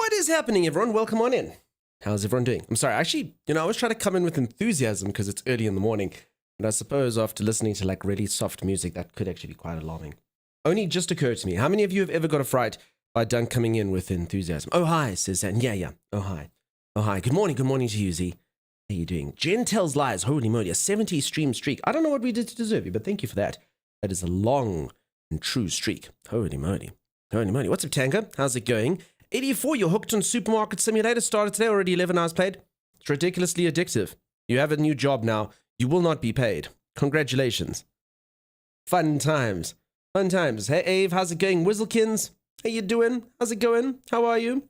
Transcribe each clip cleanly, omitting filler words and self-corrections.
What is happening, everyone? Welcome on in. How's everyone doing? I'm sorry, actually, I always try to come in with enthusiasm because it's early in the morning. And I suppose after listening to like really soft music, that could actually be quite alarming. Only just occurred to me, how many of you have ever got a fright by Dunk coming in with enthusiasm? Oh, hi, says Zan. Yeah. Oh, hi. Oh, hi. Good morning to you, Z. How you doing? Jen tells lies. Holy moly, a 70 stream streak. I don't know what we did to deserve you, but thank you for that. That is a long and true streak. Holy moly. Holy moly. What's up, Tanker? How's it going? 84, you're hooked on Supermarket Simulator. Started today, already 11 hours played. It's ridiculously addictive. You have a new job now. You will not be paid. Congratulations. Fun times. Fun times. Hey, Ave, how's it going? Whizzlekins, how you doing? How's it going? How are you?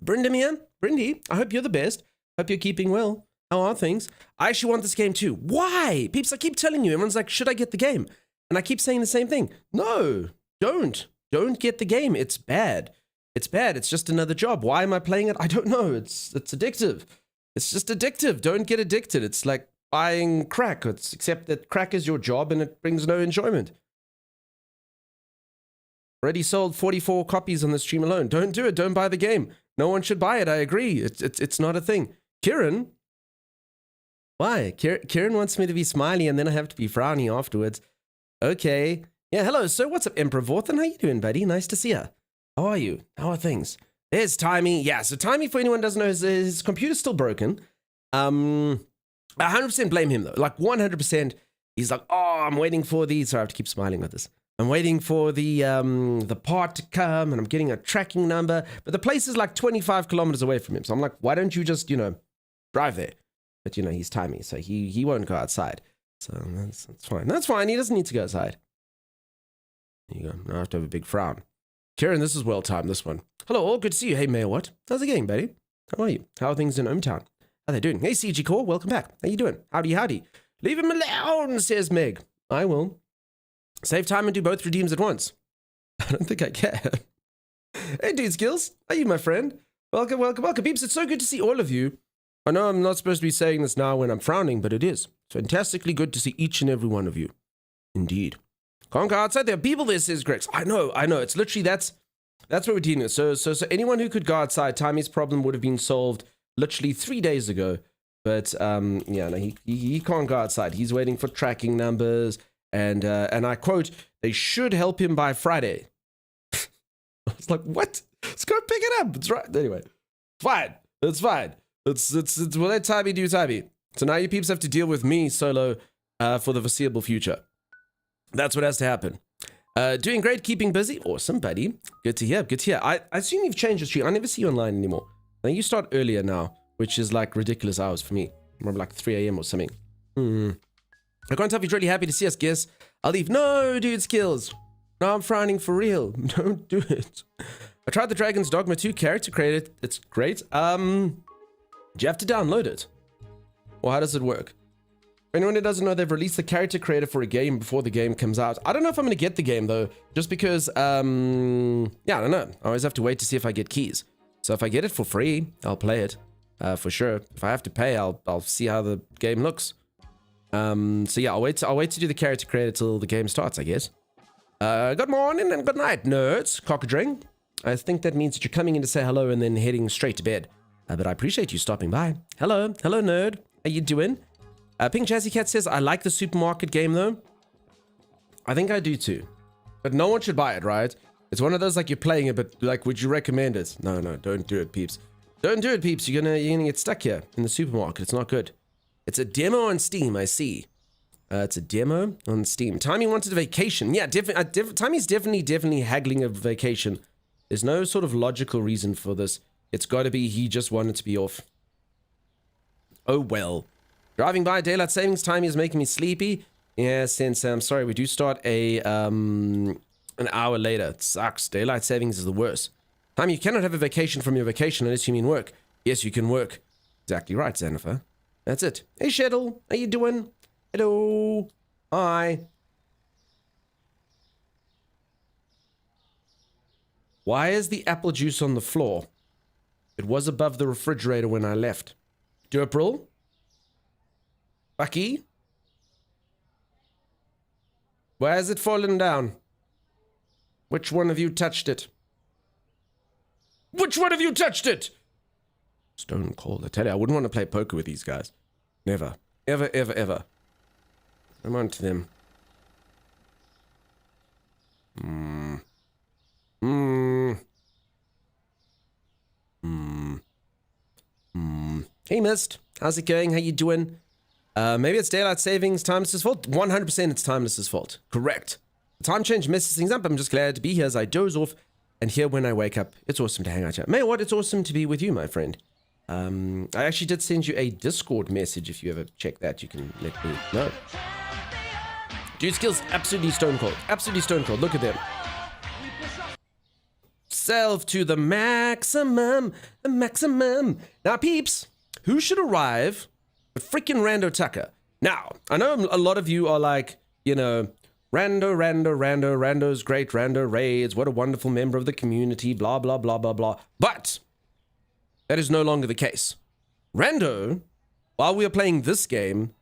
Brindam here. Brindy, I hope you're the best. Hope you're keeping well. How are things? I actually want this game too. Why? Peeps, I keep telling you. Everyone's like, should I get the game? And I keep saying the same thing. No, don't. Don't get the game. It's bad. It's bad. It's just another job. Why am I playing it? I don't know. It's addictive. It's just addictive. Don't get addicted. It's like buying crack. Except that crack is your job and it brings no enjoyment. Already sold 44 copies on the stream alone. Don't do it. Don't buy the game. No one should buy it. I agree. It's not a thing. Kieran? Why? Kieran wants me to be smiley and then I have to be frowny afterwards. Okay. Yeah, hello. So what's up, Emperor Vorthen? How you doing, buddy? Nice to see you. How are you? How are things? There's Timey. Yeah, so Timey, for anyone who doesn't know, his computer's still broken. I 100% blame him, though. Like, 100%. He's like, oh, I'm waiting for the... Sorry, I have to keep smiling with this. I'm waiting for the part to come, and I'm getting a tracking number. But the place is like 25 kilometers away from him. So I'm like, why don't you just, drive there? But, he's Timey, so he won't go outside. So that's fine. That's fine. He doesn't need to go outside. There you go. Now I have to have a big frown. Kieran, this is well timed, this one. Hello, all. Good to see you. Hey, Mayor What? How's it going, buddy? How are you? How are things in Hometown? How they doing? Hey, CG Core, welcome back. How you doing? Howdy. Leave him alone, says Meg. I will. Save time and do both redeems at once. I don't think I can. Hey, Dude Skills. How are you, my friend? Welcome. Peeps, it's so good to see all of you. I know I'm not supposed to be saying this now when I'm frowning, but it is. Fantastically good to see each and every one of you. Indeed. Conquer outside, there are people there, says Grex. I know. It's literally, that's what we're dealing with. So anyone who could go outside, Timey's problem would have been solved literally 3 days ago. But, he can't go outside. He's waiting for tracking numbers. And I quote, they should help him by Friday. I was like, what? Let's go pick it up. It's right. Anyway, fine. It's fine. It's we'll let Timey do Timey. So now you peeps have to deal with me solo for the foreseeable future. That's what has to happen. Doing great, keeping busy. Awesome, buddy. Good to hear. I assume you've changed your stream. I never see you online anymore. I think you start earlier now, which is like ridiculous hours for me. Maybe like 3 a.m. or something. I can't tell if you're really happy to see us, guess. I'll leave. No, Dude Skills. No, I'm frowning for real. Don't do it. I tried the Dragon's Dogma 2 character creator. It's great. Do you have to download it? Or how does it work? For anyone who doesn't know, they've released the character creator for a game before the game comes out. I don't know if I'm going to get the game, though, just because, I don't know. I always have to wait to see if I get keys. So if I get it for free, I'll play it, for sure. If I have to pay, I'll see how the game looks. So yeah, I'll wait to do the character creator till the game starts, I guess. Good morning and good night, nerds. Cockadring. I think that means that you're coming in to say hello and then heading straight to bed. But I appreciate you stopping by. Hello, nerd. How you doing? Pink Jazzy Cat says, I like the supermarket game, though. I think I do, too. But no one should buy it, right? It's one of those, like, you're playing it, but, like, would you recommend it? No, don't do it, peeps. Don't do it, peeps. You're gonna get stuck here in the supermarket. It's not good. It's a demo on Steam, I see. It's a demo on Steam. Timey wanted a vacation. Yeah, Timey's definitely haggling a vacation. There's no sort of logical reason for this. It's got to be he just wanted to be off. Oh, well. Driving by daylight savings time is making me sleepy. Yeah, since I'm sorry, we do start an hour later. It sucks. Daylight savings is the worst. Time, you cannot have a vacation from your vacation unless you mean work. Yes, you can work. Exactly right, Xenifer. That's it. Hey, Sheddle. How you doing? Hello. Hi. Why is the apple juice on the floor? It was above the refrigerator when I left. Durpril? Bucky? Where has it fallen down? Which one of you touched it? Which one of you touched it? Stone Cold. I tell you, I wouldn't want to play poker with these guys. Never. Ever, ever, ever. I'm on to them. Hey, Mist. How's it going? How you doing? Maybe it's daylight savings. Timeless's fault. 100% it's Timeless's fault. Correct. The time change messes things up. I'm just glad to be here as I doze off and here when I wake up. It's awesome to hang out here. May what? It's awesome to be with you, my friend. I actually did send you a Discord message. If you ever check that, you can let me know. Dude, skills absolutely stone cold. Absolutely stone cold. Look at them. Self to the maximum. The maximum. Now, peeps, who should arrive? Freaking Rando Tucker. Now, I know a lot of you are like, you know, Rando's great, Rando raids, what a wonderful member of the community, blah, blah, blah, blah, blah. But that is no longer the case. Rando, while we are playing this game,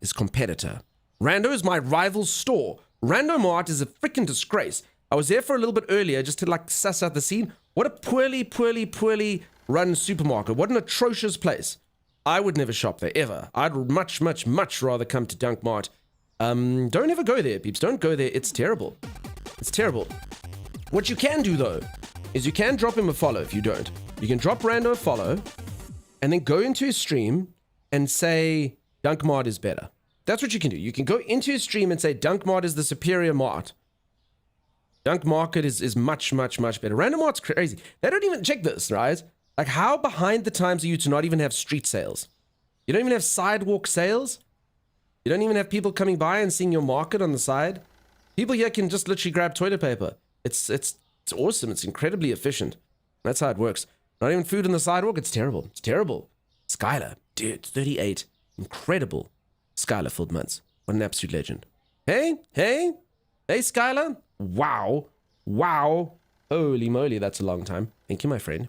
is competitor. Rando is my rival store. Rando Mart is a freaking disgrace. I was there for a little bit earlier just to like suss out the scene. What a poorly run supermarket. What an atrocious place. I would never shop there, ever. I'd much rather come to Dunk Mart. Don't ever go there, peeps. Don't go there. It's terrible. It's terrible. What you can do, though, is you can drop him a follow if you don't. You can drop Rando a follow and then go into his stream and say Dunk Mart is better. That's what you can do. You can go into his stream and say Dunk Mart is the superior mart. Dunk Market is much better. Rando Mart's crazy. They don't even check this, right? Like, how behind the times are you to not even have street sales? You don't even have sidewalk sales? You don't even have people coming by and seeing your market on the side? People here can just literally grab toilet paper. It's awesome. It's incredibly efficient. That's how it works. Not even food on the sidewalk. It's terrible. It's terrible. Skylar, dude, 38. Incredible. Skylar filled months. What an absolute legend. Hey, Skylar. Wow. Holy moly, that's a long time. Thank you, my friend.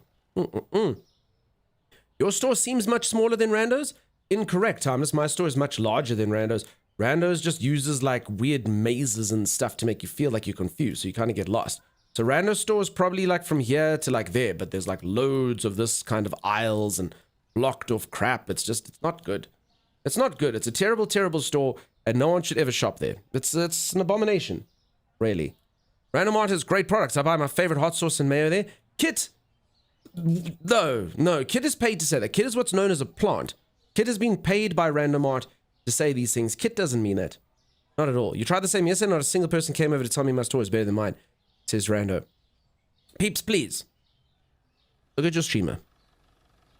Your store seems much smaller than Rando's? Incorrect, Thomas. My store is much larger than Rando's. Rando's just uses like weird mazes and stuff to make you feel like you're confused, so you kind of get lost. So Rando's store is probably like from here to like there, but there's like loads of this kind of aisles and blocked off crap. It's not good. It's not good. It's a terrible store, and no one should ever shop there. It's an abomination, really. Rando Mart has great products. I buy my favorite hot sauce and mayo there. Kit, no. Kit is paid to say that. Kit is what's known as a plant. Kit has been paid by Rando Mart to say these things. Kit doesn't mean that. Not at all. You tried the same yesterday, not a single person came over to tell me my store is better than mine, says Rando. Peeps, please. Look at your streamer.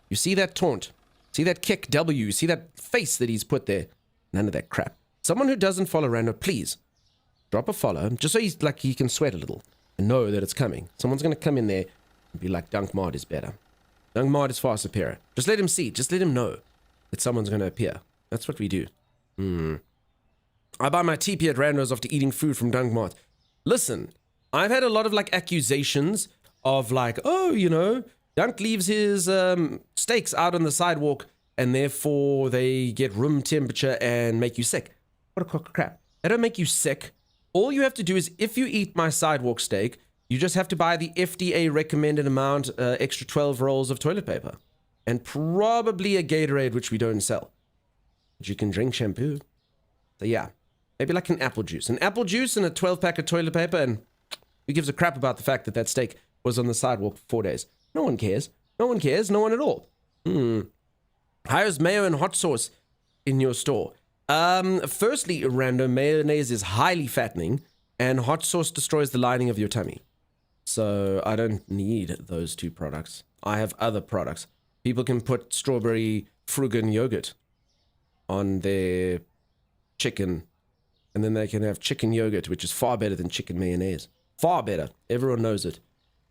You see that taunt? See that kick W? See that face that he's put there? None of that crap. Someone who doesn't follow Rando, please drop a follow, just so he's like he can sweat a little and know that it's coming. Someone's going to come in there and be like, Dunk Mart is better. Dunk Mart is far superior. Just let him see. Just let him know that someone's going to appear. That's what we do. I buy my TP at Rando's after eating food from Dunk Mart. Listen, I've had a lot of like accusations of like, oh, you know, Dunk leaves his steaks out on the sidewalk and therefore they get room temperature and make you sick. What a crock of crap. They don't make you sick. All you have to do is, if you eat my sidewalk steak, you just have to buy the FDA recommended amount, extra 12 rolls of toilet paper. And probably a Gatorade, which we don't sell. But you can drink shampoo. So yeah, maybe like an apple juice. An apple juice and a 12-pack of toilet paper, and who gives a crap about the fact that that steak was on the sidewalk for 4 days? No one cares. No one cares. No one at all. How's mayo and hot sauce in your store? Firstly, Rando, mayonnaise is highly fattening, and hot sauce destroys the lining of your tummy. So I don't need those two products. I have other products. People can put strawberry Frugen yogurt on their chicken, and then they can have chicken yogurt, which is far better than chicken mayonnaise. Far better. Everyone knows it.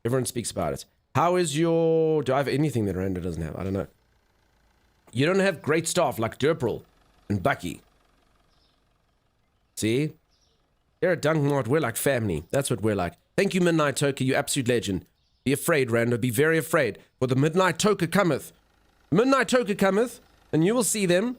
Everyone speaks about it. How is your... Do I have anything that Rando doesn't have? I don't know. You don't have great staff like Derpril and Bucky. See? Here at Dunk Mart, we're like family. That's what we're like. Thank you, Midnight Toker, you absolute legend. Be afraid, Rando. Be very afraid. For the Midnight Toker cometh. Midnight Toker cometh, and you will see them.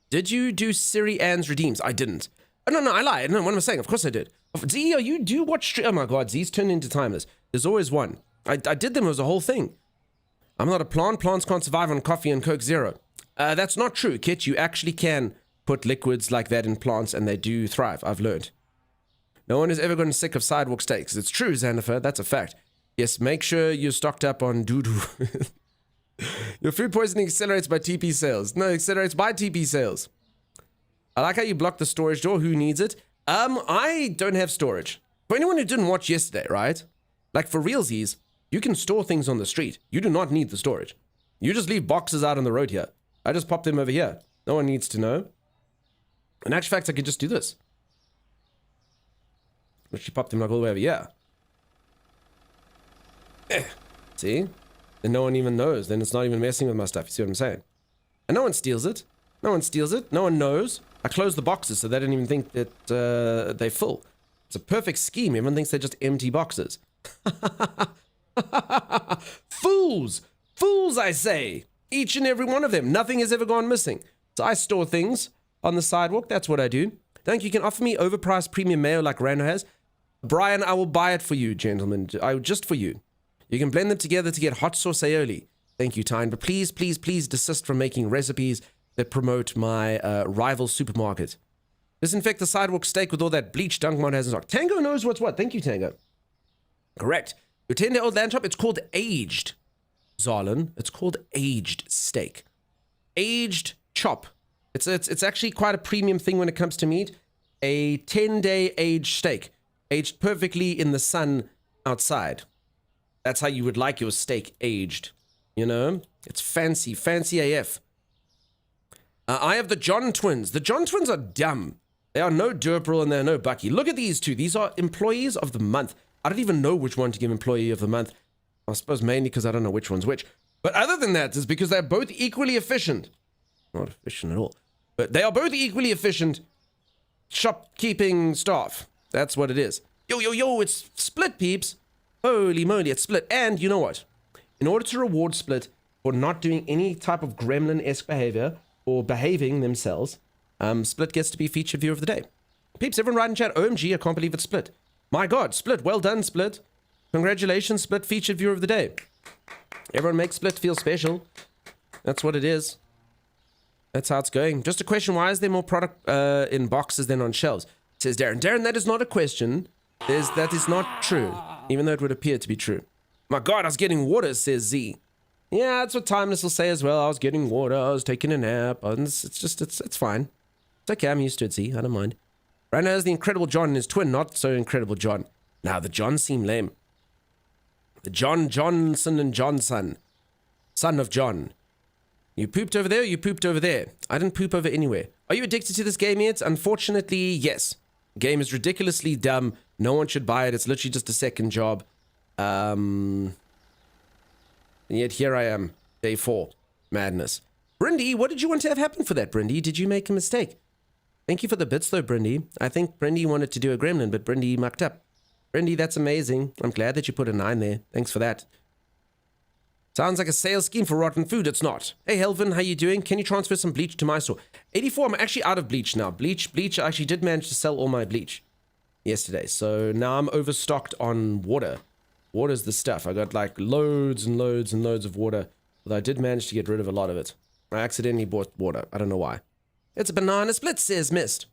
Did you do Siri Ann's redeems? I didn't. Oh, no, I lied. No, what am I saying? Of course I did. Z, do you watch... Oh my God, Z's turned into Timeless. There's always one. I did them as a whole thing. I'm not a plant. Plants can't survive on coffee and Coke Zero. That's not true, Kit. You actually can put liquids like that in plants and they do thrive. I've learned. No one has ever gotten sick of sidewalk steaks. It's true, Xandifer. That's a fact. Yes, make sure you're stocked up on doo-doo. Your food poisoning accelerates by TP sales. No, it accelerates by TP sales. I like how you blocked the storage door. Who needs it? I don't have storage. For anyone who didn't watch yesterday, right? Like for realsies, you can store things on the street. You do not need the storage. You just leave boxes out on the road here. I just pop them over here. No one needs to know. In actual fact, I could just do this. Literally pop them like all the way over here. See? Then no one even knows. Then it's not even messing with my stuff. You see what I'm saying? And no one steals it. No one steals it. No one knows. I close the boxes so they don't even think that they're full. It's a perfect scheme. Everyone thinks they're just empty boxes. Fools! Fools, I say! Each and every one of them. Nothing has ever gone missing. So I store things on the sidewalk. That's what I do. Think you can offer me overpriced premium mayo like Rando has? Brian, I will buy it for you, gentlemen. Just for you. You can blend them together to get hot sauce aioli. Thank you, Tyne. But please, please, please desist from making recipes that promote my rival supermarket. Disinfect the sidewalk steak with all that bleach Dunkmon has in stock. Tango knows what's what. Thank you, Tango. Correct. Your 10-day-old lamb chop, it's called aged. Zarlin, it's called aged steak. Aged chop. It's actually quite a premium thing when it comes to meat. A 10-day aged steak. Aged perfectly in the sun outside. That's how you would like your steak aged. You know? It's fancy. Fancy AF. I have the John twins. The John twins are dumb. They are no Derpril and they're no Bucky. Look at these two. These are employees of the month. I don't even know which one to give employee of the month. I suppose mainly because I don't know which one's which. But other than that, it's because they're both equally efficient. Not efficient at all. But they are both equally efficient shopkeeping staff. That's what it is. Yo, it's Split, peeps. Holy moly, it's Split. And you know what? In order to reward Split for not doing any type of gremlin-esque behavior or behaving themselves, Split gets to be featured viewer of the day. Peeps, everyone write in chat, OMG, I can't believe it's Split. My God, Split, well done, Split. Congratulations, Split, featured viewer of the day. Everyone makes Split feel special. That's what it is. That's how it's going. Just a question, why is there more product in boxes than on shelves? Says Darren. Darren, that is not a question. That is not true, even though it would appear to be true. My God, I was getting water, says Z. Yeah, that's what Timeless will say as well. I was getting water, I was taking a nap. And it's fine. It's okay, I'm used to it, Z. I don't mind. Right now, there's the Incredible John and his twin, not so Incredible John. Now, the John seem lame. The Johnson and Johnson. Son of John. You pooped over there, or you pooped over there? I didn't poop over anywhere. Are you addicted to this game yet? Unfortunately, yes. The game is ridiculously dumb. No one should buy it. It's literally just a second job. And yet here I am. Day 4. Madness. Brindy, what did you want to have happen for that, Brindy? Did you make a mistake? Thank you for the bits, though, Brindy. I think Brindy wanted to do a gremlin, but Brindy mucked up. Brindy, that's amazing. I'm glad that you put a 9 there. Thanks for that. Sounds like a sales scheme for rotten food. It's not. Hey, Helvin, how you doing? Can you transfer some bleach to my store? 84, I'm actually out of bleach now. Bleach, I actually did manage to sell all my bleach yesterday. So now I'm overstocked on water. Water's the stuff. I got like loads and loads and loads of water. But I did manage to get rid of a lot of it. I accidentally bought water. I don't know why. It's a banana split, says Mist.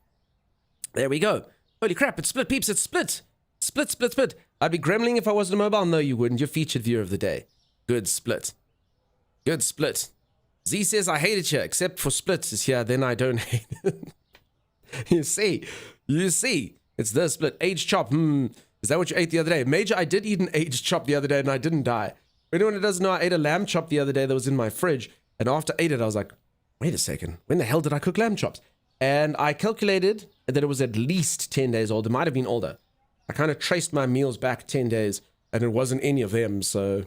There we go. Holy crap, it's Split, peeps. It's Split. Split. I'd be gremling if I wasn't mobile. No, you wouldn't. You're featured viewer of the day. Good Split. Good Split. Z says, I hate it here, except for Split is here, then I don't hate it. You see. It's the Split. Aged chop. Is that what you ate the other day? Major, I did eat an aged chop the other day and I didn't die. For anyone who doesn't know, I ate a lamb chop the other day that was in my fridge. And after I ate it, I was like, wait a second. When the hell did I cook lamb chops? And I calculated that it was at least 10 days old. It might have been older. I kind of traced my meals back 10 days and it wasn't any of them, so...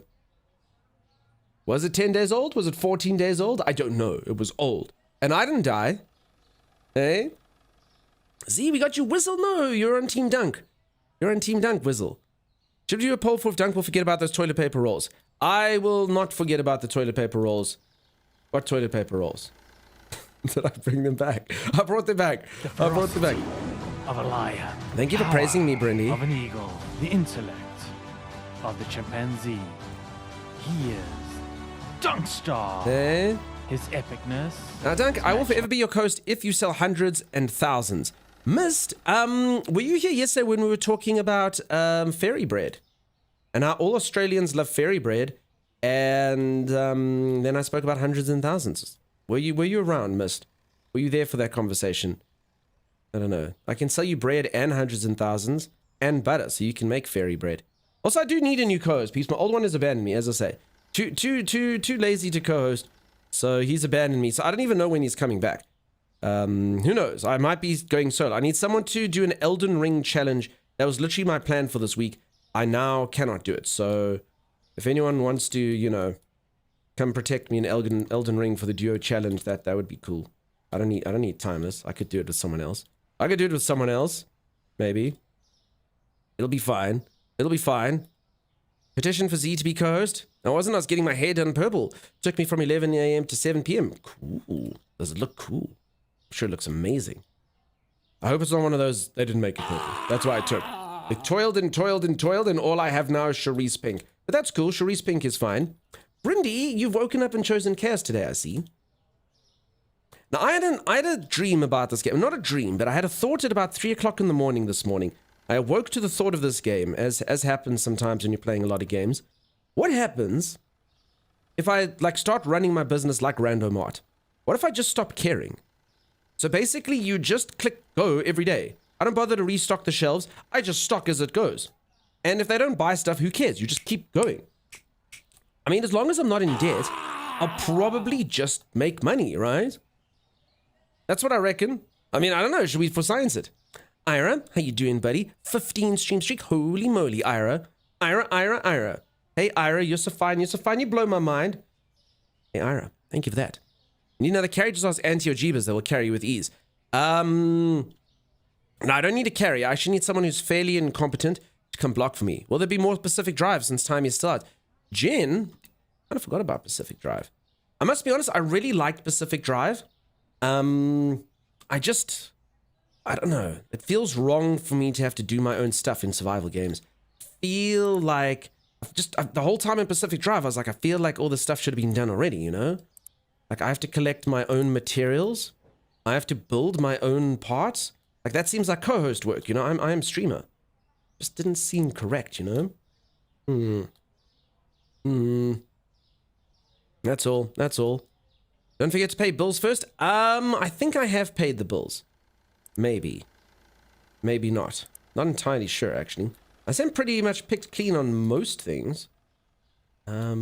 Was it 10 days old? Was it 14 days old? I don't know. It was old. And I didn't die. Hey? Z, we got you, Whistle. No, you're on Team Dunk. You're on Team Dunk, Whistle. Should we do a poll for if Dunk will forget about those toilet paper rolls? I will not forget about the toilet paper rolls. What toilet paper rolls? Did I bring them back? I brought them back. of a lion. Thank you for praising me, Brindy. Of an eagle. The intellect of the chimpanzee. He is Dunkstar. Eh? His epicness. Now, Dunk, I will forever be your host if you sell hundreds and thousands. Mist, were you here yesterday when we were talking about fairy bread? And how all Australians love fairy bread. And then I spoke about hundreds and thousands. Were you around, Mist? Were you there for that conversation? I don't know. I can sell you bread and hundreds and thousands and butter, so you can make fairy bread. Also, I do need a new co-host, Peeps. My old one has abandoned me, as I say. Too lazy to co-host, so he's abandoned me. So I don't even know when he's coming back. Who knows? I might be going solo. I need someone to do an Elden Ring challenge. That was literally my plan for this week. I now cannot do it. So if anyone wants to, you know, come protect me in Elden Ring for the duo challenge, that would be cool. I don't need Timeless. I could do it with someone else. Maybe. It'll be fine. Petition for Z to be co-host. I was getting my hair done purple. Took me from 11 a.m. to 7 p.m. Cool. Does it look cool? I'm sure it looks amazing. I hope it's not one of those, they didn't make it purple. That's why I took. They toiled, and all I have now is Charisse Pink. But that's cool. Charisse Pink is fine. Brindy, you've woken up and chosen chaos today, I see. Now, I had a dream about this game. Not a dream, but I had a thought at about 3 o'clock in the morning this morning. I awoke to the thought of this game, as happens sometimes when you're playing a lot of games. What happens if I start running my business like Randomart? What if I just stop caring? So basically, you just click go every day. I don't bother to restock the shelves. I just stock as it goes. And if they don't buy stuff, who cares? You just keep going. I mean, as long as I'm not in debt, I'll probably just make money, right? That's what I reckon. I mean, I don't know. Should we for science it? Ira, how you doing, buddy? 15 stream streak. Holy moly, Ira. Ira. Hey, Ira, you're so fine. You blow my mind. Hey, Ira, thank you for that. You know, the carry just ask Auntie or Jeebus that will carry you with ease. No, I don't need a carry. I actually need someone who's fairly incompetent to come block for me. Will there be more Pacific Drive since time is still out? Jen, I kind of forgot about Pacific Drive. I must be honest, I really liked Pacific Drive. I don't know. It feels wrong for me to have to do my own stuff in survival games. Feel like the whole time in Pacific Drive, I was like, I feel like all this stuff should have been done already, you know? Like I have to collect my own materials. I have to build my own parts. Like that seems like co-host work, you know? I am streamer. Just didn't seem correct, you know? That's all. Don't forget to pay bills first. I think I have paid the bills. Maybe not. Not entirely sure, actually. I seem pretty much picked clean on most things. Yeah,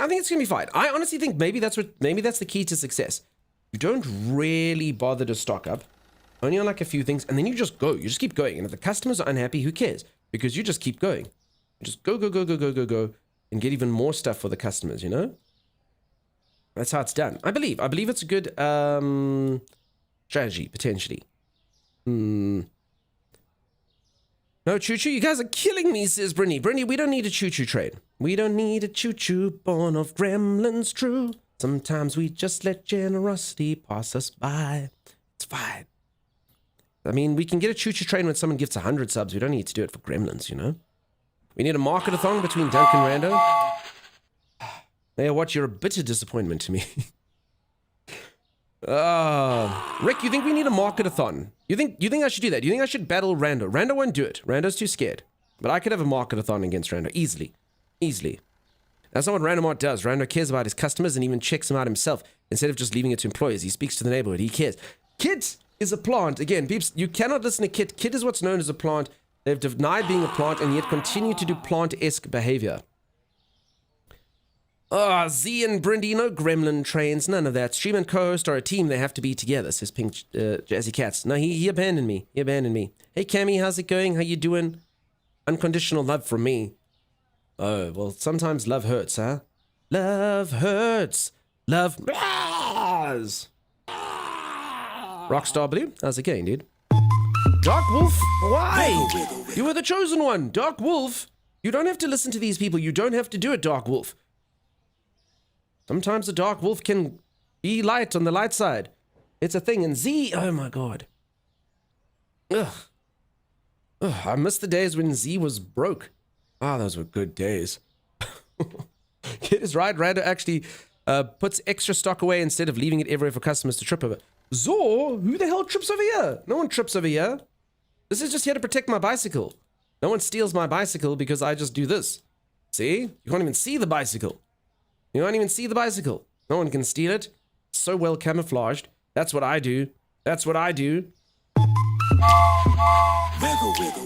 I think it's gonna be fine. I honestly think maybe that's the key to success. You don't really bother to stock up, only on like a few things, and then you just go. You just keep going, and if the customers are unhappy, who cares? Because you just keep going. You just go, and get even more stuff for the customers. You know. That's how it's done. I believe it's a good strategy, potentially. No choo-choo? You guys are killing me, says Brinny. Brinny, we don't need a choo-choo train. We don't need a choo-choo born of gremlins, true. Sometimes we just let generosity pass us by. It's fine. I mean, we can get a choo-choo train when someone gets 100 subs. We don't need to do it for gremlins, you know? We need a market-a-thon between Dunk and Rando. Hey, what? You're a bitter disappointment to me. Rick, you think we need a market-a-thon? You think I should do that? You think I should battle Rando? Rando won't do it. Rando's too scared. But I could have a market-a-thon against Rando. Easily. That's not what Randomart does. Rando cares about his customers and even checks them out himself. Instead of just leaving it to employers, he speaks to the neighborhood. He cares. Kit is a plant. Again, peeps, you cannot listen to Kit. Kit is what's known as a plant. They've denied being a plant and yet continue to do plant-esque behavior. Z and Brindy, no gremlin trains, none of that. Stream and co-host are a team, they have to be together, says Pink Jazzy Cats. No, he abandoned me. Hey, Cammy, how's it going? How you doing? Unconditional love from me. Oh, well, sometimes love hurts, huh? Love hurts. Love... Rockstar Blue, how's it going, dude? Dark Wolf, why? You were the chosen one. Dark Wolf, you don't have to listen to these people. You don't have to do it, Dark Wolf. Sometimes the Dark Wolf can be light on the light side. It's a thing. And Z, oh my god. Ugh. Ugh, I miss the days when Z was broke. Ah, those were good days. Kid is right. Rando actually puts extra stock away instead of leaving it everywhere for customers to trip over. Zor, who the hell trips over here? No one trips over here. This is just here to protect my bicycle. No one steals my bicycle because I just do this. See? You can't even see the bicycle. You can't even see the bicycle. No one can steal it. It's so well camouflaged. That's what I do. That's what I do.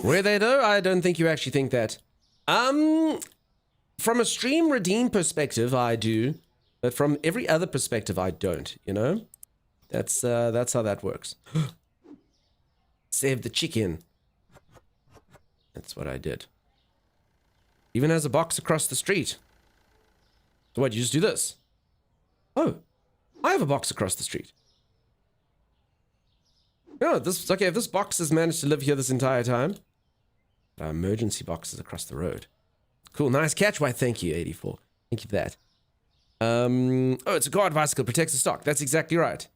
Were they though? I don't think you actually think that. From a stream redeem perspective, I do. But from every other perspective, I don't, you know? That's how that works. Save the chicken. That's what I did. Even has a box across the street. So what, you just do this? Oh, I have a box across the street. No, this okay. If this box has managed to live here this entire time, emergency boxes across the road. Cool, nice catch. Why, thank you, 84. Thank you for that. Oh, it's a guard bicycle. Protects the stock. That's exactly right.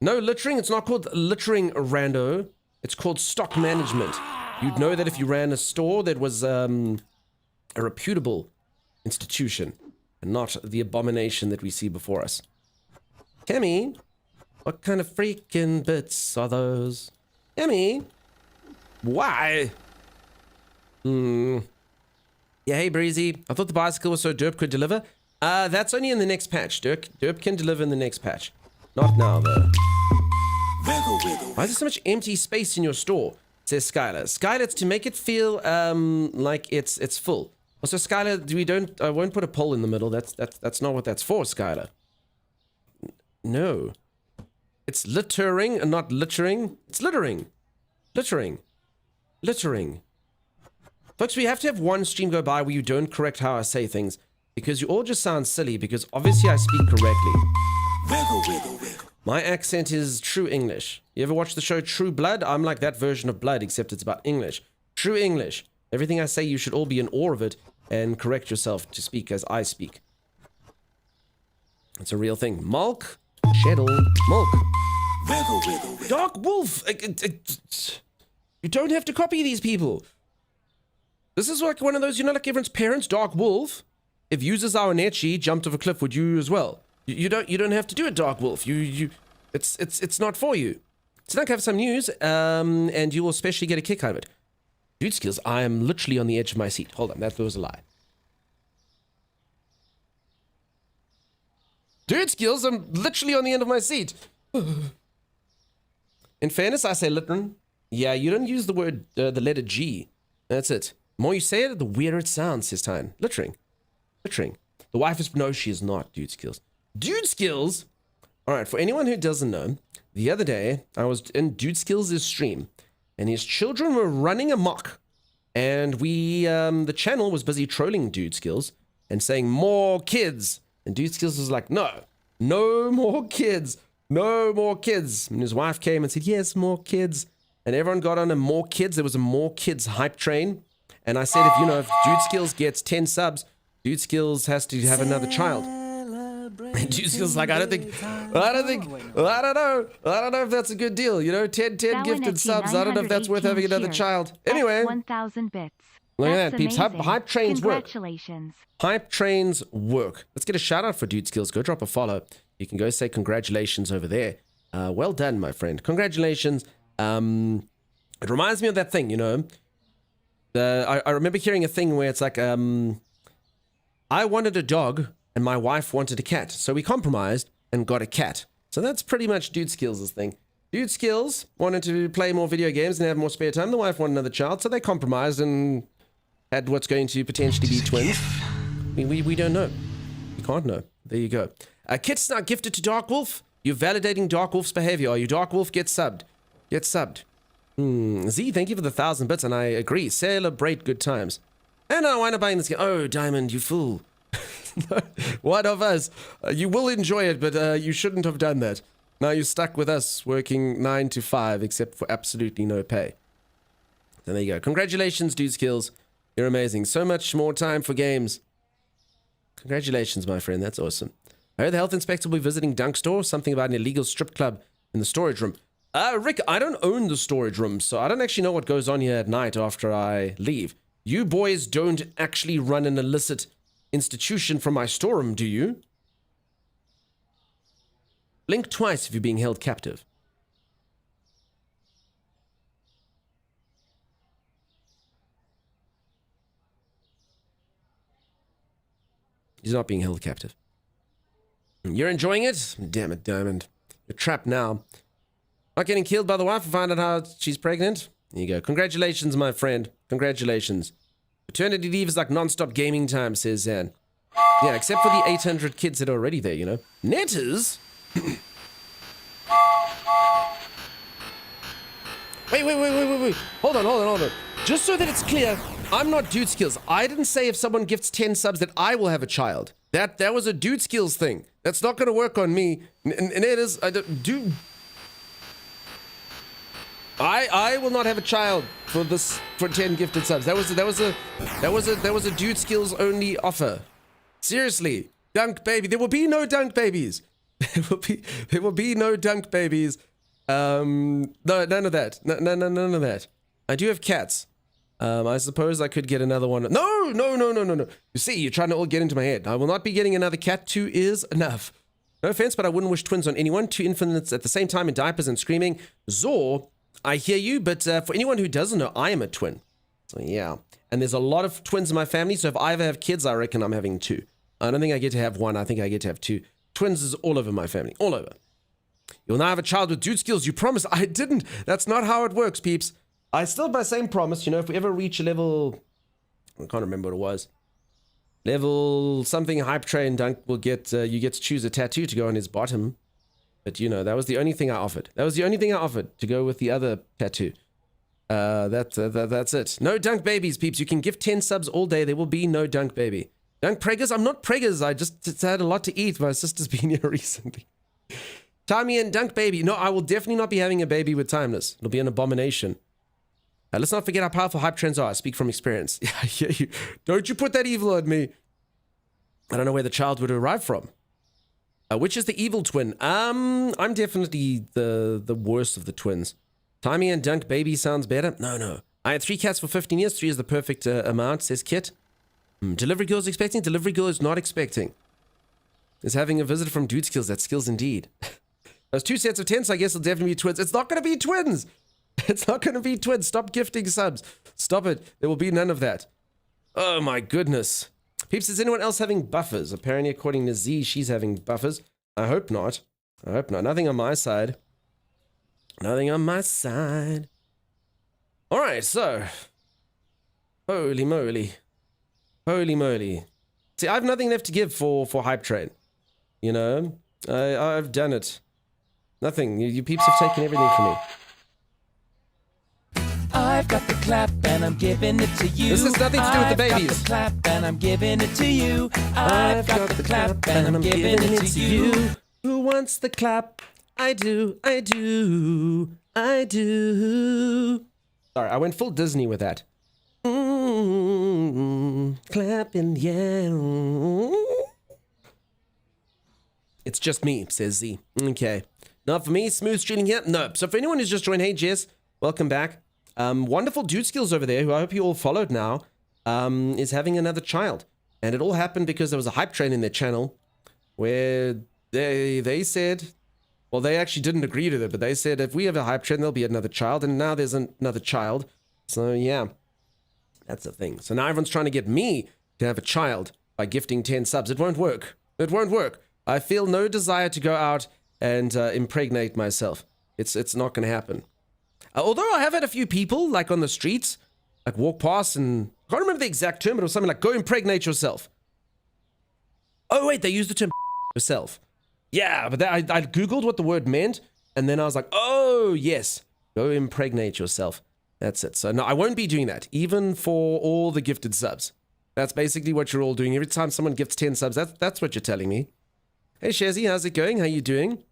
No littering. It's not called littering, Rando. It's called stock management. You'd know that if you ran a store that was a reputable institution and not the abomination that we see before us. Kemi, what kind of freaking bits are those? Kemi, why? Yeah, hey Breezy. I thought the bicycle was so Derp could deliver. That's only in the next patch, Dirk. Derp can deliver in the next patch. Not now, though. Why is there so much empty space in your store? Says Skylar. Skylar, it's to make it feel like it's full. Also, Skylar, I won't put a poll in the middle. That's not what that's for, Skylar. No. It's littering and not littering. It's littering. Littering. Littering. Folks, we have to have one stream go by where you don't correct how I say things, because you all just sound silly, because obviously I speak correctly. My accent is true English. You ever watch the show True Blood? I'm like that version of Blood, except it's about English. True English. Everything I say, you should all be in awe of it and correct yourself to speak as I speak. It's a real thing. Mulk. Sheddle. Mulk. Dark Wolf. You don't have to copy these people. This is like one of those, you know, like everyone's parents, Dark Wolf. If users our Nechi jumped off a cliff, would you as well? You don't have to do it, Dark Wolf. It's not for you. Tonight I have some news, and you will especially get a kick out of it. Dude skills, I am literally on the edge of my seat. Hold on, that was a lie. Dude skills, I'm literally on the end of my seat. In fairness, I say littering. Yeah, you don't use the word, the letter G. That's it. The more you say it, the weirder it sounds, says Tyne. Littering. Littering. The wife is, no, she is not, Dude skills. Dude skills? Alright, for anyone who doesn't know, the other day, I was in Dude skills' stream, and his children were running amok. And the channel was busy trolling Dude skills and saying, more kids. And Dude skills was like, no more kids. No more kids. And his wife came and said, yes, more kids. And everyone got on a more kids. There was a more kids hype train. And I said, if Dude skills gets 10 subs, Dude skills has to have another child. And Dude skills like, I don't know if that's a good deal. 10 gifted subs. I don't know if that's worth having another child. Anyway. 1,000 bits. Look at that, peeps. Hype trains work. Congratulations. Hype trains work. Let's get a shout out for Dude skills. Go drop a follow. You can go say congratulations over there. Well done, my friend. Congratulations. It reminds me of that thing, I remember hearing a thing where it's like, I wanted a dog and my wife wanted a cat. So we compromised and got a cat. So that's pretty much Dude skills' thing. Dude skills wanted to play more video games and have more spare time. The wife wanted another child, so they compromised and had what's going to potentially be twins. We don't know. We can't know. There you go. Kit's now gifted to Dark Wolf. You're validating Dark Wolf's behavior. Are you? Dark Wolf, get subbed. Get subbed. Z, thank you for the 1,000 bits, and I agree. Celebrate good times. And I wind up buying this game. Oh, Diamond, you fool. One of us. You will enjoy it, but you shouldn't have done that. Now you're stuck with us working 9 to 5, except for absolutely no pay. So there you go. Congratulations, Dude skills. You're amazing. So much more time for games. Congratulations, my friend. That's awesome. I heard the health inspector will be visiting Dunk Store. Something about an illegal strip club in the storage room. Rick, I don't own the storage room, so I don't actually know what goes on here at night after I leave. You boys don't actually run an illicit institution from my storeroom, do you? Blink twice if you're being held captive. He's not being held captive. You're enjoying it? Damn it, Diamond. You're trapped now. Not getting killed by the wife and find out how she's pregnant? There you go. Congratulations, my friend. Congratulations. Paternity leave is like non-stop gaming time, says Zan. Yeah, except for the 800 kids that are already there, you know. Netters? Wait. Hold on. Just so that it's clear, I'm not Dude Skills. I didn't say if someone gifts 10 subs that I will have a child. That was a Dude Skills thing. That's not going to work on me. Netters, I will not have a child for 10 gifted subs. That was a Dude Skills only offer. Seriously, Dunk Baby. There will be no Dunk Babies. There will be no Dunk Babies. No, none of that. None of that. I do have cats. I suppose I could get another one. No. You see, you're trying to all get into my head. I will not be getting another cat. 2 is enough. No offense, but I wouldn't wish twins on anyone. 2 infants at the same time in diapers and screaming. Zor, I hear you, but for anyone who doesn't know, I am a twin. So yeah. And there's a lot of twins in my family, so if I ever have kids, I reckon I'm having 2. I don't think I get to have 1. I think I get to have 2. Twins is all over my family. All over. You'll now have a child with Dude Skills. You promised. I didn't. That's not how it works, peeps. I still have my same promise. You know, if we ever reach a level... I can't remember what it was. Level something hype train, Dunk will get... you get to choose a tattoo to go on his bottom. But, you know, that was the only thing I offered. That was the only thing I offered to go with the other tattoo. That's it. No Dunk Babies, peeps. You can give 10 subs all day. There will be no Dunk Baby. Dunk Preggers? I'm not Preggers. I just had a lot to eat. My sister's been here recently. Tommy and Dunk Baby. No, I will definitely not be having a baby with Timeless. It'll be an abomination. Let's not forget how powerful hype trends are. I speak from experience. Yeah, I hear you. Don't you put that evil on me. I don't know where the child would arrive from. Which is the evil twin? I'm definitely the worst of the twins. Tommy and Dunk Baby sounds better. No. I had 3 cats for 15 years. 3 is the perfect amount, says Kit. Delivery Girl is expecting. Delivery Girl is not expecting. Is having a visit from Dude Skills. That's skills indeed. There's 2 sets of 10, so I guess it'll definitely be twins. It's not going to be twins. It's not going to be twins. Stop gifting subs. Stop it. There will be none of that. Oh my goodness. Peeps, is anyone else having buffers? Apparently, according to Z, she's having buffers. I hope not. Nothing on my side. Nothing on my side. All right, so. Holy moly. See, I have nothing left to give for Hype Train. You know? I've done it. Nothing. You peeps have taken everything from me. I've got the clap and I'm giving it to you. This has nothing to do with the babies. I've got the clap and I'm giving it to you. I've got the clap and I'm giving it to you. Who wants the clap? I do. Sorry, I went full Disney with that. Clapping, yeah. It's just me, says Z. Okay. Not for me, smooth streaming here? No. So for anyone who's just joined, hey Jess, welcome back. Wonderful Dude Skills over there, who I hope you all followed now, is having another child. And it all happened because there was a hype train in their channel where they said, well, they actually didn't agree to it, but they said if we have a hype train, there'll be another child. And now there's another child. So yeah, that's the thing. So now everyone's trying to get me to have a child by gifting 10 subs. It won't work. I feel no desire to go out and impregnate myself. It's not going to happen. Although I have had a few people, like on the streets, like walk past and I can't remember the exact term, but it was something like, go impregnate yourself. Oh, wait, they used the term yourself. Yeah, but I Googled what the word meant, and then I was like, oh, yes, go impregnate yourself. That's it. So no, I won't be doing that, even for all the gifted subs. That's basically what you're all doing. Every time someone gifts 10 subs, that's what you're telling me. Hey, Shazzy, how's it going? How you doing?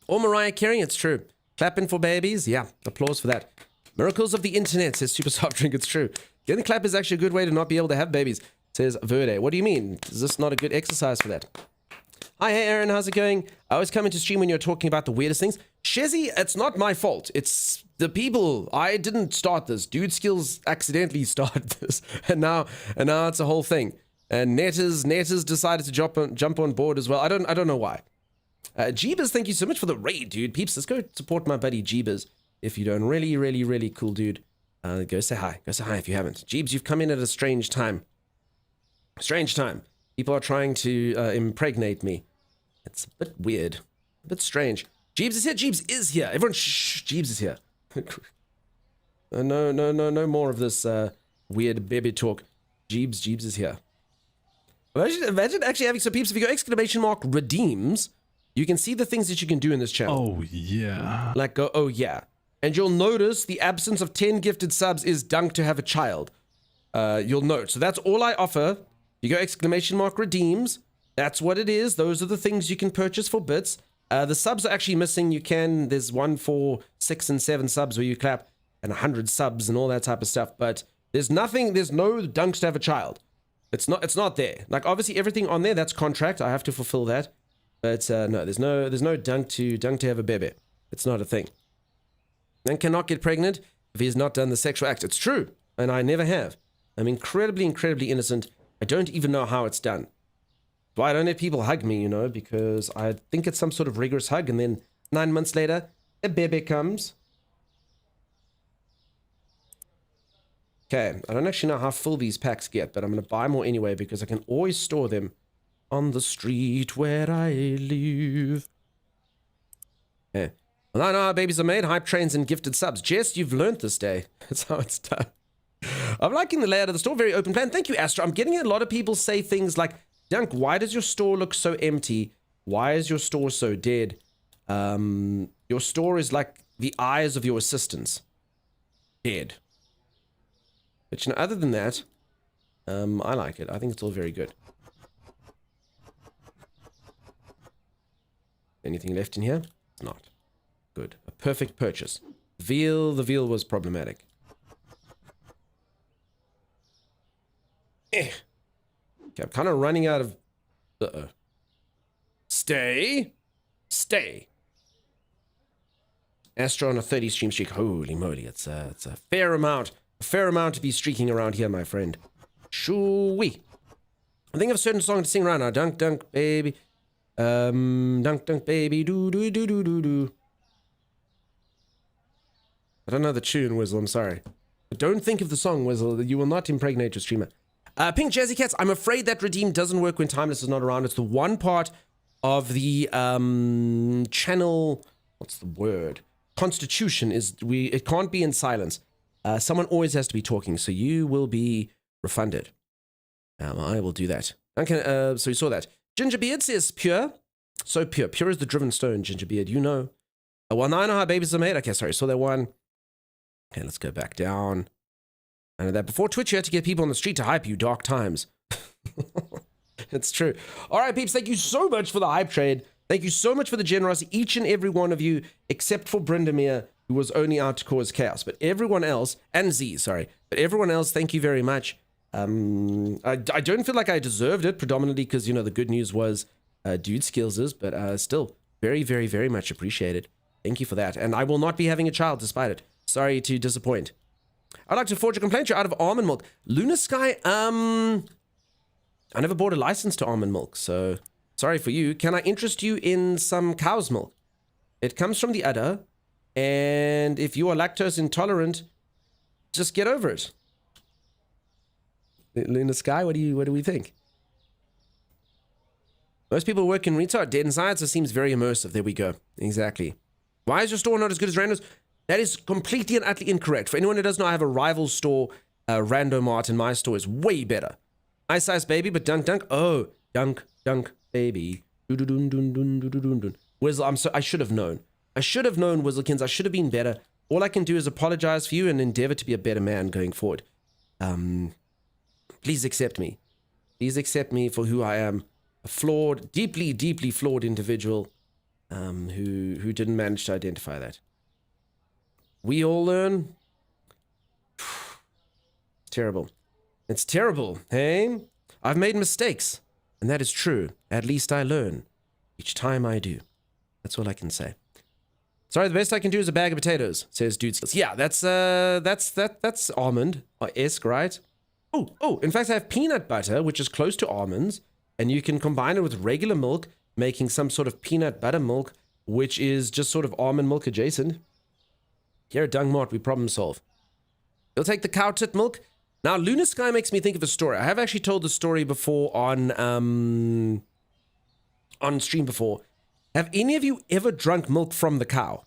Or Mariah Carey, it's true. Clapping for babies? Yeah, applause for that. Miracles of the internet, says Super Soft Drink. It's true. Getting clap is actually a good way to not be able to have babies, says Verde. What do you mean? Is this not a good exercise for that? Hi, hey, Aaron, how's it going? I always come into stream when you're talking about the weirdest things. Shezzy, it's not my fault. It's the people. I didn't start this. Dude Skills accidentally started this, and now it's a whole thing. And Netters decided to jump on board as well. I don't know why. Jeebers, thank you so much for the raid, dude. Peeps, let's go support my buddy Jeebers. If you don't, really cool dude. Go say hi. Go say hi if you haven't. Jeebs, you've come in at a strange time. Strange time. People are trying to impregnate me. It's a bit weird. A bit strange. Jeebs is here. Jeebs is here. Everyone, shh. Jeebs is here. No more of this weird baby talk. Jeebs is here. Imagine actually having some peeps. If you go exclamation mark redeems, you can see the things that you can do in this channel. Oh, yeah. Like go, oh yeah. And you'll notice the absence of 10 gifted subs is dunk to have a child. You'll note. So that's all I offer. You go exclamation mark redeems. That's what it is. Those are the things you can purchase for bits. The subs are actually missing. There's 1, 4, 6, and 7 subs where you clap, and 100 subs and all that type of stuff. But there's no dunks to have a child. It's not there. Like obviously everything on there, that's contract. I have to fulfill that. But no, there's no dunk to have a baby. It's not a thing. Man cannot get pregnant if he has not done the sexual act. It's true, and I never have. I'm incredibly innocent. I don't even know how it's done. Why don't let people hug me, because I think it's some sort of rigorous hug, and then 9 months later, a baby comes. Okay, I don't actually know how full these packs get, but I'm going to buy more anyway, because I can always store them on the street where I live. Okay. Well, I know how babies are made, hype trains and gifted subs. Jess, you've learned this day. That's how it's done. I'm liking the layout of the store, very open plan. Thank you, Astro. I'm getting a lot of people say things like, Dunk, why does your store look so empty? Why is your store so dead? Your store is like the eyes of your assistants. Dead. But other than that, I like it. I think it's all very good. Anything left in here? It's not. Good. A perfect purchase. The veal was problematic. Okay, I'm kind of running out of... Stay. Astro on a 30 stream streak. Holy moly, it's a fair amount. A fair amount to be streaking around here, my friend. Shoo-wee. I think of a certain song to sing around now. Dunk, dunk, baby. Dunk, dunk, baby. Do. I don't know the tune, Wizzle. I'm sorry. But don't think of the song, Wizzle. You will not impregnate your streamer. Pink Jazzy Cats, I'm afraid that redeem doesn't work when Timeless is not around. It's the one part of the channel, what's the word? Constitution is it can't be in silence. Someone always has to be talking, so you will be refunded. I will do that. Okay, so you saw that. Gingerbeard says pure. So pure. Pure is the driven stone, Gingerbeard. You know. Well, now I know how babies are made. Okay, sorry. Saw that one. Okay, let's go back down. I know that before Twitch, you had to get people on the street to hype you. Dark times. It's true. All right, peeps, thank you so much for the hype trade. Thank you so much for the generosity, each and every one of you, except for Brindamere, who was only out to cause chaos. But everyone else, and Z, sorry, but everyone else, thank you very much. I don't feel like I deserved it, predominantly because, the good news was Dude Skills is, but still, very, very, very much appreciated. Thank you for that. And I will not be having a child despite it. Sorry to disappoint. I'd like to forge a complaint. You're out of almond milk. Luna Sky, I never bought a license to almond milk, so sorry for you. Can I interest you in some cow's milk? It comes from the udder, and if you are lactose intolerant, just get over it. Luna Sky, what do we think? Most people work in retail, dead inside, so it seems very immersive. There we go. Exactly. Why is your store not as good as Rando's? That is completely and utterly incorrect. For anyone who doesn't know, I have a rival store, Rando Mart, and my store is way better. Ice Ice Baby, but dunk dunk. Oh, dunk dunk baby. Wizzle, I should have known. I should have known, Wizzlekins. I should have been better. All I can do is apologize for you and endeavor to be a better man going forward. Please accept me. Please accept me for who I am. A flawed, deeply, deeply flawed individual who didn't manage to identify that. We all learn. Terrible. It's terrible, hey? I've made mistakes, and that is true. At least I learn. each time I do. That's all I can say. Sorry, the best I can do is a bag of potatoes, says Dude Skills. Yeah, that's almond-esque, right? Oh, in fact, I have peanut butter, which is close to almonds, and you can combine it with regular milk, making some sort of peanut butter milk, which is just sort of almond milk adjacent. Here at Dungmart, we problem solve. You'll take the cow tit milk. Now, Lunar Sky makes me think of a story. I have actually told the story before on stream before. Have any of you ever drunk milk from the cow?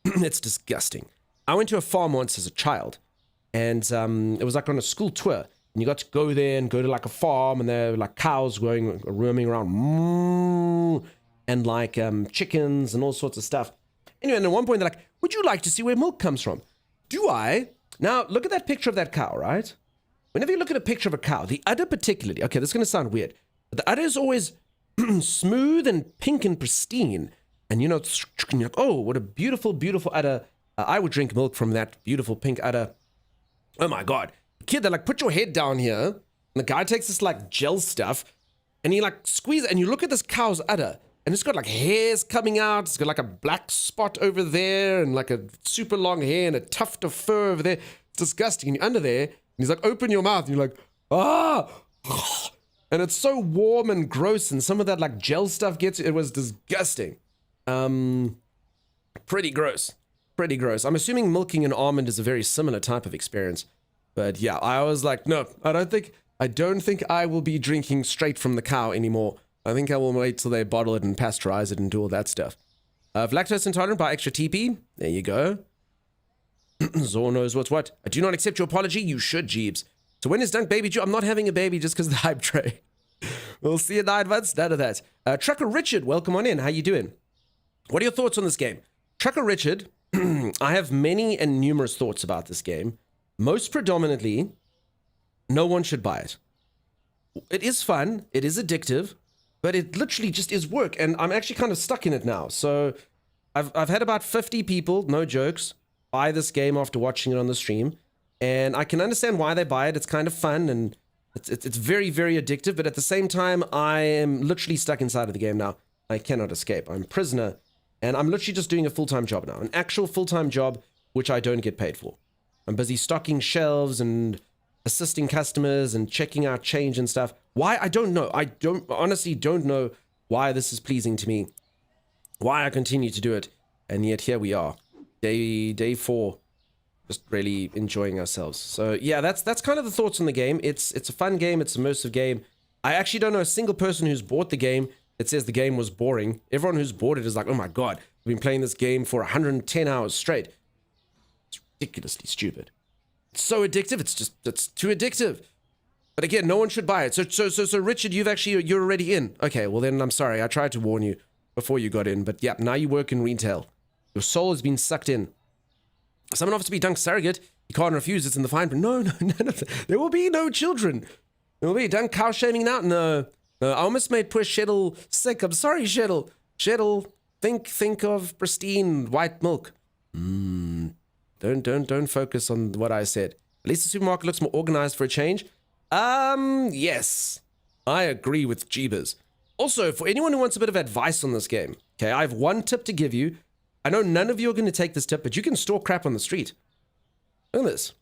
It's disgusting. I went to a farm once as a child, and it was like on a school tour, and you got to go there and go to like a farm, and there were like cows roaming around, and like chickens and all sorts of stuff. Anyway, and at one point they're like, would you like to see where milk comes from? Do I? Now, look at that picture of that cow, right? Whenever you look at a picture of a cow, the udder particularly, okay, this is going to sound weird, but the udder is always smooth and pink and pristine. And you're like, oh, what a beautiful, beautiful udder. I would drink milk from that beautiful pink udder. Oh my God. Kid, they're like, put your head down here. And the guy takes this like gel stuff and he like squeezes, and you look at this cow's udder and it's got like hairs coming out. It's got like a black spot over there and like a super long hair and a tuft of fur over there. It's disgusting. And you're under there and he's like, open your mouth. And you're like, ah. And it's so warm and gross, and some of that like gel stuff gets, it was disgusting. Pretty gross. Pretty gross. I'm assuming milking an almond is a very similar type of experience. But yeah, I was like, no, I don't think I will be drinking straight from the cow anymore. I think I will wait till they bottle it and pasteurize it and do all that stuff. Lactose intolerant, buy extra TP. There you go. Zor knows what's what. I do not accept your apology. You should, Jeebs. So when is Dunk Baby due? I'm not having a baby just because of the hype tray. We'll see in 9 months. None of that. Trucker Richard, welcome on in. How you doing? What are your thoughts on this game? Trucker Richard, I have many and numerous thoughts about this game. Most predominantly, no one should buy it. It is fun. It is addictive. But it literally just is work. And I'm actually kind of stuck in it now. So I've had about 50 people, no jokes, buy this game after watching it on the stream. And I can understand why they buy it. It's kind of fun and it's very, very addictive. But at the same time, I am literally stuck inside of the game now. I cannot escape. I'm a prisoner. And I'm literally just doing a full-time job now. An actual full-time job, which I don't get paid for. I'm busy stocking shelves and assisting customers and checking out change and stuff. Why? I don't know. I honestly don't know why this is pleasing to me. Why I continue to do it. And yet here we are. Day 4. Just really enjoying ourselves. So yeah, that's kind of the thoughts on the game. It's a fun game. It's an immersive game. I actually don't know a single person who's bought the game that says the game was boring. Everyone who's bought it is like, oh my God, I've been playing this game for 110 hours straight. It's ridiculously stupid. It's so addictive. It's too addictive. But again, no one should buy it. So Richard, you're already in. Okay, well then I'm sorry. I tried to warn you before you got in, but yeah, now you work in retail. Your soul has been sucked in. Someone offers to be Dunk surrogate. You can't refuse. It's in the fine print. No, none of that. There will be no children. There will be Dunk cow shaming now. No. I almost made poor Sheddle sick. I'm sorry, Sheddle. Sheddle, think of pristine white milk. Don't focus on what I said. At least the supermarket looks more organized for a change. Yes. I agree with Jeebers. Also, for anyone who wants a bit of advice on this game, okay, I have one tip to give you. I know none of you are going to take this tip, but you can store crap on the street. Look at this.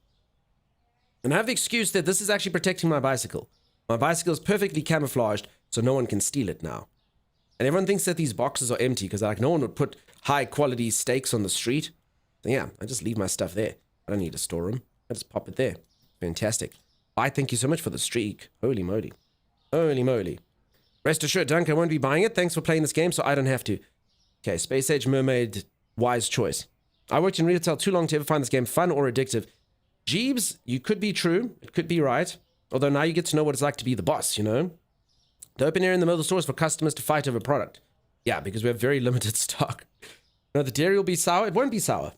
And I have the excuse that this is actually protecting my bicycle. My bicycle is perfectly camouflaged, so no one can steal it now. And everyone thinks that these boxes are empty, because like no one would put high-quality steaks on the street. So yeah, I just leave my stuff there. I don't need to store them. I just pop it there. Fantastic. Bye, thank you so much for the streak. Holy moly. Holy moly. Rest assured, Dunk, I won't be buying it. Thanks for playing this game, so I don't have to. Okay, Space Age Mermaid, wise choice. I worked in retail too long to ever find this game fun or addictive. Jeebs, you could be true. It could be right. Although now you get to know what it's like to be the boss, you know? The open area in the middle of the store is for customers to fight over product. Yeah, because we have very limited stock. No, the dairy will be sour. It won't be sour.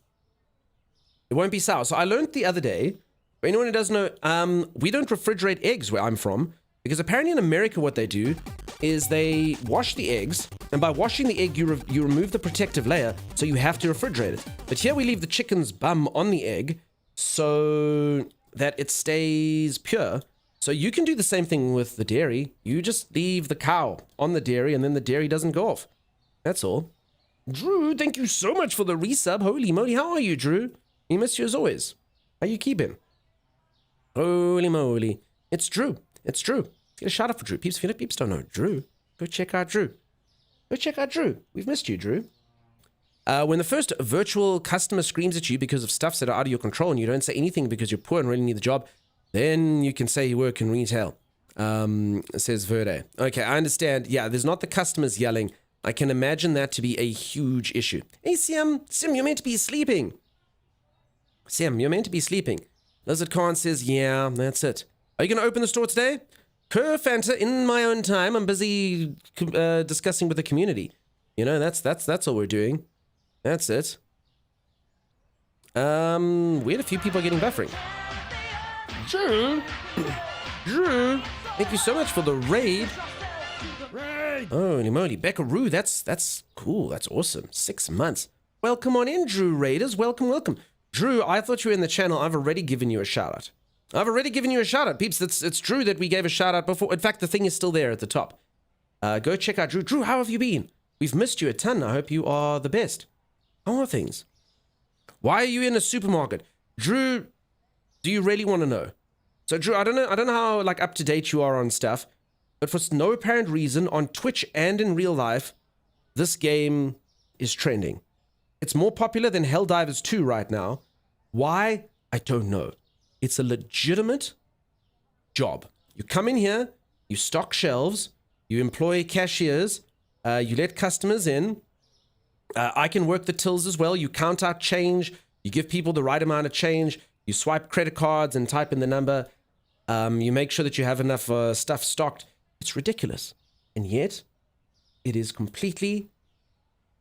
It won't be sour. So I learned the other day, for anyone who doesn't know, we don't refrigerate eggs where I'm from. Because apparently in America what they do is they wash the eggs, and by washing the egg, you remove the protective layer, so you have to refrigerate it. But here we leave the chicken's bum on the egg so that it stays pure, So you can do the same thing with the dairy. You just leave the cow on the dairy and then the dairy doesn't go off. That's all. Drew, thank you so much for the resub. Holy moly, how are you, Drew? We miss you as always. How you keeping? Holy moly. It's Drew. It's Drew. Get a shout out for Drew. Peeps, if you peeps don't know Drew, go check out Drew. Go check out Drew. We've missed you, Drew. When the first virtual customer screams at you because of stuffs that are out of your control and you don't say anything because you're poor and really need the job, then you can say you work in retail, says Verde. Okay, I understand. Yeah, there's not the customers yelling. I can imagine that to be a huge issue. Hey, Sim, you're meant to be sleeping. Sim, you're meant to be sleeping. Lizard Khan says, yeah, that's it. Are you going to open the store today? Kerr Fanta, in my own time, I'm busy discussing with the community. You know, that's all we're doing. That's it. We had a few people getting buffering. Drew, thank you so much for the raid. Holy moly, Beckaroo, that's cool. That's awesome. 6 months. Welcome on in, Drew Raiders. Welcome. Drew, I thought you were in the channel. I've already given you a shout out. Peeps. It's true that we gave a shout out before. In fact, the thing is still there at the top. Go check out Drew. Drew, how have you been? We've missed you a ton. I hope you are the best. How are things? Why are you in a supermarket? Drew, do you really want to know? So Drew, I don't know how like up to date you are on stuff, but for no apparent reason on Twitch and in real life, this game is trending. It's more popular than Helldivers 2 right now. Why? I don't know. It's a legitimate job. You come in here, you stock shelves, you employ cashiers, you let customers in. I can work the tills as well. You count out change. You give people the right amount of change. You swipe credit cards and type in the number. You make sure that you have enough stuff stocked. It's ridiculous. And yet, it is completely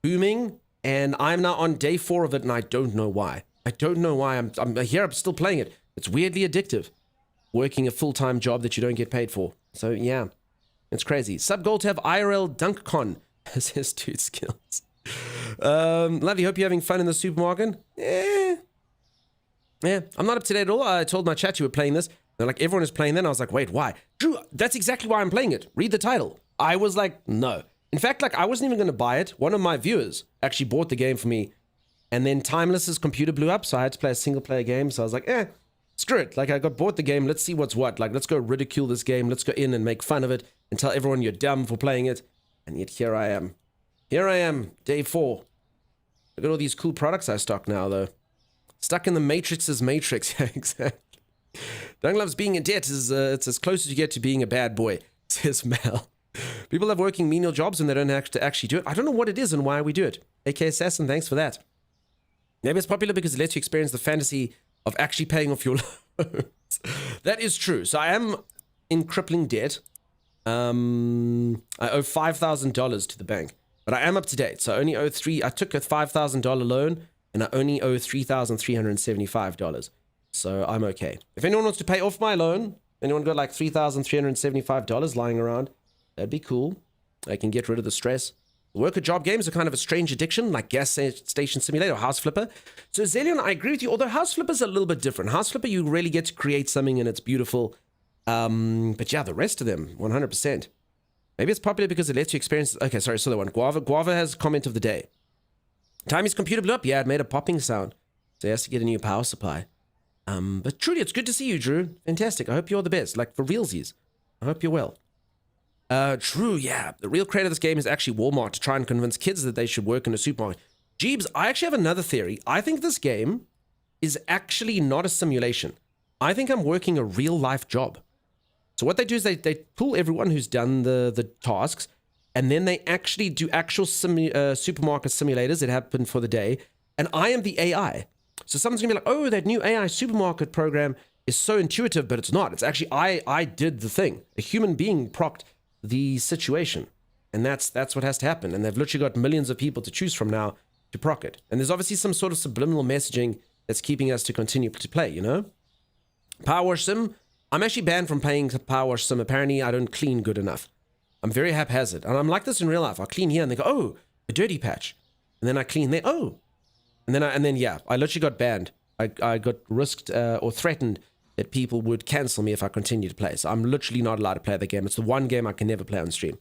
booming. And I'm now on day 4 of it, and I don't know why. I'm here, I'm still playing it. It's weirdly addictive. Working a full-time job that you don't get paid for. So, yeah. It's crazy. Sub goal to have IRL DunkCon as his dude skills. Lovely, hope you're having fun in the supermarket. Yeah, I'm not up to date at all. I told my chat you were playing this. They're like, everyone is playing that. And I was like, wait, why? Drew, that's exactly why I'm playing it. Read the title. I was like, no. In fact, like, I wasn't even going to buy it. One of my viewers actually bought the game for me. And then Timeless's computer blew up, so I had to play a single-player game. So I was like, screw it. Like, I bought the game. Let's see what's what. Like, let's go ridicule this game. Let's go in and make fun of it and tell everyone you're dumb for playing it. And yet here I am. Day 4. Look at all these cool products I stock now, though. Stuck in the Matrix's matrix. Yeah, exactly. Dunk loves being in debt. It's as close as you get to being a bad boy, says Mel. People love working menial jobs and they don't have to actually do it. I don't know what it is and why we do it. AK Assassin, thanks for that. Maybe it's popular because it lets you experience the fantasy of actually paying off your loans. That is true. So I am in crippling debt. I owe $5,000 to the bank, but I am up to date. So I only owe I took a $5,000 loan and I only owe $3,375. So I'm okay. If anyone wants to pay off my loan, anyone got like $3,375 lying around, that'd be cool. I can get rid of the stress. Worker job games are kind of a strange addiction, like Gas Station Simulator or House Flipper. So Zelion, I agree with you, although House Flipper's a little bit different. House Flipper, you really get to create something and it's beautiful. But yeah, the rest of them, 100%. Maybe it's popular because it lets you experience... Okay, sorry, so the one. Guava has comment of the day. Timmy's computer blew up. Yeah, it made a popping sound. So he has to get a new power supply. But truly, it's good to see you, Drew. Fantastic. I hope you're the best. Like, for realsies. I hope you're well. True, yeah. The real creator of this game is actually Walmart to try and convince kids that they should work in a supermarket. Jeebs, I actually have another theory. I think this game is actually not a simulation. I think I'm working a real-life job. So what they do is they pull everyone who's done the tasks, and then they actually do actual supermarket simulators that happen for the day, and I am the AI. So someone's going to be like, oh, that new AI supermarket program is so intuitive, but it's not. It's actually, I did the thing. A human being procced the situation. And that's what has to happen. And they've literally got millions of people to choose from now to proc it. And there's obviously some sort of subliminal messaging that's keeping us to continue to play, you know? Power Wash Sim, I'm actually banned from playing Power Wash Sim. Apparently, I don't clean good enough. I'm very haphazard. And I'm like this in real life. I'll clean here and they go, oh, a dirty patch. And then I clean there, oh. And then yeah, I literally got banned. I got risked or threatened that people would cancel me if I continue to play. So I'm literally not allowed to play the game. It's the one game I can never play on stream.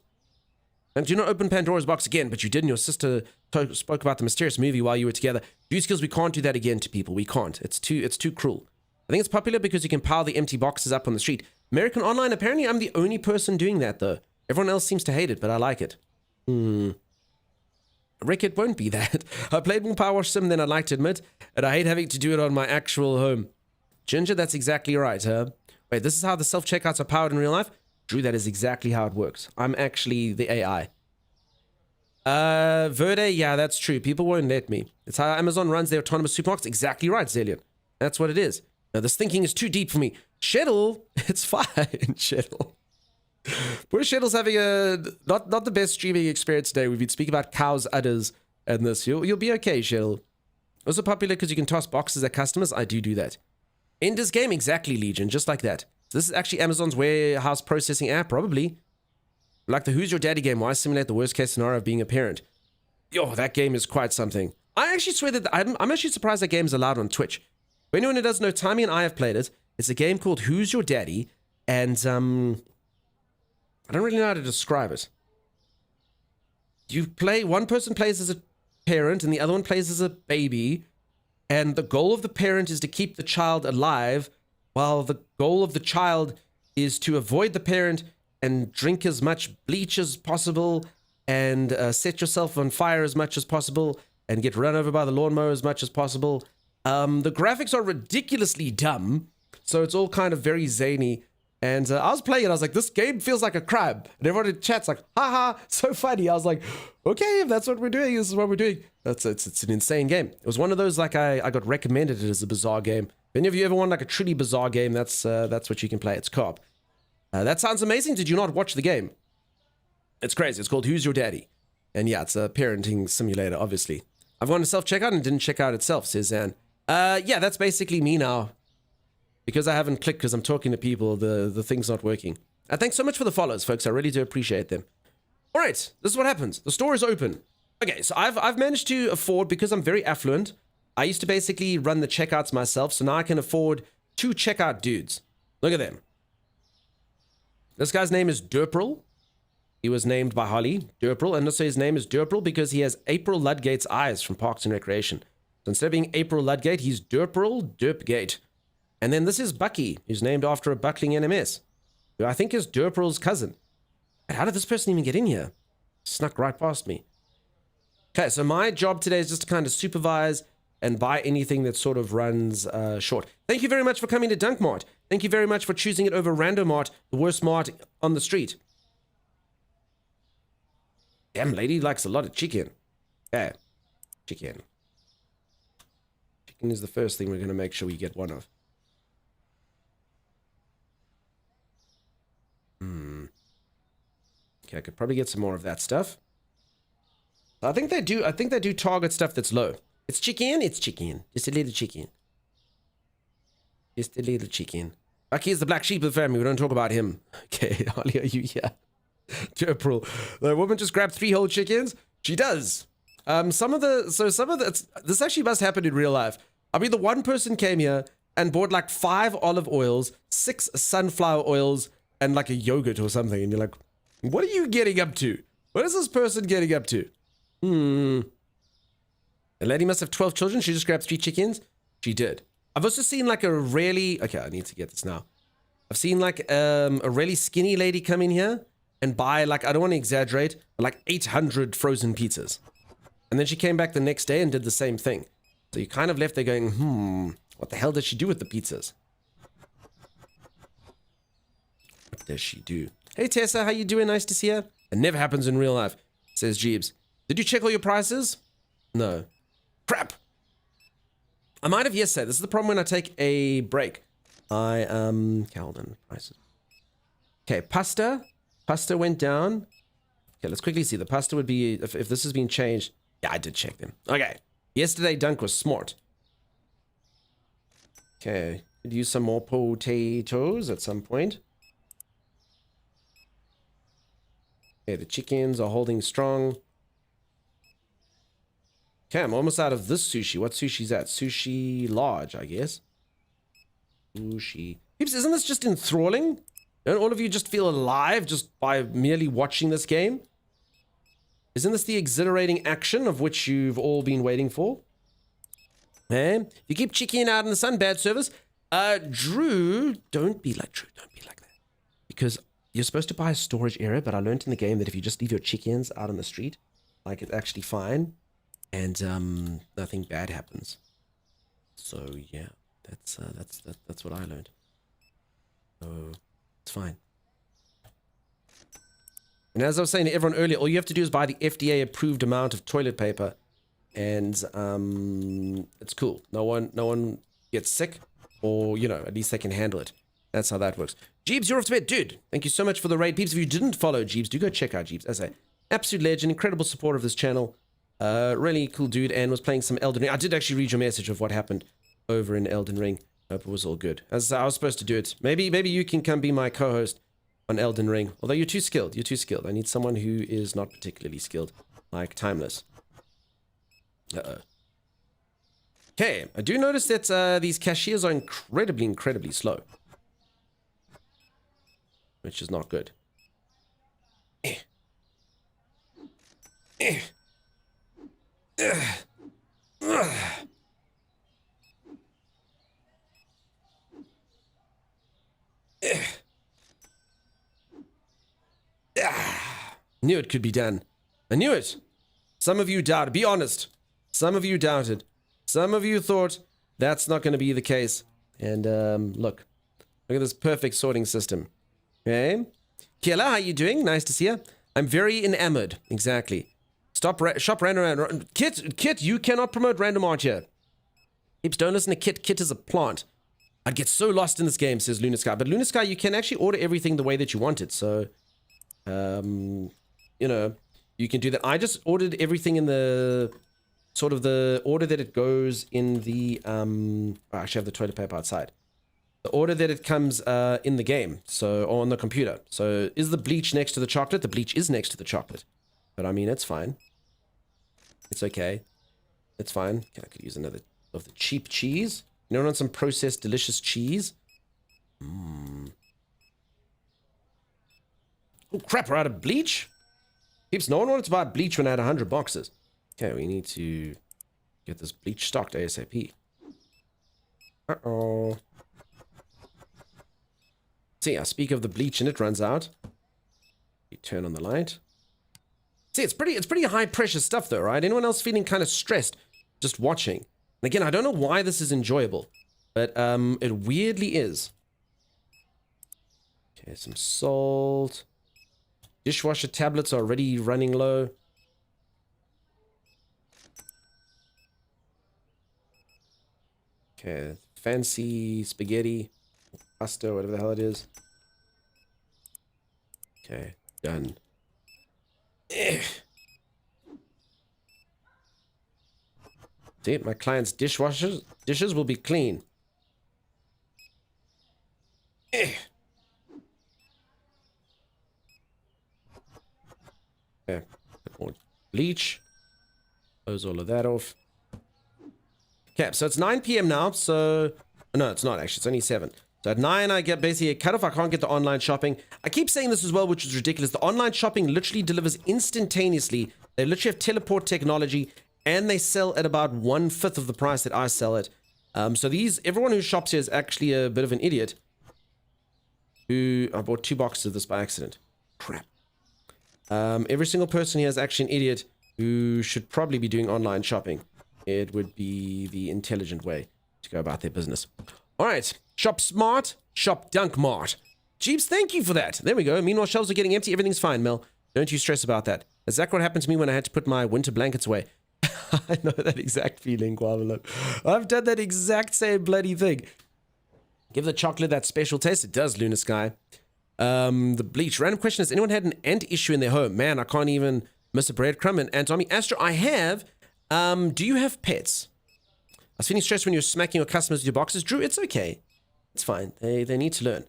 And do not open Pandora's box again, but you did, and your sister spoke about the mysterious movie while you were together. Dude Skills, we can't do that again to people. We can't. It's too cruel. I think it's popular because you can pile the empty boxes up on the street. American Online, apparently I'm the only person doing that, though. Everyone else seems to hate it, but I like it. Rick, it won't be that. I played more Power Wash Sim than I'd like to admit, and I hate having to do it on my actual home. Ginger, that's exactly right, huh? Wait, this is how the self-checkouts are powered in real life? Drew, that is exactly how it works. I'm actually the AI. Verde, yeah, that's true. People won't let me. It's how Amazon runs their autonomous supermarkets. Exactly right, Zillion. That's what it is. Now, this thinking is too deep for me. Sheddle, it's fine, Sheddle. Poor Sheddle's having a not the best streaming experience today. We've been speaking about cows' udders and this. You'll be okay, Sheddle. Also popular because you can toss boxes at customers. I do that. Ender's Game, exactly, Legion, just like that. So this is actually Amazon's warehouse processing app, probably. Like the Who's Your Daddy game, why simulate the worst case scenario of being a parent? Yo, that game is quite something. I actually swear that I'm actually surprised that game is allowed on Twitch. For anyone who doesn't know, Tommy and I have played it. It's a game called Who's Your Daddy, and I don't really know how to describe it. One person plays as a parent and the other one plays as a baby, and the goal of the parent is to keep the child alive, while the goal of the child is to avoid the parent and drink as much bleach as possible and set yourself on fire as much as possible and get run over by the lawnmower as much as possible. The graphics are ridiculously dumb, so it's all kind of very zany. And I was playing it, I was like, this game feels like a crab. And everyone in chat's like, haha, so funny. I was like, okay, if that's what we're doing, this is what we're doing. It's an insane game. It was one of those, like, I got recommended it as a bizarre game. If any of you ever want like a truly bizarre game, that's what you can play. It's co-op. That sounds amazing. Did you not watch the game? It's crazy. It's called Who's Your Daddy? And yeah, it's a parenting simulator, obviously. I've gone to self-checkout and didn't check out itself, says Zan. Yeah, that's basically me now. Because I haven't clicked because I'm talking to people, the thing's not working. Thanks so much for the follows, folks. I really do appreciate them. All right, this is what happens. The store is open. Okay, so I've managed to afford, because I'm very affluent, I used to basically run the checkouts myself, so now I can afford 2 checkout dudes. Look at them. This guy's name is Derpril. He was named by Holly, Derpril, and also his name is Derpril because he has April Ludgate's eyes from Parks and Recreation. So instead of being April Ludgate, he's Derpril Derpgate. And then this is Bucky, who's named after a buckling NMS, who I think is Derpril's cousin. How did this person even get in here? Snuck right past me. Okay, so my job today is just to kind of supervise and buy anything that sort of runs short. Thank you very much for coming to Dunkmart. Thank you very much for choosing it over Randomart, the worst mart on the street. Damn, lady likes a lot of chicken. Yeah, chicken. Chicken is the first thing we're going to make sure we get one of. Okay, I could probably get some more of that stuff. I think they do target stuff that's low. It's chicken. Just a little chicken. Just a little chicken. Bucky is the black sheep of the family. We don't talk about him. Okay, Holly, are you here? April. The woman just grabbed 3 whole chickens. She does. This actually must happen in real life. I mean, the one person came here and bought like 5 olive oils, 6 sunflower oils, and like a yogurt or something. And you're like, what are you getting up to? What is this person getting up to? The lady must have 12 children. She just grabbed 3 chickens. She did. I've also seen like a really... Okay, I need to get this now. I've seen like a really skinny lady come in here and buy like, I don't want to exaggerate, but like 800 frozen pizzas. And then she came back the next day and did the same thing. So you kind of left there going, what the hell does she do with the pizzas? What does she do? Hey Tessa, how you doing? Nice to see you. It never happens in real life, says Jeeves. Did you check all your prices? No. Crap! I might have yesterday. This is the problem when I take a break. Calden prices. Okay, pasta. Pasta went down. Okay, let's quickly see. The pasta would be, if this has been changed. Yeah, I did check them. Okay. Yesterday, Dunk was smart. Okay, could use some more potatoes at some point. Okay, the chickens are holding strong. Okay, I'm almost out of this sushi. What sushi's that? Sushi Lodge, I guess. Sushi. Peeps, isn't this just enthralling? Don't all of you just feel alive just by merely watching this game? Isn't this the exhilarating action of which you've all been waiting for? Eh? You keep chickening out in the sun, bad service. Drew, don't be like that. Because you're supposed to buy a storage area, but I learned in the game that if you just leave your chickens out on the street, like, it's actually fine, and nothing bad happens. So yeah, that's what I learned. So it's fine. And as I was saying to everyone earlier, all you have to do is buy the FDA approved amount of toilet paper, and it's cool. No one gets sick, or at least they can handle it. That's how that works. Jeebs, you're off to bed, dude. Thank you so much for the raid, peeps. If you didn't follow Jeebs, do go check out Jeebs. As a absolute legend, incredible supporter of this channel, really cool dude, and was playing some Elden Ring. I did actually read your message of what happened over in Elden Ring. Hope it was all good. As I was supposed to do it. Maybe you can come be my co-host on Elden Ring. Although you're too skilled. You're too skilled. I need someone who is not particularly skilled, like Timeless. Okay, I do notice that these cashiers are incredibly slow, which is not good. Knew it could be done. I knew it. Some of you doubted. Be honest. Some of you doubted. Some of you thought that's not going to be the case. And look at this perfect sorting system. Okay, Kayla, how you doing? Nice to see you. I'm very enamored. Exactly. Shop random. Kit, you cannot promote random art here. Peeps, don't listen to Kit. Kit is a plant. I'd get so lost in this game, says Lunar Sky. But Lunar Sky, you can actually order everything the way that you want it. So, you can do that. I just ordered everything in the sort of the order that it goes in the I actually have the toilet paper outside. The order that it comes in the game, or on the computer. So is the bleach next to the chocolate? The bleach is next to the chocolate. But I mean, it's fine. It's okay. It's fine. Okay, I could use another of the cheap cheese. You want some processed delicious cheese? Oh crap, we're out of bleach? Peeps, no one wanted to buy bleach when I had 100 boxes. Okay, we need to get this bleach stocked ASAP. Uh-oh. See, I speak of the bleach and it runs out. You turn on the light. See, it's pretty high pressure stuff though, right? Anyone else feeling kind of stressed just watching? And again, I don't know why this is enjoyable, but it weirdly is. Okay, some salt. Dishwasher tablets are already running low. Okay, fancy spaghetti, pasta, whatever the hell it is. Okay, done. See, my client's dishes will be clean. Okay, put more bleach. Close all of that off. Okay, so it's 9 p.m. now, so... No, it's not actually, it's only 7. So at 9, I get basically a cutoff. I can't get the online shopping. I keep saying this as well, which is ridiculous. The online shopping literally delivers instantaneously. They literally have teleport technology, and they sell at about 1/5 of the price that I sell it. So everyone who shops here is actually a bit of an idiot. I bought 2 boxes of this by accident. Crap. Every single person here is actually an idiot who should probably be doing online shopping. It would be the intelligent way to go about their business. All right. Shop smart, shop dunkmart. Jeeps, thank you for that. There we go. Meanwhile, shelves are getting empty. Everything's fine, Mel. Don't you stress about that. That's exactly what happened to me when I had to put my winter blankets away. I know that exact feeling, Guavalo. I've done that exact same bloody thing. Give the chocolate that special taste. It does, Lunar Sky. The bleach. Random question. Has anyone had an ant issue in their home? Man, I can't even miss a breadcrumb. And Antomi Astro, I have. Do you have pets? I was feeling stressed when you're smacking your customers with your boxes. Drew, it's okay. It's fine. They need to learn.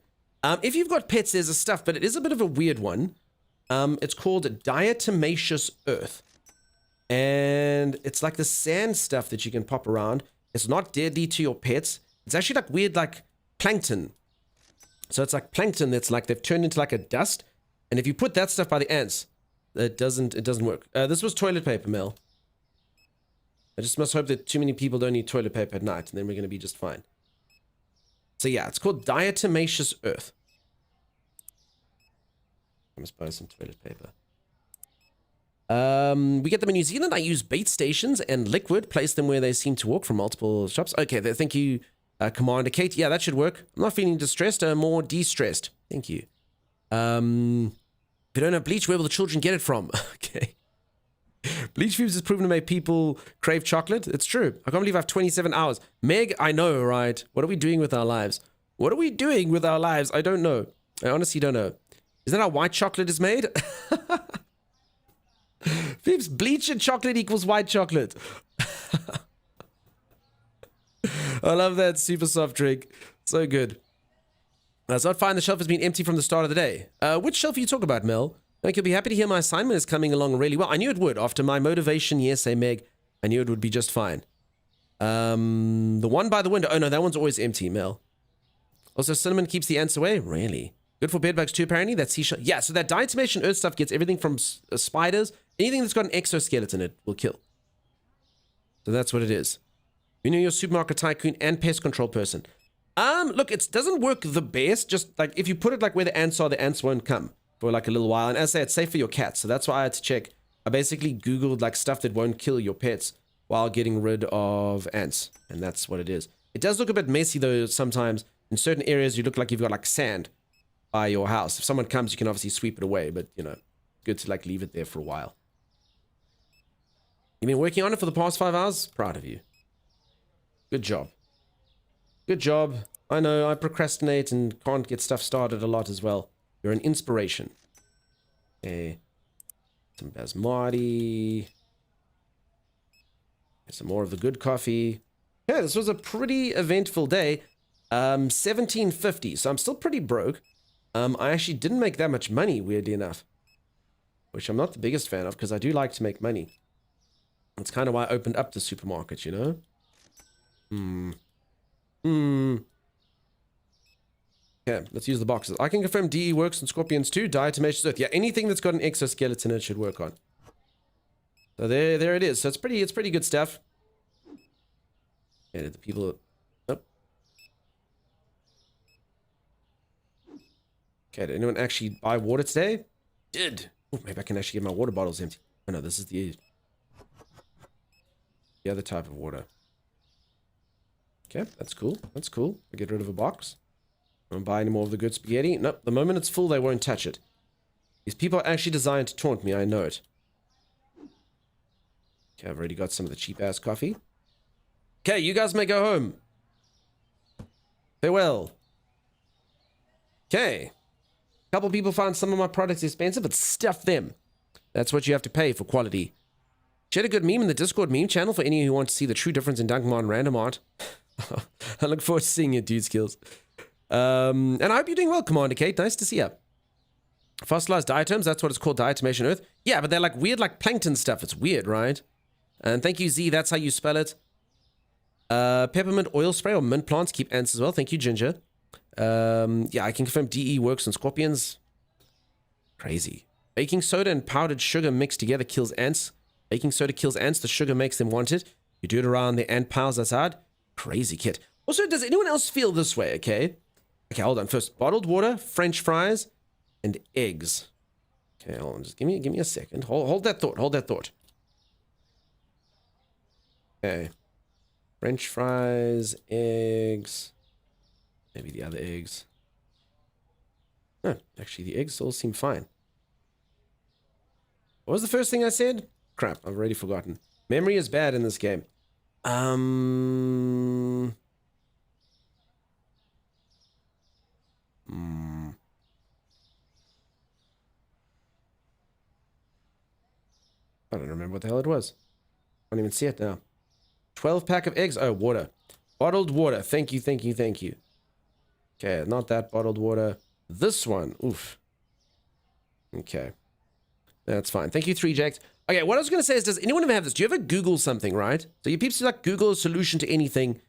If you've got pets, there's a stuff, but it is a bit of a weird one. It's called diatomaceous earth. And it's like the sand stuff that you can pop around. It's not deadly to your pets. It's actually like weird, like plankton. So it's like plankton that's like they've turned into like a dust. And if you put that stuff by the ants, it doesn't work. This was toilet paper, Mel. I just must hope that too many people don't need toilet paper at night, and then we're going to be just fine. So yeah, it's called diatomaceous earth. I must buy some toilet paper. We get them in New Zealand. I use bait stations and liquid, place them where they seem to walk from multiple shops. Okay, thank you, Commander Kate. Yeah, that should work. I'm not feeling distressed, more de-stressed. Thank you. If you don't have bleach, where will the children get it from? Okay. Bleach fumes is proven to make people crave chocolate. It's true. I can't believe I have 27 hours. Meg, I know, right? What are we doing with our lives? What are we doing with our lives? I don't know. I honestly don't know. Is that how white chocolate is made? Phoebes, bleach and chocolate equals white chocolate. I love that super soft drink. So good. So I'd find the shelf has been empty from the start of the day. Which shelf are you talking about, Mel? I think you'll be happy to hear my assignment is coming along really well. I knew it would. After my motivation, yes, Meg, I knew it would be just fine. The one by the window. Oh, no, that one's always empty, Mel. Also, cinnamon keeps the ants away? Really? Good for bedbugs too, apparently. That seashell. Yeah, so that diatomaceous earth stuff gets everything from spiders. Anything that's got an exoskeleton, it will kill. So that's what it is. You know, you're a supermarket tycoon and pest control person. Look, it doesn't work the best. Just like if you put it like where the ants are, the ants won't come for like a little while. And as I say, it's safe for your cats. So that's why I had to check. I basically Googled like stuff that won't kill your pets while getting rid of ants. And that's what it is. It does look a bit messy though sometimes. In certain areas, you look like you've got like sand by your house. If someone comes, you can obviously sweep it away. But, you know, good to like leave it there for a while. You've been working on it for the past 5 hours? Proud of you. Good job. Good job. I know I procrastinate and can't get stuff started a lot as well. You're an inspiration. Okay. Some basmati. Some more of the good coffee. Yeah, this was a pretty eventful day. 1750. So I'm still pretty broke. I actually didn't make that much money, weirdly enough. Which I'm not the biggest fan of because I do like to make money. That's kind of why I opened up the supermarket, you know? Okay, let's use the boxes. I can confirm DE works on scorpions too. Diatomaceous earth. Yeah, anything that's got an exoskeleton it should work on. So there it is. So it's pretty good stuff. Yeah, the people. Nope. Okay, did anyone actually buy water today? Did. Oh, maybe I can actually get my water bottles empty. Oh no, this is the other type of water. Okay, that's cool. That's cool. I get rid of a box. I don't buy any more of the good spaghetti. Nope, the moment it's full, they won't touch it. These people are actually designed to taunt me, I know it. Okay, I've already got some of the cheap-ass coffee. Okay, you guys may go home. Farewell. Okay. A couple people found some of my products expensive, but stuff them. That's what you have to pay for quality. Shared a good meme in the Discord meme channel for any who want to see the true difference in Duncan random art. I look forward to seeing your dude skills. And I hope you're doing well, Commander Kate. Nice to see you. Fossilized diatoms, that's what it's called, diatomation earth. Yeah, but they're like weird, like plankton stuff. It's weird, right? And thank you, Z. That's how you spell it. Peppermint oil spray or mint plants keep ants as well. Thank you, Ginger. Yeah, I can confirm DE works on scorpions. Crazy. Baking soda and powdered sugar mixed together kills ants. Baking soda kills ants. The sugar makes them want it. You do it around the ant piles outside. Crazy kit. Also, does anyone else feel this way, okay? Okay, hold on. First, bottled water, French fries, and eggs. Okay, hold on. Just give me a second. Hold that thought. Hold that thought. Okay. French fries, eggs. Maybe the other eggs. No, actually, the eggs all seem fine. What was the first thing I said? Crap, I've already forgotten. Memory is bad in this game. I don't remember what the hell it was. I don't even see it now. 12-pack of eggs. Oh, water. Bottled water. Thank you, thank you, thank you. Okay, not that bottled water. This one. Oof. Okay. That's fine. Thank you, 3Jacks. Okay, what I was going to say is, does anyone ever have this? Do you ever Google something, right? So you peeps like Google a solution to anything.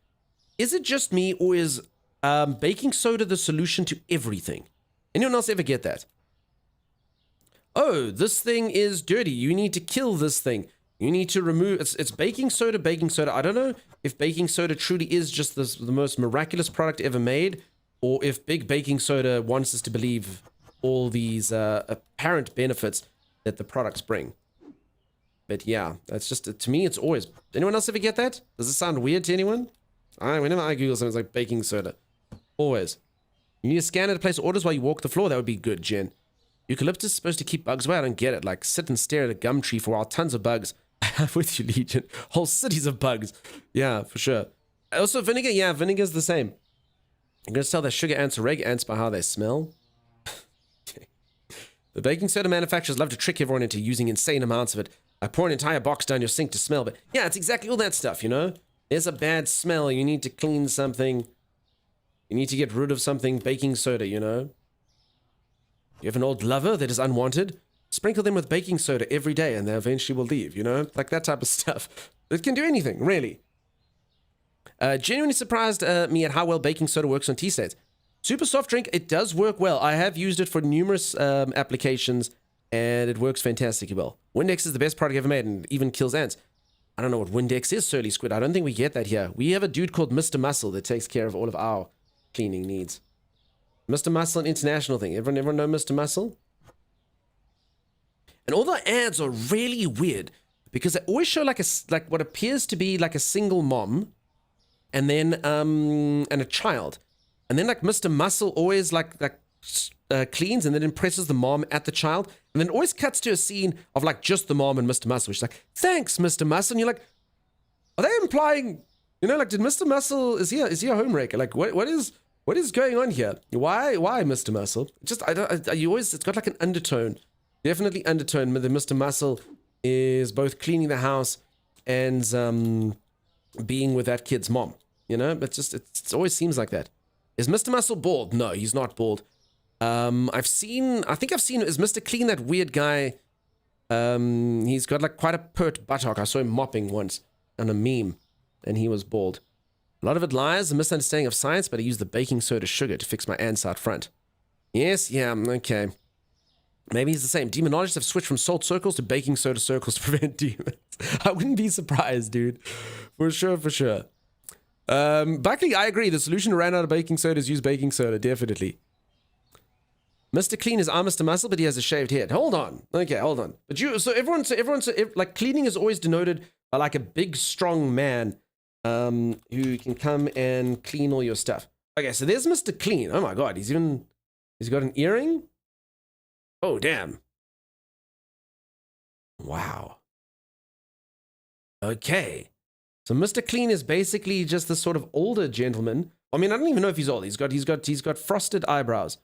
Is it just me, or is Baking soda, the solution to everything. Anyone else ever get that? Oh, this thing is dirty. You need to kill this thing. You need to remove... It's baking soda, baking soda. I don't know if baking soda truly is just the most miraculous product ever made, or if big baking soda wants us to believe all these apparent benefits that the products bring. But yeah, that's just... To me, it's always... Anyone else ever get that? Does it sound weird to anyone? Whenever I Google something, it's like baking soda. Always. You need a scanner to place orders while you walk the floor. That would be good, Jen. Eucalyptus is supposed to keep bugs away. I don't get it. Like, sit and stare at a gum tree for a while. Tons of bugs. I'm with you, Legion. Whole cities of bugs. Yeah, for sure. Also, vinegar. Yeah, vinegar's the same. I'm going to tell that sugar ants are reg ants by how they smell. Okay. The baking soda manufacturers love to trick everyone into using insane amounts of it. I pour an entire box down your sink to smell. But yeah, it's exactly all that stuff, you know? There's a bad smell. You need to clean something. You need to get rid of something. Baking soda, you know? You have an old lover that is unwanted? Sprinkle them with baking soda every day and they eventually will leave, you know? Like that type of stuff. It can do anything, really. Genuinely surprised me at how well baking soda works on tea sets. Super soft drink, it does work well. I have used it for numerous applications and it works fantastically well. Windex is the best product ever made and even kills ants. I don't know what Windex is, Surly Squid. I don't think we get that here. We have a dude called Mr. Muscle that takes care of all of our cleaning needs. Mr. Muscle, an international thing. Everyone know Mr. Muscle? And all the ads are really weird because they always show like what appears to be like a single mom and then and a child. And then like Mr. Muscle always cleans and then impresses the mom at the child. And then it always cuts to a scene of like just the mom and Mr. Muscle, which is like, thanks, Mr. Muscle. And you're like, are they implying, you know, like, did Mr. Muscle, is he a homewrecker? Like, what is going on here? Why, Mr. Muscle? Just, it's got like an undertone. Definitely undertone that Mr. Muscle is both cleaning the house and being with that kid's mom. You know, but just, it always seems like that. Is Mr. Muscle bald? No, he's not bald. I think I've seen, is Mr. Clean that weird guy? He's got like quite a pert buttock. I saw him mopping once on a meme and he was bald. A lot of it lies, a misunderstanding of science, but I use the baking soda sugar to fix my ants out front. Yes, yeah, okay. Maybe he's the same. Demonologists have switched from salt circles to baking soda circles to prevent demons. I wouldn't be surprised, dude. For sure, for sure. Buckley, I agree. The solution to ran out of baking soda is use baking soda, definitely. Mr. Clean is our Mr. Muscle, but he has a shaved head. Hold on. Okay, hold on. But like cleaning is always denoted by like a big, strong man who can come and clean all your stuff. Okay, so there's Mr. Clean. Oh my God, he's got an earring. Oh, damn. Wow. Okay. So Mr. Clean is basically just this sort of older gentleman. I mean, I don't even know if he's old. He's got frosted eyebrows.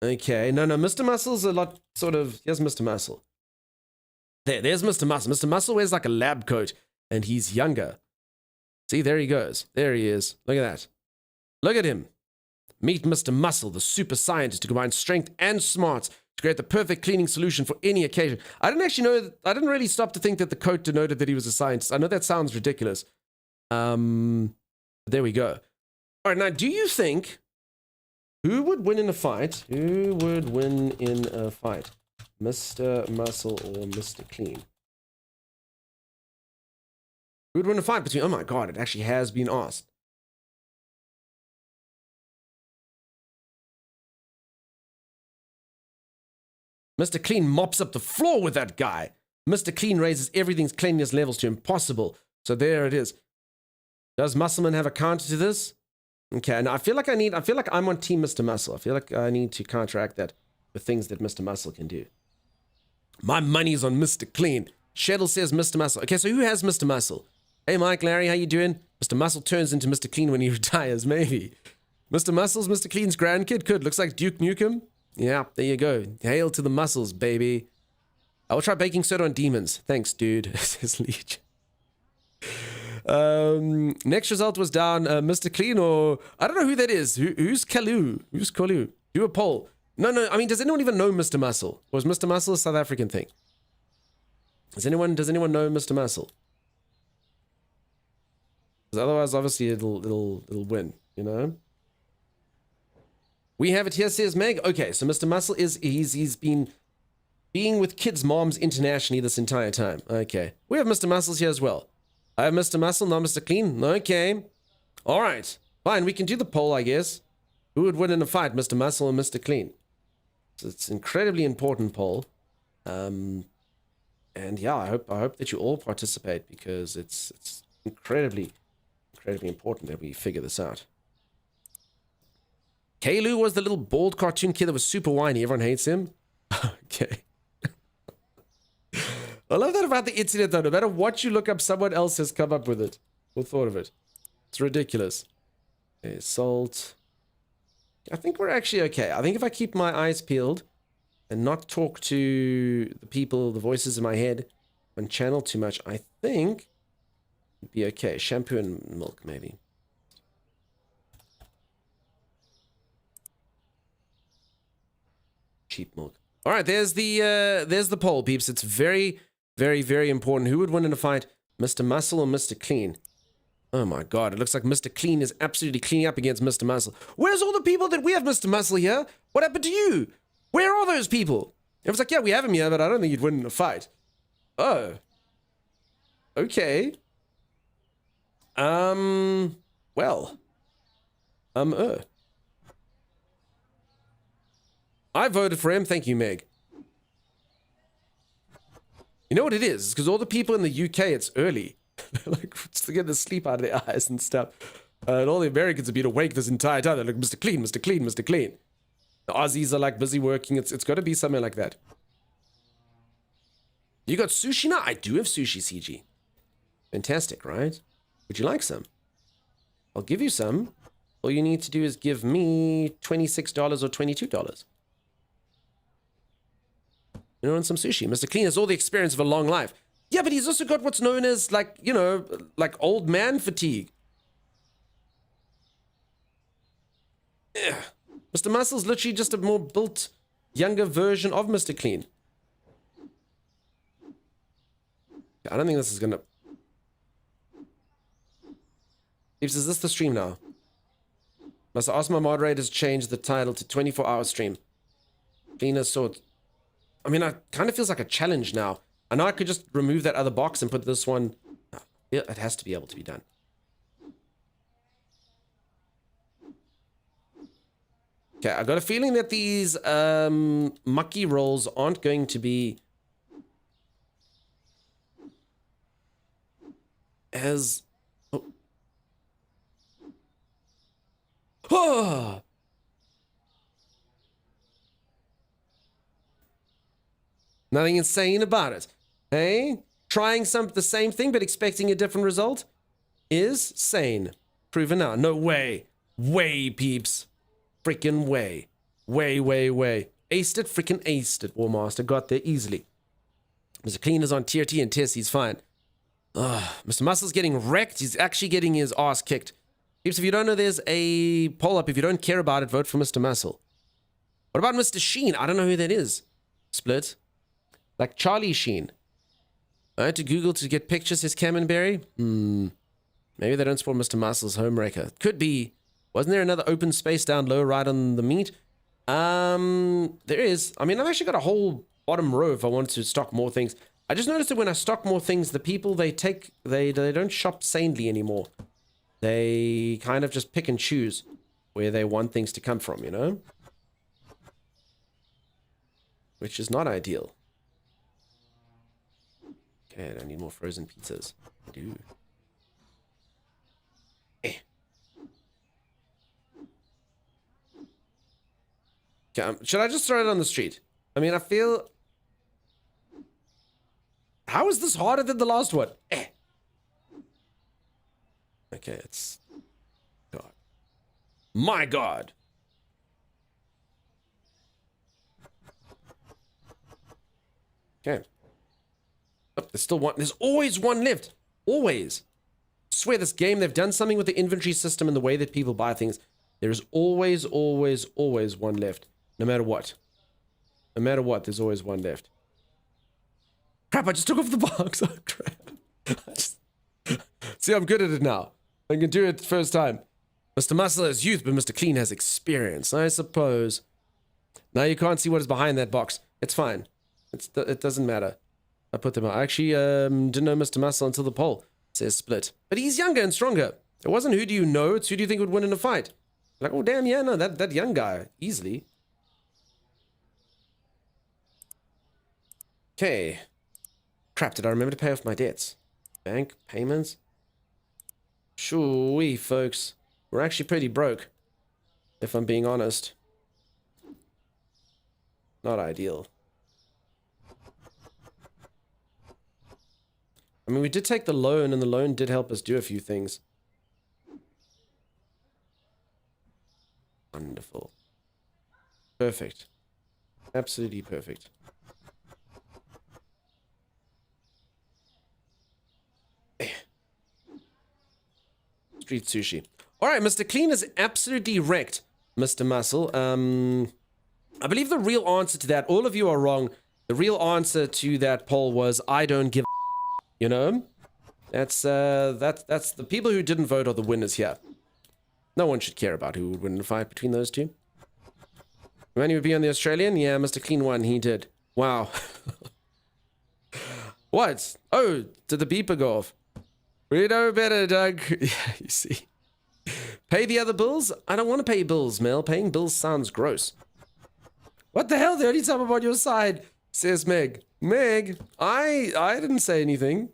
Okay. No, Mr. Muscle's a lot sort of, here's Mr. Muscle. There's Mr. Muscle. Mr. Muscle wears like a lab coat and he's younger. See, there he goes. There he is. Look at that. Look at him. Meet Mr. Muscle, the super scientist who combines strength and smarts to create the perfect cleaning solution for any occasion. I didn't really stop to think that the coat denoted that he was a scientist. I know that sounds ridiculous. There we go. All right, now, do you think, who would win in a fight? Who would win in a fight? Mr. Muscle or Mr. Clean? Who would win a fight between, oh my God, it actually has been asked. Mr. Clean mops up the floor with that guy. Mr. Clean raises everything's cleanliness levels to impossible. So there it is. Does Muscleman have a counter to this? Okay, now I feel like I'm on team Mr. Muscle. I feel like I need to counteract that with things that Mr. Muscle can do. My money's on Mr. Clean. Sheddle says Mr. Muscle. Okay, so who has Mr. Muscle? Hey, Mike, Larry, how you doing? Mr. Muscle turns into Mr. Clean when he retires, maybe. Mr. Muscle's Mr. Clean's grandkid? Good. Looks like Duke Nukem. Yeah, there you go. Hail to the muscles, baby. I will try baking soda on demons. Thanks, dude, says Leech. Next result was down Mr. Clean or... I don't know who that is. Who's Kalu? Who's Kalu? Do a poll. No, I mean, does anyone even know Mr. Muscle? Or is Mr. Muscle a South African thing? Does anyone know Mr. Muscle? Because otherwise, obviously, it'll win, you know? We have it here, says Meg. Okay, so Mr. Muscle he's been being with kids' moms internationally this entire time. Okay. We have Mr. Muscles here as well. I have Mr. Muscle, not Mr. Clean. Okay. All right. Fine, we can do the poll, I guess. Who would win in a fight, Mr. Muscle or Mr. Clean? So it's an incredibly important poll. And yeah, I hope that you all participate because it's incredibly important that we figure this out. Kalu was the little bald cartoon kid that was super whiny. Everyone hates him. Okay. I love that about the internet though. No matter what you look up, someone else has come up with it or thought of it. It's ridiculous. Okay, salt. I think we're actually okay. I think if I keep my eyes peeled and not talk to the people, the voices in my head, and channel too much, I think it'd be okay. Shampoo and milk, maybe. Cheap milk. All right, there's the poll, peeps. It's very, very, very important. Who would win in a fight, Mr. Muscle or Mr. Clean? Oh my god, it looks like Mr. Clean is absolutely cleaning up against Mr. Muscle. Where's all the people that we have Mr. Muscle here? What happened to you? Where are those people? It was like, yeah, we have him here, but I don't think he'd win in a fight. Oh. Okay. Well. I voted for him. Thank you, Meg. You know what it is? Because all the people in the UK, it's early. Like, just to get the sleep out of their eyes and stuff. And all the Americans have been awake this entire time. They're like, Mr. Clean, Mr. Clean, Mr. Clean. The Aussies are like busy working. It's got to be something like that. You got sushi now? I do have sushi, CG. Fantastic, right? Would you like some? I'll give you some. All you need to do is give me $26 or $22. You know, and some sushi. Mr. Clean has all the experience of a long life. Yeah, but he's also got what's known as, like, you know, like old man fatigue. Ugh. Mr. Muscle's literally just a more built, younger version of Mr. Clean. I don't think this is gonna... Peeps, is this the stream now? Must I ask my moderators to change the title to 24-hour stream? Cleaner sort. I mean, it kind of feels like a challenge now. I know I could just remove that other box and put this one... Yeah, it has to be able to be done. Okay, I got a feeling that these mucky rolls aren't going to be as... Oh. Nothing insane about it. Hey? Trying the same thing but expecting a different result is sane. Proven now. No way. Way, peeps. Freaking way. Way, way, way. Aced it, freaking aced it, Warmaster. Got there easily. Mr. Clean is on tier T and test. He's fine. Mr. Muscle's getting wrecked. He's actually getting his ass kicked. Peeps, if you don't know, there's a poll up. If you don't care about it, vote for Mr. Muscle. What about Mr. Sheen? I don't know who that is. Split. Like Charlie Sheen. I had to Google to get pictures, says Cammonberry. Maybe they don't support Mr. Muscle's homewrecker. Could be. Wasn't there another open space down low right on the meat? There is. I mean, I've actually got a whole bottom row if I wanted to stock more things. I just noticed that when I stock more things, the people they don't shop sanely anymore. They kind of just pick and choose where they want things to come from, you know? Which is not ideal. Okay, I need more frozen pizzas. I do. Okay, should I just throw it on the street? I mean, I feel... How is this harder than the last one? Okay, it's... God. My God! Okay. Oh, there's still one. There's always one left. Always. I swear this game, they've done something with the inventory system and the way that people buy things. There's always, always, always one left. No matter what. No matter what, there's always one left. Crap, I just took off the box. Oh, crap. See, I'm good at it now. I can do it the first time. Mr. Muscle has youth, but Mr. Clean has experience, I suppose. Now you can't see what is behind that box. It's fine. It doesn't matter. I put them out. I actually didn't know Mr. Muscle until the poll says split. But he's younger and stronger. It wasn't who do you know, it's who do you think would win in a fight. Like, oh, damn, yeah, no, that young guy, easily. Okay. Crap, did I remember to pay off my debts? Bank payments? Shoo-wee, folks. We're actually pretty broke, if I'm being honest. Not ideal. I mean, we did take the loan, and the loan did help us do a few things. Wonderful. Perfect. Absolutely perfect. Street sushi. Alright, Mr. Clean is absolutely wrecked, Mr. Muscle. I believe the real answer to that, all of you are wrong. The real answer to that poll was, I don't give a you know? That's the people who didn't vote are the winners here. No one should care about who would win the fight between those two. When you would be on the Australian? Yeah, Mr. Clean won. He did. Wow. What? Oh, did the beeper go off? We know better, Doug. Yeah, you see. Pay the other bills? I don't want to pay bills, Mel. Paying bills sounds gross. What the hell? The only time I'm on your side, says Meg. Meg, I didn't say anything.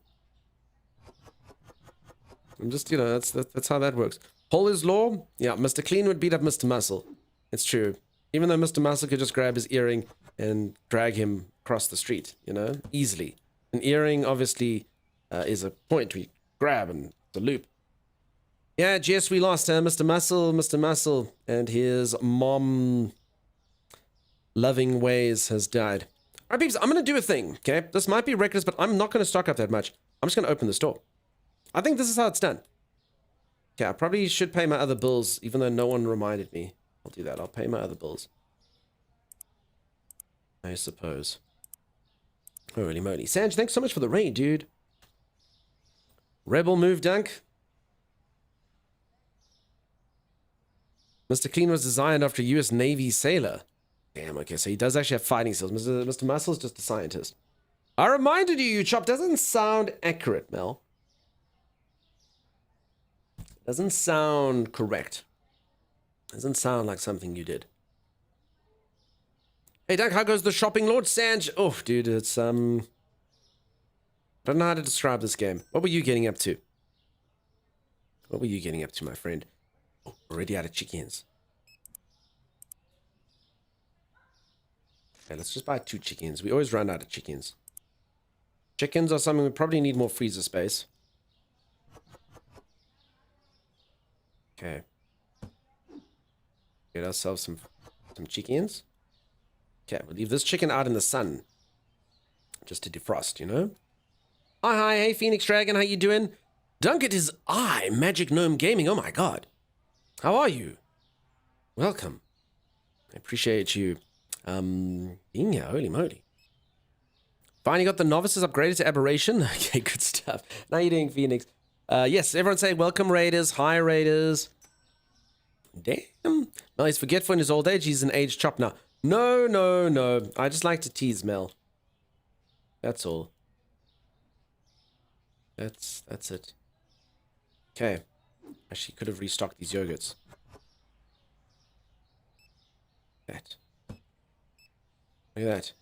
I'm just, you know, that's how that works. Poll is law. Yeah, Mr. Clean would beat up Mr. Muscle. It's true. Even though Mr. Muscle could just grab his earring and drag him across the street, you know, easily. An earring, obviously, is a point we grab and the loop. Yeah, Jess, we lost Mr. Muscle, and his mom loving ways has died. All right, peeps, I'm going to do a thing, okay? This might be reckless, but I'm not going to stock up that much. I'm just going to open the store. I think this is how it's done. Okay, I probably should pay my other bills, even though no one reminded me. I'll do that. I'll pay my other bills. I suppose. Holy moly. Sanj, thanks so much for the raid, dude. Rebel move, Dunk. Mr. Clean was designed after a US Navy sailor. Damn, okay, so he does actually have fighting skills. Mr. Muscle's just a scientist. I reminded you, Chop doesn't sound accurate, Mel. Doesn't sound correct. Doesn't sound like something you did. Hey, Doug, how goes the shopping, Lord Sanj? Oh, dude, it's, I don't know how to describe this game. What were you getting up to? What were you getting up to, my friend? Oh, already out of chickens. Okay, let's just buy 2 chickens. We always run out of chickens. Chickens are something we probably need more freezer space. Okay. Get ourselves some chickens. Okay, we'll leave this chicken out in the sun. Just to defrost, you know? Hi, hey, Phoenix Dragon, how you doing? Dunk, it is I, Magic Gnome Gaming. Oh my god. How are you? Welcome. I appreciate you being here. Holy moly. Finally got the novices upgraded to aberration. Okay, good stuff. How you doing, Phoenix? Yes, everyone say welcome, Raiders. Hi, Raiders. Damn. Well, he's forgetful in his old age. He's an aged chop now. No, no, no. I just like to tease Mel. That's all. That's it. Okay. Actually, could have restocked these yogurts. That. Look at that.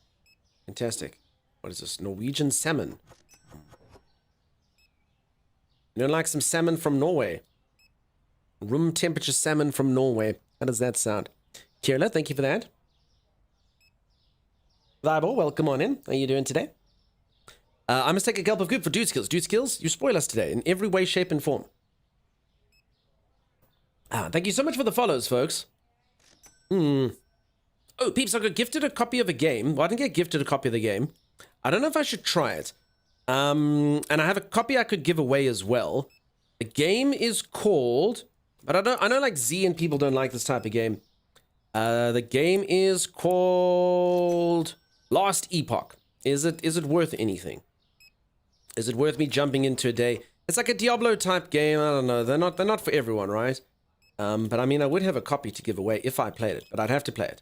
Fantastic. What is this? Norwegian salmon. You don't like some salmon from Norway? Room temperature salmon from Norway. How does that sound? Kirla, thank you for that. Viable, welcome on in. How are you doing today? I must take a gulp of goop for Dude Skills. Dude Skills, you spoil us today in every way, shape, and form. Thank you so much for the follows, folks. Oh, peeps, I got gifted a copy of a game. Well, I didn't get gifted a copy of the game. I don't know if I should try it. And I have a copy I could give away as well. The game is called... But I know like Z and people don't like this type of game. The game is called Last Epoch. Is it worth anything? Is it worth me jumping into a day? It's like a Diablo type game. I don't know. They're not for everyone, right? But I mean, I would have a copy to give away if I played it, but I'd have to play it.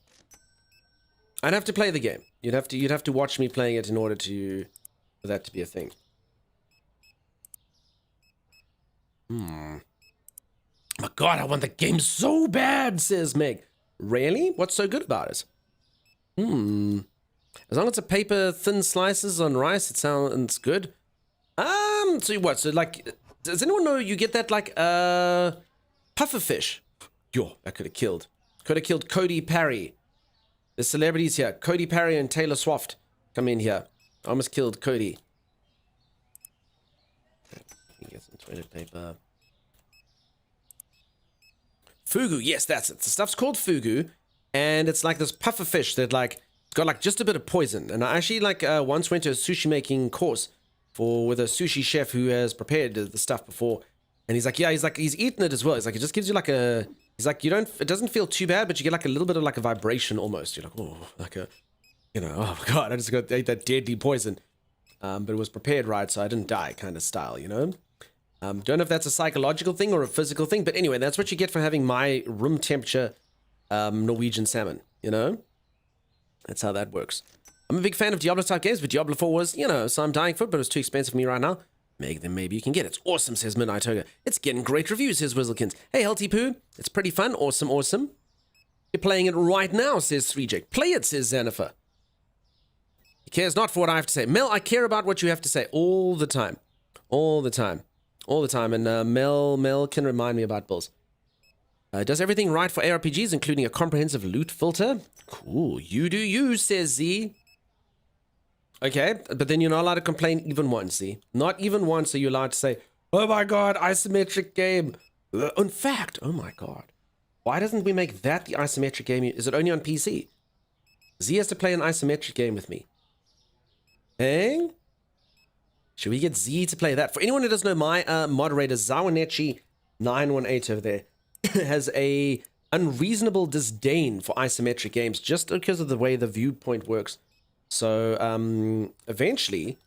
I'd have to play the game. You'd have to watch me playing it in order for that to be a thing. My God, I want the game so bad, says Meg. Really? What's so good about it? As long as it's a paper thin slices on rice, it sounds good. So what? So like, does anyone know you get that like puffer fish? Yo, that could have killed. Could have killed Cody Parry. The celebrities here, Cody Parry and Taylor Swift, come in here. I almost killed Cody. Get some toilet paper. Fugu, yes, that's it. The stuff's called fugu, and it's like this puffer fish that like it's got like just a bit of poison. And I actually like once went to a sushi making course with a sushi chef who has prepared the stuff before, and he's like, yeah, he's eaten it as well. He's like, it just gives you like a, he's like, it doesn't feel too bad, but you get like a little bit of like a vibration almost. You're like, oh, like a, oh my God, I just ate that deadly poison, but it was prepared right, so I didn't die, kind of style, Don't know if that's a psychological thing or a physical thing, but anyway, that's what you get for having my room temperature Norwegian salmon, That's how that works. I'm a big fan of Diablo type games, but Diablo 4 was, so I'm dying for it, but it's too expensive for me right now. Then maybe you can get it. It's awesome, says Midnight Ogre. It's getting great reviews, says Wizzlekins. Hey, Healthy Poo, it's pretty fun. Awesome, awesome. You're playing it right now, says 3Jake. Play it, says Xanifer. He cares not for what I have to say. Mel, I care about what you have to say all the time. All the time. All the time, and Mel can remind me about bills. Does everything right for ARPGs, including a comprehensive loot filter? Cool, you do you, says Z. Okay, but then you're not allowed to complain even once, Z. Not even once are you allowed to say, oh my God, isometric game. In fact, oh my God. Why doesn't we make that the isometric game? Is it only on PC? Z has to play an isometric game with me. Hey? Should we get Z to play that? For anyone who doesn't know, my moderator, Zawanechi918 over there, has a unreasonable disdain for isometric games just because of the way the viewpoint works. So, eventually,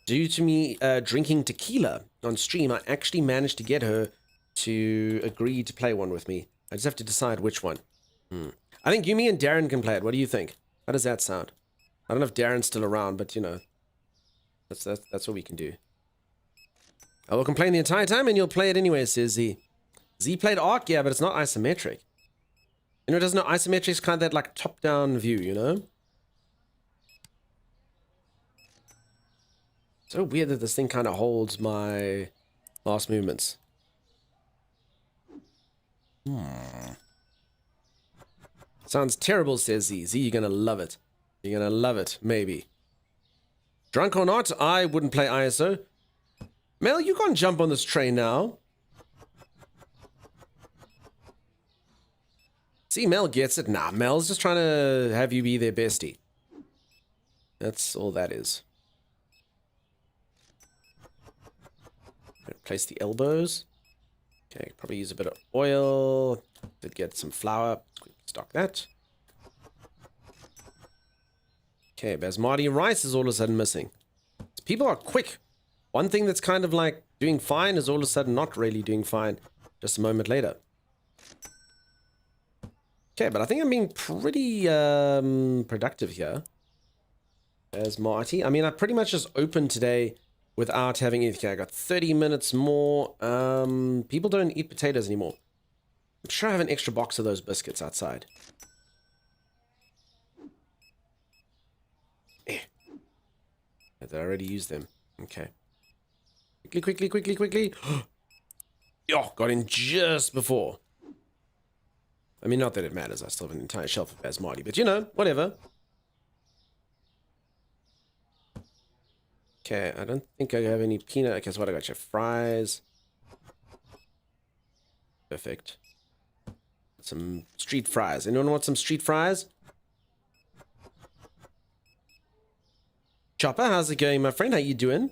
due to me drinking tequila on stream, I actually managed to get her to agree to play one with me. I just have to decide which one. I think Yumi and Darren can play it. What do you think? How does that sound? I don't know if Darren's still around, but that's what we can do. I will complain the entire time and you'll play it anyway, says Z. Z played Ark, yeah, but it's not isometric. It doesn't know isometric is kind of that like top-down view, So weird that this thing kind of holds my last movements. Sounds terrible, says Z. Z, you're gonna love it. You're gonna love it, maybe. Drunk or not, I wouldn't play ISO. Mel, you can't jump on this train now. See, Mel gets it. Nah, Mel's just trying to have you be their bestie. That's all that is. Place the elbows. Okay, probably use a bit of oil. Did get some flour. Stock that. Okay, Basmati rice is all of a sudden missing. People are quick. One thing that's kind of like doing fine is all of a sudden not really doing fine just a moment later. Okay, but I think I'm being pretty productive here. Basmati. I mean, I pretty much just opened today without having anything. Okay, I got 30 minutes more. People don't eat potatoes anymore. I'm sure I have an extra box of those biscuits outside. Did I already use them? Okay. Quickly. Oh, got in just before. I mean, not that it matters. I still have an entire shelf of Basmati, but whatever. Okay, I don't think I have any peanut. Okay, so what I got you? Fries. Perfect. Some street fries. Anyone want some street fries? Chopper, how's it going, my friend? How you doing?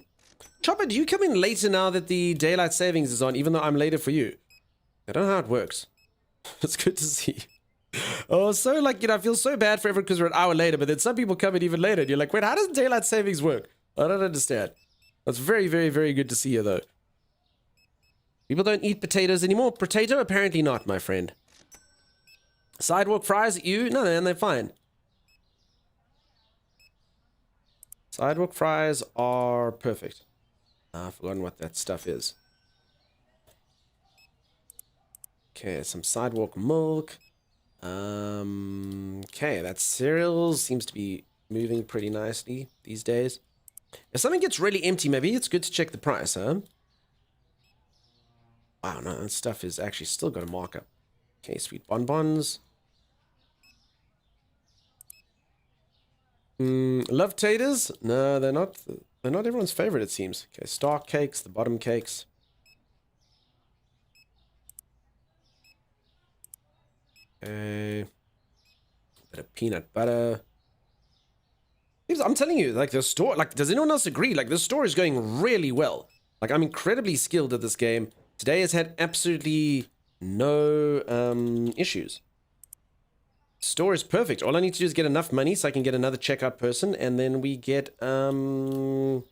Chopper, do you come in later now that the daylight savings is on, even though I'm later for you? I don't know how it works. It's good to see. Oh, so I feel so bad for everyone because we're an hour later, but then some people come in even later, and you're like, wait, how does daylight savings work? I don't understand. That's very, very, very good to see you, though. People don't eat potatoes anymore. Potato? Apparently not, my friend. Sidewalk fries at you? No, man, they're fine. Sidewalk fries are perfect. I've forgotten what that stuff is. Okay, some sidewalk milk. Okay, that cereal seems to be moving pretty nicely these days. If something gets really empty, maybe it's good to check the price, huh? Wow, no, that stuff is actually still got a markup. Okay, sweet bonbons. Love taters? No, they're not. They're not everyone's favorite, it seems. Okay, star cakes, the bottom cakes. Okay. Bit of peanut butter. I'm telling you, like the store, like, does anyone else agree? Like, the store is going really well. Like, I'm incredibly skilled at this game. Today has had absolutely no issues. Store is perfect. All I need to do is get enough money so I can get another checkout person, and then we get all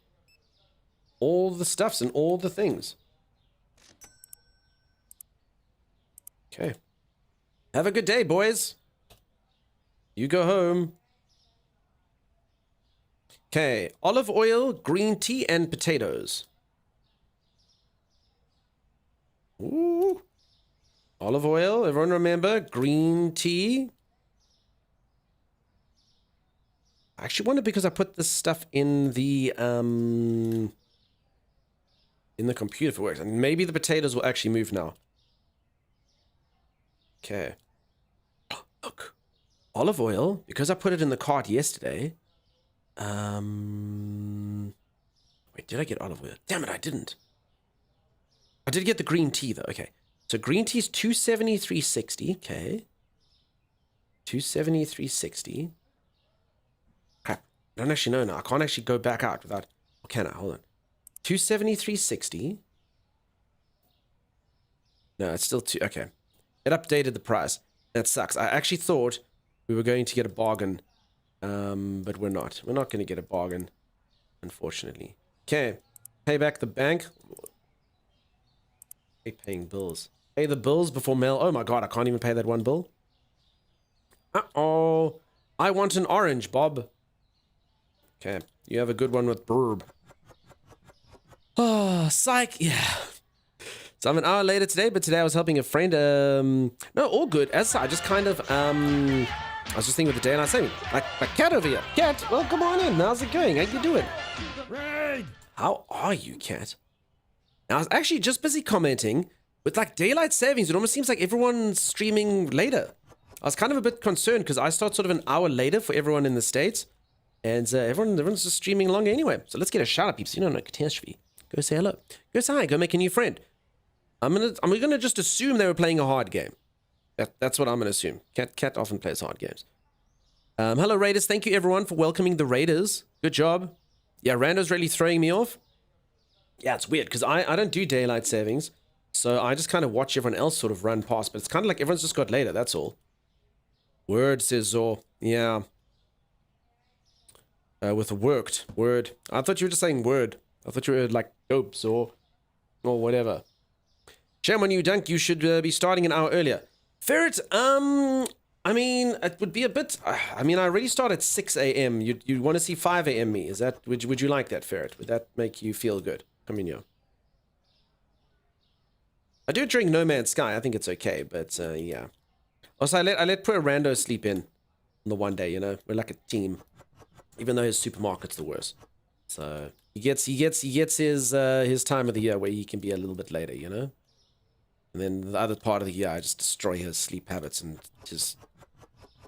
the stuffs and all the things. Okay. Have a good day, boys. You go home. Okay, olive oil, green tea, and potatoes. Ooh. Olive oil, everyone remember, green tea. I actually wonder because I put this stuff in the computer if it works. And maybe the potatoes will actually move now. Okay. Look. Olive oil, because I put it in the cart yesterday. Wait, did I get olive oil? Damn it, I didn't. I did get the green tea though. Okay. So green tea is $273.60. Okay. $273.60. Crap. I don't actually know now. I can't actually go back out without. Or can I? Hold on. $273.60. No, it's still two. Okay. It updated the price. That sucks. I actually thought we were going to get a bargain. But we're not. We're not going to get a bargain, unfortunately. Okay. Pay back the bank. Hate paying bills. Pay the bills before mail. Oh my god, I can't even pay that one bill. Uh-oh. I want an orange, Bob. Okay. You have a good one with burb. Oh, psych. Yeah. So I'm an hour later today, but today I was helping a friend. No, all good. As I just kind of, I was just thinking with the day and I was saying, like Cat over here. Cat, well, come on in. How's it going? How you doing? Raid! How are you, Cat? Now, I was actually just busy commenting with like daylight savings. It almost seems like everyone's streaming later. I was kind of a bit concerned because I start sort of an hour later for everyone in the States. And everyone's just streaming longer anyway. So let's get a shout out, peeps. You know, no catastrophe. Go say hello. Go say hi. Go make a new friend. I'm gonna just assume they were playing a hard game. That's what I'm gonna assume. Cat often plays hard games. Hello Raiders. Thank you everyone for welcoming the Raiders. Good job. Yeah, Rando's really throwing me off. Yeah, it's weird because I don't do daylight savings, so I just kind of watch everyone else sort of run past. But it's kind of like everyone's just got later. That's all. Word says Zor. Yeah. With a worked word. I thought you were just saying word. I thought you were like dope or whatever. Shame on you, Dunk. You should be starting an hour earlier. Ferret, I mean, it would be a bit. I mean, I already start at 6 a.m. You want to see 5 a.m. me? Is that would you like that, Ferret? Would that make you feel good? Communio. I do it during No Man's Sky. I think it's okay, but yeah. Also, I let poor Rando sleep in on the one day. You know, we're like a team, even though his supermarket's the worst. So he gets his time of the year where he can be a little bit later. You know. And then the other part of the year, I just destroy his sleep habits and his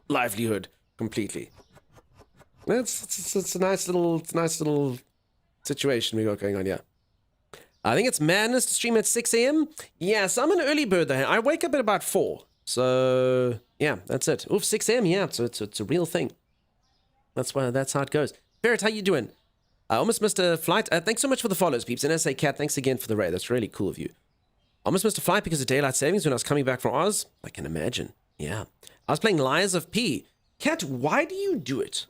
livelihood completely. It's a nice little situation we got going on here. I think it's madness to stream at 6 a.m. Yeah, so I'm an early bird though. I wake up at about 4. So yeah, that's it. Oof, 6 a.m. Yeah, so it's a real thing. That's how it goes. Ferret, how you doing? I almost missed a flight. Thanks so much for the follows, peeps. And SA Cat, thanks again for the raid. That's really cool of you. Almost missed a flight because of daylight savings when I was coming back from Oz. I can imagine. Yeah. I was playing Lies of P. Cat, why do you do it?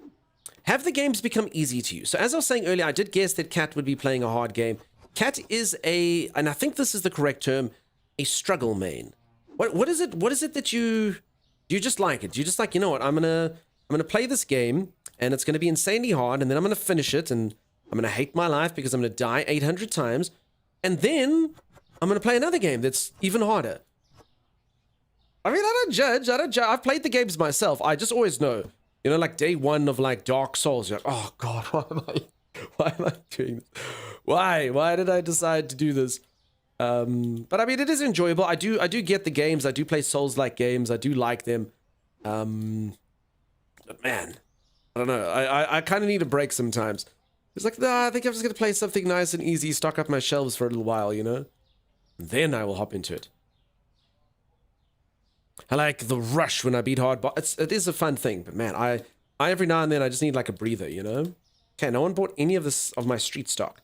Have the games become easy to you? So as I was saying earlier, I did guess that Cat would be playing a hard game. Cat is and I think this is the correct term, a struggle main. What is it? What is it that you just like it? You just like, you know what? I'm gonna play this game, and it's gonna be insanely hard, and then I'm gonna finish it, and I'm gonna hate my life because I'm gonna die 800 times, and then I'm gonna play another game that's even harder. I mean, I don't judge. I've played the games myself. I just always know, you know, like day one of like Dark Souls. You're like, oh God, why am I doing this? Why did I decide to do this? But I mean, it is enjoyable. I do get the games. I do play Souls-like games. I do like them. But man, I don't know. I kind of need a break sometimes. It's like, nah, I think I'm just gonna play something nice and easy, stock up my shelves for a little while, you know. Then I will hop into it. I like the rush when I beat hard boss. It is a fun thing, but man, I every now and then I just need like a breather, you know? Okay, no one bought any of my street stock.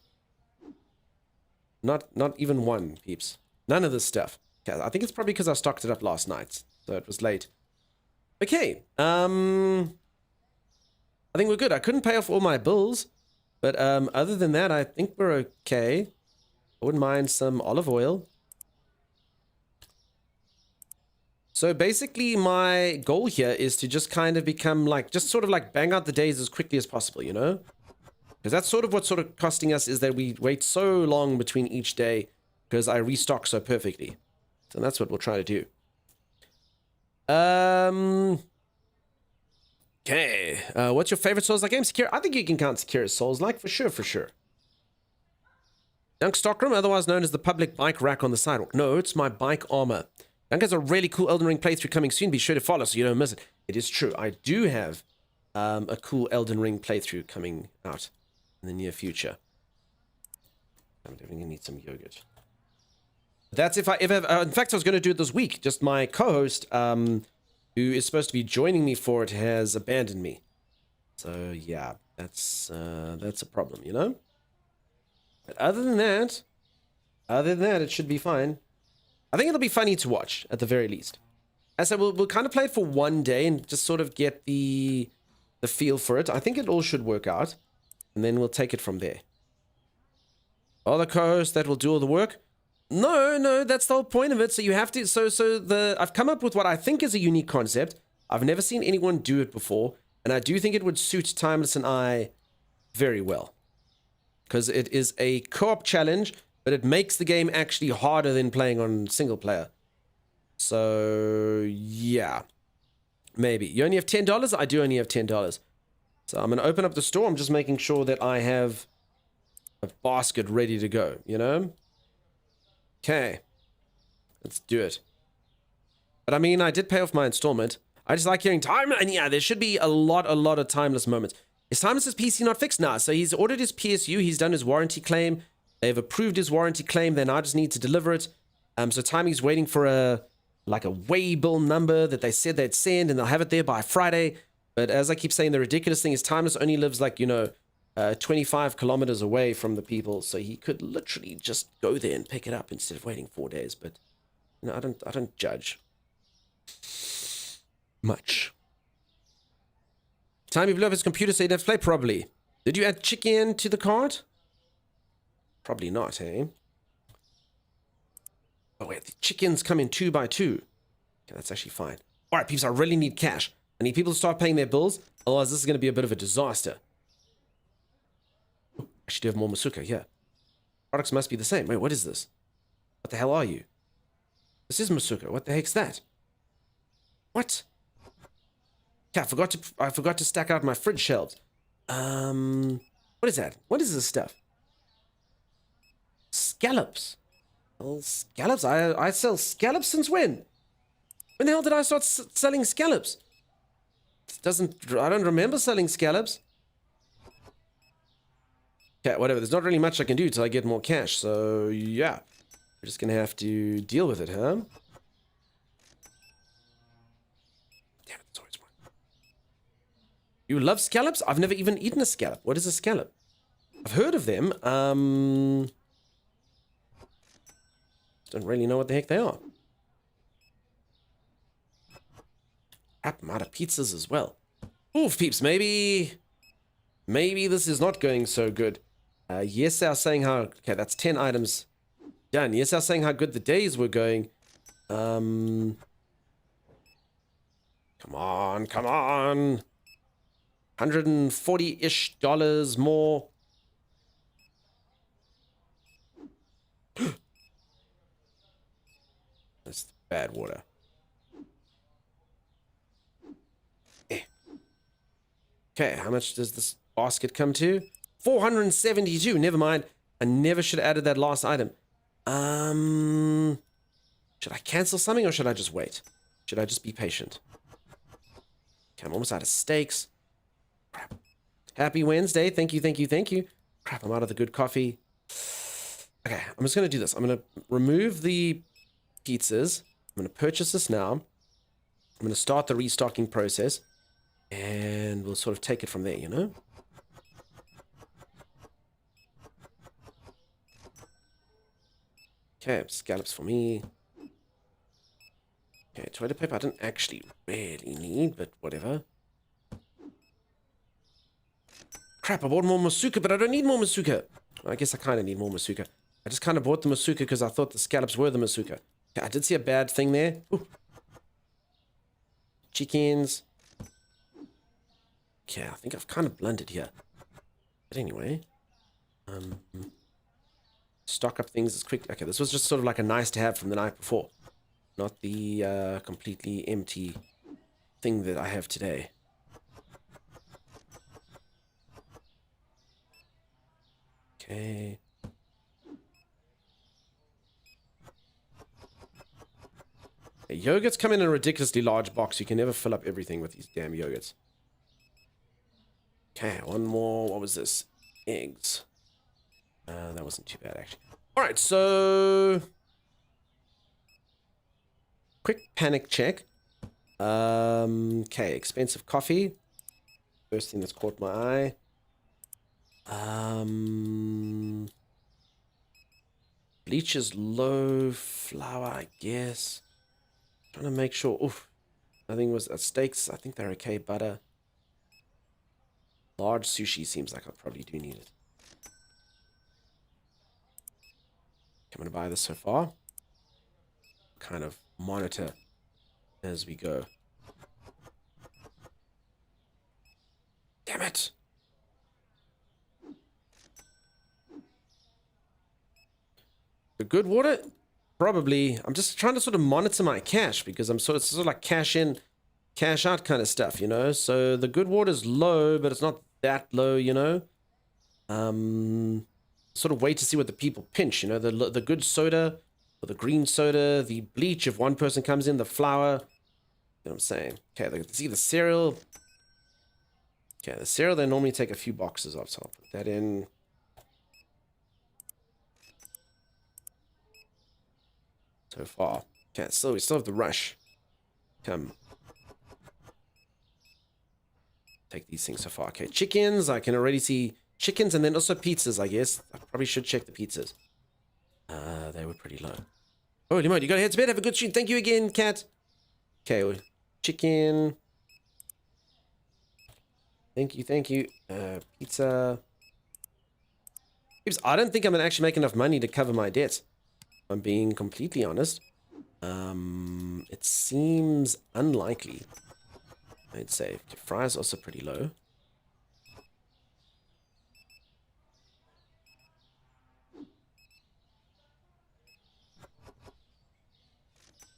Not even one, peeps. None of this stuff. Okay, I think it's probably because I stocked it up last night, so it was late. Okay, I think we're good. I couldn't pay off all my bills, but other than that, I think we're okay. I wouldn't mind some olive oil. So basically my goal here is to just kind of become like, just sort of like bang out the days as quickly as possible, you know? Because that's sort of what's sort of costing us, is that we wait so long between each day because I restock so perfectly. So that's what we'll try to do. Okay. What's your favorite Souls-like game? Sekiro. I think you can count Sekiro as Souls-like for sure. Dunk Stockroom, otherwise known as the public bike rack on the sidewalk. No, it's my bike armor. Dunk has a really cool Elden Ring playthrough coming soon. Be sure to follow so you don't miss it. It is true. I do have a cool Elden Ring playthrough coming out in the near future. I'm definitely gonna need some yogurt. That's if I ever. In fact, I was going to do it this week. Just my co-host, who is supposed to be joining me for it, has abandoned me. So yeah, that's a problem, you know. But other than that, it should be fine. I think it'll be funny to watch at the very least. As I said, we'll kind of play it for one day and just sort of get the feel for it. I think it all should work out, and then we'll take it from there. Other co-host that will do all the work. No, that's the whole point of it. So you have to. I've come up with what I think is a unique concept. I've never seen anyone do it before, and I do think it would suit Timeless and I very well, because it is a co-op challenge, but it makes the game actually harder than playing on single player. So yeah, maybe you only have $10. I do only have $10, so I'm gonna open up the store. I'm just making sure that I have a basket ready to go. You know. Okay, let's do it. But I mean, I did pay off my installment. I just like hearing time, and yeah, there should be a lot of Timeless moments. Is Timeless's PC not fixed? Nah, so he's ordered his PSU, he's done his warranty claim, they've approved his warranty claim, they now just need to deliver it. So Timey's waiting for a way bill number that they said they'd send, and they'll have it there by Friday. But as I keep saying, the ridiculous thing is Timeless only lives 25 kilometers away from the people, so he could literally just go there and pick it up instead of waiting 4 days. But you know, I don't judge much. Time he blew up his computer so he didn't have to play. Probably. Did you add chicken to the cart? Probably not, hey? Oh wait, the chickens come in 2 by 2. Okay, that's actually fine. All right, peeps, I really need cash. I need people to start paying their bills, otherwise this is going to be a bit of a disaster. I should have more Masuka, yeah. Products must be the same. Wait, what is this? What the hell are you? This is Masuka. What the heck's that? What? Yeah, I forgot to stack out my fridge shelves. What is that? What is this stuff? Scallops. Well, scallops? I sell scallops since when? When the hell did I start selling scallops? I don't remember selling scallops. Okay, whatever. There's not really much I can do till I get more cash. So, yeah. We're just going to have to deal with it, huh? Damn it, it's always one. You love scallops? I've never even eaten a scallop. What is a scallop? I've heard of them. Don't really know what the heck they are. I'm out of pizzas as well. Oof, peeps. Maybe this is not going so good. Yes, I was saying how... Okay, that's 10 items done. Yes, I was saying how good the days were going. Come on, come on. $140-ish more. That's bad water. Okay, how much does this basket come to? 472. Never mind. I never should have added that last item. Should I cancel something or should I just wait? Should I just be patient? Okay, I'm almost out of steaks. Crap. Happy Wednesday. Thank you, thank you, thank you. Crap, I'm out of the good coffee. Okay, I'm just going to do this. I'm going to remove the pizzas. I'm going to purchase this now. I'm going to start the restocking process. And we'll sort of take it from there, you know? Okay, scallops for me. Okay, toilet paper I don't actually really need, but whatever. Crap, I bought more masuka, but I don't need more masuka. I guess I kind of need more masuka. I just kind of bought the masuka because I thought the scallops were the masuka. Okay, I did see a bad thing there. Ooh. Chickens. Okay, I think I've kind of blundered here. But anyway. Stock up things as quick. Okay, this was just sort of like a nice to have from the night before. Not the completely empty thing that I have today. Okay. Hey, yogurts come in a ridiculously large box. You can never fill up everything with these damn yogurts. Okay, one more. What was this? Eggs. That wasn't too bad, actually. All right, so... Quick panic check. Okay, expensive coffee. First thing that's caught my eye. Bleach is low. Flour, I guess. Trying to make sure. Oof. Nothing was... steaks, I think they're okay. Butter. Large sushi seems like I probably do need it. I'm going to buy this so far. Kind of monitor as we go. Damn it! The good water? Probably. I'm just trying to sort of monitor my cash because it's sort of like cash in, cash out kind of stuff, you know? So the good water's low, but it's not that low, you know? Sort of wait to see what the people pinch, you know? The good soda, or the green soda, the bleach, if one person comes in, the flour. You know what I'm saying? Okay, see the cereal. Okay, the cereal they normally take a few boxes of, so I'll put that in. So far. Okay, we still have the rush. Come. Take these things so far. Okay, chickens. I can already see chickens and then also pizzas, I guess. I probably should check the pizzas. They were pretty low. Holy moly, you gotta head to bed. Have a good stream. Thank you again, cat. Okay, chicken. Thank you, thank you. Pizza. I don't think I'm gonna actually make enough money to cover my debts. I'm being completely honest. It seems unlikely. I'd say. Fries also pretty low.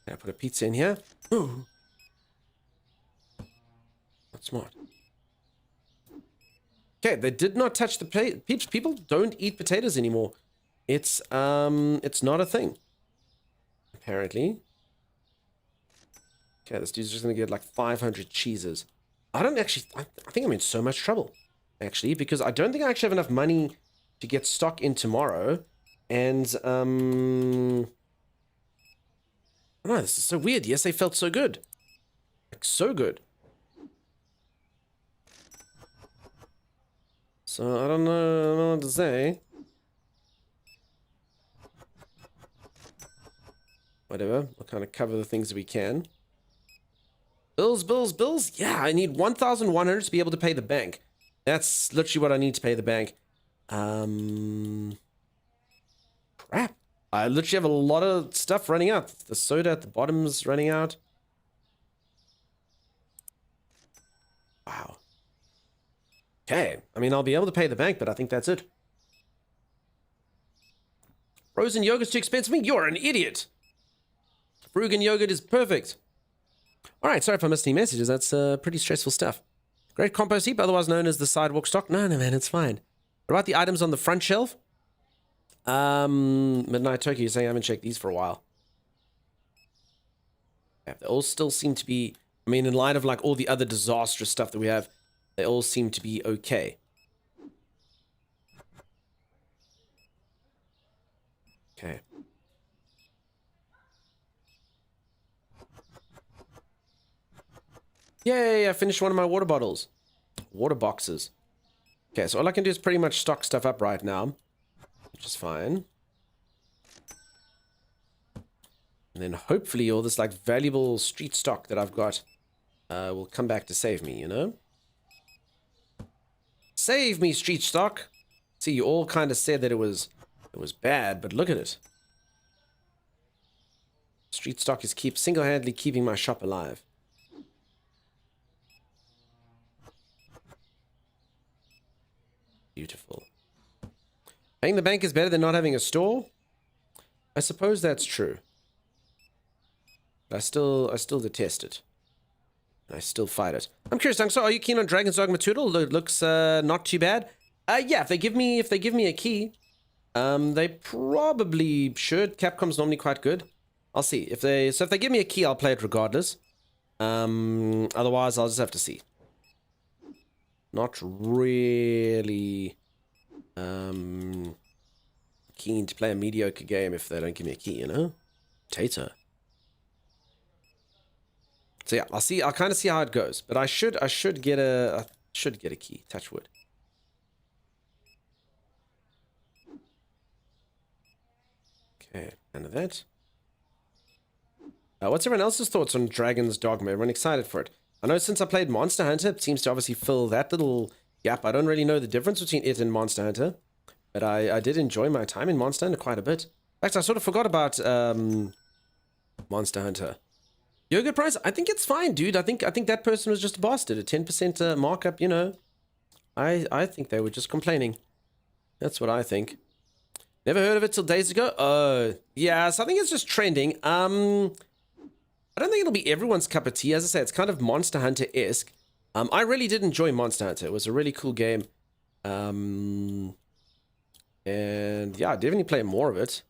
Can I put a pizza in here? Ooh. Not smart. Okay, they did not touch the peeps. People don't eat potatoes anymore. It's not a thing. Apparently. Okay, this dude's just gonna get like 500 cheeses. I think I'm in so much trouble, actually, because I don't think I actually have enough money to get stock in tomorrow. And, oh, this is so weird. Yes, they felt so good. Like, so good. So, I don't know what to say. Whatever. We'll kind of cover the things that we can. Bills. Yeah, I need 1,100 to be able to pay the bank. That's literally what I need to pay the bank. Crap. I literally have a lot of stuff running out. The soda at the bottom's running out. Wow. Okay. I mean, I'll be able to pay the bank, but I think that's it. Frozen yogurt's too expensive. You're an idiot. Frugan yogurt is perfect. All right. Sorry if I missed any messages. That's pretty stressful stuff. Great compost heap, otherwise known as the sidewalk stock. No, man, it's fine. What about the items on the front shelf? Midnight Turkey, you're saying I haven't checked these for a while. Yeah, they all still seem to be, I mean, in light of like all the other disastrous stuff that we have, they all seem to be okay. Okay. Yay, I finished one of my water bottles. Water boxes. Okay, so all I can do is pretty much stock stuff up right now, which is fine. And then hopefully all this like valuable street stock that I've got will come back to save me, you know? Save me, street stock! See, you all kind of said that it was bad, but look at it. Street stock is single-handedly keeping my shop alive. Beautiful. Paying the bank is better than not having a store? I suppose that's true. But I still detest it. I still fight it. I'm curious, Dunk, so are you keen on Dragon's Dogma Turtle? It looks not too bad. Yeah, if they give me a key, they probably should. Capcom's normally quite good. I'll see. If they give me a key, I'll play it regardless. Otherwise I'll just have to see. Not really keen to play a mediocre game if they don't give me a key, you know? Tater. So yeah, I'll kind of see how it goes. But I should get a key. Touch wood. Okay, none of that. What's everyone else's thoughts on Dragon's Dogma? Everyone excited for it? I know since I played Monster Hunter, it seems to obviously fill that little gap. I don't really know the difference between it and Monster Hunter, but I did enjoy my time in Monster Hunter quite a bit. In fact, I sort of forgot about Monster Hunter. Yogurt price? I think it's fine, dude. I think that person was just a bastard. A 10% markup, you know. I think they were just complaining. That's what I think. Never heard of it till days ago. Yeah, so I think it's just trending. I don't think it'll be everyone's cup of tea. As I say, it's kind of Monster Hunter-esque. I really did enjoy Monster Hunter. It was a really cool game. And yeah, I definitely play more of it.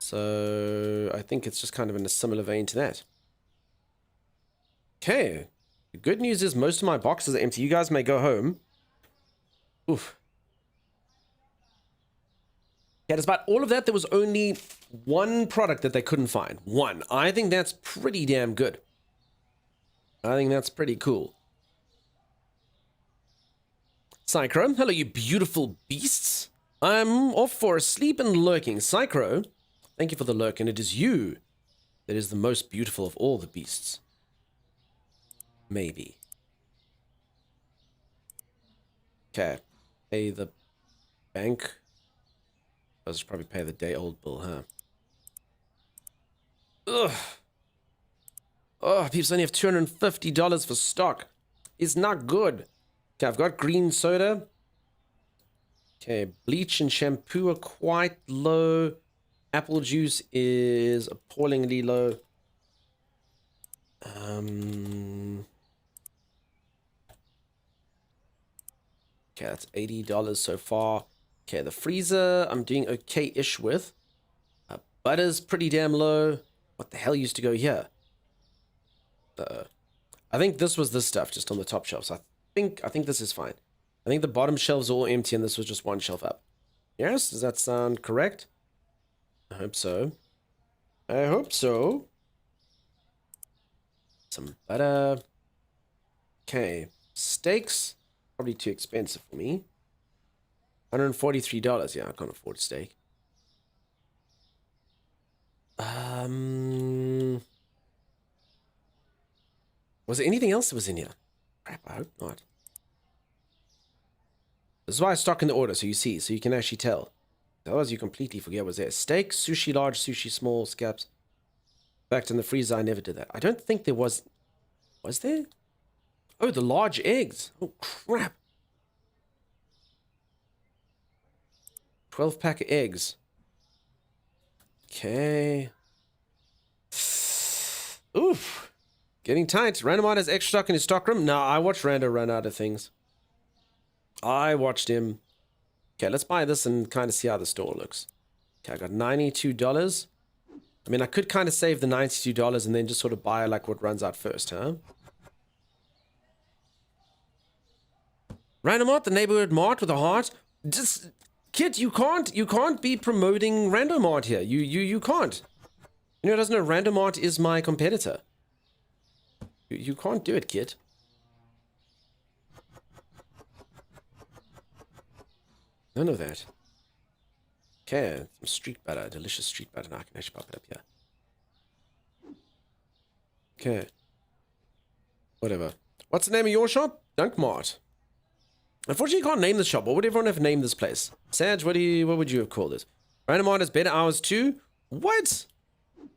So I think it's just kind of in a similar vein to that. Okay. The good news is most of my boxes are empty. You guys may go home. Oof. Yeah, despite all of that, there was only one product that they couldn't find. One. I think that's pretty damn good. I think that's pretty cool. Psychro, hello you beautiful beasts. I'm off for a sleep and lurking. Psychro, thank you for the lurk, and it is you that is the most beautiful of all the beasts. Maybe. Okay. Pay the bank. I should probably pay the day-old bill, huh? Ugh. Oh, people only have $250 for stock. It's not good. Okay, I've got green soda. Okay, bleach and shampoo are quite low. Apple juice is appallingly low. Okay, that's $80 so far. Okay, the freezer I'm doing okay-ish with. Butter's pretty damn low. What the hell used to go here? I think this was this stuff just on the top shelves. I think this is fine. I think the bottom shelves are all empty and this was just one shelf up. Yes, does that sound correct? I hope so. I hope so. Some butter. Okay, steaks. Probably too expensive for me. $143. Yeah, I can't afford a steak. Was there anything else that was in here? Crap, I hope not. This is why I stock in the order, so you see, so you can actually tell. Otherwise, you completely forget what's there. Steak, sushi large, sushi small, scabs. Back in the freezer, I never did that. I don't think there was... Was there? Oh, the large eggs. Oh, crap. 12-pack of eggs. Okay. Oof. Getting tight. Randomite has extra stock in his stockroom. Nah, I watched Rando run out of things. I watched him. Okay, let's buy this and kind of see how the store looks. Okay, I got $92. I mean, I could kind of save the $92 and then just sort of buy like what runs out first, huh? Randomart, the neighborhood mart with a heart. Just, kid, you can't be promoting Randomart here. You can't. You know, doesn't know Randomart is my competitor. You can't do it, kid. None of that. Okay, some street butter, delicious street butter. Now I can actually pop it up here. Okay. Whatever. What's the name of your shop? Dunk Mart. Unfortunately, you can't name the shop. What would everyone have named this place? Sag, what would you have called it? Random Mart has better hours too? What?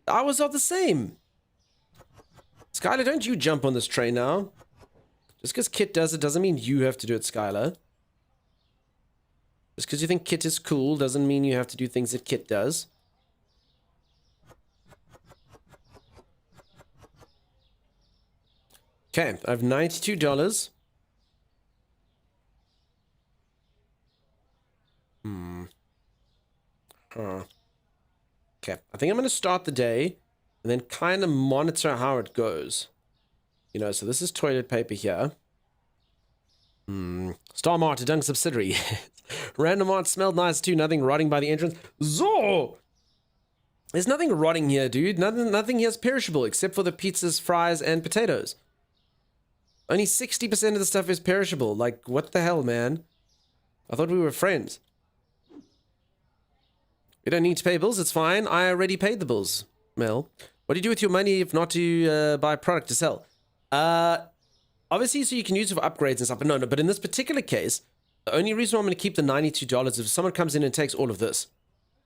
The hours are the same. Skylar, don't you jump on this train now. Just because Kit does it doesn't mean you have to do it, Skylar. Just because you think Kit is cool doesn't mean you have to do things that Kit does. Okay, I have $92. Okay, I think I'm going to start the day and then kind of monitor how it goes. You know, so this is toilet paper here. Star Mart, a Dunk subsidiary. Random Mart smelled nice too, nothing rotting by the entrance. Zo! There's nothing rotting here, dude. Nothing here is perishable except for the pizzas, fries, and potatoes. Only 60% of the stuff is perishable. Like, what the hell, man? I thought we were friends. You don't need to pay bills, it's fine. I already paid the bills, Mel. What do you do with your money if not to buy a product to sell? Obviously, so you can use it for upgrades and stuff, but no, but in this particular case, the only reason why I'm going to keep the $92 is if someone comes in and takes all of this.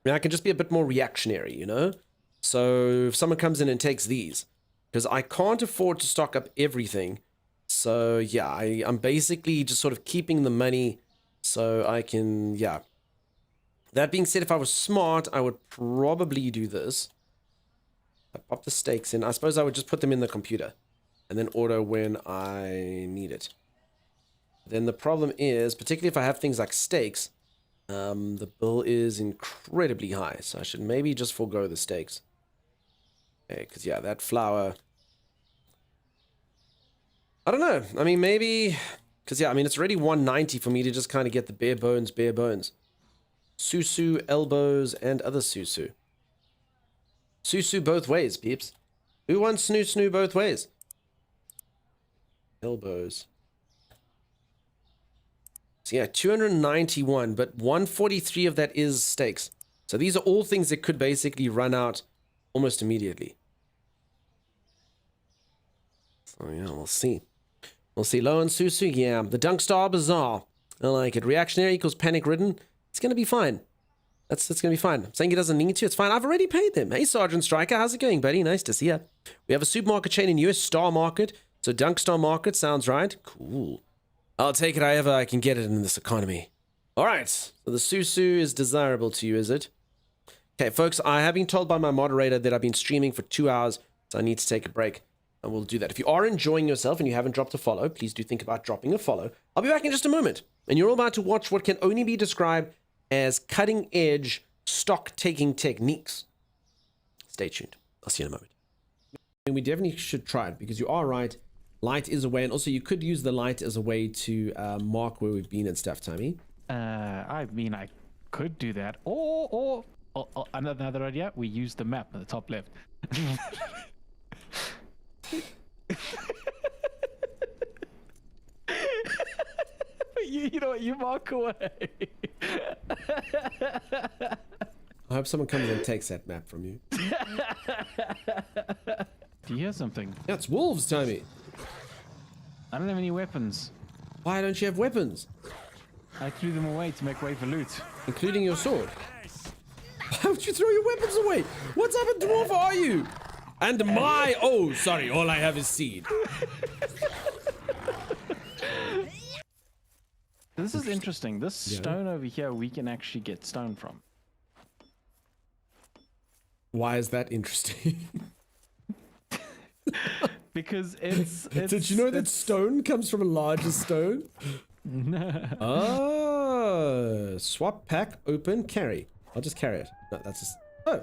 I mean, I can just be a bit more reactionary, you know? So if someone comes in and takes these, because I can't afford to stock up everything. So yeah, I'm basically just sort of keeping the money so I can, yeah. That being said, if I was smart, I would probably do this. I pop the steaks in. I suppose I would just put them in the computer and then order when I need it. Then the problem is, particularly if I have things like steaks, the bill is incredibly high. So I should maybe just forego the steaks. Okay, because yeah, that flour... I don't know. I mean, maybe... Because yeah, I mean, it's already $190 for me to just kind of get the bare bones. Susu, elbows, and other susu. Susu both ways, peeps. Who wants snoo both ways? Elbows. So yeah, 291, but 143 of that is steaks. So these are all things that could basically run out almost immediately. So yeah, we'll see. We'll see. Low on Susu, yeah. The Dunk Star Bazaar. I like it. Reactionary equals panic ridden. It's going to be fine. That's going to be fine. I'm saying he doesn't need to. It's fine. I've already paid them. Hey, Sergeant Striker. How's it going, buddy? Nice to see you. We have a supermarket chain in US, Star Market. So Dunk Star Market sounds right. Cool. I'll take it however I can get it in this economy. All right. So the Susu is desirable to you, is it? Okay, folks. I have been told by my moderator that I've been streaming for 2 hours, so I need to take a break. And we'll do that. If you are enjoying yourself and you haven't dropped a follow, please do think about dropping a follow. I'll be back in just a moment. And you're all about to watch what can only be described as cutting-edge stock-taking techniques. Stay tuned. I'll see you in a moment. And we definitely should try it because you are right. Light is a way, and also you could use the light as a way to mark where we've been and stuff, Tommy. I mean, I could do that. Or another idea, we use the map at the top left. You know what, you mark away. I hope someone comes and takes that map from you. Do you hear something? That's wolves, Tommy. I don't have any weapons. Why don't you have weapons? I threw them away to make way for loot. Including your sword. Why would you throw your weapons away? What type of dwarf are you? And my... Oh, sorry. All I have is seed. This is interesting. This stone over here, we can actually get stone from. Why is that interesting? Because it's Did you know that stone comes from a larger stone? Oh, swap, pack, open, carry. I'll just carry it. No, that's just... Oh.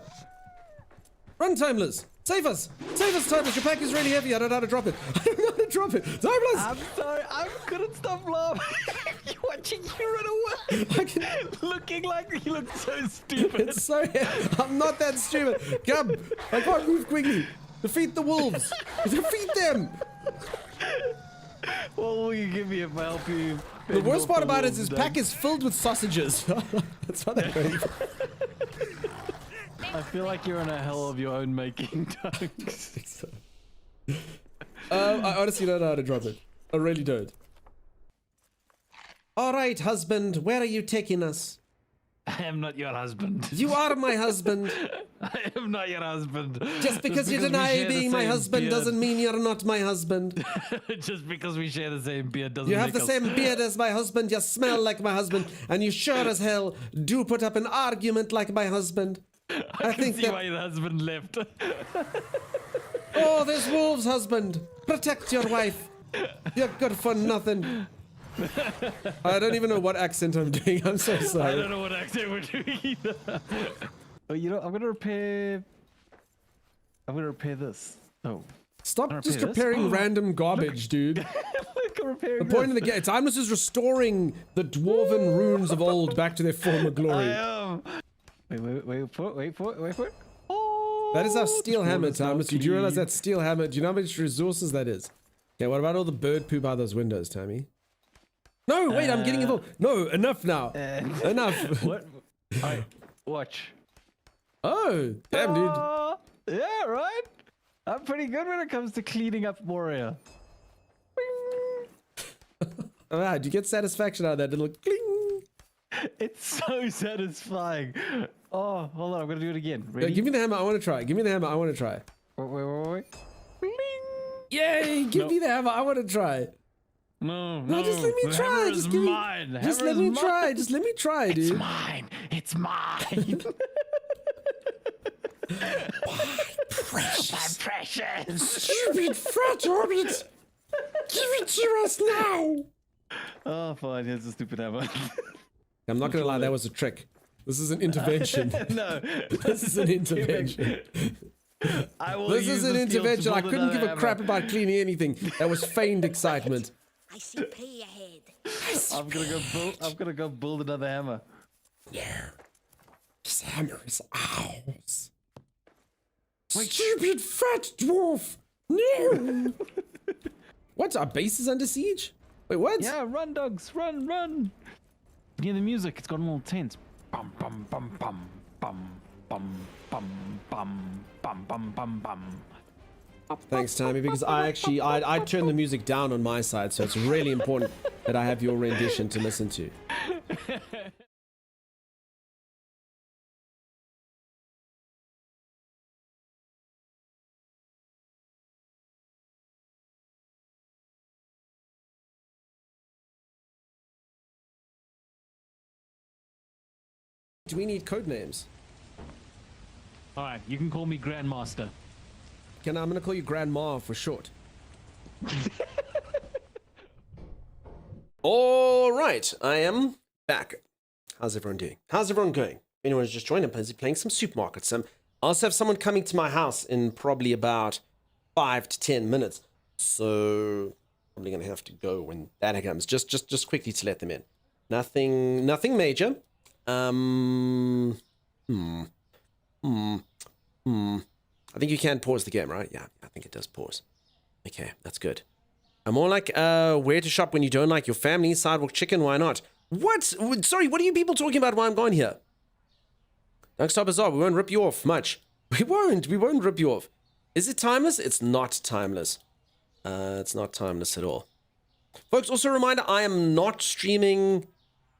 Run, Timeless! Save us! Save us, Timeless! Your pack is really heavy. I don't know how to drop it. I don't know how to drop it. Timeless! I'm sorry, I couldn't stop laughing. Watching you run away. I can... Looking like you look so stupid. It's so heavy. I'm not that stupid. Come! I can't move quickly. Defeat the wolves. Defeat them! What will you give me if I help you? The worst part about it is his pack is filled with sausages. That's what they're going for. I feel like you're in a hell of your own making, Dunks. I honestly don't know how to drop it. I really don't. Alright, husband, where are you taking us? I am not your husband. You are my husband. I am not your husband. Just because you we deny share the being my same husband beard. doesn't mean you're not my husband. Just because we share the same beard doesn't You make have the us... same beard as my husband, you smell like my husband, and you sure as hell do put up an argument like my husband. I can see why your husband left. Oh, there's wolves, husband. Protect your wife. You're good for nothing. I don't even know what accent I'm doing. I'm so sorry. I don't know what accent we're doing either. Oh, you know, I'm gonna repair this. Oh. Stop Wanna just repair this? repairing random garbage, dude. Look, I'm repairing The point of this. the game, Timeless is restoring the dwarven runes of old back to their former glory. I am. Wait for it. Oh, That is our steel hammer, it's Timeless. Did you realize lucky. that steel hammer? Do you know how much resources that is? Okay, what about all the bird poop out those windows, Tammy? No, wait, I'm getting involved. No, enough now. Enough. What? Alright, watch. Oh, damn, dude. Yeah, right? I'm pretty good when it comes to cleaning up Warrior. Alright, you get satisfaction out of that little cling. It's so satisfying. Oh, hold on, I'm gonna do it again. Ready? Give me the hammer, I want to try. Give me the hammer, I want to try. Wait. Bling. Yay, give me the hammer, I want to try. No, No, just let me the try. hammer Just is give me, mine. The just hammer let is me mine. try. Just let me try, dude. It's mine. It's mine. Precious. My precious. Stupid fat orbit. Give it to us now. Oh, fine. Here's the stupid hammer. I'm not gonna lie, that was a trick. This is an intervention. No. This is an intervention. I will This use is an the steel to intervention. I build couldn't give a another crap hammer. about cleaning anything. That was feigned excitement. I see play ahead. I'm gonna go build another hammer. No. This hammer is ours. Stupid fat dwarf. No. What? Our base is under siege? Wait, what? Yeah, run, dogs, run. You hear the music? It's gotten a little tense. Bum bum bum bum bum bum bum bum bum bum bum bum. Thanks, Tammy, because I turned the music down on my side, so it's really important that I have your rendition to listen to. Do we need code names? All right, you can call me Grandmaster. I'm gonna call you Grandma for short. All right, I am back. How's everyone doing? How's everyone going? If anyone's just joined, I'm busy playing some supermarket. I also have someone coming to my house in probably about 5 to 10 minutes. So probably gonna have to go when that comes. Just quickly to let them in. Nothing major. I think you can pause the game, right? Yeah, I think it does pause. Okay, that's good. I'm more like, where to shop when you don't like your family, sidewalk chicken, why not? What? Sorry, what are you people talking about while I'm gone here? Don't stop us off, we won't rip you off much. We won't rip you off. Is it timeless? It's not timeless. It's not timeless at all. Folks, also a reminder, I am not streaming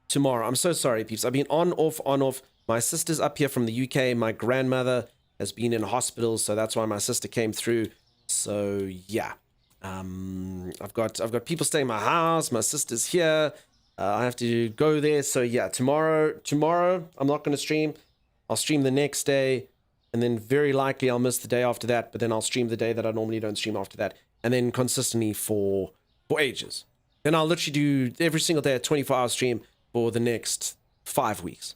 tomorrow. I'm so sorry, peeps. I've been on, off, on, off. My sister's up here from the UK. My grandmother has been in hospital, so that's why my sister came through. So yeah, I've got people staying in my house. My sister's here. I have to go there. So yeah, tomorrow I'm not going to stream. I'll stream the next day, and then very likely I'll miss the day after that. But then I'll stream the day that I normally don't stream after that, and then consistently for ages. Then I'll literally do every single day a 24-hour stream for the next 5 weeks.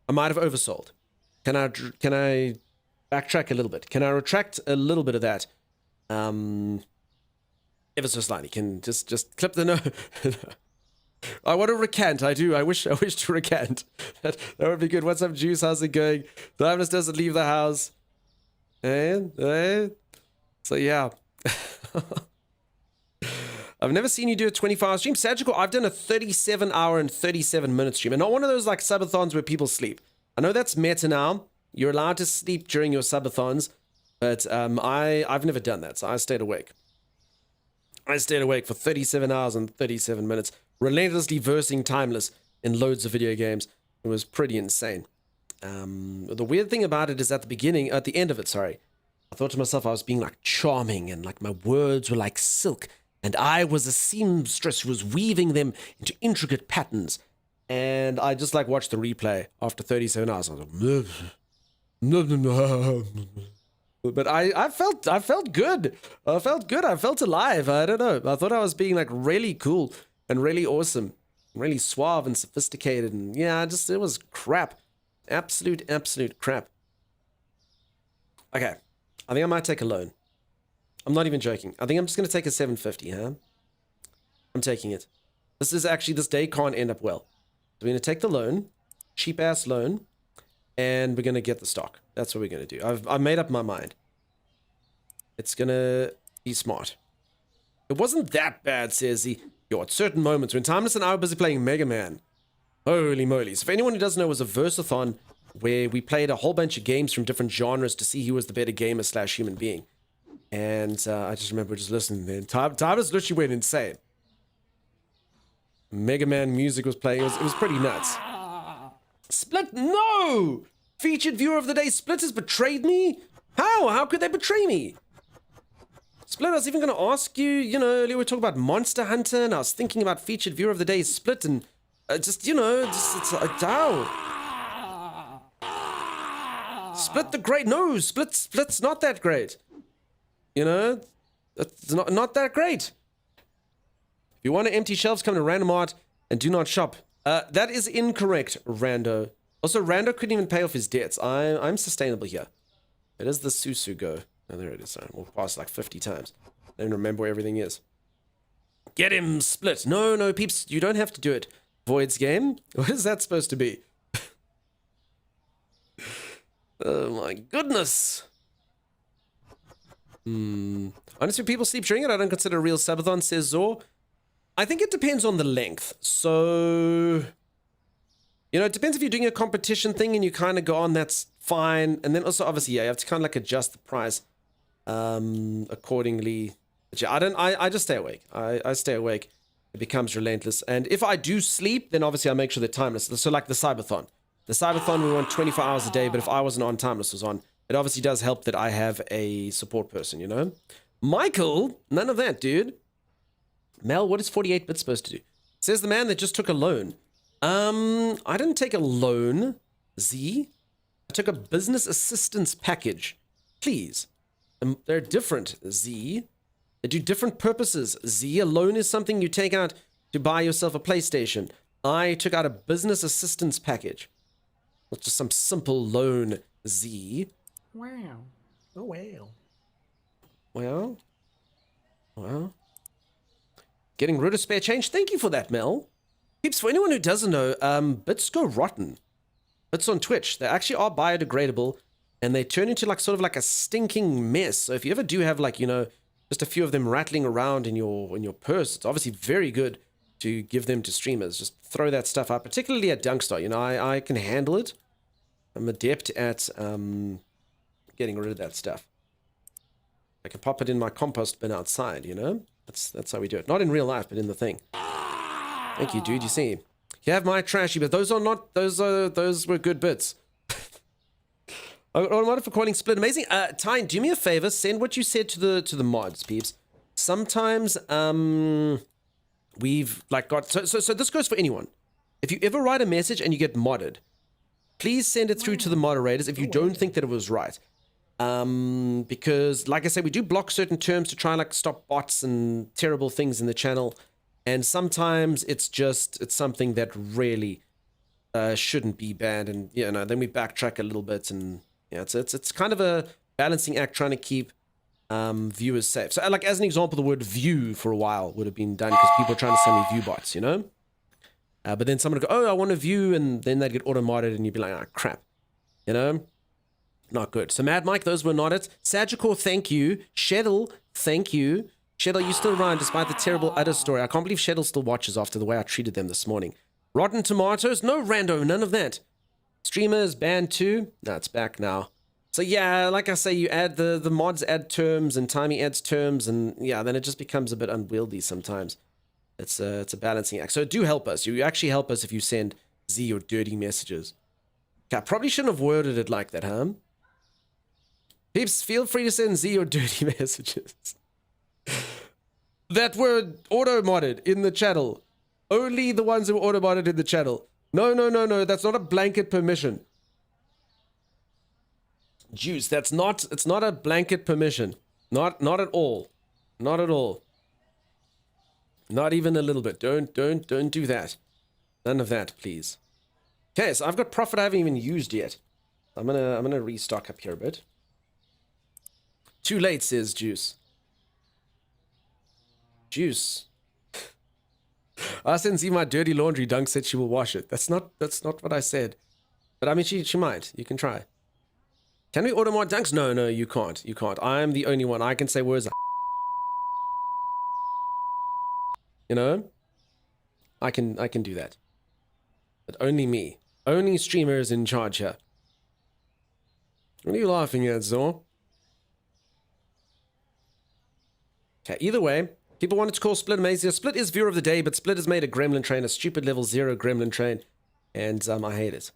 I might have oversold. Can I backtrack a little bit? Can I retract a little bit of that? Ever so slightly. Can just clip the no. I want to recant. I do. I wish to recant. That would be good. What's up, Juice? How's it going? Diamonds doesn't leave the house. So yeah. I've never seen you do a 24-hour stream. Sagical, I've done a 37-hour and 37-minute stream. And not one of those like subathons where people sleep. I know that's meta now. You're allowed to sleep during your subathons. But I've never done that, so I stayed awake. I stayed awake for 37 hours and 37 minutes, relentlessly versing Timeless in loads of video games. It was pretty insane. The weird thing about it is at the end of it, I thought to myself I was being like charming and like my words were like silk. And I was a seamstress who was weaving them into intricate patterns. And I just like watched the replay after 37 hours. I was like, but I felt good. I felt good. I felt alive. I don't know. I thought I was being like really cool and really awesome, really suave and sophisticated. And yeah, it was crap. Absolute crap. Okay. I think I might take a loan. I'm not even joking. I think I'm just going to take a 750, huh? I'm taking it. This day can't end up well. So we're going to take the loan, cheap-ass loan, and we're going to get the stock. That's what we're going to do. I've made up my mind. It's going to be smart. It wasn't that bad, says he. Yo, at certain moments, when Timeless and I were busy playing Mega Man. Holy moly. So if anyone who doesn't know, it was a versathon where we played a whole bunch of games from different genres to see who was the better gamer / human being. And I just remember just listening then. Timeless literally went insane. Mega Man music was playing. It was pretty nuts. Split, no! Featured viewer of the day, Split has betrayed me? How? How could they betray me? Split, I was even going to ask you, earlier we were talking about Monster Hunter, and I was thinking about featured viewer of the day, Split, and it's like, down. Split the great, no, Split's not that great. It's not that great. If you want to empty shelves, come to Random Art and do not shop. That is incorrect, Rando. Also, Rando couldn't even pay off his debts. I'm sustainable here. It is the Susu go. Oh, there it is. Sorry. We'll pass like 50 times. I don't remember where everything is. Get him, Split. No, peeps. You don't have to do it. Void's game? What is that supposed to be? Oh my goodness. Honestly, people sleep during it. I don't consider a real subathon, says Zor. I think it depends on the length. So, it depends if you're doing a competition thing and you kind of go on, that's fine. And then also, obviously, yeah, you have to kind of like adjust the price accordingly. But yeah, I just stay awake. I stay awake. It becomes relentless. And if I do sleep, then obviously I make sure they're timeless. So like the Cyberthon. The Cyberthon, we want 24 hours a day, but if I wasn't on, Timeless was on. It obviously does help that I have a support person, Michael, none of that, dude. Mel, what is 48-bit supposed to do? Says the man that just took a loan. I didn't take a loan, Z. I took a business assistance package. Please. They're different, Z. They do different purposes, Z. A loan is something you take out to buy yourself a PlayStation. I took out a business assistance package. Not just some simple loan, Z. Wow. Oh, wow. Well. Getting rid of spare change. Thank you for that, Mel. Peeps, for anyone who doesn't know, bits go rotten. Bits on Twitch. They actually are biodegradable, and they turn into like sort of like a stinking mess. So if you ever do have like, just a few of them rattling around in your purse, it's obviously very good to give them to streamers. Just throw that stuff out, particularly at Dunkstar. I can handle it. I'm adept at getting rid of that stuff. I can pop it in my compost bin outside, That's how we do it. Not in real life, but in the thing. Thank you, dude. You see. You have my trashy, but those were good bits. Automodded for calling Split amazing. Tyne, do me a favor, send what you said to the mods, peeps. Sometimes we've like got so this goes for anyone. If you ever write a message and you get modded, please send it through to the moderators if you don't think that it was right. Because like I said, we do block certain terms to try and like stop bots and terrible things in the channel. And sometimes it's something that really shouldn't be banned. And then we backtrack a little bit, and it's kind of a balancing act trying to keep viewers safe. So like as an example, the word view for a while would have been done because people are trying to send me view bots, but then someone would go, oh, I want to view, and then they'd get auto-modded, and you'd be like, ah, crap, not good. So Mad Mike, those were not it. Sagicor, thank you. Sheddle, thank you. Sheddle, you still around despite the terrible utter story. I can't believe Sheddle still watches after the way I treated them this morning. Rotten Tomatoes, no rando, none of that. Streamers banned too. No, it's back now. So yeah, like I say, you add the mods add terms and Timey adds terms, and yeah, then it just becomes a bit unwieldy sometimes. It's a balancing act. So do help us. You actually help us if you send Z your dirty messages. Okay, I probably shouldn't have worded it like that, huh? Peeps, feel free to send Z your dirty messages that were auto-modded in the channel. Only the ones who were auto-modded in the channel. No, that's not a blanket permission. Juice, it's not a blanket permission. Not at all. Not at all. Not even a little bit. Don't do that. None of that, please. Okay, so I've got profit I haven't even used yet. I'm gonna restock up here a bit. Too late, says Juice. Juice. I sent Z my dirty laundry. Dunk said she will wash it. That's not what I said. But I mean, she might. You can try. Can we auto mod Dunks? No, you can't. You can't. I'm the only one. I can say words. I can do that. But only me. Only streamer is in charge here. What are you laughing at, Zor? Okay, either way, people wanted to call Split amazing. Split is viewer of the day, but Split has made a gremlin train, a stupid level 0 gremlin train. And I hate it.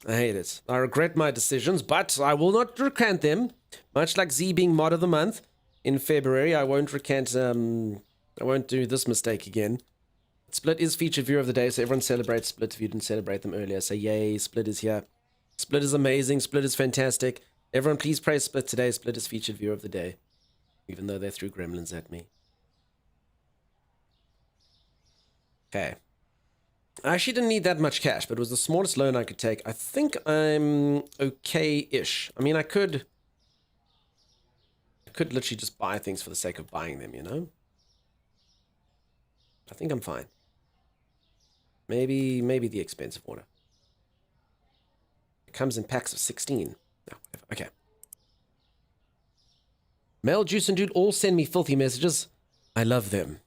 I hate it. I regret my decisions, but I will not recant them. Much like Z being mod of the month in February, I won't recant, I won't do this mistake again. Split is featured viewer of the day, so everyone celebrates Split if you didn't celebrate them earlier. So yay, Split is here. Split is amazing. Split is fantastic. Everyone please praise Split today. Split is featured viewer of the day. Even though they threw gremlins at me. Okay. I actually didn't need that much cash, but it was the smallest loan I could take. I think I'm okay-ish. I mean, I could literally just buy things for the sake of buying them, I think I'm fine. Maybe the expensive order. It comes in packs of 16. No, whatever. Okay. Mel, Juice, and Dude all send me filthy messages. I love them.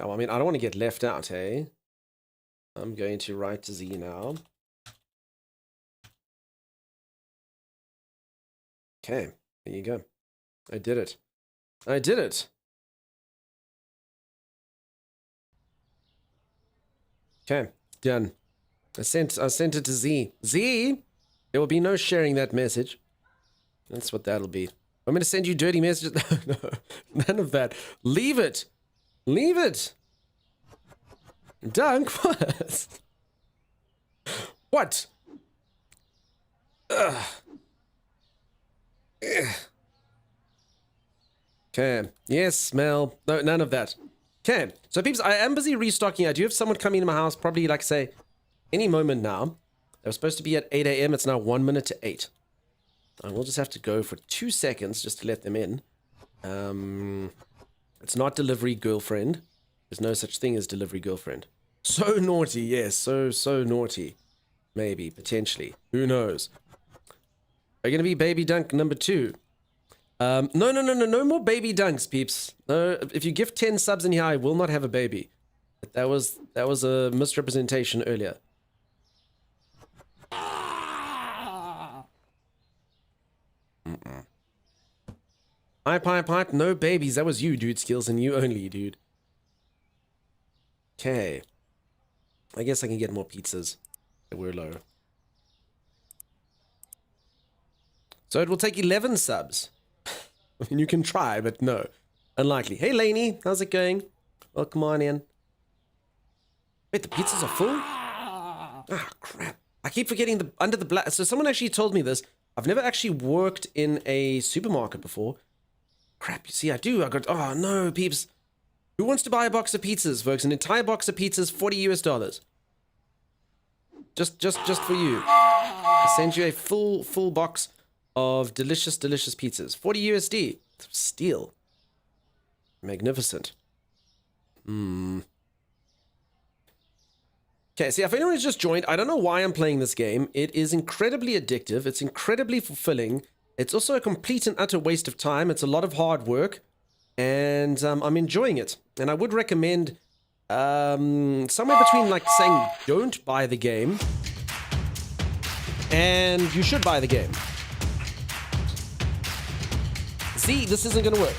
Oh, I mean, I don't want to get left out, hey? I'm going to write to Z now. Okay, there you go. I did it. I did it. Okay, done. I sent it to Z. Z, there will be no sharing that message. That's what that'll be. I'm going to send you dirty messages. No, none of that. Leave it. Leave it. Dunk, what? What? Ugh. Ugh. Okay. Yes, Mel. No, none of that. Okay. So, peeps, I am busy restocking. I do have someone coming to my house, probably, like, say, any moment now. They were supposed to be at 8 a.m. It's now 1 minute to 8. I will just have to go for 2 seconds just to let them in. It's not delivery girlfriend. There's no such thing as delivery girlfriend. So naughty, yes. So naughty. Maybe, potentially. Who knows? Are you going to be baby dunk number 2? No more baby dunks, peeps. No, if you give 10 subs in here, I will not have a baby. That was a misrepresentation earlier. Pipe, no babies. That was you, dude. Skills and you only, dude. Okay. I guess I can get more pizzas. We're low. So it will take 11 subs. I mean, you can try, but no. Unlikely. Hey, Lainey. How's it going? Welcome on in. Wait, the pizzas are full? Ah, crap. I keep forgetting the under the black. So someone actually told me this. I've never actually worked in a supermarket before. Crap, you see, I do. I got, oh no, peeps. Who wants to buy a box of pizzas, folks? An entire box of pizzas, $40 US. Just for you. I send you a full box of delicious pizzas. 40 USD. Steal. Magnificent. Okay, see, if anyone has just joined, I don't know why I'm playing this game. It is incredibly addictive. It's incredibly fulfilling. It's also a complete and utter waste of time. It's a lot of hard work. And I'm enjoying it. And I would recommend somewhere between like saying don't buy the game and you should buy the game. See, this isn't going to work.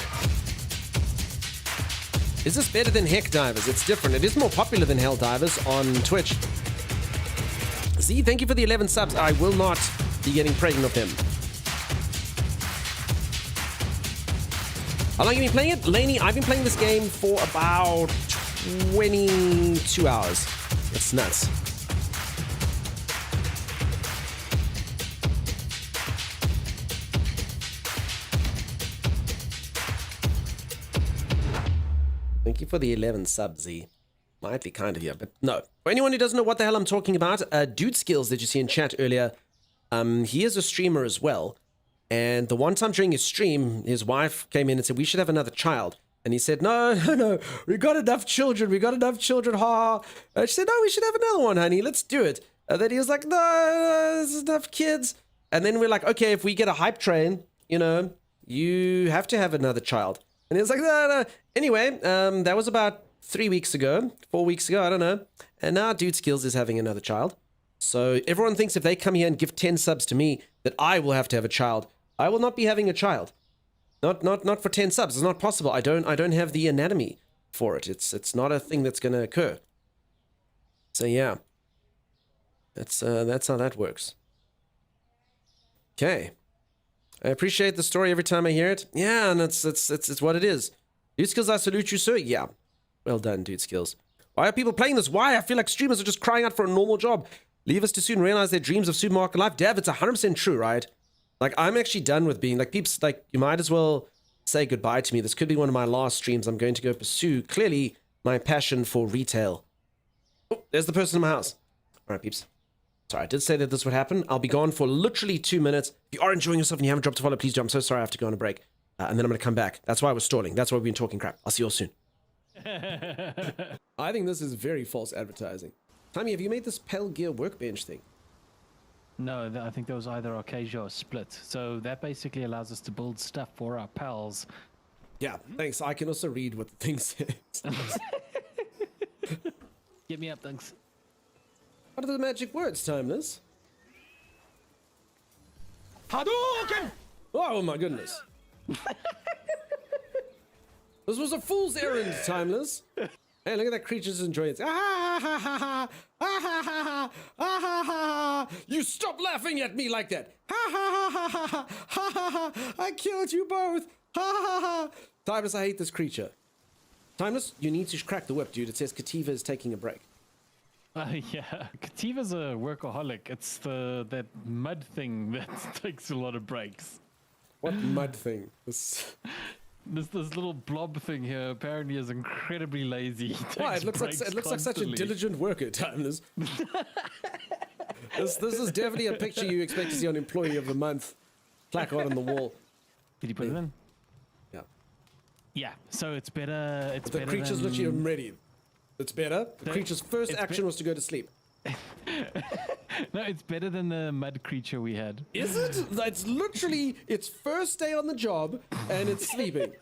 Is this better than Heck Divers? It's different. It is more popular than Hell Divers on Twitch. Z, thank you for the 11 subs. I will not be getting pregnant of him. How long have you been playing it? Lainey, I've been playing this game for about 22 hours. It's nuts. Thank you for the 11 subs, Z. Might be kind of you, but no. For anyone who doesn't know what the hell I'm talking about, Dude Skills that you see in chat earlier, he is a streamer as well. And the one time during his stream, his wife came in and said, we should have another child. And he said, no, we got enough children, ha. And she said, no, we should have another one, honey, let's do it. And then he was like, no, there's enough kids. And then we're like, okay, if we get a hype train, you know, you have to have another child. And he was like, no. Anyway, that was about 4 weeks ago, I don't know. And now Dude Skills is having another child. So everyone thinks if they come here and give 10 subs to me, that I will have to have a child. I will not be having a child. Not for 10 subs. It's not possible. I don't have the anatomy for it. It's not a thing that's gonna occur. So yeah. That's how that works. Okay. I appreciate the story every time I hear it. Yeah, and it's what it is. Dude Skills, I salute you, sir. Yeah. Well done, Dude Skills. Why are people playing this? Why? I feel like streamers are just crying out for a normal job. Leave us to soon realize their dreams of supermarket life. Dev, it's 100% true, right? Like, I'm actually done with being, like, peeps, like, you might as well say goodbye to me. This could be one of my last streams. I'm going to go pursue, clearly, my passion for retail. Oh, there's the person in my house. All right, peeps. Sorry, I did say that this would happen. I'll be gone for literally 2 minutes. If you are enjoying yourself and you haven't dropped a follow, please do. I'm so sorry I have to go on a break. And then I'm going to come back. That's why I was stalling. That's why we've been talking crap. I'll see you all soon. I think this is very false advertising. Tommy, have you made this Pale Gear workbench thing? No, I think there was either Arcasia or Split. So that basically allows us to build stuff for our pals. Yeah, thanks. I can also read what the thing says. Get me up, thanks. What are the magic words, Timeless? Hadouken! Oh my goodness. This was a fool's errand, Timeless. Hey, look at that creature's enjoying it. Ah, ha, ha, ha, ah, ha, ha, ha, ah, ha, ha, ha. You stop laughing at me like that. Ha, ha, ha, ha, ha, ha, ha, ha. I killed you both. Ha, ha, ha. Timeless, I hate this creature. Timeless, you need to crack the whip, dude. It says Kativa is taking a break. Yeah, Kativa's a workaholic. It's that mud thing that takes a lot of breaks. What mud thing? This little blob thing here apparently is incredibly lazy. Why? It looks like such a diligent worker, Timeless. This is definitely a picture you expect to see on Employee of the Month placard on the wall. Did you put it in? Yeah. Yeah. So it's better. It's The better creature's than... literally ready. It's better. The creature's first action was to go to sleep. No, it's better than the mud creature we had. Is it? It's literally its first day on the job and it's sleeping.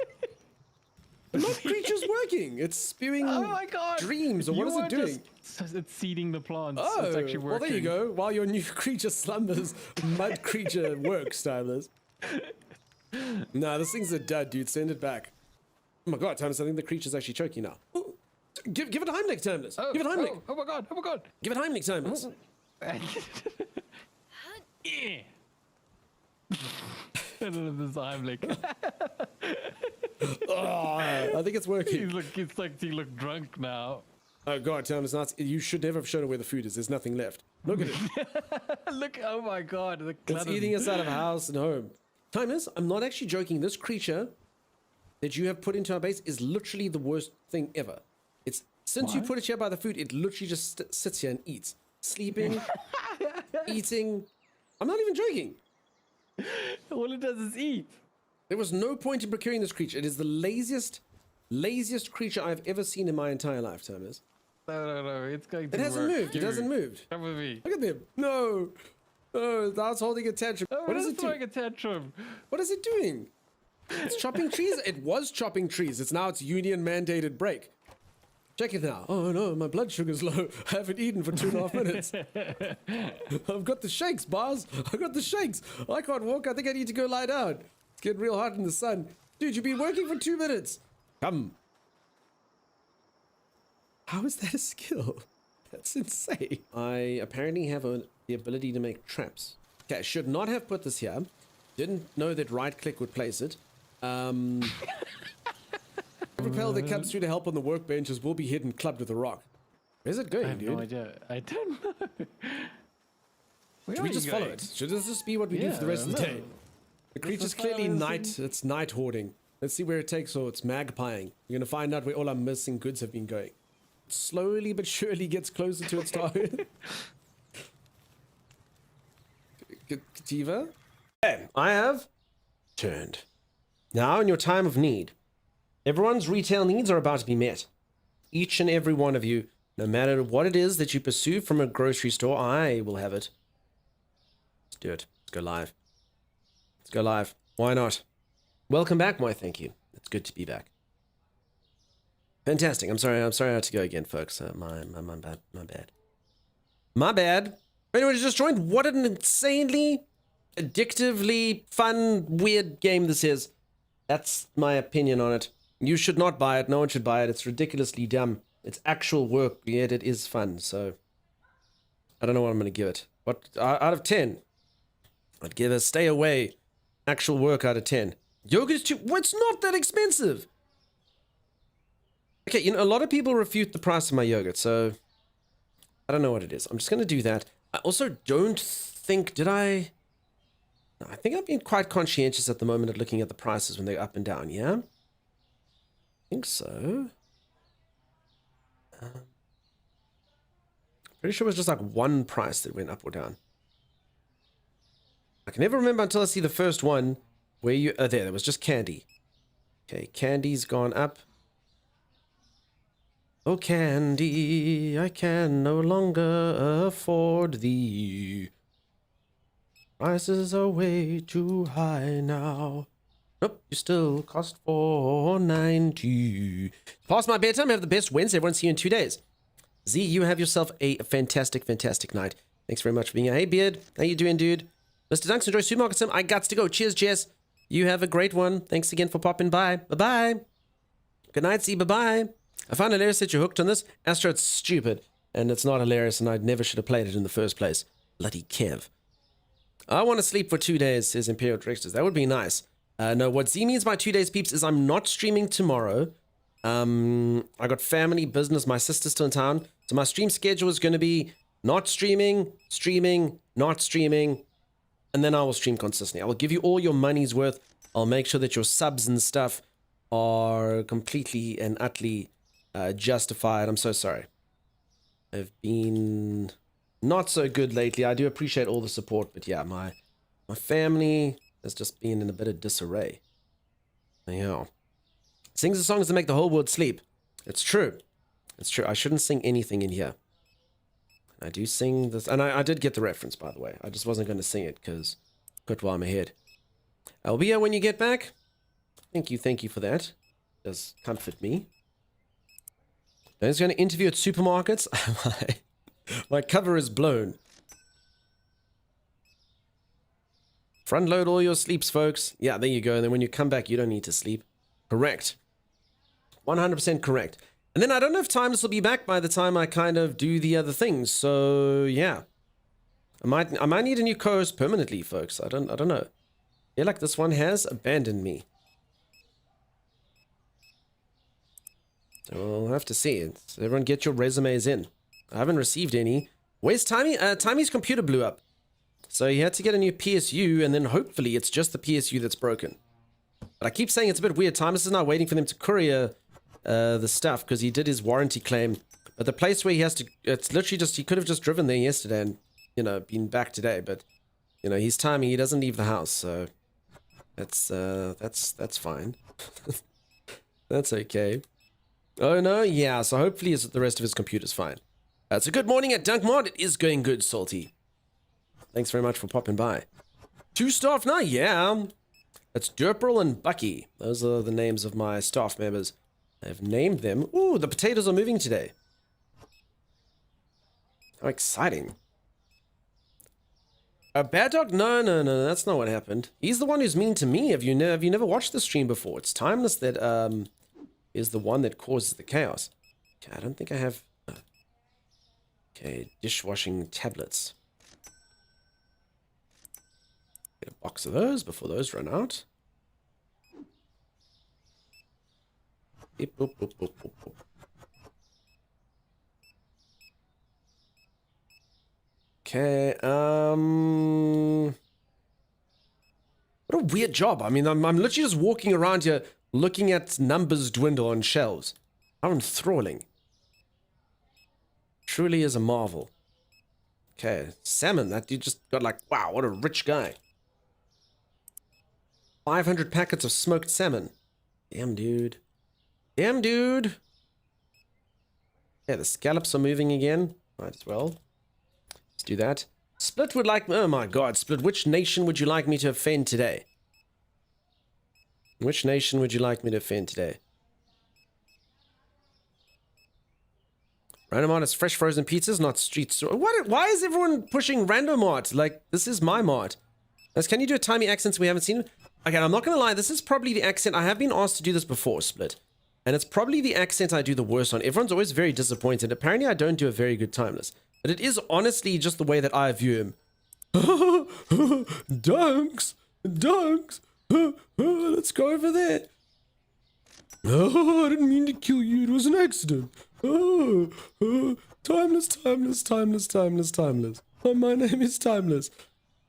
The mud creature's working. It's spewing Oh my god! dreams, or what is it doing? It's seeding the plants. Oh, it's actually working. well, there you go. While your new creature slumbers, mud creature works, Timeless. Nah, this thing's a dud, dude. Send it back. Oh my god, Timeless, I think the creature's actually choking now. Give it Heimlich, Timeless. Oh, Give it Heimlich. oh my god! Oh my god! Give it Heimlich, Timeless. Yeah. This Heimlich. Oh, I think it's working. It's like he looked drunk now. Oh god, Timeless, you should never have shown her where the food is. There's nothing left. Look at it. Look! Oh my god! The It's clutter. eating us out of house and home. Timeless, I'm not actually joking. This creature that you have put into our base is literally the worst thing ever. It's since you Why? put it here by the food, it literally just sits here and eats, sleeping, eating. I'm not even joking. All it does is eat. There was no point in procuring this creature. It is the laziest creature I've ever seen in my entire life, Timeless. No. It's going to It hasn't work. moved. It You- hasn't moved. Come with me. Look at them. No. Oh, that's holding a tantrum. Oh, What is it throwing doing? a tantrum? What is it doing? It's chopping trees. It was chopping trees. It's now its union mandated break. Check it now. Oh no, my blood sugar's low. I haven't eaten for 2.5 minutes. I've got the shakes, Bars. I've got the shakes. I can't walk. I think I need to go lie down. It's getting real hot in the sun. Dude, you've been working for 2 minutes. Come. How is that a skill? That's insane. I apparently have the ability to make traps. Okay, I should not have put this here. Didn't know that right click would place it. Repel that comes through to help on the workbenches will be hit and clubbed with a rock. Where's it going, I have dude? no idea. I don't know. Where Should are we you just follow going? it? Should this just be what we do for the rest of the no. day? The creature's just follow clearly this night. thing. It's night hoarding. Let's see where it takes or it's magpieing. We're gonna find out where all our missing goods have been going. Slowly but surely gets closer to its target. Kativa? Okay, I have turned. Now in your time of need, everyone's retail needs are about to be met. Each and every one of you, no matter what it is that you pursue from a grocery store, I will have it. Let's do it. Let's go live. Let's go live. Why not? Welcome back, why thank you. It's good to be back. Fantastic. I'm sorry I had to go again, folks. My bad. My bad. For anyone who just joined, what an insanely, addictively, fun, weird game this is. That's my opinion on it. You should not buy it. No one should buy it. It's ridiculously dumb. It's actual work, yet it is fun. So, I don't know what I'm going to give it. What out of 10? I'd give a Stay Away actual work out of 10. Yogurt's too... Well, it's not that expensive. Okay, a lot of people refute the price of my yogurt, so... I don't know what it is. I'm just going to do that. I also don't think... Did I... No, I think I've been quite conscientious at the moment at looking at the prices when they're up and down, yeah? I think so. Pretty sure it was just like one price that went up or down. I can never remember until I see the first one where you... there was just candy. Okay, candy's gone up. Oh, candy, I can no longer afford thee. Prices are way too high now. Nope, you still cost $4.90. Past my bedtime, have the best Wednesday. Everyone see you in 2 days. Z, you have yourself a fantastic, fantastic night. Thanks very much for being here. Hey, Beard, how you doing, dude? Mr. Dunks, enjoy Supermarket Sim. I got to go. Cheers, Jess. You have a great one. Thanks again for popping by. Bye-bye. Good night, Z. Bye-bye. I find it hilarious that you're hooked on this. Astro, it's stupid. And it's not hilarious, and I never should have played it in the first place. Bloody Kev. I want to sleep for 2 days, says Imperial Tricksters. That would be nice. No, what Z means by 2 days, peeps, is I'm not streaming tomorrow. I got family business. My sister's still in town. So my stream schedule is going to be not streaming, not streaming, and then I will stream consistently. I will give you all your money's worth. I'll make sure that your subs and stuff are completely and utterly justified. I'm so sorry. I've been not so good lately. I do appreciate all the support, but yeah, my family has just been in a bit of disarray. Yeah. Sings the songs that make the whole world sleep. It's true. It's true. I shouldn't sing anything in here. I do sing this, and I did get the reference, by the way. I just wasn't going to sing it because quit while I'm ahead. I'll be here when you get back. Thank you for that. It does comfort me. I was going to interview at supermarkets. My cover is blown. Front load all your sleeps, folks. Yeah, there you go. And then when you come back, you don't need to sleep. Correct. 100% correct. And then I don't know if Timeless will be back by the time I kind of do the other things. So yeah, I might need a new co-host permanently, folks. I don't know. Yeah, like this one has abandoned me. So we'll have to see. So everyone get your resumes in. I haven't received any. Where's Timey? Timey's computer blew up. So he had to get a new PSU, and then hopefully it's just the PSU that's broken. But I keep saying it's a bit weird. Timeless is now waiting for them to courier the stuff because he did his warranty claim. But the place where he has to, it's literally just, he could have just driven there yesterday and, you know, been back today. But, you know, he's timing, he doesn't leave the house. So that's fine. That's okay. Oh no, yeah, so hopefully the rest of his computer's fine. So good morning at Dunkmod. It is going good, Salty. Thanks very much for popping by. 2 staff now, yeah. That's Derpril and Bucky. Those are the names of my staff members. I've named them. Ooh, the potatoes are moving today. How exciting. Bad Dog? No, that's not what happened. He's the one who's mean to me. Have you never watched the stream before? It's Timeless that is the one that causes the chaos. Okay, I don't think I have... Okay, dishwashing tablets. Get a box of those before those run out. Beep, boop, boop, boop, boop, boop. Okay, what a weird job. I mean, I'm literally just walking around here looking at numbers dwindle on shelves. How enthralling. Truly is a marvel. Okay, salmon. That dude just got like, wow, what a rich guy. 500 packets of smoked salmon. Damn, dude. Damn, dude. Yeah, the scallops are moving again. Might as well. Let's do that. Split would like... Oh my god, Split. Which nation would you like me to offend today? Which nation would you like me to offend today? Random Mart is fresh frozen pizzas, not street store. Why is everyone pushing Random Mart? Like, this is my mart. Can you do a timey accent we haven't seen? Okay, I'm not going to lie. This is probably the accent. I have been asked to do this before, Split. And it's probably the accent I do the worst on. Everyone's always very disappointed. Apparently, I don't do a very good Timeless. But it is honestly just the way that I view him. Dunks! Dunks! Let's go over there. Oh, I didn't mean to kill you. It was an accident. Timeless, Timeless, Timeless, Timeless, Timeless. Oh, my name is Timeless.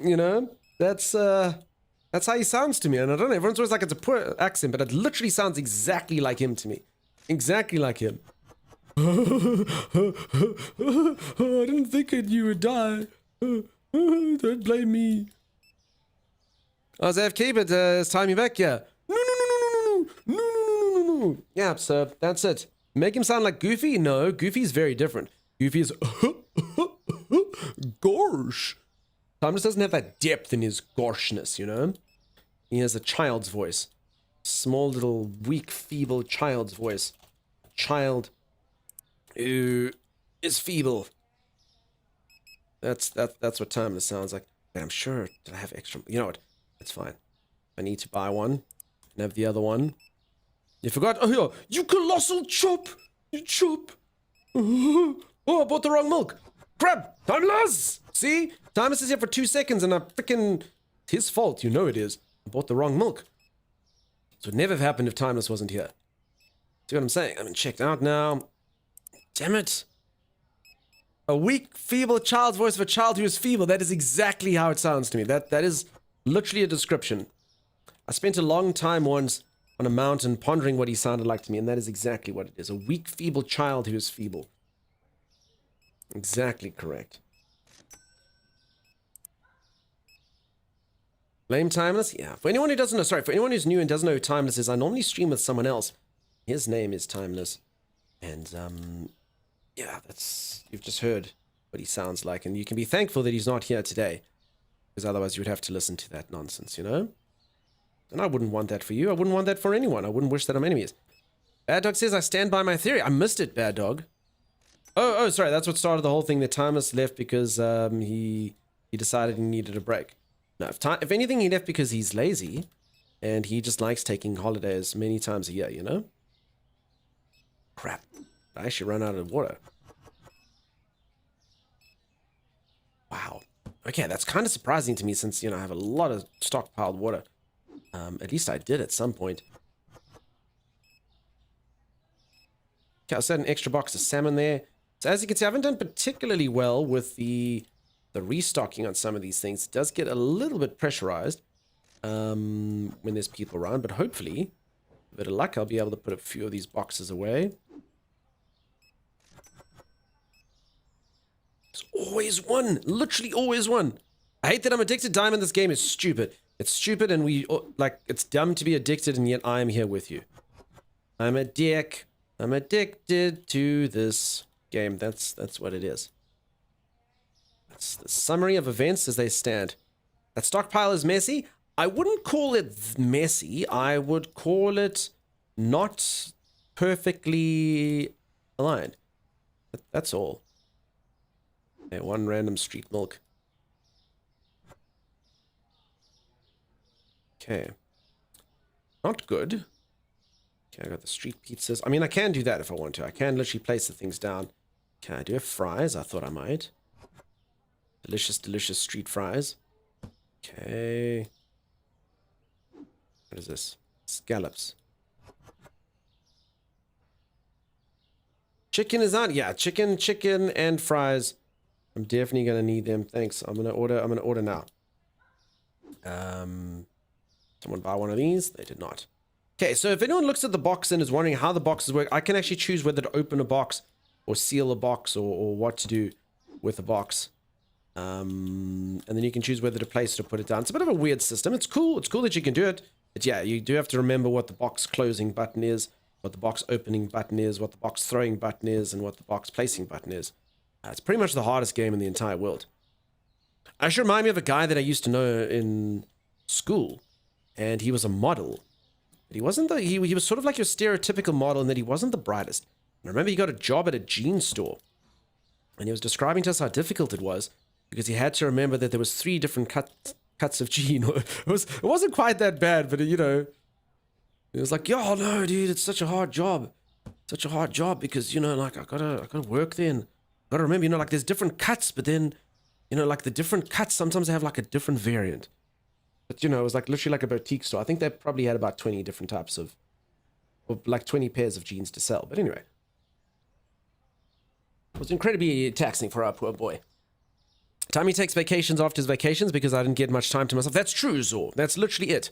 You know, that's how he sounds to me. And I don't know, everyone's always like it's a poor accent, but it literally sounds exactly like him to me. Exactly like him. I didn't think you would die. Don't blame me. I was AFK, but it's time you back, yeah. No. Yeah, so that's it. Make him sound like Goofy? No, Goofy's very different. Goofy is gorsh. Timeless doesn't have that depth in his gorshness, you know? He has a child's voice. Small little weak, feeble child's voice. Child who is feeble. That's what Timeless sounds like. And I'm sure that I have extra. You know what? It's fine. I need to buy one and have the other one. You forgot? Oh, yeah. You colossal chop! You chop! Oh, I bought the wrong milk. Crap! Timeless! See? Timeless is here for 2 seconds and I freaking... It's his fault. You know it is. I bought the wrong milk. So it would never have happened if Timeless wasn't here. See what I'm saying? I mean, checked out now. Damn it. A weak, feeble child's voice of a child who is feeble. That is exactly how it sounds to me. That is literally a description. I spent a long time once on a mountain pondering what he sounded like to me, and that is exactly what it is. A weak, feeble child who is feeble. Exactly correct. Blame Timeless? Yeah. For anyone who doesn't know, sorry, for anyone who's new and doesn't know who Timeless is, I normally stream with someone else. His name is Timeless. And, yeah, you've just heard what he sounds like, and you can be thankful that he's not here today, because otherwise you would have to listen to that nonsense, you know? And I wouldn't want that for you. I wouldn't want that for anyone. I wouldn't wish that on enemies. Bad Dog says, I stand by my theory. I missed it, Bad Dog. Oh, sorry. That's what started the whole thing. That Timeless left because he decided he needed a break. No, if anything, he left because he's lazy, and he just likes taking holidays many times a year, you know? Crap. I actually run out of water. Wow. Okay, that's kind of surprising to me since, you know, I have a lot of stockpiled water. At least I did at some point. Okay, I set an extra box of salmon there. So as you can see, I haven't done particularly well with the restocking on some of these things. It does get a little bit pressurized when there's people around, but hopefully, with a bit of luck, I'll be able to put a few of these boxes away. There's always one. Literally always one. I hate that I'm addicted. Diamond, this game is stupid. It's stupid and it's dumb to be addicted, and yet I am here with you. I'm a dick. I'm addicted to this game. That's what it is. That's the summary of events as they stand. That stockpile is messy. I wouldn't call it messy. I would call it not perfectly aligned. That's all. Okay, one random street milk. Okay. Not good. Okay, I got the street pizzas. I mean, I can do that if I want to. I can literally place the things down. Okay, I do have fries. I thought I might. Delicious, delicious street fries. Okay. What is this? Scallops. Chicken is on. Yeah, chicken and fries. I'm definitely gonna need them. Thanks. I'm gonna order now. Someone buy one of these? They did not. Okay, so if anyone looks at the box and is wondering how the boxes work, I can actually choose whether to open a box or seal a box or what to do with a box. And then you can choose whether to place it or put it down. It's a bit of a weird system. It's cool. It's cool that you can do it. But yeah, you do have to remember what the box closing button is, what the box opening button is, what the box throwing button is, and what the box placing button is. It's pretty much the hardest game in the entire world. Actually remind me of a guy that I used to know in school, and he was a model. But he wasn't he was sort of like your stereotypical model in that he wasn't the brightest. And I remember he got a job at a jean store, and he was describing to us how difficult it was because he had to remember that there was 3 different cuts of jean. It wasn't quite that bad, but you know, it was like, yo, no, dude, it's such a hard job. Such a hard job because, you know, like I gotta work then. Gotta remember, you know, like there's different cuts, but then, you know, like the different cuts, sometimes they have like a different variant. But, you know, it was like literally like a boutique store. I think they probably had about 20 different types of, or like 20 pairs of jeans to sell. But anyway, it was incredibly taxing for our poor boy. Tommy takes vacations after his vacations because I didn't get much time to myself. That's true, Zor. That's literally it.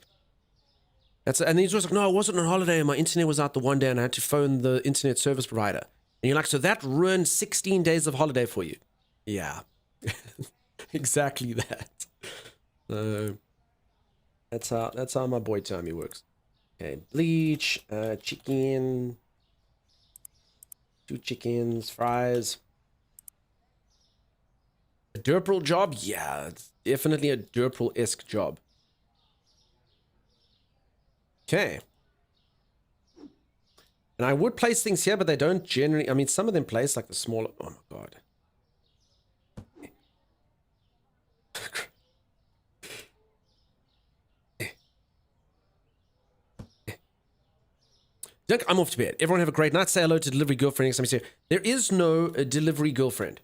And then he's always like, no, I wasn't on holiday and my internet was out the one day and I had to phone the internet service provider. And you're like, so that ruined 16 days of holiday for you. Yeah. Exactly that. So that's how my boy Tommy works. Okay, bleach, chicken, 2 chickens, fries. A Derpril job? Yeah, it's definitely a Derpril-esque job. Okay. And I would place things here, but they don't generally... I mean, some of them place like the smaller... Oh, my God. I'm off to bed. Everyone have a great night. Say hello to delivery girlfriend next time you see her. There is no delivery girlfriend.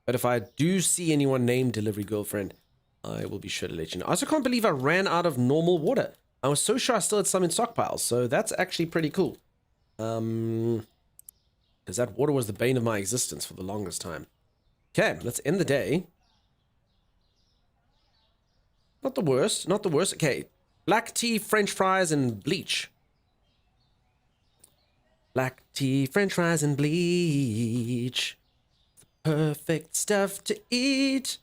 But if I do see anyone named delivery girlfriend, I will be sure to let you know. I also can't believe I ran out of normal water. I was so sure I still had some in stockpiles, so that's actually pretty cool. Because that water was the bane of my existence for the longest time. Okay, let's end the day. Not the worst, not the worst. Okay, black tea, french fries, and bleach. Black tea, french fries, and bleach. Perfect stuff to eat.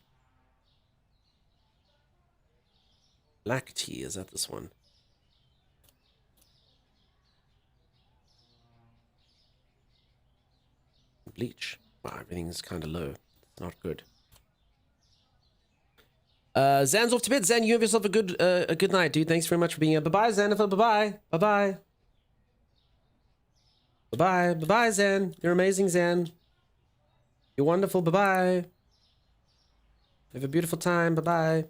Black tea, is that this one? Bleach. Wow, everything's kind of low. Not good. Zan's off to bed. Zan, you have yourself a good night, dude. Thanks very much for being here. Bye-bye, Xanathar. Bye-bye. Bye-bye. Bye-bye. Bye-bye, Zan. You're amazing, Zan. You're wonderful. Bye-bye. Have a beautiful time. Bye-bye.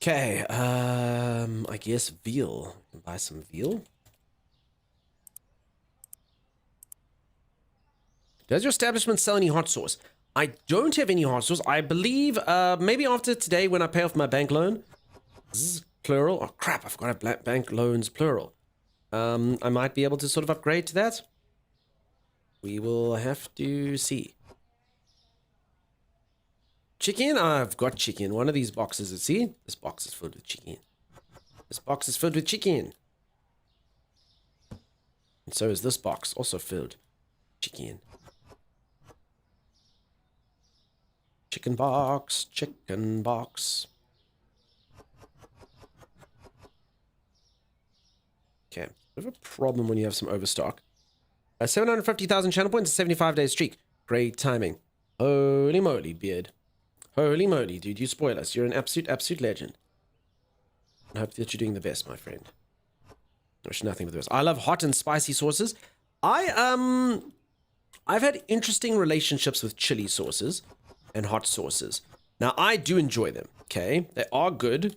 Okay, I guess veal. Buy some veal. Does your establishment sell any hot sauce? I don't have any hot sauce. I believe maybe after today when I pay off my bank loan. This is plural. Oh, crap. I've got a bank loans plural. I might be able to sort of upgrade to that. We will have to see. Chicken? I've got chicken. One of these boxes. See? This box is filled with chicken. This box is filled with chicken. And so is this box. Also filled with chicken. Chicken box. Chicken box. Okay. We have a problem when you have some overstock. 750,000 channel points, a 75-day streak. Great timing. Holy moly, Beard. Holy moly, dude. You spoil us. You're an absolute legend. I hope that you're doing the best, my friend. I wish nothing but the best. I love hot and spicy sauces. I've had interesting relationships with chili sauces and hot sauces. Now, I do enjoy them, okay? They are good,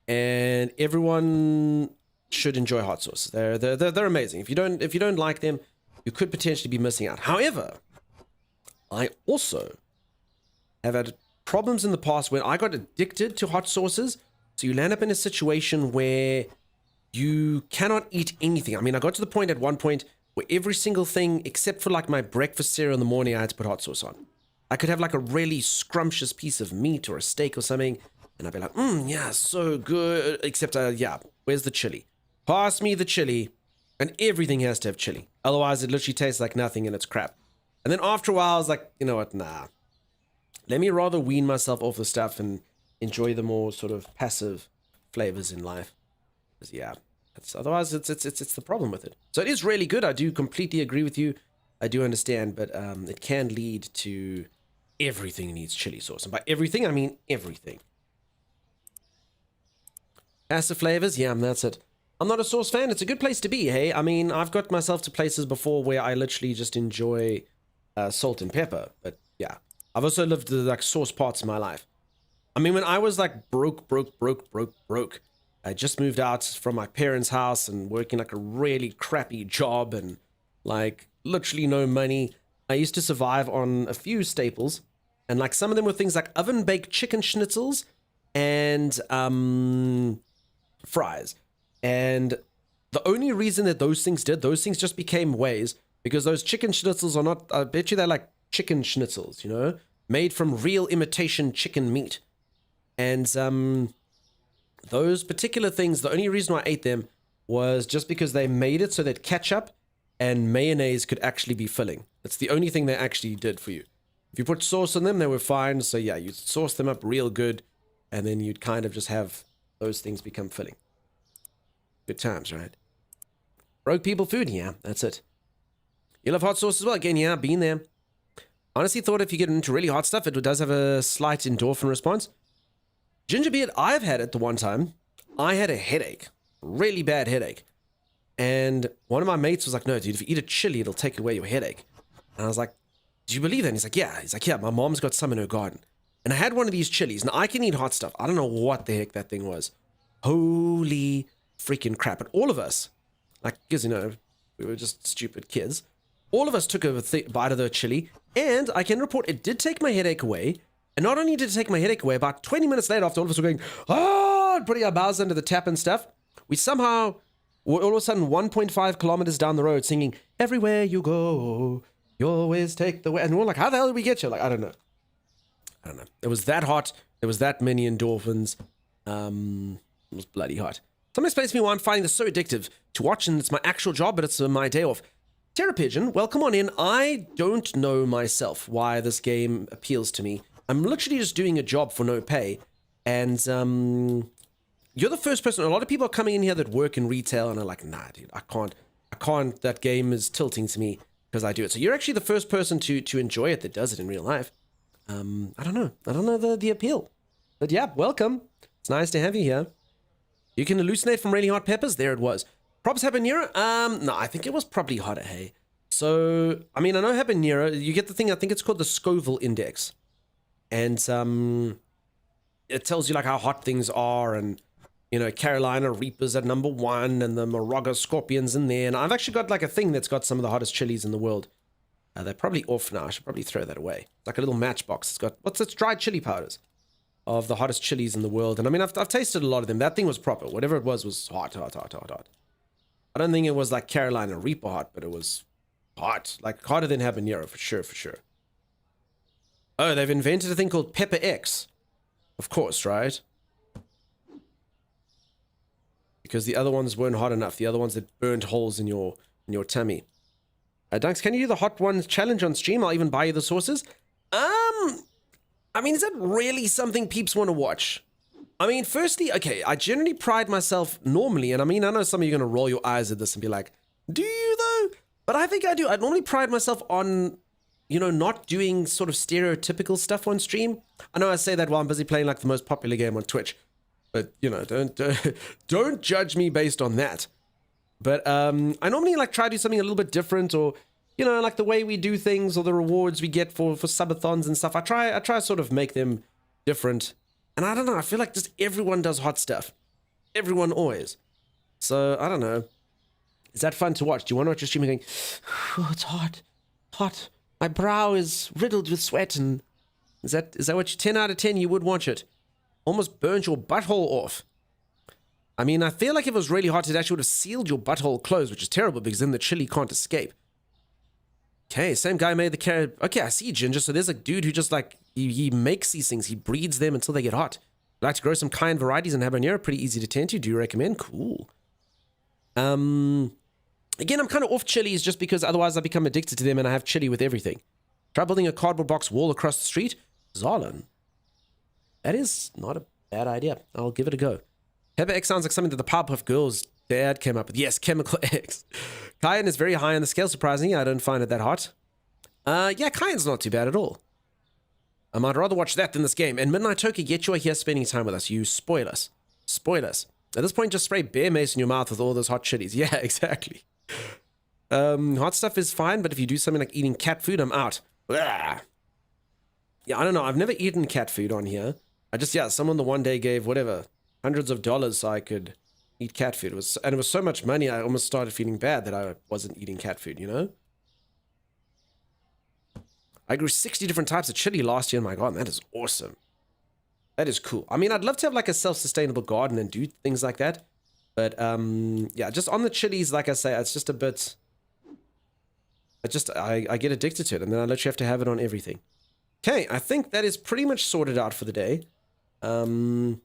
and everyone should enjoy hot sauces. They're amazing. If you don't like them, you could potentially be missing out. However, I also have had problems in the past when I got addicted to hot sauces. So you land up in a situation where you cannot eat anything. I mean, I got to the point at one point where every single thing, except for like my breakfast cereal in the morning, I had to put hot sauce on. I could have like a really scrumptious piece of meat or a steak or something, and I'd be like, yeah, so good. Except, yeah, where's the chili? Pass me the chili. And everything has to have chili. Otherwise, it literally tastes like nothing and it's crap. And then after a while, I was like, you know what? Nah. Let me rather wean myself off the stuff and enjoy the more sort of passive flavors in life. Because, yeah, otherwise it's the problem with it. So it is really good. I do completely agree with you. I do understand, but it can lead to everything needs chili sauce. And by everything, I mean everything. Passive flavors? Yeah, that's it. I'm not a sauce fan. It's a good place to be, hey? I mean, I've got myself to places before where I literally just enjoy salt and pepper. But yeah, I've also lived the like sauce parts of my life. I mean, when I was like broke, I just moved out from my parents' house and working like a really crappy job and like literally no money. I used to survive on a few staples, and like some of them were things like oven-baked chicken schnitzels and fries. And the only reason that those things just became ways because those chicken schnitzels are not, I bet you they're like chicken schnitzels, you know, made from real imitation chicken meat. And those particular things, the only reason why I ate them was just because they made it so that ketchup and mayonnaise could actually be filling. That's the only thing they actually did for you. If you put sauce on them, they were fine. So yeah, you'd sauce them up real good, and then you'd kind of just have those things become filling. Good times, right? Broke people food, yeah, that's it. You love hot sauce as well? Again, yeah, been there. Honestly thought if you get into really hot stuff, it does have a slight endorphin response. Gingerbeard, I've had it the one time. I had a headache, really bad headache. And one of my mates was like, no, dude, if you eat a chili, it'll take away your headache. And I was like, do you believe that? And he's like, yeah. He's like, yeah, my mom's got some in her garden. And I had one of these chilies. Now, I can eat hot stuff. I don't know what the heck that thing was. Holy freaking crap. But all of us, like, because, you know, we were just stupid kids. All of us took a bite of the chili. And I can report it did take my headache away. And not only did it take my headache away, about 20 minutes later, after all of us were going, oh, and putting our mouths under the tap and stuff, we somehow were all of a sudden 1.5 kilometers down the road singing, everywhere you go, you always take the way. And we're like, how the hell did we get you? Like, I don't know. It was that hot. There was that many endorphins. It was bloody hot. Something explains to me why I'm finding this so addictive to watch, and it's my actual job, but it's my day off. Terra Pigeon, welcome on in. I don't know myself why this game appeals to me. I'm literally just doing a job for no pay, and you're the first person. A lot of people are coming in here that work in retail and are like, nah, dude, I can't. That game is tilting to me because I do it. So you're actually the first person to enjoy it that does it in real life. I don't know the appeal, but yeah, welcome. It's nice to have you here. You can hallucinate from really hot peppers. There it was. Props habanero. No, I think it was probably hotter. Hey, so I mean, I know habanero. You get the thing. I think it's called the Scoville Index. And it tells you like how hot things are, and you know, Carolina Reapers at number 1 and the Moraga Scorpions in there. And I've actually got like a thing that's got some of the hottest chilies in the world. They're probably off now. I should probably throw that away. It's like a little matchbox. It's got, what's it? Dried chili powders of the hottest chilies in the world. And I mean, I've tasted a lot of them. That thing was proper. Whatever it was hot. I don't think it was like Carolina Reaper hot, but it was hot. Like hotter than habanero, for sure. Oh, they've invented a thing called Pepper X. Of course, right? Because the other ones weren't hot enough. The other ones that burned holes in your tummy. Dunks, can you do the hot ones challenge on stream? I'll even buy you the sauces. I mean, is that really something peeps want to watch? I mean, firstly, okay, I generally pride myself normally, and I mean, I know some of you are going to roll your eyes at this and be like, do you though? But I think I do. I normally pride myself on, you know, not doing sort of stereotypical stuff on stream. I know I say that while I'm busy playing like the most popular game on Twitch, but you know, don't judge me based on that. But I normally like try to do something a little bit different, or you know, like the way we do things or the rewards we get for subathons and stuff. I try to sort of make them different. And I don't know, I feel like just everyone does hot stuff. Everyone always. So I don't know. Is that fun to watch? Do you want to watch your stream and going, oh, it's hot. My brow is riddled with sweat, and is that what you 10 out of 10 you would watch it? Almost burnt your butthole off. I mean, I feel like if it was really hot, it actually would have sealed your butthole closed, which is terrible because then the chili can't escape. Okay, same guy made the carrot. Okay, I see Ginger. So there's a dude who just like, he makes these things. He breeds them until they get hot. I'd like to grow some kind varieties in habanero. Pretty easy to tend to. Do you recommend? Cool. Again, I'm kind of off chilies just because otherwise I become addicted to them and I have chili with everything. Try building a cardboard box wall across the street. Zarlan. That is not a bad idea. I'll give it a go. Pepper X sounds like something that the Powerpuff Girls dad came up with. Yes, Chemical X. Cayenne is very high on the scale, surprisingly. I don't find it that hot. Yeah, Cayenne's not too bad at all. I'd rather watch that than this game. And Midnight Toki, get you here spending time with us. You spoil us. At this point, just spray bear mace in your mouth with all those hot chilies. Yeah, exactly. Hot stuff is fine, but if you do something like eating cat food, I'm out. Blah. Yeah, I don't know. I've never eaten cat food on here. Someone the one day gave whatever, hundreds of dollars so I could eat cat food. It was so much money, I almost started feeling bad that I wasn't eating cat food, you know? I grew 60 different types of chili last year. My God, that is awesome. That is cool. I mean, I'd love to have like a self-sustainable garden and do things like that. But yeah, just on the chilies, like I say, it's just a bit... I get addicted to it, and then I literally have to have it on everything. Okay, I think that is pretty much sorted out for the day. Oh,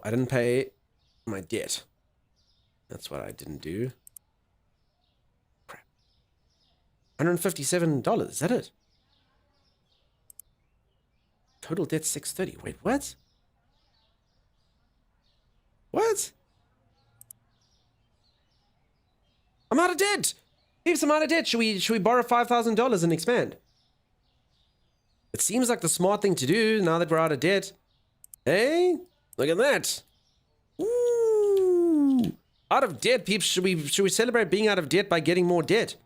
I didn't pay my debt. That's what I didn't do. Crap. $157. Is that it? Total debt $630. Wait, what? What? I'm out of debt. Heaps, I'm out of debt. Should we borrow $5,000 and expand? It seems like the smart thing to do now that we're out of debt. Hey, look at that. Ooh. Out of debt, peeps. Should we celebrate being out of debt by getting more debt?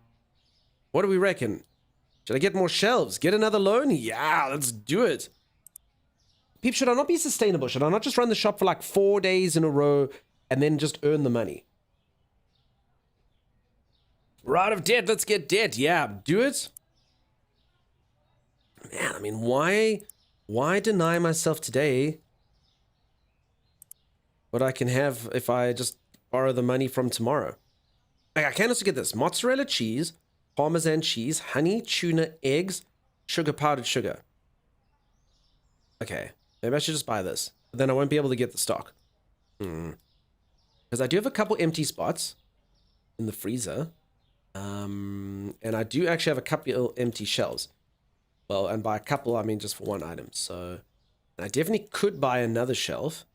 What do we reckon? Should I get more shelves? Get another loan? Yeah, let's do it. Peeps, should I not be sustainable? Should I not just run the shop for like 4 days in a row and then just earn the money? We're out of debt. Let's get debt. Yeah, do it. Man, I mean, why deny myself today what I can have if I just borrow the money from tomorrow? I can also get this: mozzarella cheese, Parmesan cheese, honey, tuna, eggs, sugar, powdered sugar. Okay, maybe I should just buy this. But then I won't be able to get the stock. Because I do have a couple empty spots in the freezer. And I do actually have a couple empty shelves. Well, and by a couple, I mean just for one item. So I definitely could buy another shelf.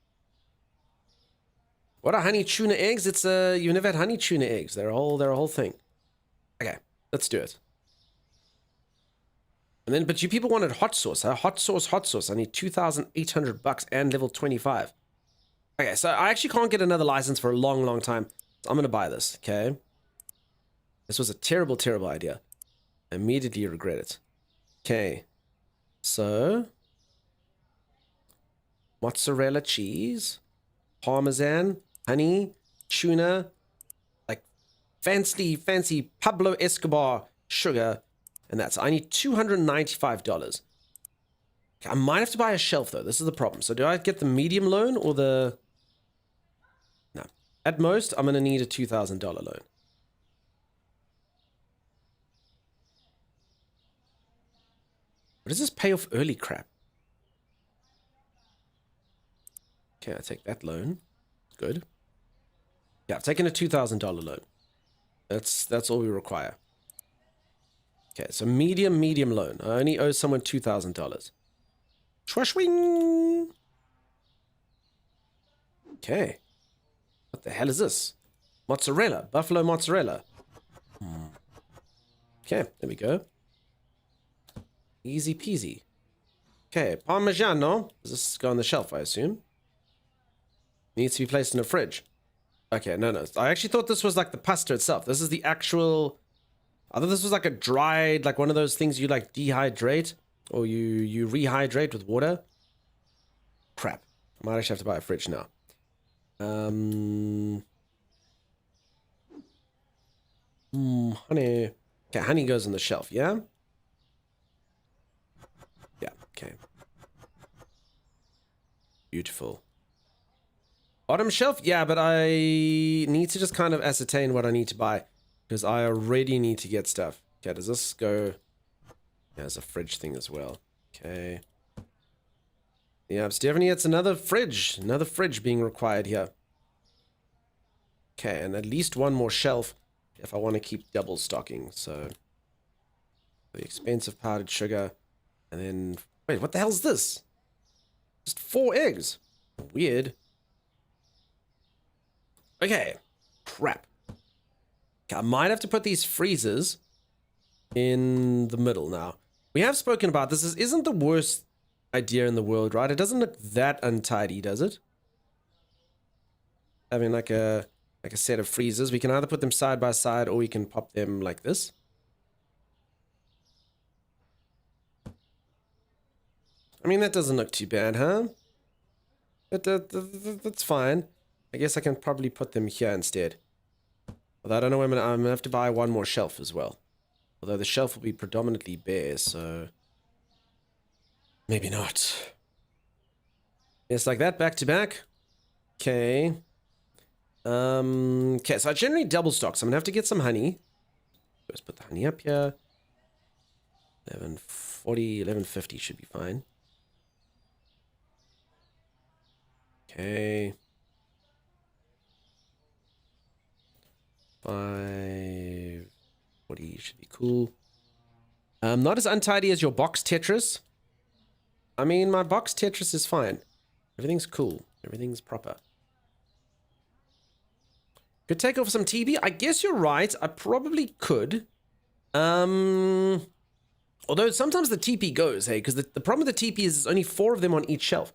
What are honey tuna eggs? It's you've never had honey tuna eggs. They're a whole thing. Okay, let's do it. And then, but you people wanted hot sauce, huh? Hot sauce. I need $2,800 and level 25. Okay, so I actually can't get another license for a long time. So I'm gonna buy this. Okay. This was a terrible idea. I immediately regret it. Okay. So mozzarella cheese, Parmesan, honey, tuna, like fancy Pablo Escobar sugar, And that's, I need $295. Okay, I might have to buy a shelf though. This is the problem. So do I get the medium loan or the... No. At most, I'm going to need a $2,000 loan. What is this pay off early crap? Okay, I take that loan. Good. Yeah, I've taken a $2,000 loan. That's all we require. Okay, so medium loan. I only owe someone $2,000. Swashwing! Okay. What the hell is this? Mozzarella. Buffalo mozzarella. Okay, there we go. Easy peasy. Okay, Parmigiano. Does this go on the shelf, I assume? Needs to be placed in a fridge. Okay, no. I actually thought this was like the pasta itself. This is the actual... I thought this was like a dried, like one of those things you like dehydrate. Or you rehydrate with water. Crap. I might actually have to buy a fridge now. Honey. Okay, honey goes on the shelf, yeah? Yeah, okay. Beautiful. Bottom shelf? Yeah, but I need to just kind of ascertain what I need to buy. Because I already need to get stuff. Okay, does this go... Yeah, there's a fridge thing as well. Okay. Yeah, Stephanie, it's another fridge. Another fridge being required here. Okay, and at least one more shelf if I want to keep double stocking. So, the expensive powdered sugar. And then... Wait, what the hell is this? Just 4 eggs. Weird. Okay. Crap. Okay, I might have to put these freezers in the middle now. We have spoken about this. This isn't the worst idea in the world, right? It doesn't look that untidy, does it? Having like a set of freezers. We can either put them side by side or we can pop them like this. I mean, that doesn't look too bad, huh? That's fine. I guess I can probably put them here instead. Although I don't know when I'm going to have to buy one more shelf as well. Although the shelf will be predominantly bare, so... Maybe not. Yes, like that, back to back. Okay. Okay, so I generally double stock, so I'm going to have to get some honey. Let's put the honey up here. 1140, 1150 should be fine. Okay. 540 should be cool. Not as untidy as your box Tetris. I mean, my box Tetris is fine. Everything's cool. Everything's proper. Could take off some TB. I guess you're right. I probably could. Although sometimes the TP goes, hey, because the problem with the TP is there's only 4 of them on each shelf.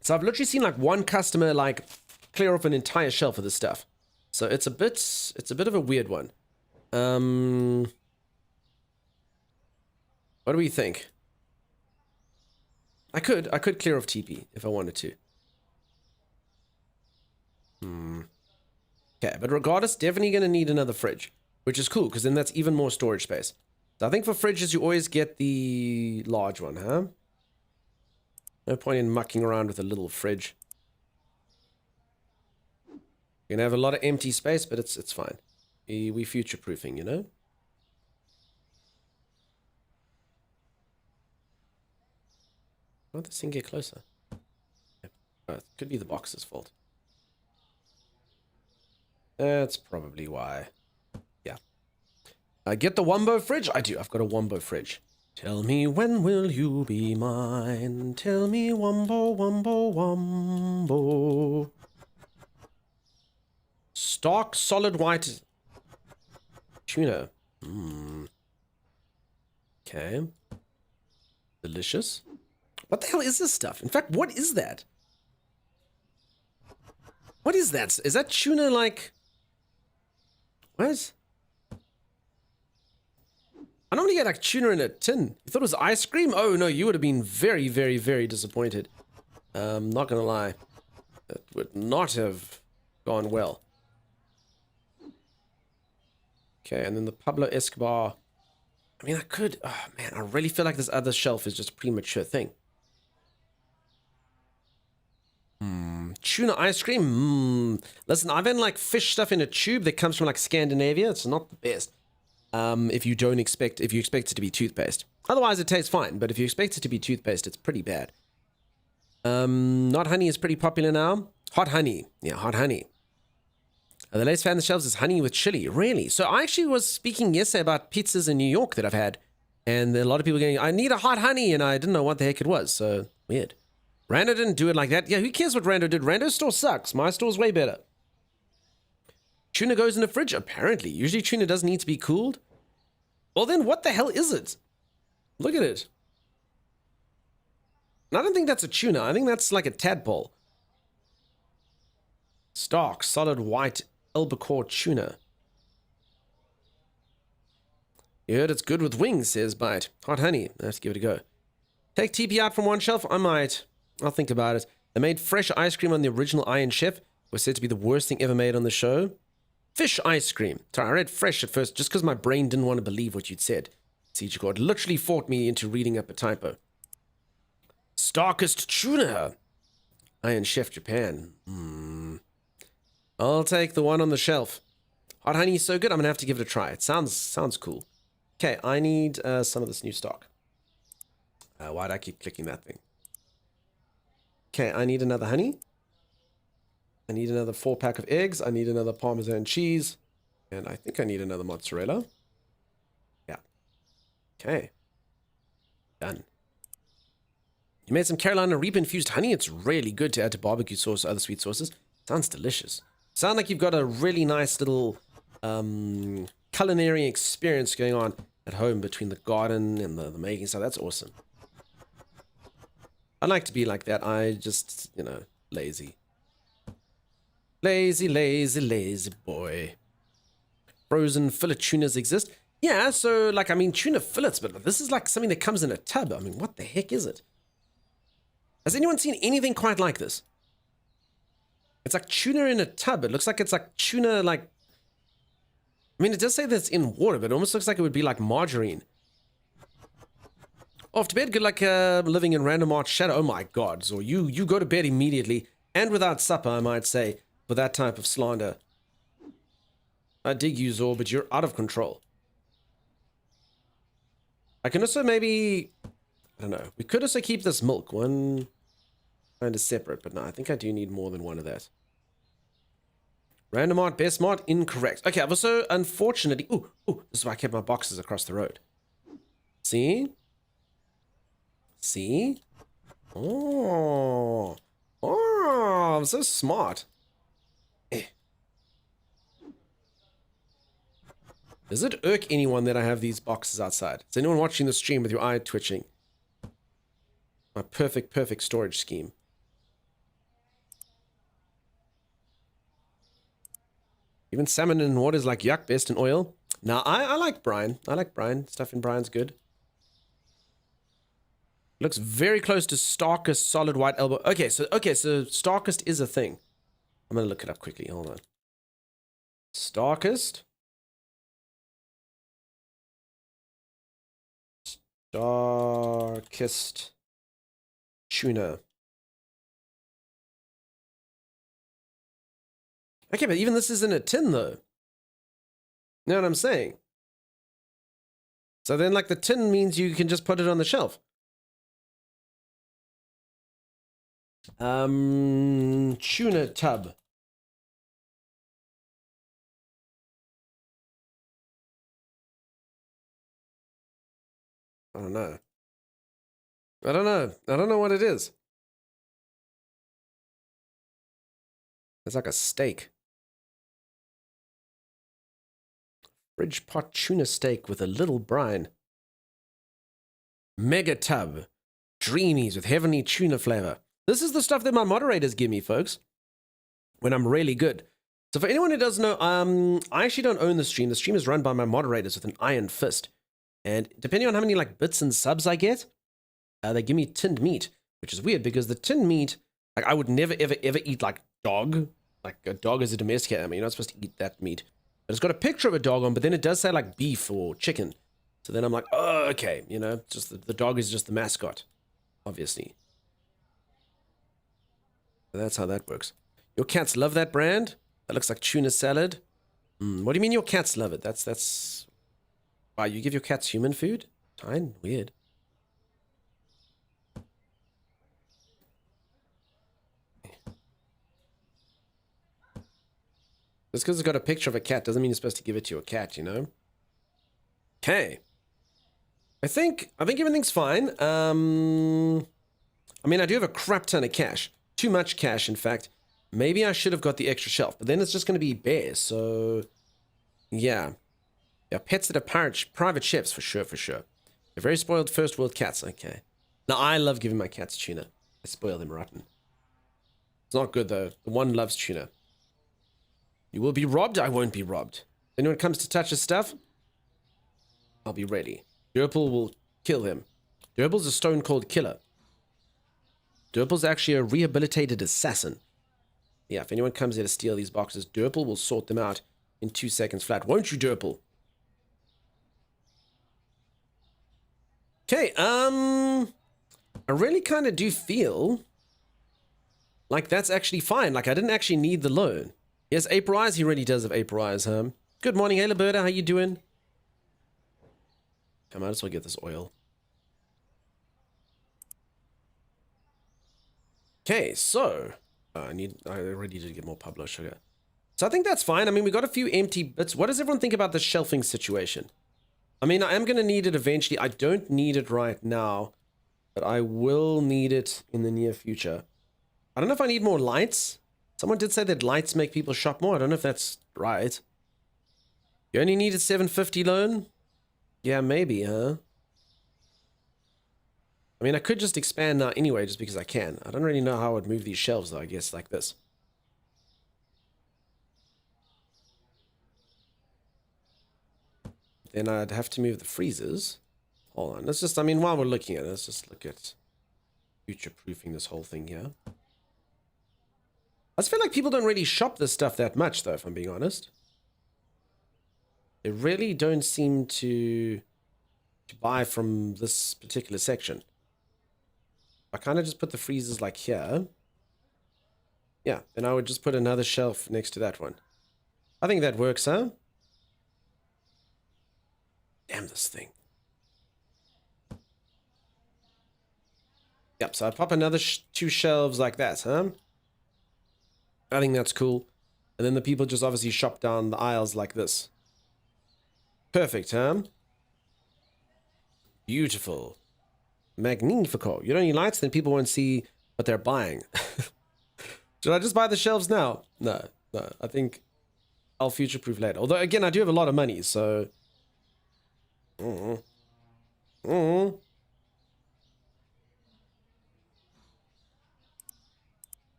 So I've literally seen like one customer like clear off an entire shelf of this stuff. So it's a bit of a weird one. What do we think? I could clear off TP if I wanted to. Okay, but regardless, definitely going to need another fridge, which is cool because then that's even more storage space. So I think for fridges, you always get the large one, huh? No point in mucking around with a little fridge. You're going to have a lot of empty space, but it's fine. We future-proofing, you know? Why did this thing get closer? Oh, it could be the box's fault. That's probably why. Yeah. Get the Wombo fridge? I do. I've got a Wombo fridge. Tell me when will you be mine? Tell me Wombo, Wombo, Wombo. Stark solid white tuna. Okay. Delicious. What the hell is this stuff? In fact, what is that? What is that? Is that tuna like... What? I normally get like tuna in a tin. You thought it was ice cream? Oh no, you would have been very, very, very disappointed. Not gonna lie. That would not have gone well. Okay, and then the Pablo Escobar. I mean, I could. Oh, man, I really feel like this other shelf is just a premature thing. Tuna ice cream. Listen, I've had like fish stuff in a tube that comes from like Scandinavia. It's not the best. If you expect it to be toothpaste. Otherwise, it tastes fine. But if you expect it to be toothpaste, it's pretty bad. Not honey is pretty popular now. Hot honey. Yeah, hot honey. The latest fan on the shelves is honey with chili. Really? So I actually was speaking yesterday about pizzas in New York that I've had. And a lot of people going, I need a hot honey. And I didn't know what the heck it was. So weird. Rando didn't do it like that. Yeah, who cares what Rando did? Rando's store sucks. My store's way better. Tuna goes in the fridge? Apparently. Usually tuna doesn't need to be cooled. Well then, what the hell is it? Look at it. And I don't think that's a tuna. I think that's like a tadpole. Stark, solid white albacore tuna. You heard it's good with wings, says Bite. Hot honey. I have to give it a go. Take TP out from one shelf? I might. I'll think about it. They made fresh ice cream on the original Iron Chef. It was said to be the worst thing ever made on the show. Fish ice cream. Sorry, I read fresh at first just because my brain didn't want to believe what you'd said. Siege God literally fought me into reading up a typo. Starkest tuna. Iron Chef Japan. I'll take the one on the shelf. Hot honey is so good, I'm going to have to give it a try. It sounds cool. Okay, I need some of this new stock. Why'd I keep clicking that thing? Okay, I need another honey. I need another 4-pack of eggs. I need another Parmesan cheese. And I think I need another mozzarella. Yeah. Okay. Done. You made some Carolina Reaper-infused honey. It's really good to add to barbecue sauce or other sweet sauces. Sounds delicious. Sound like you've got a really nice little culinary experience going on at home between the garden and the making stuff. That's awesome. I like to be like that. I just, lazy. Lazy, lazy, lazy boy. Frozen fillet tunas exist. Yeah, so, tuna fillets, but this is like something that comes in a tub. I mean, what the heck is it? Has anyone seen anything quite like this? It's like tuna in a tub. It looks like it's like tuna, it does say that it's in water, but it almost looks like it would be like margarine. Off to bed, good luck living in Random Arch Shadow. Oh my god, Zor, you go to bed immediately, and without supper, I might say, for that type of slander. I dig you, Zor, but you're out of control. I can also maybe, I don't know, we could also keep this milk, one kind of separate, but no, I think I do need more than one of that. Random Art, Best Mart, incorrect. Okay, I've also, unfortunately, this is why I kept my boxes across the road. See? See? Oh, I'm so smart. Does it irk anyone that I have these boxes outside? Is anyone watching the stream with your eye twitching? My perfect storage scheme. Even salmon in water is like yuck, best in oil. Now, I like brine. I like brine. Stuff in brine's good. Looks very close to Starkest solid white elbow. Okay, so Starkest is a thing. I'm gonna look it up quickly. Hold on. Starkest tuna. Okay, but even this is in a tin, though. You know what I'm saying? So then, the tin means you can just put it on the shelf. Tuna tub. I don't know. I don't know what it is. It's like a steak. Fridge pot tuna steak with a little brine. Mega tub. Dreamies with heavenly tuna flavor. This is the stuff that my moderators give me, folks, when I'm really good. So for anyone who doesn't know, I actually don't own the stream. The stream is run by my moderators with an iron fist. And depending on how many bits and subs I get, they give me tinned meat, which is weird because the tinned meat, I would never, ever, ever eat dog. A dog is a domestic animal. You're not supposed to eat that meat. But it's got a picture of a dog on, but then it does say like beef or chicken. So then I'm like, oh, okay, you know, just the dog is just the mascot, obviously. So that's how that works. Your cats love that brand? That looks like tuna salad. What do you mean your cats love it? That's... Wow, you give your cats human food? Fine, weird. Just because it's got a picture of a cat doesn't mean you're supposed to give it to your cat, you know? Okay. I think everything's fine. I mean, I do have a crap ton of cash. Too much cash, in fact. Maybe I should have got the extra shelf, but then it's just going to be bears, so... Yeah. Yeah, pets that are private chefs, for sure, for sure. They're very spoiled first world cats, okay. Now, I love giving my cats tuna. I spoil them rotten. It's not good, though. The one loves tuna. You will be robbed? I won't be robbed. Then when it comes to touch his stuff, I'll be ready. Durple will kill him. Durple's a stone cold killer. Durple's actually a rehabilitated assassin. Yeah, if anyone comes here to steal these boxes, Durple will sort them out in 2 seconds flat. Won't you, Durple? Okay, I really kind of do feel like that's actually fine. Like, I didn't actually need the loan. Yes, April Eyes, he really does have April Eyes, huh? Good morning, hey, Liberta, how you doing? I might as well get this oil. Okay, so... I already did get more Pablo sugar. So I think that's fine. I mean, we got a few empty bits. What does everyone think about the shelving situation? I mean, I am going to need it eventually. I don't need it right now, but I will need it in the near future. I don't know if I need more lights. Someone did say that lights make people shop more. I don't know if that's right. You only needed 750 loan? Yeah, maybe, huh? I mean, I could just expand now anyway, just because I can. I don't really know how I would move these shelves, though, I guess, like this. Then I'd have to move the freezers. Hold on, let's just, I mean, while we're looking at it, let's just look at future-proofing this whole thing here. I just feel like people don't really shop this stuff that much, though, if I'm being honest. They really don't seem to buy from this particular section. I kind of just put the freezers like here. Yeah, then I would just put another shelf next to that one. I think that works, huh? Damn this thing. Yep, so I'd pop another 2 shelves like that, huh? I think that's cool. And then the people just obviously shop down the aisles like this. Perfect, huh? Beautiful. Magnifico. You don't need lights, then people won't see what they're buying. Should I just buy the shelves now? No. I think I'll future-proof later. Although, again, I do have a lot of money, so... Done.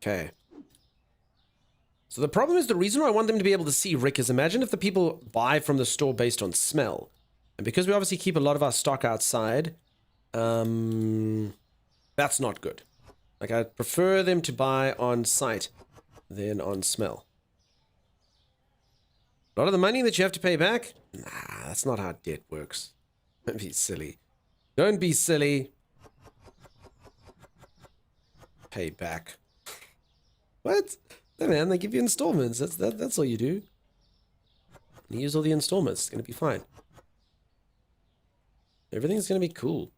Okay. So the problem is, the reason why I want them to be able to see Rick is, imagine if the people buy from the store based on smell. And because we obviously keep a lot of our stock outside, that's not good. Like, I'd prefer them to buy on sight than on smell. A lot of the money that you have to pay back? Nah, that's not how debt works. Don't be silly. Don't be silly. Pay back. What? No, man, they give you installments. That's all you do. You use all the installments. It's going to be fine. Everything's going to be cool.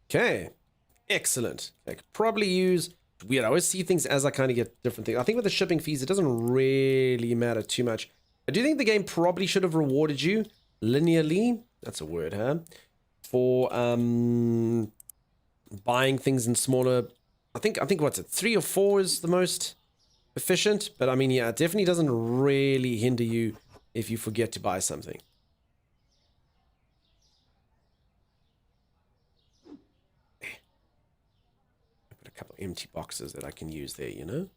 Okay. Excellent. I could probably use... Weird, I always see things as I kind of get different things. I think with the shipping fees, it doesn't really matter too much. I do think the game probably should have rewarded you linearly. That's a word, huh? For buying things in smaller... I think what's it? 3 or 4 is the most efficient. But I mean, yeah, it definitely doesn't really hinder you if you forget to buy something. Couple empty boxes that I can use there, you know?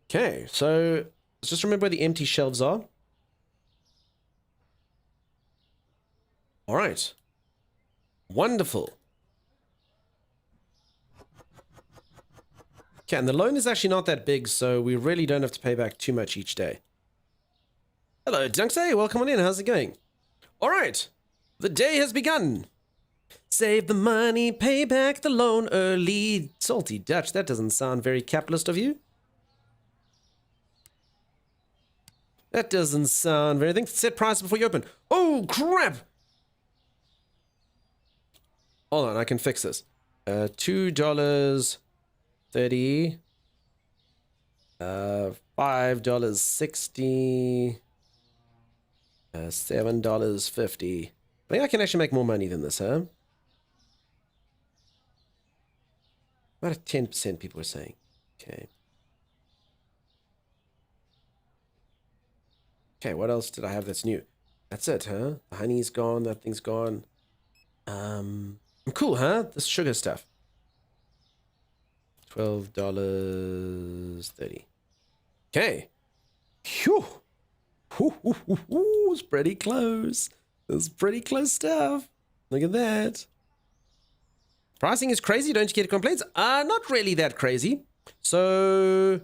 Okay, so let's just remember where the empty shelves are. All right. Wonderful. Okay, and the loan is actually not that big, so we really don't have to pay back too much each day. Hello, Dunksay. Welcome on in. How's it going? All right. The day has begun. Save the money, pay back the loan early. Salty Dutch. That doesn't sound very capitalist of you. That doesn't sound very... Set price before you open. Oh, crap. Hold on, I can fix this. $2.30. $5.60. $7.50. I think I can actually make more money than this, huh? About a 10% people are saying. Okay. Okay, what else did I have that's new? That's it, huh? The honey's gone, that thing's gone. Cool, huh? This sugar stuff. $12.30. Okay. Phew. It's pretty close. It's pretty close stuff. Look at that. Pricing is crazy. Don't you get complaints? Not really that crazy. So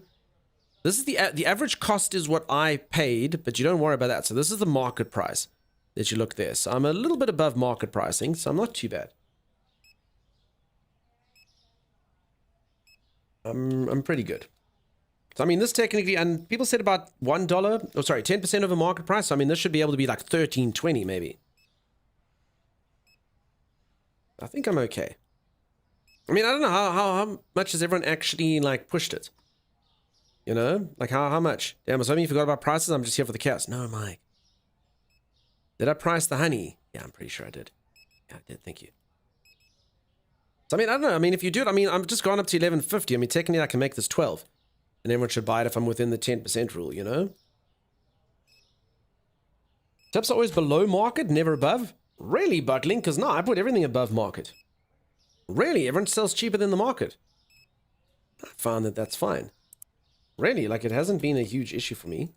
this is the average cost is what I paid, but you don't worry about that. So this is the market price that you look there. So I'm a little bit above market pricing, so I'm not too bad. I'm pretty good. So I mean, this technically, and people said about $1, oh sorry, 10% over market price. So, I mean, this should be able to be like $13.20 maybe. I think I'm okay. I mean, I don't know how much has everyone actually like pushed it. You know, like how much? Damn, I was hoping you forgot about prices. I'm just here for the chaos. No, Mike. Did I price the honey? Yeah, I'm pretty sure I did. Yeah, I did. Thank you. So I mean, I don't know. I mean, if you do it, I mean, I'm just gone up to 11.50. I mean, technically, I can make this 12, and everyone should buy it if I'm within the 10% rule. You know. Tips are always below market, never above. Really, Buckling? Because no, I put everything above market. Really, everyone sells cheaper than the market. I found that that's fine. Really, like it hasn't been a huge issue for me.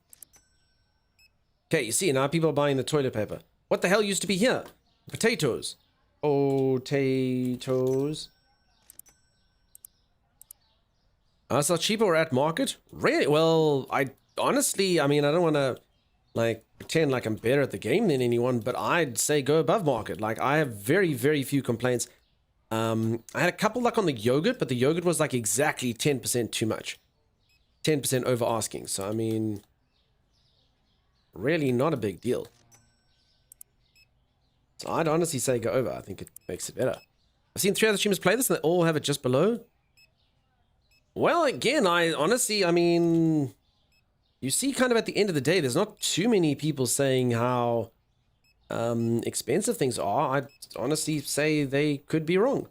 Okay, you see, now people are buying the toilet paper. What the hell used to be here? Potatoes. Potatoes. So cheaper or at market? Really? Well, I honestly, I mean, I don't want to like pretend like I'm better at the game than anyone, but I'd say go above market. Like I have very, very few complaints. I had a couple like on the yogurt, but the yogurt was like exactly 10% too much. 10% over asking. So, I mean, really not a big deal. So I'd honestly say go over. I think it makes it better. I've seen 3 other streamers play this and they all have it just below. Well, again, I mean, you see kind of at the end of the day, there's not too many people saying how expensive things are. I'd honestly say they could be wrong.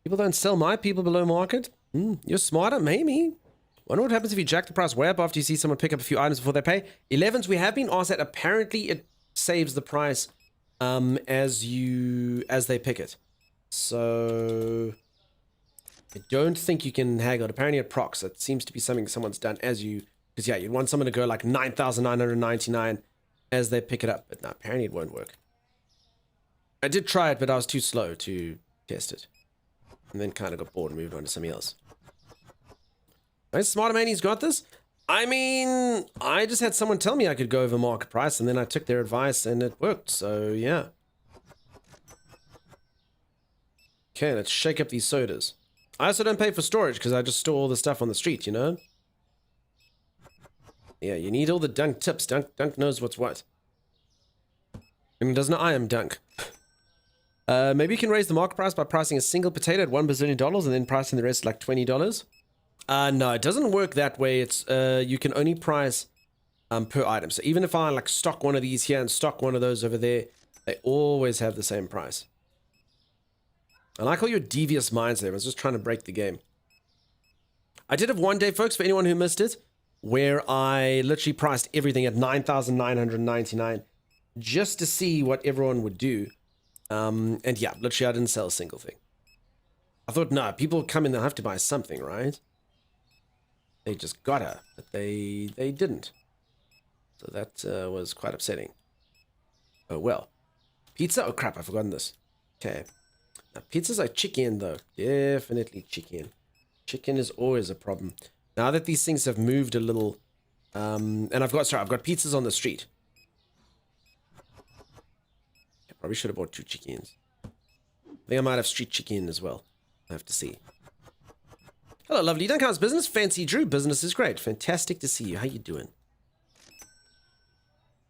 People don't sell my people below market. You're smarter, maybe. Wonder what happens if you jack the price way up after you see someone pick up a few items before they pay. 11s, we have been asked that. Apparently, it saves the price as they pick it. So I don't think you can haggle it. Apparently, it procs. It seems to be something someone's done as you. Because yeah, you'd want someone to go like 9,999 as they pick it up. But no, apparently it won't work. I did try it, but I was too slow to test it. And then kind of got bored and moved on to something else. Right, Smarter Man, he's got this. I mean, I just had someone tell me I could go over market price, and then I took their advice, and it worked. So, yeah. Okay, let's shake up these sodas. I also don't pay for storage, because I just store all the stuff on the street, you know? Yeah, you need all the Dunk tips. Dunk knows what's what. And doesn't I am Dunk. Maybe you can raise the market price by pricing a single potato at $1 bazillion and then pricing the rest like $20. No, it doesn't work that way. It's you can only price per item. So even if I like stock one of these here and stock one of those over there, they always have the same price. I like all your devious minds there. I was just trying to break the game. I did have one day, folks, for anyone who missed it, where I literally priced everything at 9,999 just to see what everyone would do. And yeah, literally I didn't sell a single thing. I thought, no, people come in, they'll have to buy something, right? They just gotta, but they didn't. So that was quite upsetting. Oh well. Pizza? Oh crap, I've forgotten this. Okay. Now, pizzas are chicken, though. Definitely chicken. Chicken is always a problem. Now that these things have moved a little, and I've got pizzas on the street. I probably should have bought 2 chickens. I think I might have street chicken as well. I have to see. Hello, lovely. Don't count business. Fancy Drew. Business is great. Fantastic to see you. How you doing?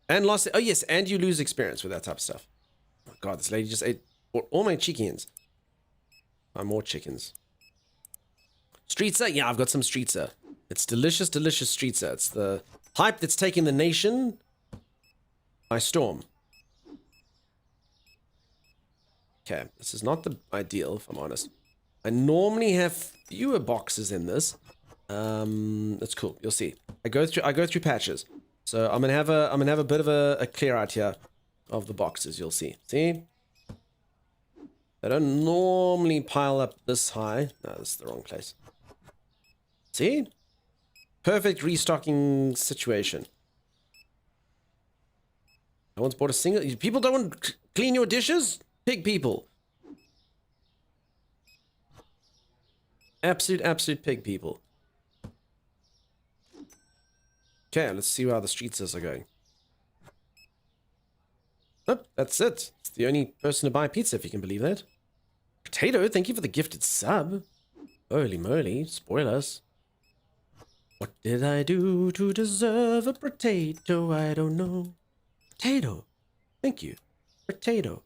And lost. Oh yes, and you lose experience with that type of stuff. Oh god, this lady just ate all my chickens. More chickens. Streetzer? Yeah, I've got some Streetzer. It's delicious, delicious Streetzer. It's the hype that's taking the nation by storm. Okay, this is not the ideal, if I'm honest. I normally have fewer boxes in this. That's cool. You'll see. I go through patches. So I'm gonna have a bit of a clear out here of the boxes. You'll see. See? They don't normally pile up this high. No, this is the wrong place. See? Perfect restocking situation. No one's bought a single. People don't want to clean your dishes? Pig people. Absolute pig people. Okay, let's see how the streets are going. Oh, that's it. It's the only person to buy pizza, if you can believe that. Potato, thank you for the gifted sub. Holy moly, spoil us. What did I do to deserve a potato? I don't know. Potato. Thank you. Potato.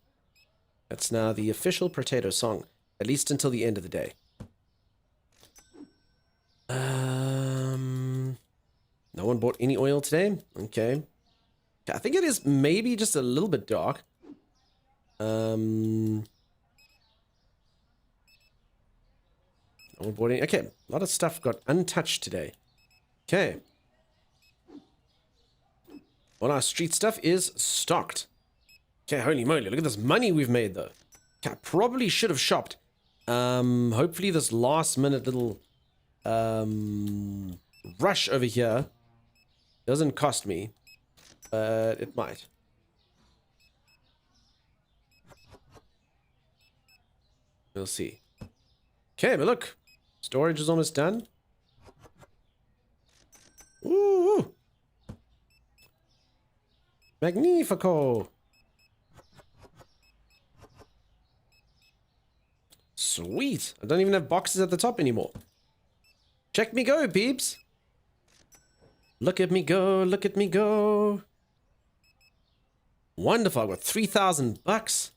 That's now the official potato song, at least until the end of the day. No one bought any oil today? Okay. I think it is maybe just a little bit dark. No one bought any. Okay, a lot of stuff got untouched today. Okay. All our street stuff is stocked. Okay, holy moly, look at this money we've made though. Okay, I probably should have shopped. Hopefully this last minute little rush over here doesn't cost me, but it might. We'll see. Okay, but look, storage is almost done. Ooh, magnifico. Sweet. I don't even have boxes at the top anymore. Check me go, peeps. Look at me go, look at me go. Wonderful. I've got 3,000 bucks.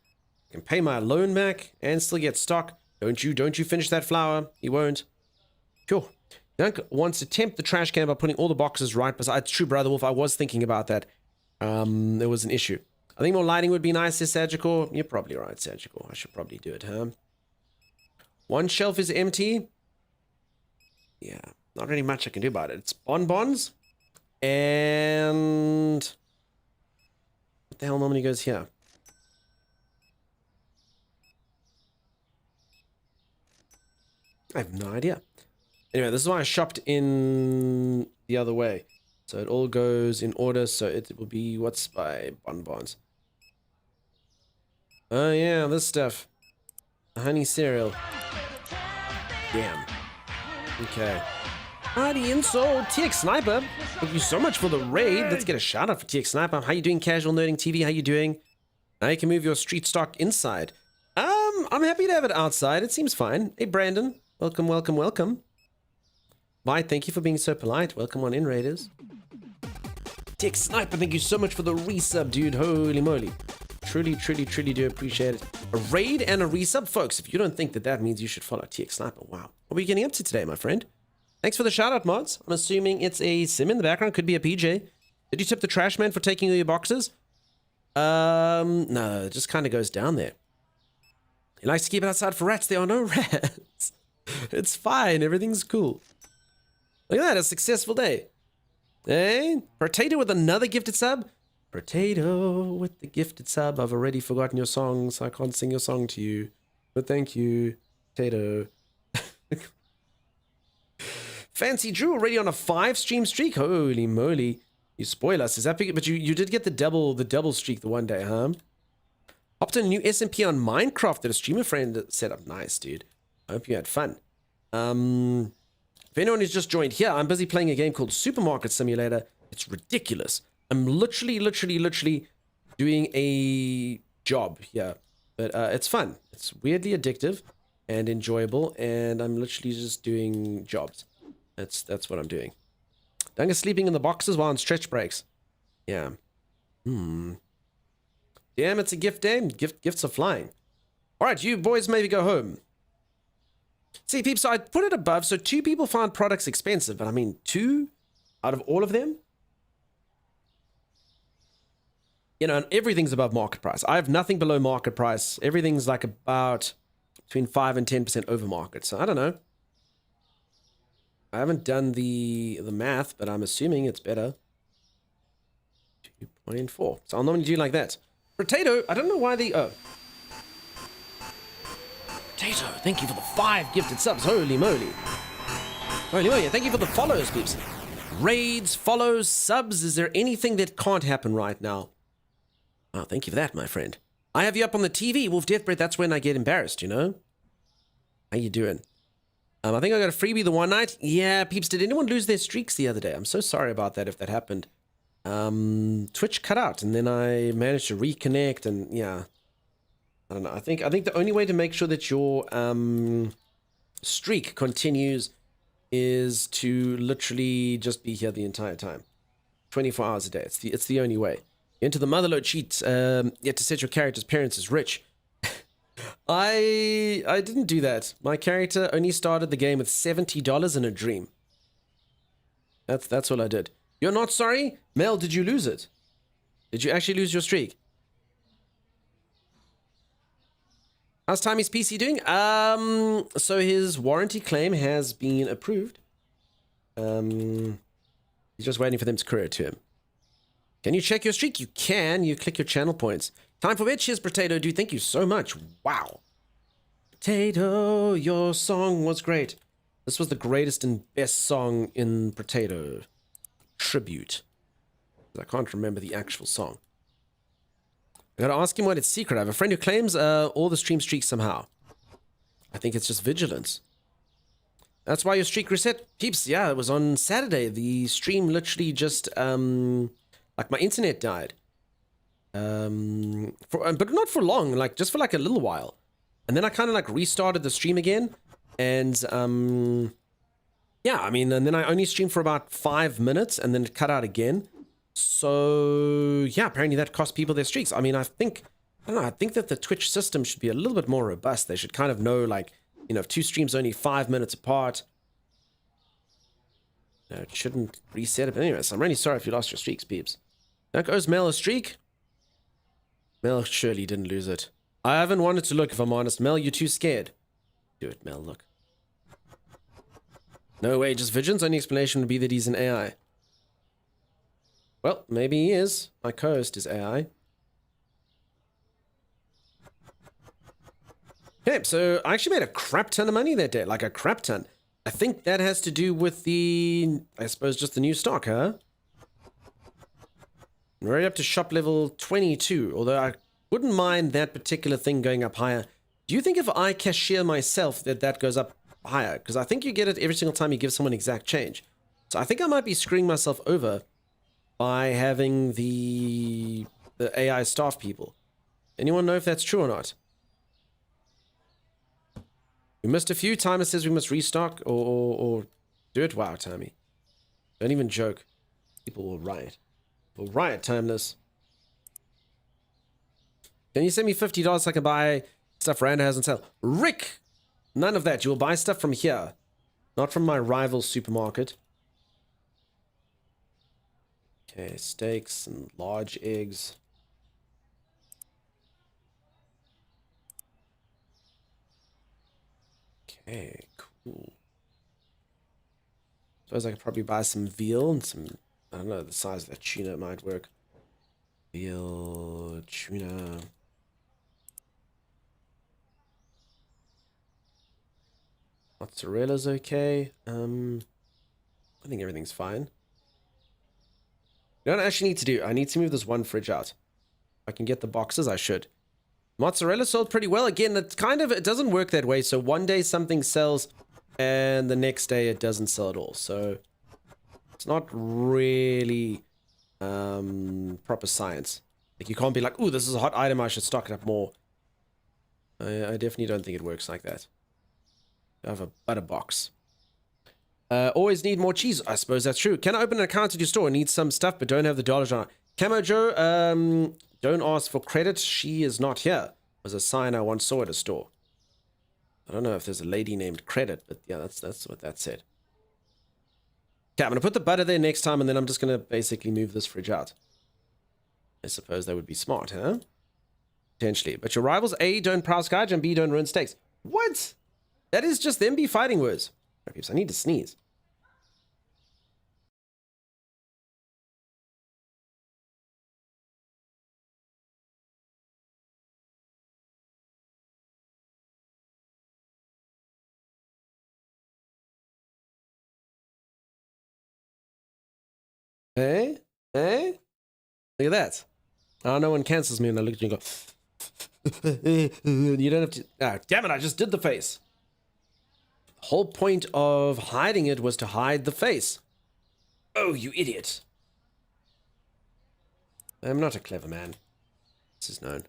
I can pay my loan back and still get stock. Don't you finish that flower. He won't. Cool. Dunk wants to tempt the trash can by putting all the boxes right beside. It's true, Brother Wolf. I was thinking about that. There was an issue. I think more lighting would be nice, says Sagicor. You're probably right, Sagicor. I should probably do it, huh? One shelf is empty. Yeah, not really much I can do about it. It's bonbons. And what the hell normally goes here? I have no idea. Anyway, this is why I shopped in the other way. So it all goes in order. So it will be what's by bonbons. Oh yeah, this stuff. Honey cereal. Damn. Okay. Party and soul. TX Sniper. Thank you so much for the raid. Let's get a shout out for TX Sniper. How you doing, Casual Nerding TV? How you doing? Now you can move your street stock inside. I'm happy to have it outside. It seems fine. Hey, Brandon. Welcome, welcome, welcome. Bye. Thank you for being so polite. Welcome on in, Raiders. TX Sniper. Thank you so much for the resub, dude. Holy moly. Truly, truly, truly do appreciate it. A raid and a resub, folks. If you don't think that that means you should follow TX Sniper, wow. What are we getting up to today, my friend? Thanks for the shout out, mods. I'm assuming it's a sim in the background. Could be a PJ. Did you tip the trash man for taking all your boxes? No, it just kind of goes down there. He likes to keep it outside for rats. There are no rats. It's fine. Everything's cool. Look at that. A successful day. Hey, Potato with another gifted sub. Potato with the gifted sub. I've already forgotten your song, so I can't sing your song to you. But thank you, Potato. Fancy Drew already on a 5-stream streak. Holy moly. You spoil us. Is that big? But you did get the double streak the one day, huh? Hopped in a new SMP on Minecraft that a streamer friend set up. Nice, dude. I hope you had fun. If anyone who's just joined here, I'm busy playing a game called Supermarket Simulator. It's ridiculous. I'm literally doing a job here. But it's fun. It's weirdly addictive and enjoyable, and I'm literally just doing jobs. That's what I'm doing. Dunga's sleeping in the boxes while on stretch breaks. Yeah. Damn, it's a gift day. Gifts are flying. All right, you boys maybe go home. See, peeps, so I put it above. So 2 people found products expensive, but I mean 2 out of all of them? You know, and everything's above market price. I have nothing below market price. Everything's like about between 5 and 10% over market. So I don't know. I haven't done the math, but I'm assuming it's better. 2.4. So I'll normally do like that. Potato, I don't know why the... Oh. Potato, thank you for the 5 gifted subs. Holy moly. Holy moly, thank you for the follows, peeps. Raids, follows, subs. Is there anything that can't happen right now? Oh, thank you for that, my friend. I have you up on the TV, Wolf Deathbreath. That's when I get embarrassed, you know? How you doing? I think I got a freebie the one night. Yeah, peeps, did anyone lose their streaks the other day? I'm so sorry about that if that happened. Twitch cut out, and then I managed to reconnect, and yeah. I don't know. I think the only way to make sure that your streak continues is to literally just be here the entire time. 24 hours a day. It's the only way. Into the motherload cheat, to set your character's parents as rich. I didn't do that. My character only started the game with $70 in a dream. That's all I did. You're not sorry? Mel, did you lose it? Did you actually lose your streak? How's Timmy's PC doing? So his warranty claim has been approved. He's just waiting for them to courier it to him. Can you check your streak? You can. You click your channel points. Time for bed. Cheers, Potato Dude. Thank you so much. Wow. Potato, your song was great. This was the greatest and best song in Potato Tribute. I can't remember the actual song. I gotta ask him what it's secret. I have a friend who claims all the stream streaks somehow. I think it's just vigilance. That's why your streak reset. Peeps, yeah, it was on Saturday. The stream literally just, like my internet died. But not for long, like just for like a little while. And then I kind of like restarted the stream again. And, yeah, I mean, and then I only streamed for about 5 minutes and then it cut out again. So, yeah, apparently that cost people their streaks. I mean, I think that the Twitch system should be a little bit more robust. They should kind of know, like, you know, if 2 streams are only 5 minutes apart, no, it shouldn't reset it. But anyways, I'm really sorry if you lost your streaks, peeps. There goes Mel a streak. Mel surely didn't lose it. I haven't wanted to look, if I'm honest. Mel, you're too scared. Do it, Mel, look. No way, just Vigilance. Only explanation would be that he's an AI. Well, maybe he is. My co-host is AI. Okay, so I actually made a crap ton of money that day. Like a crap ton. I think that has to do with the, I suppose, just the new stock, huh? We're already up to shop level 22, although I wouldn't mind that particular thing going up higher. Do you think if I cashier myself that goes up higher? Because I think you get it every single time you give someone exact change. So I think I might be screwing myself over by having the AI staff people. Anyone know if that's true or not? We missed a few. Timer says we must restock or do it. Wow, Tommy. Don't even joke. People will riot. Will riot, Timeless. Can you send me $50 so I can buy stuff Randa has on sale? Rick! None of that. You will buy stuff from here. Not from my rival supermarket. Okay, steaks and large eggs. Okay, cool. Suppose I could probably buy some veal and some, I don't know, the size of that tuna might work. Veal, tuna. Mozzarella's okay. I think everything's fine. You know what I actually need to do? I need to move this one fridge out. If I can get the boxes, I should. Mozzarella sold pretty well. Again, it doesn't work that way. So one day something sells and the next day it doesn't sell at all. So it's not really proper science. Like you can't be like, ooh, this is a hot item, I should stock it up more. I definitely don't think it works like that. I have a butter box. Always need more cheese. I suppose that's true. Can I open an account at your store? Need some stuff, but don't have the dollars on it. Camo Joe, don't ask for credit. She is not here. Was a sign I once saw at a store. I don't know if there's a lady named Credit, but yeah, that's what that said. Okay, I'm gonna put the butter there next time, and then I'm just gonna basically move this fridge out. I suppose that would be smart, huh? Potentially. But your rivals A, don't prouse Skyge, and B, don't ruin steaks. What? That is just them be fighting words. I need to sneeze. Hey? Hey? Look at that. Oh, no one cancels me when I look at you and go. You don't have to. Ah, damn it, I just did the face. The whole point of hiding it was to hide the face. Oh, you idiot. I'm not a clever man. This is known.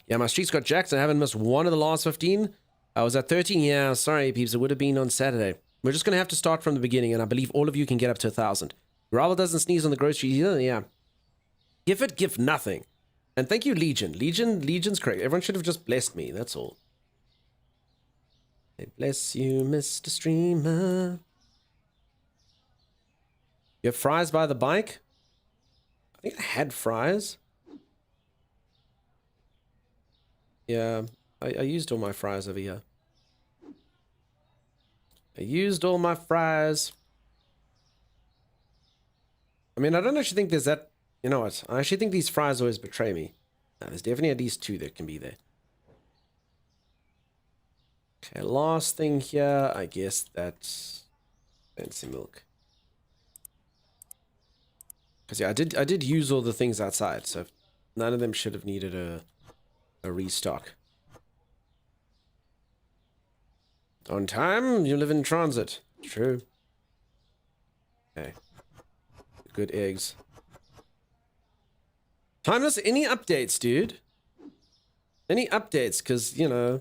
Yeah, my streaks got jacked. I haven't missed one of the last 15. I was at 13. Yeah, sorry, peeps. It would have been on Saturday. We're just going to have to start from the beginning, and I believe all of you can get up to 1,000. Rival doesn't sneeze on the groceries either. Yeah. Give it, give nothing. And thank you, Legion. Legion's correct. Everyone should have just blessed me. That's all. Hey, bless you, Mr. Streamer. You have fries by the bike? I think I had fries. Yeah, I used all my fries over here. I used all my fries. I mean, I don't actually think there's that... You know what? I actually think these fries always betray me. No, there's definitely at least 2 that can be there. Okay, last thing here, I guess that's fancy milk. Because yeah, I did use all the things outside, so none of them should have needed a restock. On time, you live in transit. True. Okay. Good eggs. Timeless, any updates, dude? Any updates? Because, you know,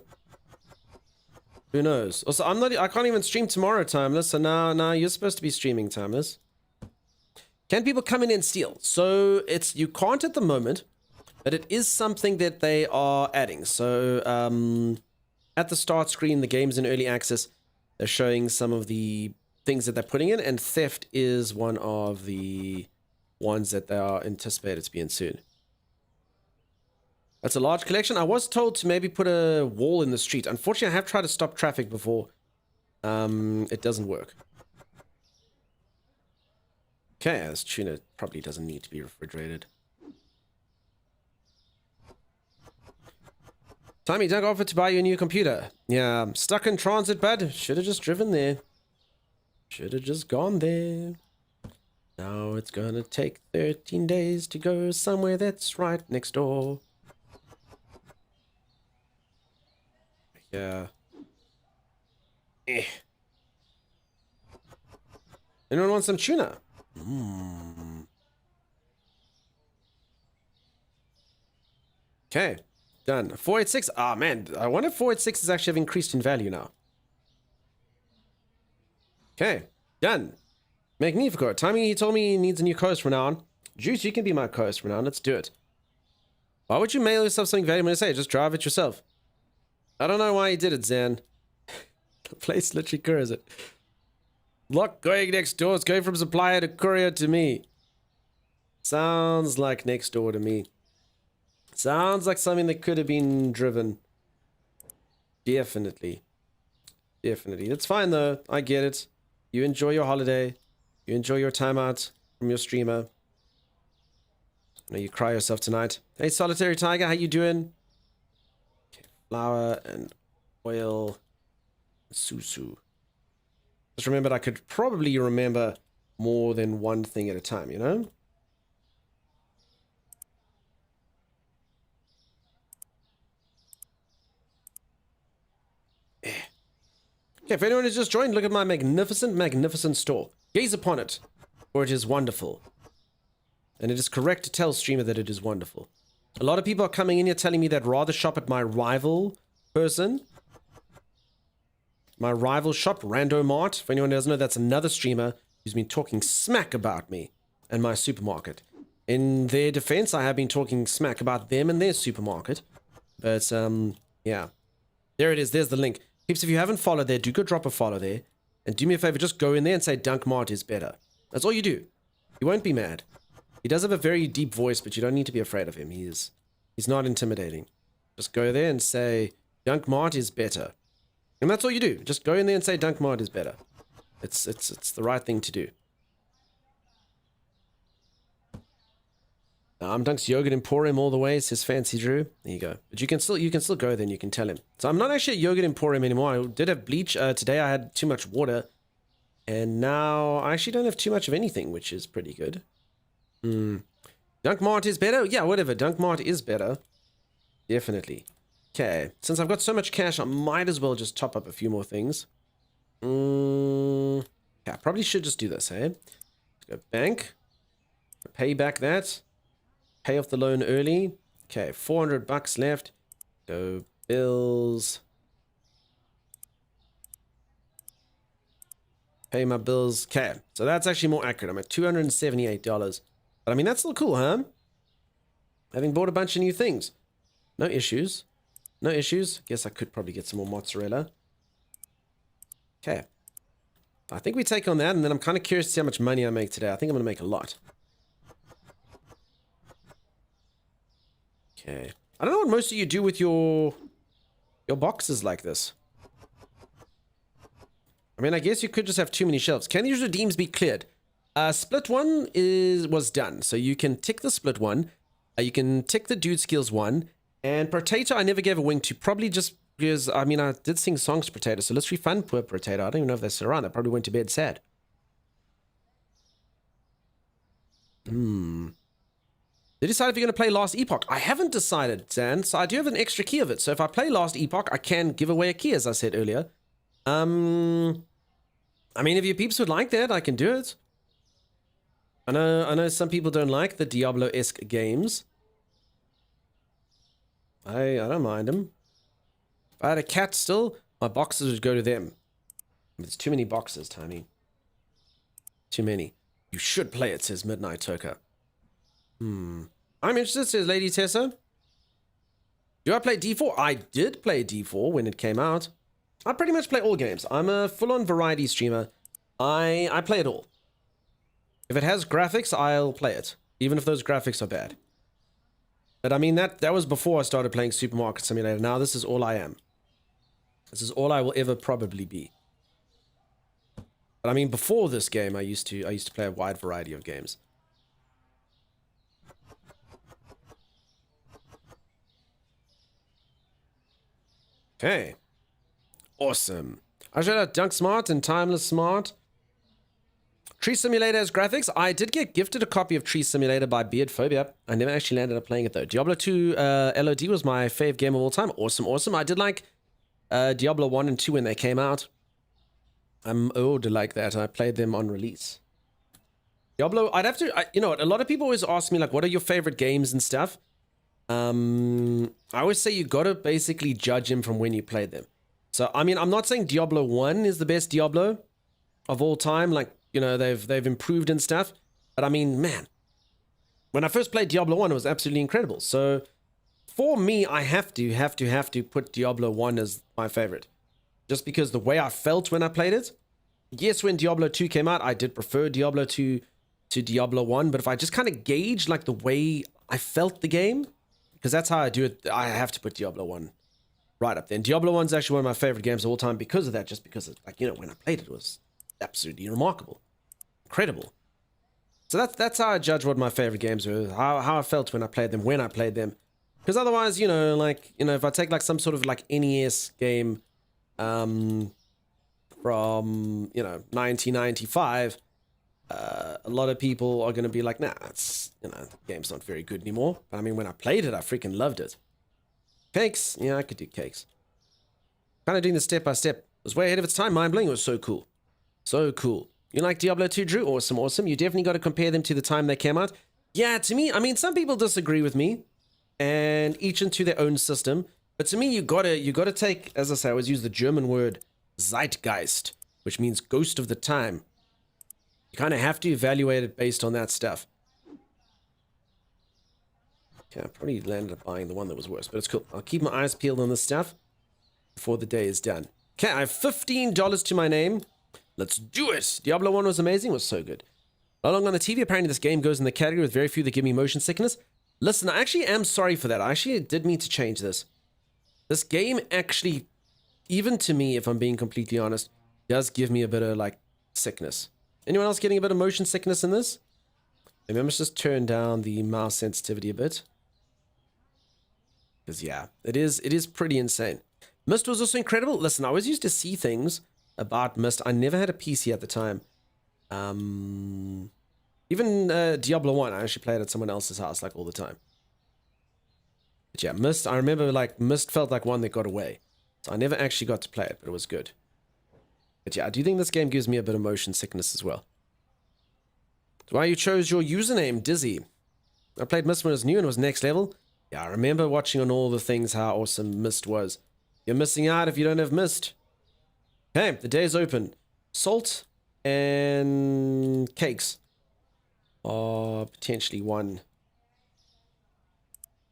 who knows? Also, I can't even stream tomorrow, Timeless, so now you're supposed to be streaming, Timeless. Can people come in and steal? So, you can't at the moment, but it is something that they are adding. So, at the start screen, the game's in early access. They're showing some of the things that they're putting in, and theft is one of the ones that they are anticipated to be in soon. That's a large collection. I was told to maybe put a wall in the street. Unfortunately, I have tried to stop traffic before. It doesn't work. Okay, this tuna probably doesn't need to be refrigerated. Tommy, Doug offered to buy you a new computer. Yeah, I'm stuck in transit, bud. Should have just driven there. Should have just gone there. Now it's gonna take 13 days to go somewhere that's right next door. Yeah. Anyone want some tuna? Okay, done. 486. Ah, man, I wonder if 486 is actually have increased in value now. Okay, done. Magnifico. Tommy, he told me he needs a new co-host from now on. Juice, you can be my co-host from now on. Let's do it. Why would you mail yourself something valuable to say? Just drive it yourself. I don't know why he did it, Zan. The place literally couriers it. Look, going next door. It's going from supplier to courier to me. Sounds like next door to me. Sounds like something that could have been driven. Definitely. Definitely. That's fine, though. I get it. You enjoy your holiday. You enjoy your time out from your streamer. I know you cry yourself tonight. Hey, Solitary Tiger, how you doing? Flour and oil. Susu. Just remembered I could probably remember more than one thing at a time, you know? Okay, if anyone has just joined, look at my magnificent, magnificent store. Gaze upon it, for it is wonderful. And it is correct to tell streamer that it is wonderful. A lot of people are coming in here telling me they'd rather shop at my rival person. My rival shop, Randomart. For anyone who doesn't know, that's another streamer who's been talking smack about me and my supermarket. In their defense, I have been talking smack about them and their supermarket. But, yeah. There it is. There's the link. Peeps, if you haven't followed there, do go drop a follow there. And do me a favor, just go in there and say Dunk Mart is better. That's all you do. You won't be mad. He does have a very deep voice, but you don't need to be afraid of him. He's not intimidating. Just go there and say Dunk Mart is better. And that's all you do. Just go in there and say Dunk Mart is better. It's the right thing to do. I'm Dunk's Yogurt Emporium all the way, says Fancy Drew. There you go. But you can still go there and you can tell him. So I'm not actually at Yogurt Emporium anymore. I did have bleach. Today I had too much water. And now I actually don't have too much of anything, which is pretty good. Dunk Mart is better? Yeah, whatever. Dunk Mart is better. Definitely. Okay. Since I've got so much cash, I might as well just top up a few more things. Yeah, I probably should just do this, hey? Let's go bank. Pay back that. Pay off the loan early. Okay, $400 left. Go bills. Pay my bills. Okay, so that's actually more accurate. I'm at $278. But I mean, that's still cool, huh? Having bought a bunch of new things. No issues. No issues. Guess I could probably get some more mozzarella. Okay. I think we take on that, and then I'm kind of curious to see how much money I make today. I think I'm going to make a lot. Okay. I don't know what most of you do with your boxes like this. I mean, I guess you could just have too many shelves. Can these redeems be cleared? Split one was done. So you can tick the split one. You can tick the dude skills one. And Potato, I never gave a wing to. Probably just because, I mean, I did sing songs to Potato. So let's refund poor Potato. I don't even know if they're still around. They probably went to bed sad. They decide if you're going to play Last Epoch. I haven't decided, Zan. So I do have an extra key of it. So if I play Last Epoch, I can give away a key, as I said earlier. I mean, if your peeps would like that, I can do it. I know some people don't like the Diablo-esque games. I don't mind them. If I had a cat still, my boxes would go to them. There's too many boxes, Tiny. Too many. You should play it, says Midnight Toka. I'm interested, says Lady Tessa. Do I play D4? I did play D4 when it came out. I pretty much play all games. I'm a full-on variety streamer. I play it all. If it has graphics, I'll play it. Even if those graphics are bad. But I mean, that was before I started playing Supermarket Simulator. Now this is all I am. This is all I will ever probably be. But I mean, before this game, I used to play a wide variety of games. Okay. Awesome. I showed out Dunk Smart and Timeless Smart. Tree Simulator has graphics. I did get gifted a copy of Tree Simulator by Beardphobia. I never actually landed up playing it though. Diablo 2 LOD was my fave game of all time. Awesome, awesome. I did like Diablo 1 and 2 when they came out. I'm old like that. I played them on release. Diablo, I'd have to, you know what, a lot of people always ask me like, what are your favorite games and stuff? I always say you gotta basically judge them from when you played them. So, I mean, I'm not saying Diablo 1 is the best Diablo of all time. Like, you know, they've improved and stuff. But I mean, man, when I first played Diablo 1, it was absolutely incredible. So, for me, I have to put Diablo 1 as my favorite. Just because the way I felt when I played it. Yes, when Diablo 2 came out, I did prefer Diablo 2 to Diablo 1. But if I just kind of gauge, like, the way I felt the game, because that's how I do it, I have to put Diablo 1 right up there. And Diablo 1 is actually one of my favorite games of all time because of that. Just because, like, you know, when I played it, it was absolutely remarkable. Incredible. So that's how I judge what my favorite games were. How I felt when I played them, Because otherwise, you know, like, you know, if I take, like, some sort of, like, NES game from, you know, 1995, a lot of people are going to be like, nah, it's, you know, the game's not very good anymore. But I mean, when I played it, I freaking loved it. Cakes. Yeah, I could do cakes. Kind of doing the step by step. was way ahead of its time. Mind blowing. It was so cool. So cool. You like Diablo 2, Drew? Awesome, awesome. You definitely got to compare them to the time they came out. Yeah, to me, I mean, some people disagree with me, and each into their own system. But to me, you gotta take, as I say, I always use the German word Zeitgeist, which means ghost of the time. You kind of have to evaluate it based on that stuff. Okay, I probably landed up buying the one that was worse, but it's cool. I'll keep my eyes peeled on this stuff before the day is done. Okay, I have $15 to my name. Let's do it. Diablo 1 was amazing. It was so good. Not long on the TV, apparently this game goes in the category with very few that give me motion sickness. Listen, I actually am sorry for that. I actually did need to change this. This game actually, even to me, if I'm being completely honest, does give me a bit of, like, sickness. Anyone else getting a bit of motion sickness in this? Maybe I must just turn down the mouse sensitivity a bit. Because, yeah, it is pretty insane. Myst was also incredible. Listen, I always used to see things about Myst. I never had a PC at the time. Even Diablo 1, I actually played at someone else's house, like, all the time. But yeah, Myst, I remember, like, Myst felt like one that got away. So I never actually got to play it, but it was good. But yeah, I do think this game gives me a bit of motion sickness as well. That's why you chose your username, Dizzy. I played Myst when it was new and it was next level. Yeah, I remember watching on all the things how awesome Myst was. You're missing out if you don't have Myst. Okay, the day is open. Salt and cakes are potentially one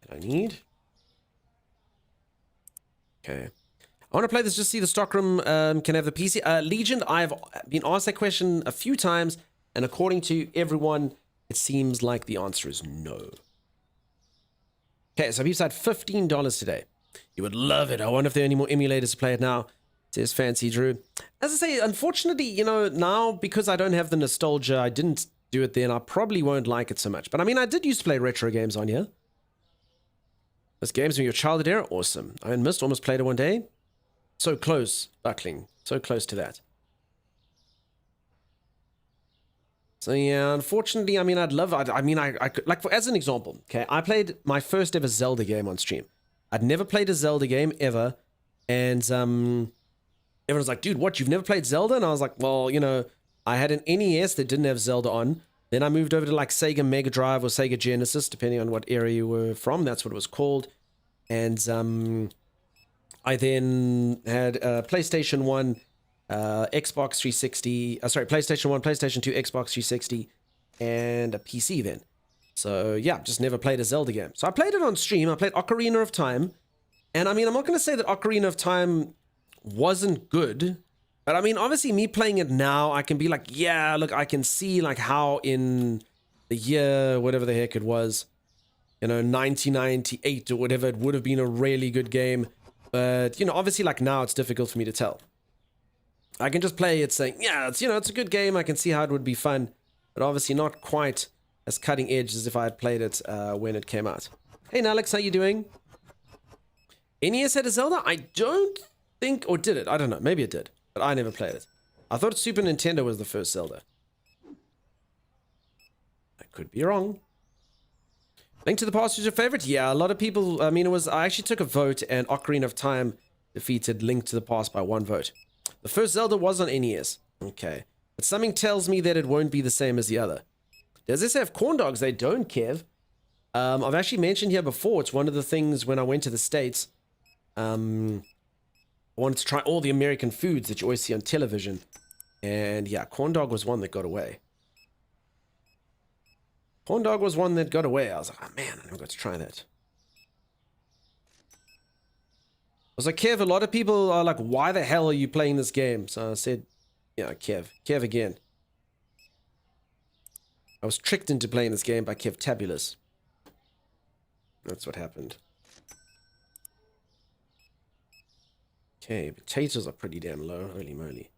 that I need. Okay. I want to play this just to see the stockroom can have the PC. Legion, I've been asked that question a few times, and according to everyone, it seems like the answer is no. Okay, so I've had $15 today. You would love it. I wonder if there are any more emulators to play it now. Says Fancy Drew. As I say, unfortunately, you know, now because I don't have the nostalgia, I didn't do it then. I probably won't like it so much. But I mean, I did used to play retro games on here. Those games from your childhood era, awesome. I Myst, almost played it one day. So close, Buckling. So close to that. So yeah, unfortunately, I mean, I'd love, I mean, I could, like, as an example, okay, I played my first ever Zelda game on stream. I'd never played a Zelda game ever, and everyone's like, dude, what, you've never played Zelda? And I was like, well, you know, I had an NES that didn't have Zelda on. Then I moved over to like Sega Mega Drive or Sega Genesis, depending on what area you were from. That's what it was called. And I then had PlayStation 1, Xbox 360, PlayStation 1, PlayStation 2, Xbox 360, and a PC then. So yeah, just never played a Zelda game. So I played it on stream. I played Ocarina of Time. And I mean, I'm not going to say that Ocarina of Time wasn't good. But I mean, obviously me playing it now, I can be like, yeah, look, I can see like how in the year, whatever the heck it was, you know, 1998 or whatever, it would have been a really good game. But, you know, obviously like now it's difficult for me to tell. I can just play it saying, yeah, it's, you know, it's a good game. I can see how it would be fun, but obviously not quite as cutting edge as if I had played it when it came out. Hey, Nalex, how you doing? NES had a Zelda? I don't think, or did it? I don't know. Maybe it did, but I never played it. I thought Super Nintendo was the first Zelda. I could be wrong. Link to the Past is your favorite? Yeah, a lot of people, I mean, I actually took a vote and Ocarina of Time defeated Link to the Past by 1 vote. The first Zelda was on NES. Okay. But something tells me that it won't be the same as the other. Does this have corn dogs? They don't, Kev. I've actually mentioned here before, it's one of the things when I went to the States. I wanted to try all the American foods that you always see on television. And yeah, corn dog was one that got away. Corn dog was one that got away. I was like, oh man, I never got to try that. I was like, Kev, a lot of people are like, why the hell are you playing this game? So I said, yeah, Kev again. I was tricked into playing this game by Kev Tabulous. That's what happened. Okay, potatoes are pretty damn low. Holy moly.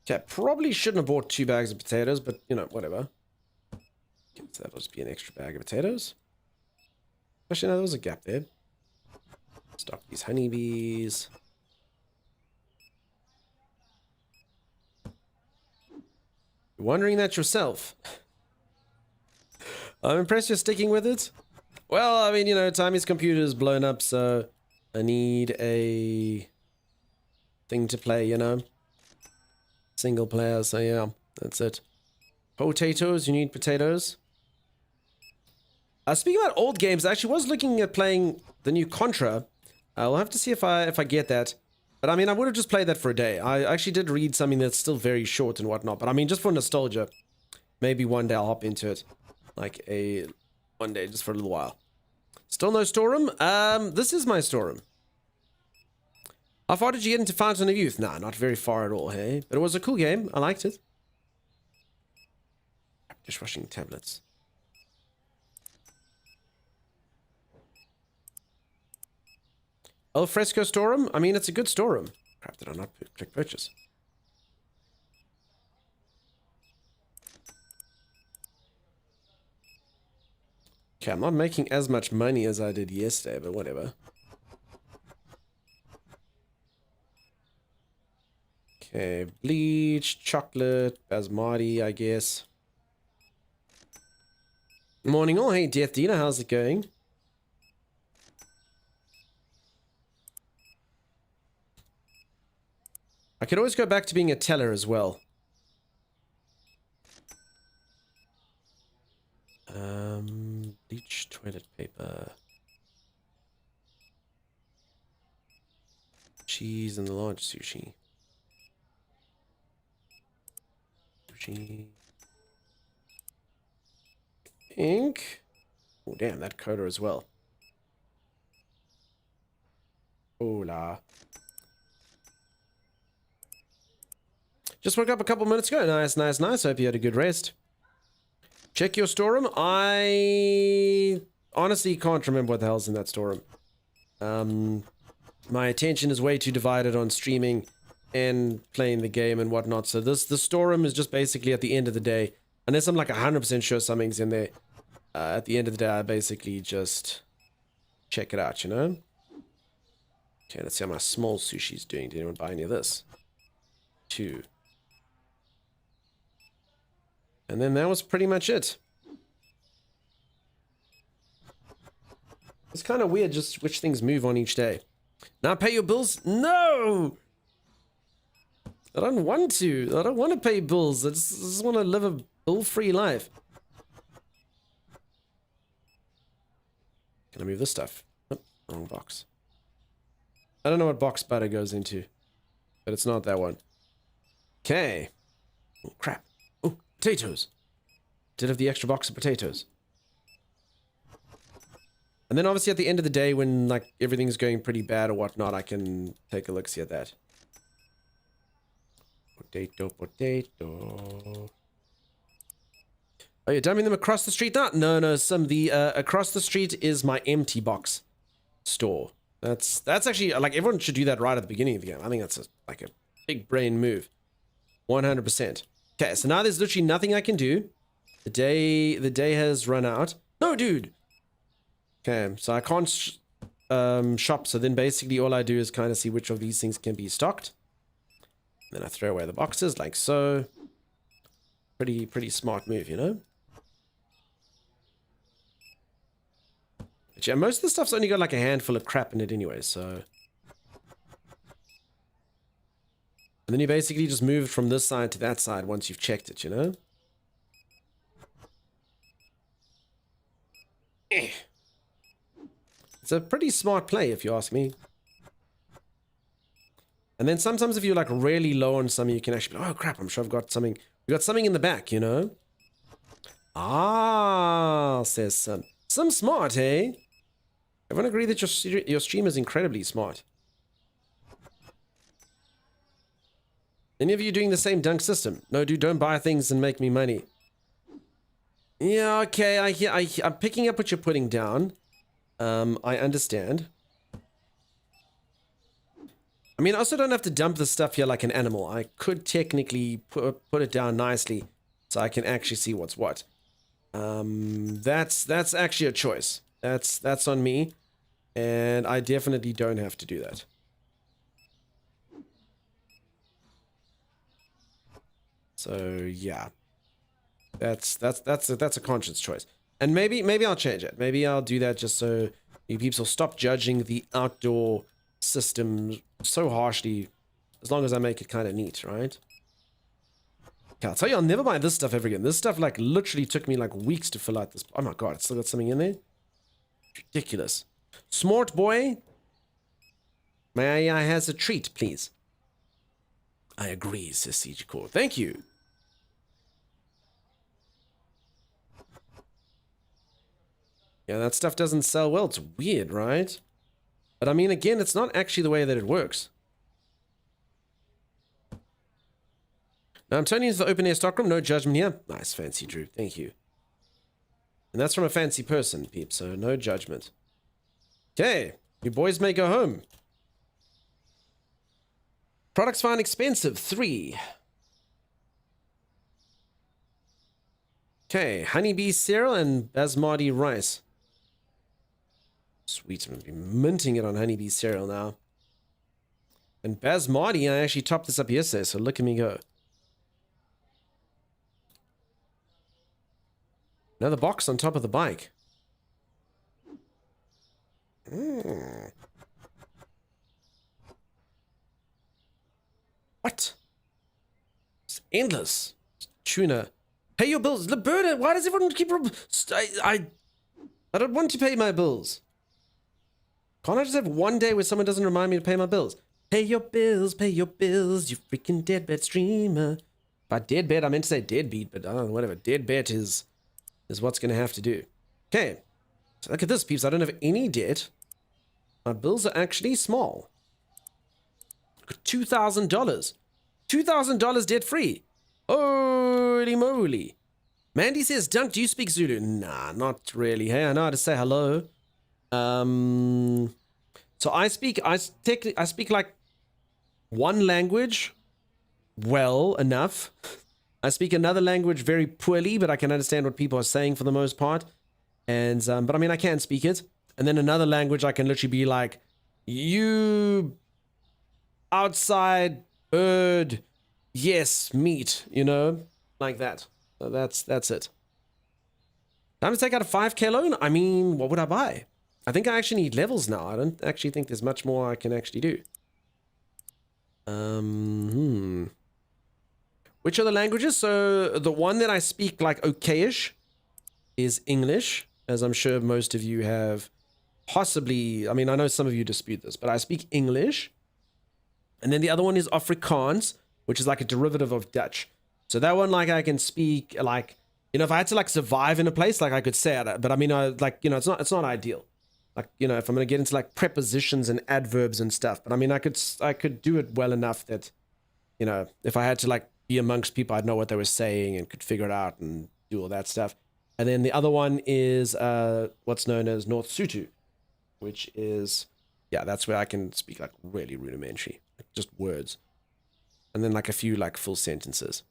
Okay, probably shouldn't have bought 2 bags of potatoes, but, you know, whatever. Okay, so that'll just be an extra bag of potatoes. Actually, no, there was a gap there. Stock these honeybees. You're wondering that yourself. I'm impressed you're sticking with it. Well, I mean, you know, Tommy's computer is blown up, so I need a thing to play, you know? Single player, so yeah, that's it. Potatoes, you need potatoes. Speaking about old games, I actually was looking at playing the new Contra. I'll have to see if I get that. But I mean, I would have just played that for a day. I actually did read something that's still very short and whatnot. But I mean, just for nostalgia, maybe one day I'll hop into it. Like one day, just for a little while. Still no storeroom? This is my storeroom. How far did you get into Fountain of Youth? Nah, not very far at all, hey? But it was a cool game. I liked it. Dishwashing tablets. El Fresco storeroom? I mean, it's a good storeroom. Crap, did I not click purchase? Okay, I'm not making as much money as I did yesterday, but whatever. Okay, bleach, chocolate, basmati, I guess. Morning all, hey Death Dina, how's it going? I could always go back to being a teller as well. Bleach, toilet paper. Cheese and the large sushi. Sushi. Ink. Oh, damn, that coder as well. Hola. Just woke up a couple minutes ago. Nice, nice, nice. Hope you had a good rest. Check your storeroom. I honestly can't remember what the hell's in that storeroom. My attention is way too divided on streaming and playing the game and whatnot. So the storeroom is just basically at the end of the day. Unless I'm like 100% sure something's in there. At the end of the day, I basically just check it out, you know? Okay, let's see how my small sushi's doing. Did anyone buy any of this? 2. And then that was pretty much it. It's kind of weird just which things move on each day. Now pay your bills? No! I don't want to. I don't want to pay bills. I just want to live a bill-free life. Can I move this stuff? Oh, wrong box. I don't know what box butter goes into. But it's not that one. Okay. Oh, crap. Oh, potatoes. Did have the extra box of potatoes. And then obviously at the end of the day when like everything's going pretty bad or whatnot, I can take a look see at that. Potato, potato. Oh, you're dumping them across the street now? No, the across the street is my empty box store. That's actually, like, everyone should do that right at the beginning of the game. I think that's like a big brain move. 100%. Okay, so now there's literally nothing I can do. The day has run out. No, dude! Okay, so I can't shop, so then basically all I do is kind of see which of these things can be stocked. Then I throw away the boxes, like so. Pretty smart move, you know? But yeah, most of the stuff's only got like a handful of crap in it anyway, so... And then you basically just move from this side to that side once you've checked it, you know? It's a pretty smart play, if you ask me. And then sometimes if you're like really low on something, you can actually be like, oh crap, I'm sure I've got something. We got something in the back, you know? Ah, says some smart, eh? Everyone agree that your stream is incredibly smart. Any of you doing the same dunk system? No, dude, don't buy things and make me money. Yeah, okay, I'm picking up what you're putting down. I understand. I mean, I also don't have to dump the stuff here like an animal. I could technically put it down nicely so I can actually see what's what. That's actually a choice. That's on me, and I definitely don't have to do that. So yeah, that's a conscious choice. And maybe I'll change it. Maybe I'll do that just so you peeps will stop judging the outdoor system so harshly, as long as I make it kind of neat, right? Okay, I'll tell you, I'll never buy this stuff ever again. This stuff like literally took me like weeks to fill out this. Oh my god, it's still got something in there. Ridiculous. Smart boy. May I has a treat, please? I agree, says Siege Core. Thank you. Yeah, that stuff doesn't sell well. It's weird, right? But I mean, again, it's not actually the way that it works. Now, I'm turning into the open air stockroom. No judgment here. Nice, Fancy Drew. Thank you. And that's from a fancy person, peep, so no judgment. Okay, you boys may go home. Products found expensive, 3. Okay, honeybee cereal and basmati rice. Sweet, I'm going to be minting it on honeybee cereal now. And basmati, I actually topped this up yesterday, so look at me go. Another box on top of the bike. What? It's endless. Tuna. Pay your bills. Liberta, why does everyone keep... I don't want to pay my bills. Can't I just have one day where someone doesn't remind me to pay my bills? Pay your bills, you freaking deadbed streamer. By deadbed, I meant to say deadbeat, but I don't know, whatever. Deadbed is what's going to have to do. Okay. So look at this, peeps. I don't have any debt. My bills are actually small. $2,000. $2,000 debt free. Holy moly. Mandy says, Dunk, do you speak Zulu? Nah, not really. Hey, I know how to say hello. So I speak like one language well enough. I speak another language very poorly, but I can understand what people are saying for the most part. And but I mean, I can speak it. And then another language I can literally be like, you outside bird, yes, meat, you know, like that. So that's it. Time to take out a 5K loan. I mean, what would I buy? I think I actually need levels now. I don't actually think there's much more I can actually do. Which are the languages? So the one that I speak like okayish is English, as I'm sure most of you have possibly, I mean, I know some of you dispute this, but I speak English. And then the other one is Afrikaans, which is like a derivative of Dutch. So that one, like, I can speak, like, you know, if I had to like survive in a place, like I could say it, but I mean, like, you know, it's not ideal. Like, you know, if I'm going to get into like prepositions and adverbs and stuff, but I mean, I could do it well enough that, you know, if I had to like be amongst people, I'd know what they were saying and could figure it out and do all that stuff. And then the other one is what's known as North Sotho, which is, yeah, that's where I can speak like really rudimentary, like just words. And then like a few like full sentences.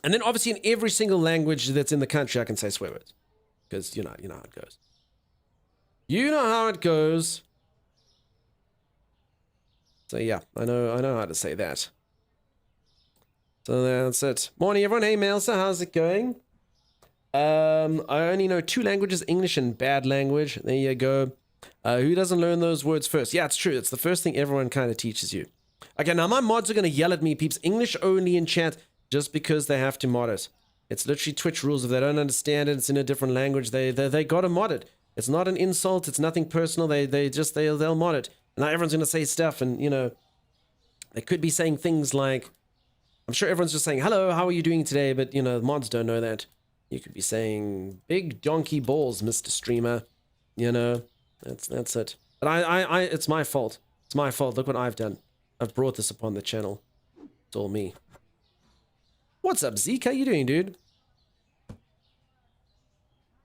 And then obviously in every single language that's in the country, I can say swear words. Because you know how it goes. You know how it goes. So yeah, I know how to say that. So that's it. Morning everyone. Hey Melsa, how's it going? I only know 2 languages, English and bad language. There you go. Who doesn't learn those words first? Yeah, it's true. It's the first thing everyone kind of teaches you. Okay, now my mods are going to yell at me, peeps. English only in chat just because they have to mod it. It's literally Twitch rules. If they don't understand it, it's in a different language, they got to mod it. It's not an insult. It's nothing personal. They'll mod it. And now everyone's going to say stuff, and, you know, they could be saying things like, I'm sure everyone's just saying, hello, how are you doing today? But, you know, mods don't know that. You could be saying, big donkey balls, Mr. Streamer. You know, that's it. But I it's my fault. It's my fault. Look what I've done. I've brought this upon the channel. It's all me. What's up, Zeke? How you doing, dude?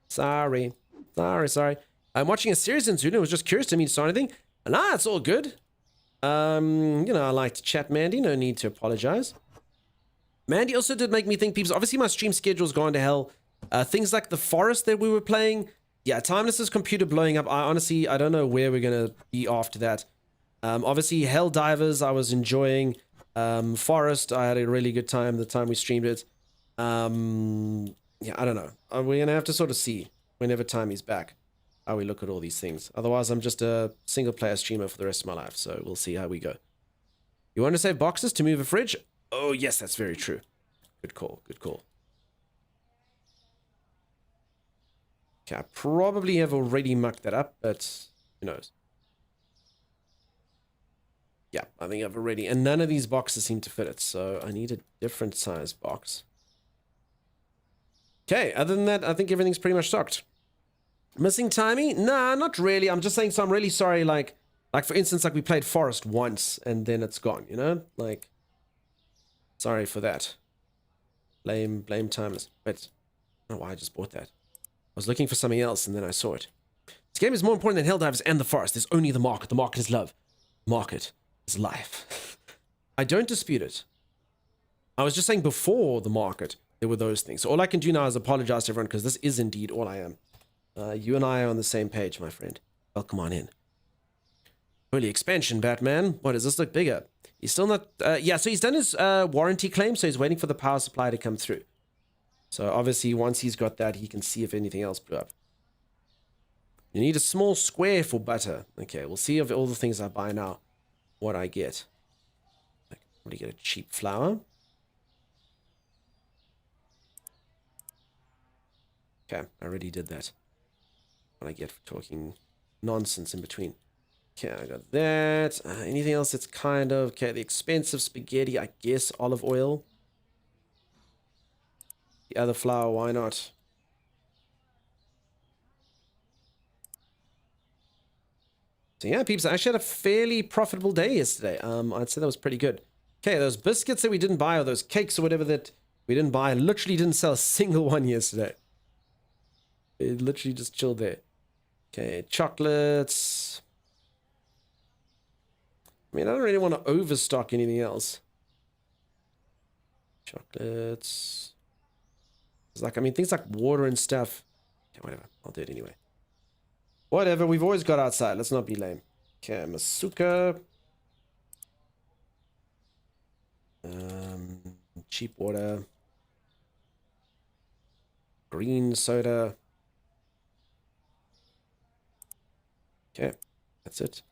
Sorry. I'm watching a series in Zulu. I was just curious to meet saw anything. And it's all good. You know, I like to chat, Mandy. No need to apologize. Mandy also did make me think, people. Obviously, my stream schedule's gone to hell. Things like the forest that we were playing. Yeah, Timeless's computer blowing up. I don't know where we're gonna be after that. Obviously, Helldivers, I was enjoying. Forest, I had a really good time the time we streamed it. yeah, I don't know. We're going to have to sort of see whenever Timey's back how we look at all these things. Otherwise, I'm just a single player streamer for the rest of my life. So we'll see how we go. You want to save boxes to move a fridge? Oh, yes, that's very true. Good call. Good call. Okay, I probably have already mucked that up, but who knows? Yeah, I think I've already... And none of these boxes seem to fit it, so I need a different size box. Okay, other than that, I think everything's pretty much stocked. Missing Timey? Nah, not really. I'm just saying, so I'm really sorry, like for instance, like we played Forest once, and then it's gone, you know? Like, sorry for that. Blame Timeless. Wait, I don't know why I just bought that. I was looking for something else, and then I saw it. This game is more important than Helldivers and the Forest. There's only the market. The market is love. Market is life. I don't dispute it. I was just saying before the market, there were those things. So all I can do now is apologize to everyone, because this is indeed all I am. You and I are on the same page, my friend. Welcome on in. Early expansion, Batman. What, does this look bigger? He's still not... yeah, so he's done his warranty claim, so he's waiting for the power supply to come through. So obviously, once he's got that, he can see if anything else blew up. You need a small square for butter. Okay, we'll see of all the things I buy now, what I get. I can probably get a cheap flour. Okay, I already did that. What I get for talking nonsense in between. Okay, I got that. Anything else that's kind of... Okay, the expensive spaghetti, I guess olive oil. The other flour, why not? So yeah, peeps, I actually had a fairly profitable day yesterday. I'd say that was pretty good. Okay, those biscuits that we didn't buy, or those cakes or whatever that we didn't buy, literally didn't sell a single one yesterday. It literally just chilled there. Okay, chocolates. I mean, I don't really want to overstock anything else. Chocolates. It's like, I mean, things like water and stuff. Okay, whatever. I'll do it anyway. Whatever. We've always got outside. Let's not be lame. Okay, Masuka. Cheap water. Green soda. Okay, that's it.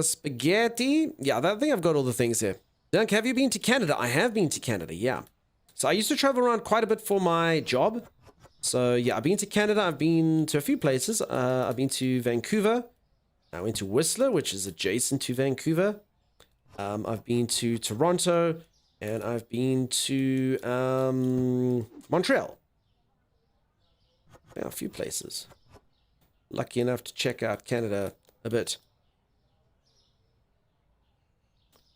Spaghetti. Yeah, I think I've got all the things here. Dunk, have you been to Canada? I have been to Canada, yeah. So I used to travel around quite a bit for my job. So yeah, I've been to Canada. I've been to a few places. I've been to Vancouver. I went to Whistler, which is adjacent to Vancouver. I've been to Toronto, and I've been to Montreal. Yeah, a few places. Lucky enough to check out Canada a bit.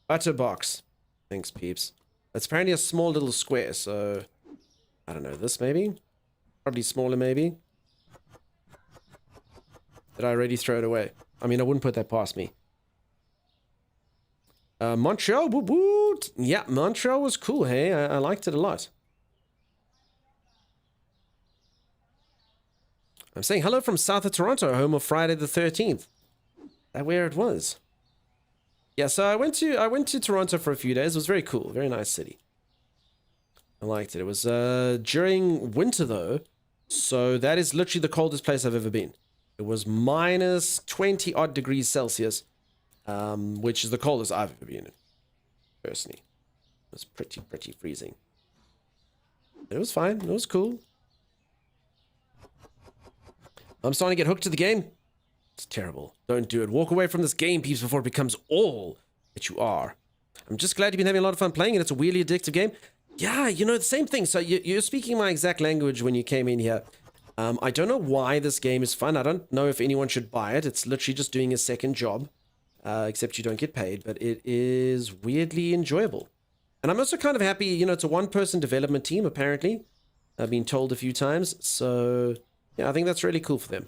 Butterbox. Thanks, peeps. It's apparently a small little square, so... I don't know, this maybe? Probably smaller, maybe? Did I already throw it away? I mean, I wouldn't put that past me. Montreal, woot woot! Yeah, Montreal was cool, hey? I liked it a lot. I'm saying hello from south of Toronto, home of Friday the 13th. That where it was. Yeah, so I went to Toronto for a few days. It was very cool, very nice city. I liked it. It was during winter though, so that is literally the coldest place I've ever been. It was minus 20 odd degrees Celsius, which is the coldest I've ever been in, personally. It was pretty freezing. But it was fine. It was cool. I'm starting to get hooked to the game. It's terrible. Don't do it. Walk away from this game, peeps, before it becomes all that you are. I'm just glad you've been having a lot of fun playing it. It's a really addictive game. Yeah, you know, the same thing. So you're speaking my exact language when you came in here. I don't know why this game is fun. I don't know if anyone should buy it. It's literally just doing a second job, except you don't get paid. But it is weirdly enjoyable. And I'm also kind of happy, you know, it's a one-person development team, apparently. I've been told a few times. So, yeah, I think that's really cool for them.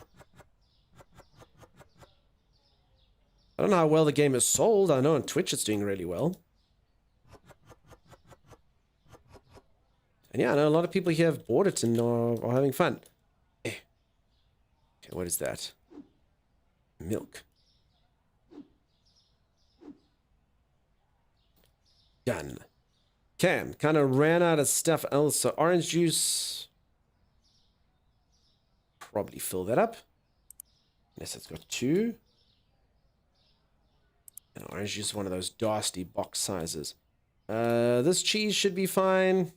I don't know how well the game is sold. I know on Twitch it's doing really well. And yeah, I know a lot of people here have bought it and are having fun. Okay, what is that? Milk. Done. Okay, kind of ran out of stuff else. So orange juice. Probably fill that up. Unless it's got 2. And orange juice is one of those dasty box sizes. This cheese should be fine.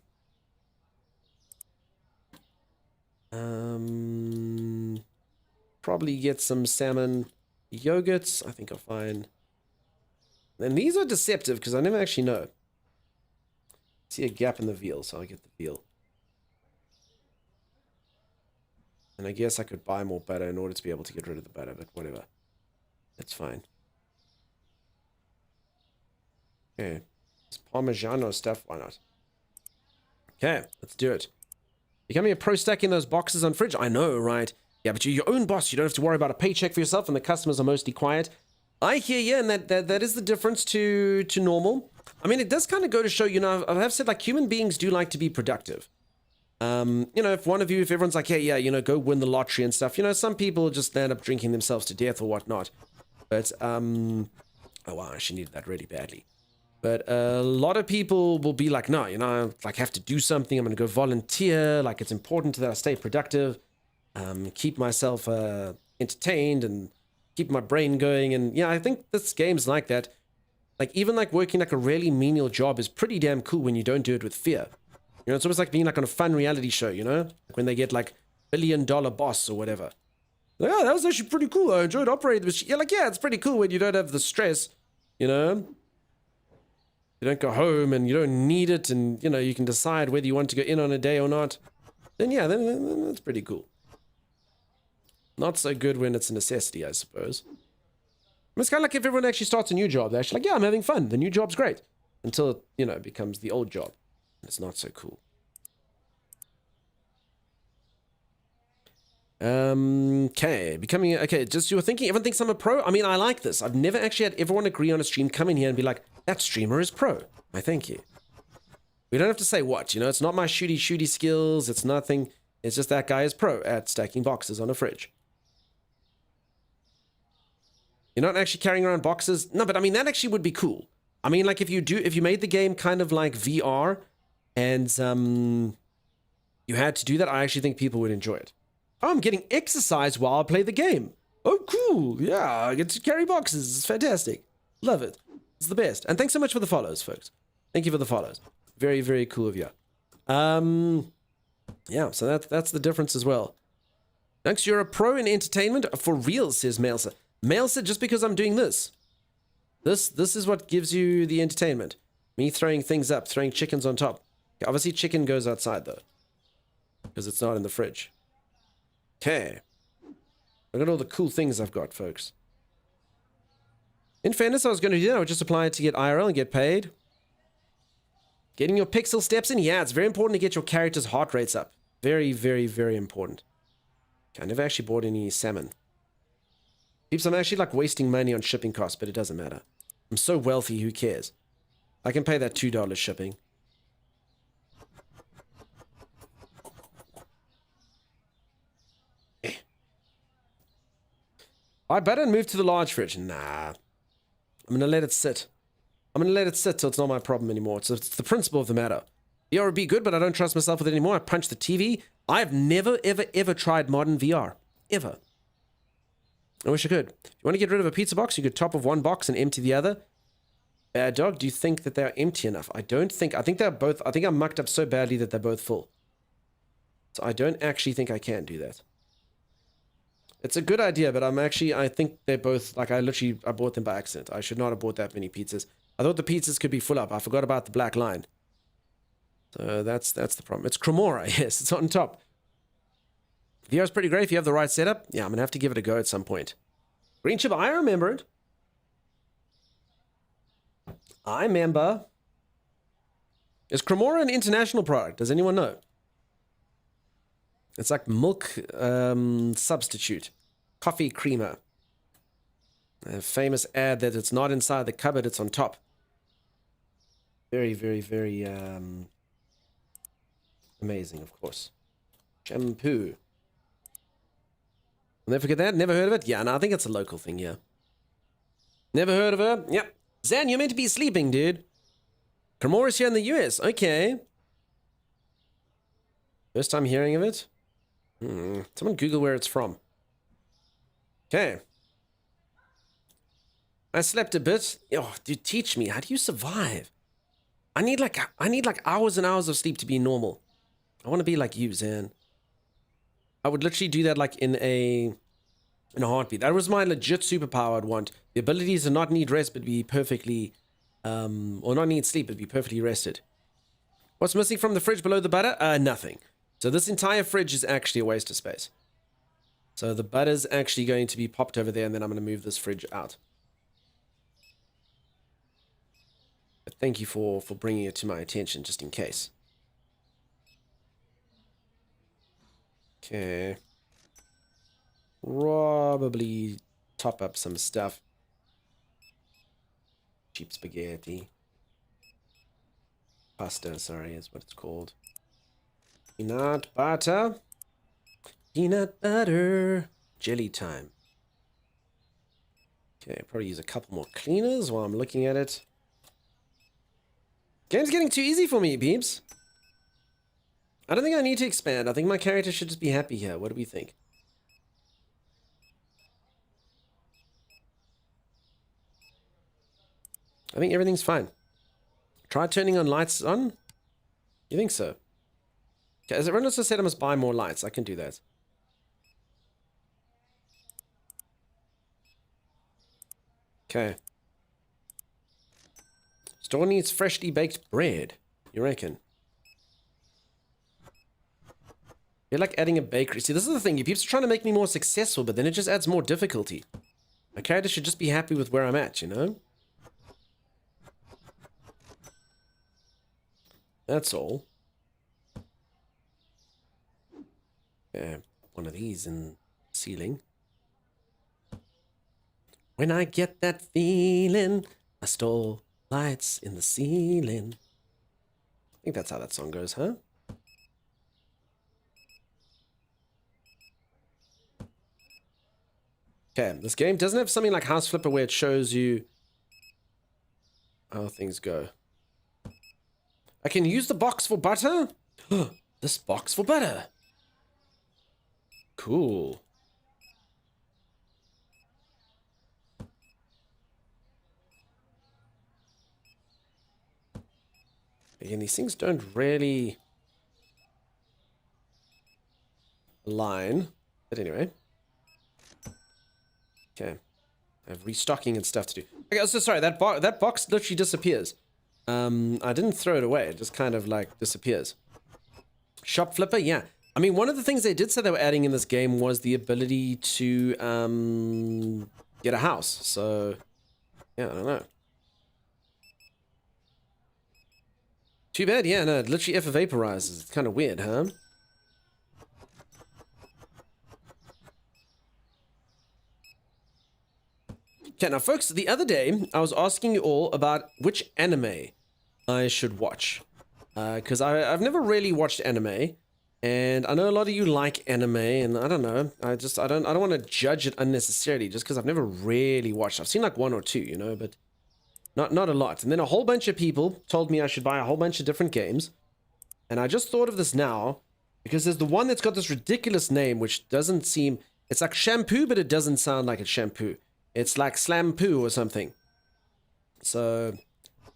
Probably get some salmon yogurts. I think I'll find. And these are deceptive because I never actually know. See a gap in the veal, so I'll get the veal. And I guess I could buy more butter in order to be able to get rid of the butter, but whatever. That's fine. Okay. It's Parmigiano stuff, why not? Okay, let's do it. Becoming a pro stacking those boxes on fridge. I know, right? Yeah, but you're your own boss. You don't have to worry about a paycheck for yourself, and the customers are mostly quiet. I hear you, and that is the difference to normal. I mean, it does kind of go to show, you know, I have said, like, human beings do like to be productive. You know, if everyone's like, hey, yeah, you know, go win the lottery and stuff, you know, some people just end up drinking themselves to death or whatnot. But, oh, wow, I actually needed that really badly. But a lot of people will be like, no, you know, like, I have to do something. I'm going to go volunteer. Like, it's important that I stay productive, keep myself entertained and keep my brain going. And yeah, I think this game's like that. Like, even like working like a really menial job is pretty damn cool when you don't do it with fear. You know, it's almost like being like on a fun reality show, you know? Like when they get like $1 billion boss or whatever. Like, oh, that was actually pretty cool. I enjoyed operating the machine. Yeah, like, yeah, it's pretty cool when you don't have the stress, you know? You don't go home and you don't need it and, you know, you can decide whether you want to go in on a day or not. Then yeah, then that's pretty cool. Not so good when it's a necessity, I suppose. It's kind of like if everyone actually starts a new job. They're actually like, yeah, I'm having fun. The new job's great. Until it, you know, it becomes the old job. It's not so cool. Okay, just you were thinking, everyone thinks I'm a pro? I mean, I like this. I've never actually had everyone agree on a stream, come in here and be like, that streamer is pro. I thank you. We don't have to say what, you know, it's not my shooty skills, it's nothing. It's just that guy is pro at stacking boxes on a fridge. You're not actually carrying around boxes? No, but I mean, that actually would be cool. I mean, like if you made the game kind of like VR and you had to do that, I actually think people would enjoy it. Oh, I'm getting exercise while I play the game. Oh, cool. Yeah, I get to carry boxes. It's fantastic. Love it. It's the best. And thanks so much for the follows, folks. Thank you for the follows. Very, very cool of you. Yeah, so that's the difference as well. Thanks, you're a pro in entertainment? For real, says Mailsa. Mailsa, just because I'm doing this. This is what gives you the entertainment. Me throwing things up, throwing chickens on top. Obviously, chicken goes outside, though. Because it's not in the fridge. Okay. Look at all the cool things I've got, folks. In fairness, I was going to do that. I would just apply it to get IRL and get paid. Getting your pixel steps in? Yeah, it's very important to get your character's heart rates up. Very, very, very important. Okay, I never actually bought any salmon. Peeps, I'm actually like wasting money on shipping costs, but it doesn't matter. I'm so wealthy, who cares? I can pay that $2 shipping. I better move to the large fridge. Nah. I'm going to let it sit. I'm going to let it sit till it's not my problem anymore. It's the principle of the matter. VR would be good, but I don't trust myself with it anymore. I punch the TV. I've never, ever, ever tried modern VR. Ever. I wish I could. If you want to get rid of a pizza box, you could top of one box and empty the other. Bad dog, do you think that they're empty enough? I think they're both, I think I'm mucked up so badly that they're both full. So I don't actually think I can do that. It's a good idea, but I think they're both, like I bought them by accident. I should not have bought that many pizzas. I thought the pizzas could be full up. I forgot about the black line. So that's the problem. It's Cremora, yes, it's on top. VR's pretty great if you have the right setup. Yeah, I'm going to have to give it a go at some point. Green chip, I remember it. I remember. Is Cremora an international product? Does anyone know? It's like milk substitute. Coffee creamer. A famous ad that it's not inside the cupboard, it's on top. Very, very, very amazing, of course. Shampoo. Never forget that? Never heard of it? Yeah, no, I think it's a local thing, yeah. Never heard of her? Yep. Zan, you're meant to be sleeping, dude. Cremora is here in the US. Okay. First time hearing of it. Someone Google where it's from. Okay. I slept a bit. Oh, dude, teach me. How do you survive? I need like hours and hours of sleep to be normal. I want to be like you, Zan. I would literally do that like in a heartbeat. That was my legit superpower I'd want. The ability to not need rest but be perfectly or not need sleep but be perfectly rested. What's missing from the fridge below the butter? Nothing. So this entire fridge is actually a waste of space. So the butter's actually going to be popped over there, and then I'm going to move this fridge out. But thank you for bringing it to my attention, just in case. Okay. Probably top up some stuff. Cheap spaghetti. Pasta, sorry, is what it's called. Peanut butter. Peanut butter. Jelly time. Okay, probably use a couple more cleaners while I'm looking at it. Game's getting too easy for me, peeps. I don't think I need to expand. I think my character should just be happy here. What do we think? I think everything's fine. Try turning on lights on. You think so? Okay, as everyone also said, I must buy more lights. I can do that. Okay. Store needs freshly baked bread. You reckon? You're like adding a bakery. See, this is the thing. You peeps are trying to make me more successful, but then it just adds more difficulty. My character should just be happy with where I'm at, you know? That's all. One of these in the ceiling. When I get that feeling, I stole lights in the ceiling. I think that's how that song goes, huh? Okay, this game doesn't have something like House Flipper where it shows you how things go. I can use the box for butter? This box for butter. Cool. Again, these things don't really align. But anyway. Okay. I have restocking and stuff to do. Okay, so sorry, that box literally disappears. I didn't throw it away. It just kind of like disappears. Shop Flipper, yeah. I mean, one of the things they did say they were adding in this game was the ability to get a house. So, yeah, I don't know. Too bad, yeah, no, it literally vaporizes. It's kind of weird, huh? Okay, now folks, the other day, I was asking you all about which anime I should watch. Because I've never really watched anime, and I know a lot of you like anime, and I don't know, I don't want to judge it unnecessarily, just because I've never really watched. I've seen like one or two, you know, but not a lot. And then a whole bunch of people told me I should buy a whole bunch of different games, and I just thought of this now, because there's the one that's got this ridiculous name, which doesn't seem, it's like shampoo, but it doesn't sound like it's shampoo. It's like Slampoo or something. So,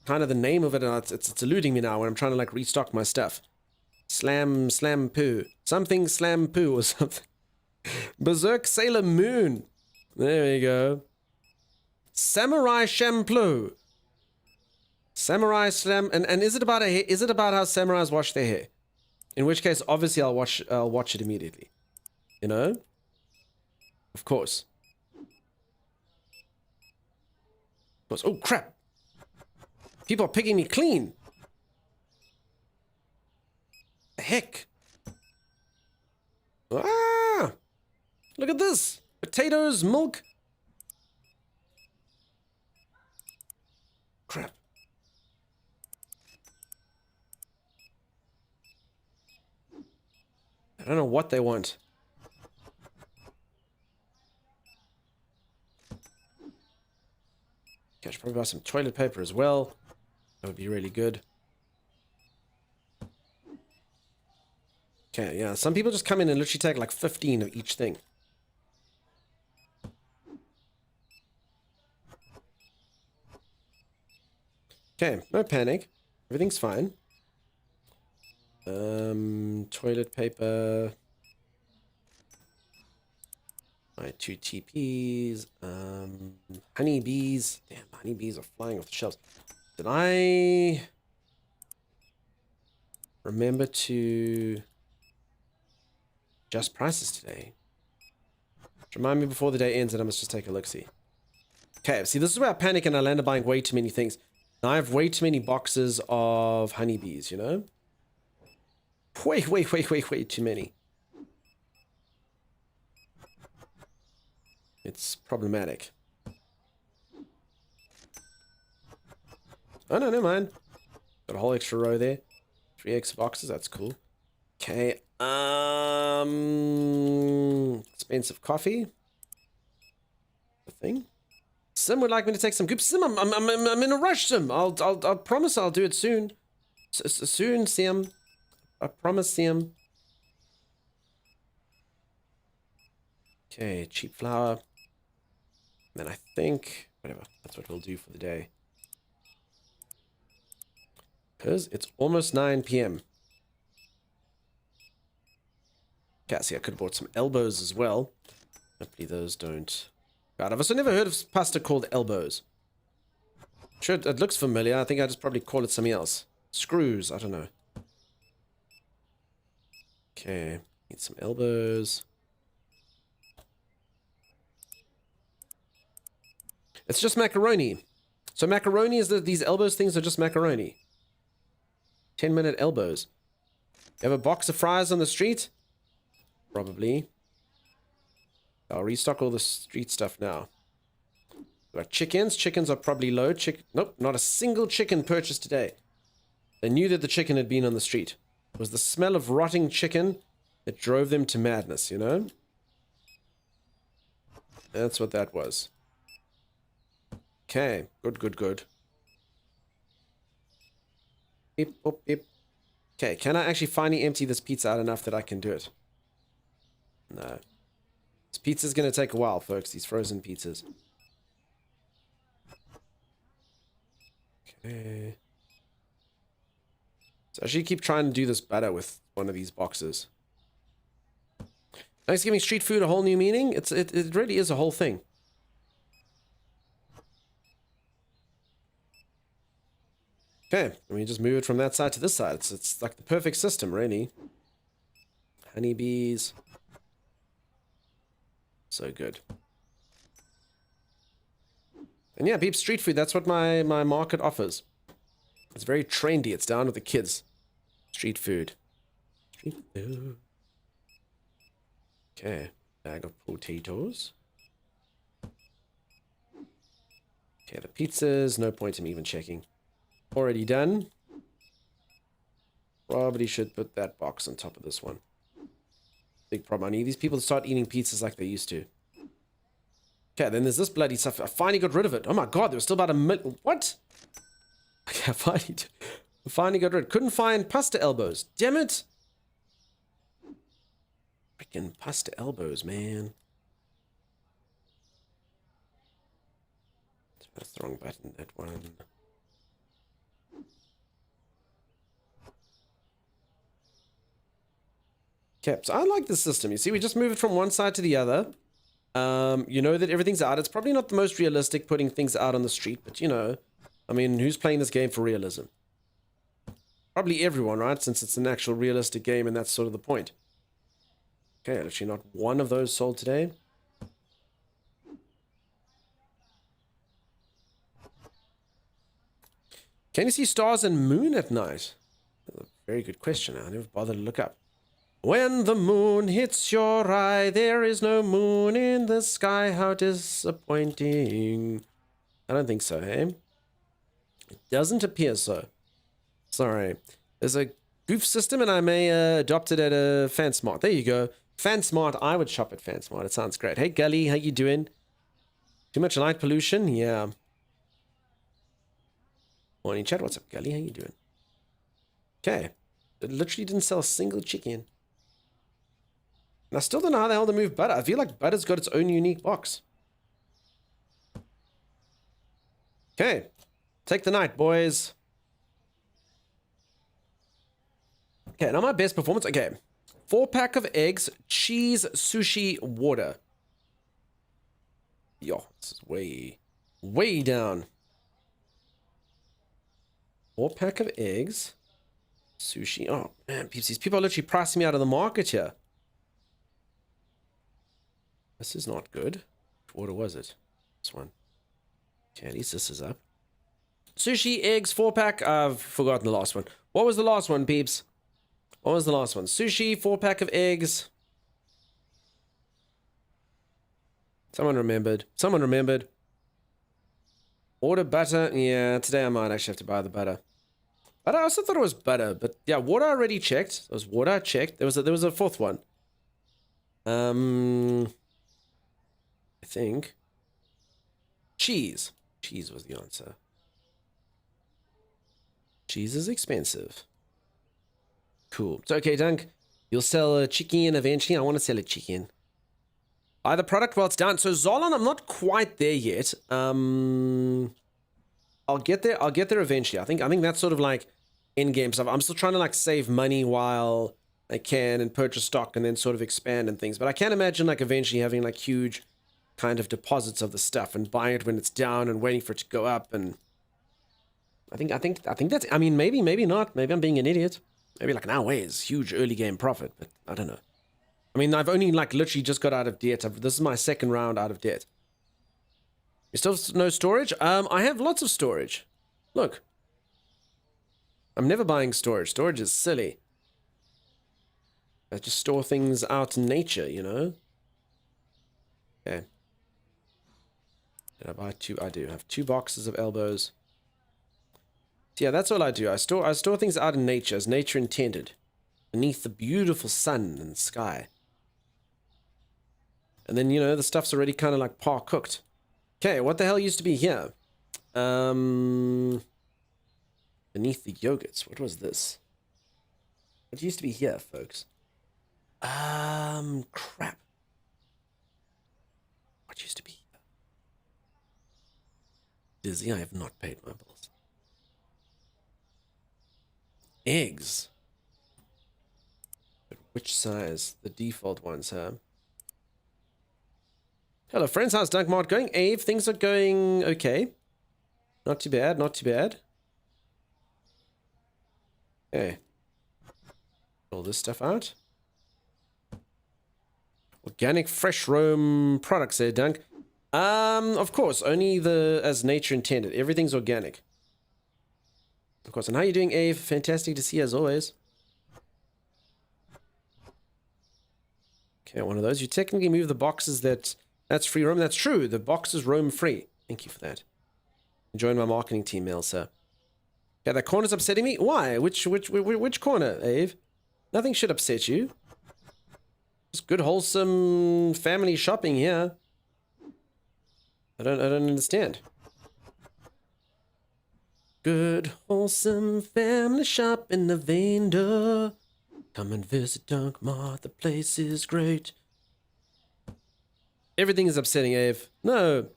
kind of the name of it, it's eluding me now when I'm trying to like restock my stuff. Slampoo. Something Slampoo or something. Berserk Sailor Moon. There we go. Samurai Champloo. Samurai Slam, and is it about how samurais wash their hair? In which case, obviously, I'll watch it immediately. You know? Of course. Oh, crap. People are picking me clean. The heck? Ah! Look at this. Potatoes, milk. Crap. I don't know what they want. Okay, I should probably buy some toilet paper as well. That would be really good. Okay, yeah. Some people just come in and literally take like 15 of each thing. Okay, no panic. Everything's fine. Toilet paper. My 2 TPs. Honeybees. Damn, honeybees are flying off the shelves. Did I remember to adjust prices today? Remind me before the day ends and I must just take a look-see. Okay, see, this is where I panic and I land up buying way too many things. Now I have way too many boxes of honeybees, you know? Way too many. It's problematic. Oh, no, never mind. Got a whole extra row there. 3 extra boxes, that's cool. Okay, expensive coffee. The thing. Sim would like me to take some goops. Sim, I'm in a rush, Sim. I'll promise I'll do it soon. Soon, Sim. I promise, Sim. Okay, cheap flour. And then I think, whatever, that's what we'll do for the day. Because it's almost 9 p.m. Okay, see, I could have bought some elbows as well. Hopefully those don't... God, I've also never heard of pasta called elbows. Sure, it looks familiar. I think I just probably call it something else. Screws, I don't know. Okay, need some elbows. It's just macaroni. So macaroni is these elbows things are just macaroni. 10-minute elbows. You have a box of fries on the street? Probably. I'll restock all the street stuff now. Got chickens. Chickens are probably low. Nope, not a single chicken purchased today. They knew that the chicken had been on the street. It was the smell of rotting chicken that drove them to madness, you know? That's what that was. Okay, good. Beep, boop, beep. Okay, can I actually finally empty this pizza out enough that I can do it? No. This pizza's going to take a while, folks. These frozen pizzas. Okay. So I should keep trying to do this better with one of these boxes. Now it's giving street food a whole new meaning. It really is a whole thing. Okay, let me just move it from that side to this side. It's like the perfect system, really. Honeybees. So good. And yeah, beep street food, that's what my market offers. It's very trendy. It's down with the kids. Street food. Street food. Okay, bag of potatoes. Okay, the pizzas, no point in even checking. Already done. Probably should put that box on top of this one. Big problem. I need these people to start eating pizzas like they used to. Okay, then there's this bloody stuff. I finally got rid of it. Oh my god, there was still about a million. What? Okay, I finally got rid of it. Couldn't find pasta elbows. Damn it. Freaking pasta elbows, man. That's the wrong button, that one. Okay, so I like this system. You see, we just move it from one side to the other. You know that everything's out. It's probably not the most realistic putting things out on the street, but you know, I mean, who's playing this game for realism? Probably everyone, right? Since it's an actual realistic game and that's sort of the point. Okay, literally not one of those sold today. Can you see stars and moon at night? That's a very good question. I never bothered to look up. When the moon hits your eye, there is no moon in the sky. How disappointing. I don't think so, hey? It doesn't appear so. Sorry. There's a goof system and I may adopt it at a FanSmart. There you go. FanSmart. I would shop at FanSmart. It sounds great. Hey, Gully, how you doing? Too much light pollution? Yeah. Morning chat. What's up, Gully? How you doing? Okay. It literally didn't sell a single chicken. And I still don't know how the hell to move butter. I feel like butter's got its own unique box. Okay. Take the night, boys. Okay, now my best performance. Okay. 4-pack of eggs, cheese, sushi, water. Yo, this is way down. 4-pack of eggs, sushi. Oh, man, peeps. These people are literally pricing me out of the market here. This is not good. What order was it? This one. Okay, at least this is up. Sushi, eggs, 4-pack. I've forgotten the last one. What was the last one, peeps? What was the last one? Sushi, 4-pack of eggs. Someone remembered. Someone remembered. Order butter. Yeah, today I might actually have to buy the butter. But I also thought it was butter. But yeah, water I already checked. It was water I checked. There was a fourth one. I think. Cheese. Cheese was the answer. Cheese is expensive. Cool. It's okay, Dunk. You'll sell a chicken eventually. I want to sell a chicken. Buy the product while it's down. So Zolon, I'm not quite there yet. I'll get there. I'll get there eventually. I think that's sort of like in-game stuff. I'm still trying to like save money while I can and purchase stock and then sort of expand and things. But I can't imagine like eventually having like huge kind of deposits of the stuff and buying it when it's down and waiting for it to go up. And I think that's, I mean, maybe not. Maybe I'm being an idiot. Maybe like now is huge early game profit, but I don't know. I mean, I've only like literally just got out of debt. This is my second round out of debt. You still have no storage? I have lots of storage. Look. I'm never buying storage. Storage is silly. I just store things out in nature, you know? Okay. Did I buy two? I do. I have 2 boxes of elbows. Yeah, that's all I do. I store things out in nature, as nature intended. Beneath the beautiful sun and sky. And then, you know, the stuff's already kind of like par cooked. Okay, what the hell used to be here? Beneath the yogurts. What was this? What used to be here, folks? Crap. What used to be here? Dizzy, I have not paid my bills. Eggs. But which size? The default ones, huh? Hello, friends. How's Dunkmart going? Ave, things are going okay. Not too bad, not too bad. Okay. Pull this stuff out. Organic fresh roam products there, Dunk. Of course, only as nature intended. Everything's organic. Of course. And how are you doing, Ave? Fantastic to see as always. Okay, one of those. You technically move the boxes that's free roam. That's true. The boxes roam free. Thank you for that. Enjoying my marketing team mail, sir. Yeah, that corner's upsetting me. Why? Which corner, Ave? Nothing should upset you. Just good, wholesome family shopping here. I don't understand. Good, wholesome family shop in the vendor. Come and visit Dunkmart. The place is great. Everything is upsetting, Ave. No.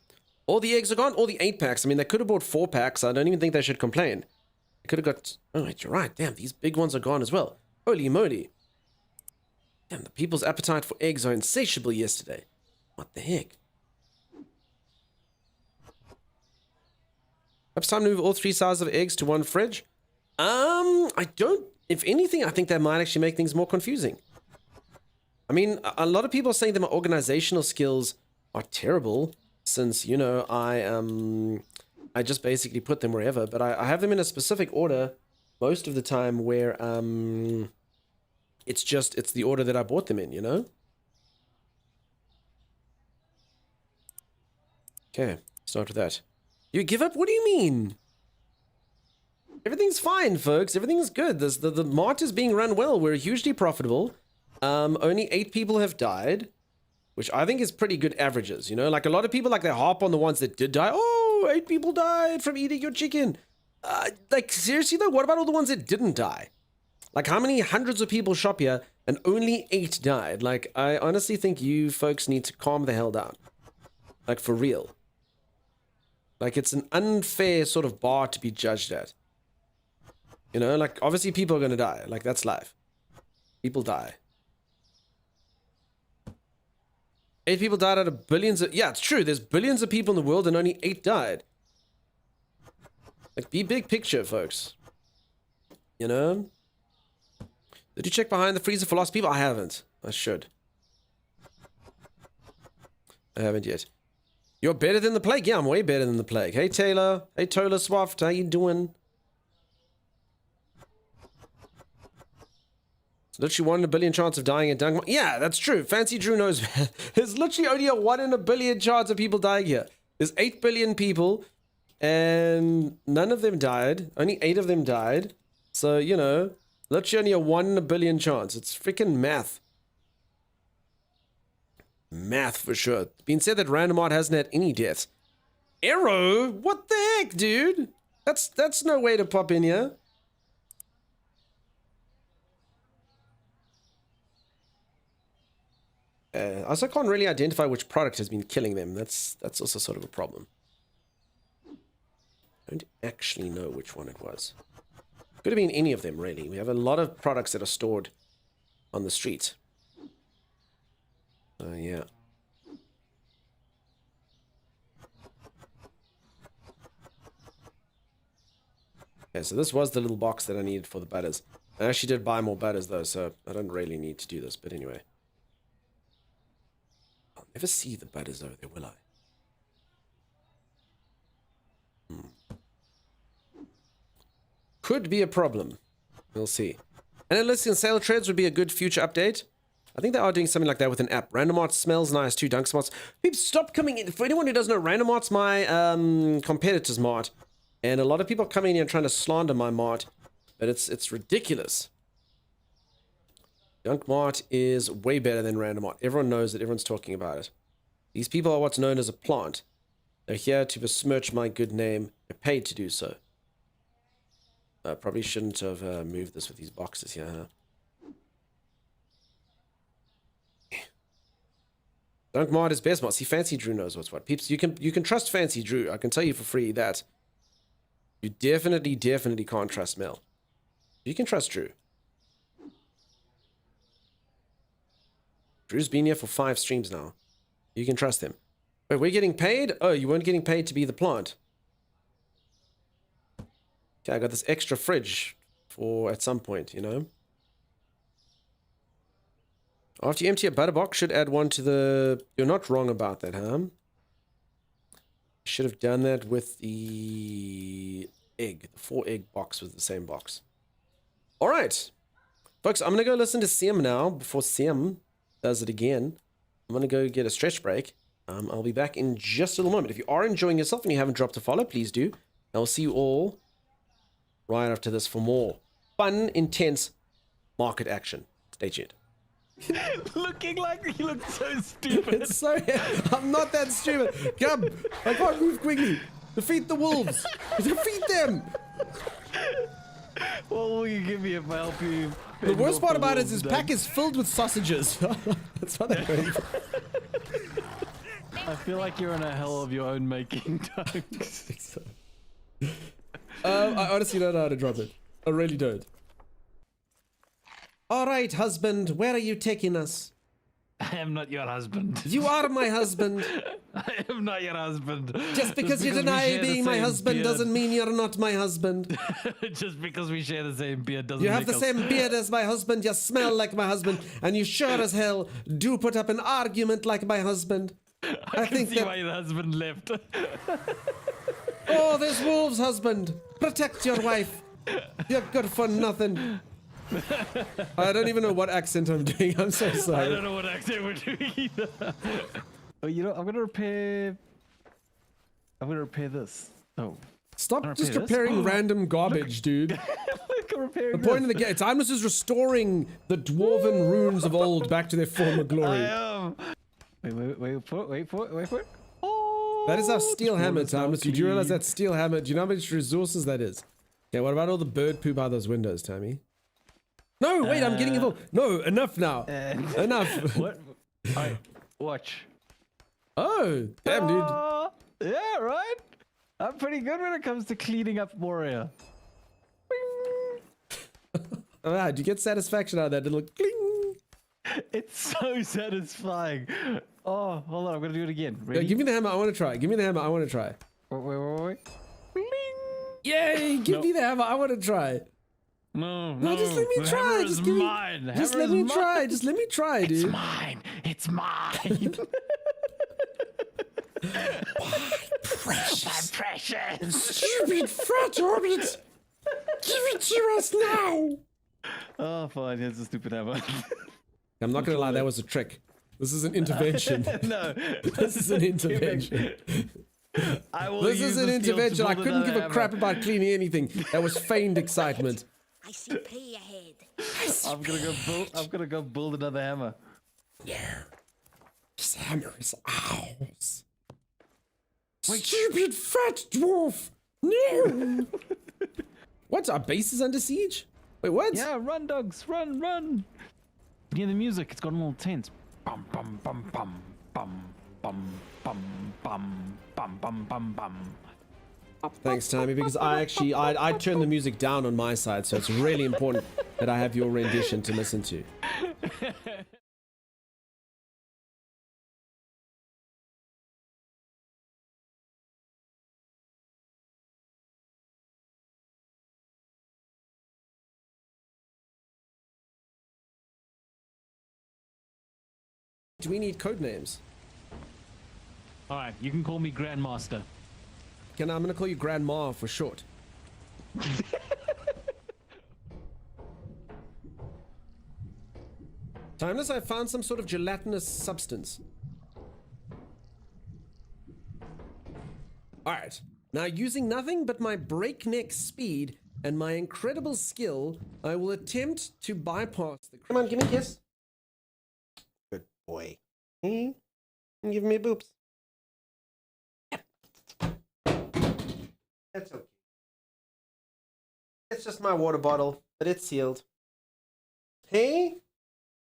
All the eggs are gone. All the 8-packs. I mean, they could have bought 4-packs. I don't even think they should complain. They could have got... Oh, wait, you're right. Damn, these big ones are gone as well. Holy moly. Damn, the people's appetite for eggs are insatiable yesterday. What the heck? Perhaps time to move all 3 sizes of eggs to one fridge? I don't... If anything, I think that might actually make things more confusing. I mean, a lot of people are saying that my organizational skills are terrible since, you know, I just basically put them wherever, but I have them in a specific order most of the time where it's the order that I bought them in, you know? Okay, start with that. You give up? What do you mean? Everything's fine, folks. Everything's good. The mart is being run well. We're hugely profitable. Only 8 people have died, which I think is pretty good averages, you know? Like, a lot of people, like, they harp on the ones that did die. Oh, 8 people died from eating your chicken. Like, seriously, though? What about all the ones that didn't die? Like, how many hundreds of people shop here and only 8 died? Like, I honestly think you folks need to calm the hell down. Like, for real. Like, it's an unfair sort of bar to be judged at. You know, like, obviously people are going to die. Like, that's life. People die. 8 people died out of billions of... Yeah, it's true. There's billions of people in the world and only 8 died. Like, be big picture, folks. You know? Did you check behind the freezer for lost people? I haven't. I should. I haven't yet. You're better than the plague? Yeah, I'm way better than the plague. Hey, Taylor. Hey, Tola Swaft. How you doing? It's literally 1 in a billion chance of dying at Dunk. Yeah, that's true. Fancy Drew knows. There's literally only a 1 in a billion chance of people dying here. There's 8 billion people, and none of them died. Only 8 of them died. So, you know, literally only a 1 in a billion chance. It's freaking math. Math for sure. It's been said that Randomart hasn't had any deaths. Arrow? What the heck, dude? That's no way to pop in here. I also can't really identify which product has been killing them. That's also sort of a problem. I don't actually know which one it was. Could have been any of them, really. We have a lot of products that are stored on the street. Yeah. Okay, so this was the little box that I needed for the butters. I actually did buy more butters, though, so I don't really need to do this. But anyway. I'll never see the butters over there, will I? Could be a problem. We'll see. And enlisting sale treads would be a good future update. I think they are doing something like that with an app. Randomart smells nice too. Dunksmarts. People, stop coming in. For anyone who doesn't know, Randomart's my competitor's mart. And a lot of people are coming in here and trying to slander my mart. But it's ridiculous. Dunkmart is way better than Randomart. Everyone knows it. Everyone's talking about it. These people are what's known as a plant. They're here to besmirch my good name. They're paid to do so. I probably shouldn't have moved this with these boxes here, huh? Dunkmart is best mod. See, Fancy Drew knows what's what. Peeps, you can trust Fancy Drew. I can tell you for free that you definitely can't trust Mel. You can trust Drew. Drew's been here for 5 streams now. You can trust him. Wait, we're getting paid? Oh, you weren't getting paid to be the plant. Okay, I got this extra fridge for at some point, you know? After you empty a butter box, should add one to the... You're not wrong about that, huh? Should have done that with the egg. The 4-egg box was the same box. All right. Folks, I'm going to go listen to Sim now before Sim does it again. I'm going to go get a stretch break. I'll be back in just a little moment. If you are enjoying yourself and you haven't dropped a follow, please do. I'll see you all right after this for more fun, intense market action. Stay tuned. Looking like you look so stupid. It's so... I'm not that stupid. Come. I can't move quickly. Defeat the wolves. Defeat them. What will you give me if I help you? The worst part about it is his pack is filled with sausages. That's what they're going for. I feel like you're in a hell of your own making, Dunks. I honestly don't know how to drop it. I really don't. All right, husband, where are you taking us? I am not your husband. You are my husband. I am not your husband. Just because you we deny share the being my same husband beard. doesn't mean you're not my husband. Just because we share the same beard doesn't You make have the us... same beard as my husband, you smell like my husband, and you sure as hell do put up an argument like my husband. I can see why your husband left. Oh, there's wolves, husband. Protect your wife. You're good for nothing. I don't even know what accent I'm doing. I'm so sorry. I don't know what accent we're doing either. Oh, you know, I'm gonna repair this. Oh. Stop Wanna just repair this? repairing random garbage, dude. Look, I'm repairing The point of this. the game, Timeless is restoring the dwarven runes of old back to their former glory. I am. Wait for it. Oh, That is our steel hammer, it's Timeless. Did you realize clean. that steel hammer? Do you know how much resources that is? Okay, what about all the bird poop out those windows, Tammy? No, wait, I'm getting involved. No, enough now. Enough. What? Alright, watch. Oh, damn, dude. Yeah, right? I'm pretty good when it comes to cleaning up Warrior. All right, you get satisfaction out of that little cling. It's so satisfying. Oh, hold on, I'm gonna do it again. Ready? Give me the hammer. I want to try. Give me the hammer. I want to try. Wait. Yay! Give me the hammer. I want to try. No, No, just let me the try. hammer Just is give me- mine. The Just hammer let is me mine. try. Just let me try, dude. It's mine. It's mine. Precious. Precious. Stupid fat orbit. Give it to us now. Oh, fine. Here's the stupid hammer. I'm not gonna lie. That was a trick. This is an intervention. No. This is an intervention. I will This use is an the steel to intervention. I build couldn't give another a crap hammer. about cleaning anything. That was feigned excitement. I see pay ahead. I'm gonna go build another hammer. No. This hammer is ours. Stupid fat dwarf. No. What? Our base is under siege? Wait, what? Yeah, run, dogs, run. You hear the music? It's gotten a little tense. Bum bum bum bum bum bum bum bum bum bum bum bum. Thanks, Tammy, because I turned the music down on my side, so it's really important that I have your rendition to listen to. Do we need code names? All right, you can call me Grandmaster. I'm gonna call you Grandma for short. Timeless, I found some sort of gelatinous substance. Alright, now using nothing but my breakneck speed and my incredible skill, I will attempt to bypass the... Come on, give me a kiss. Good boy. Give me boobs. That's okay. It's just my water bottle, but it's sealed. Hey?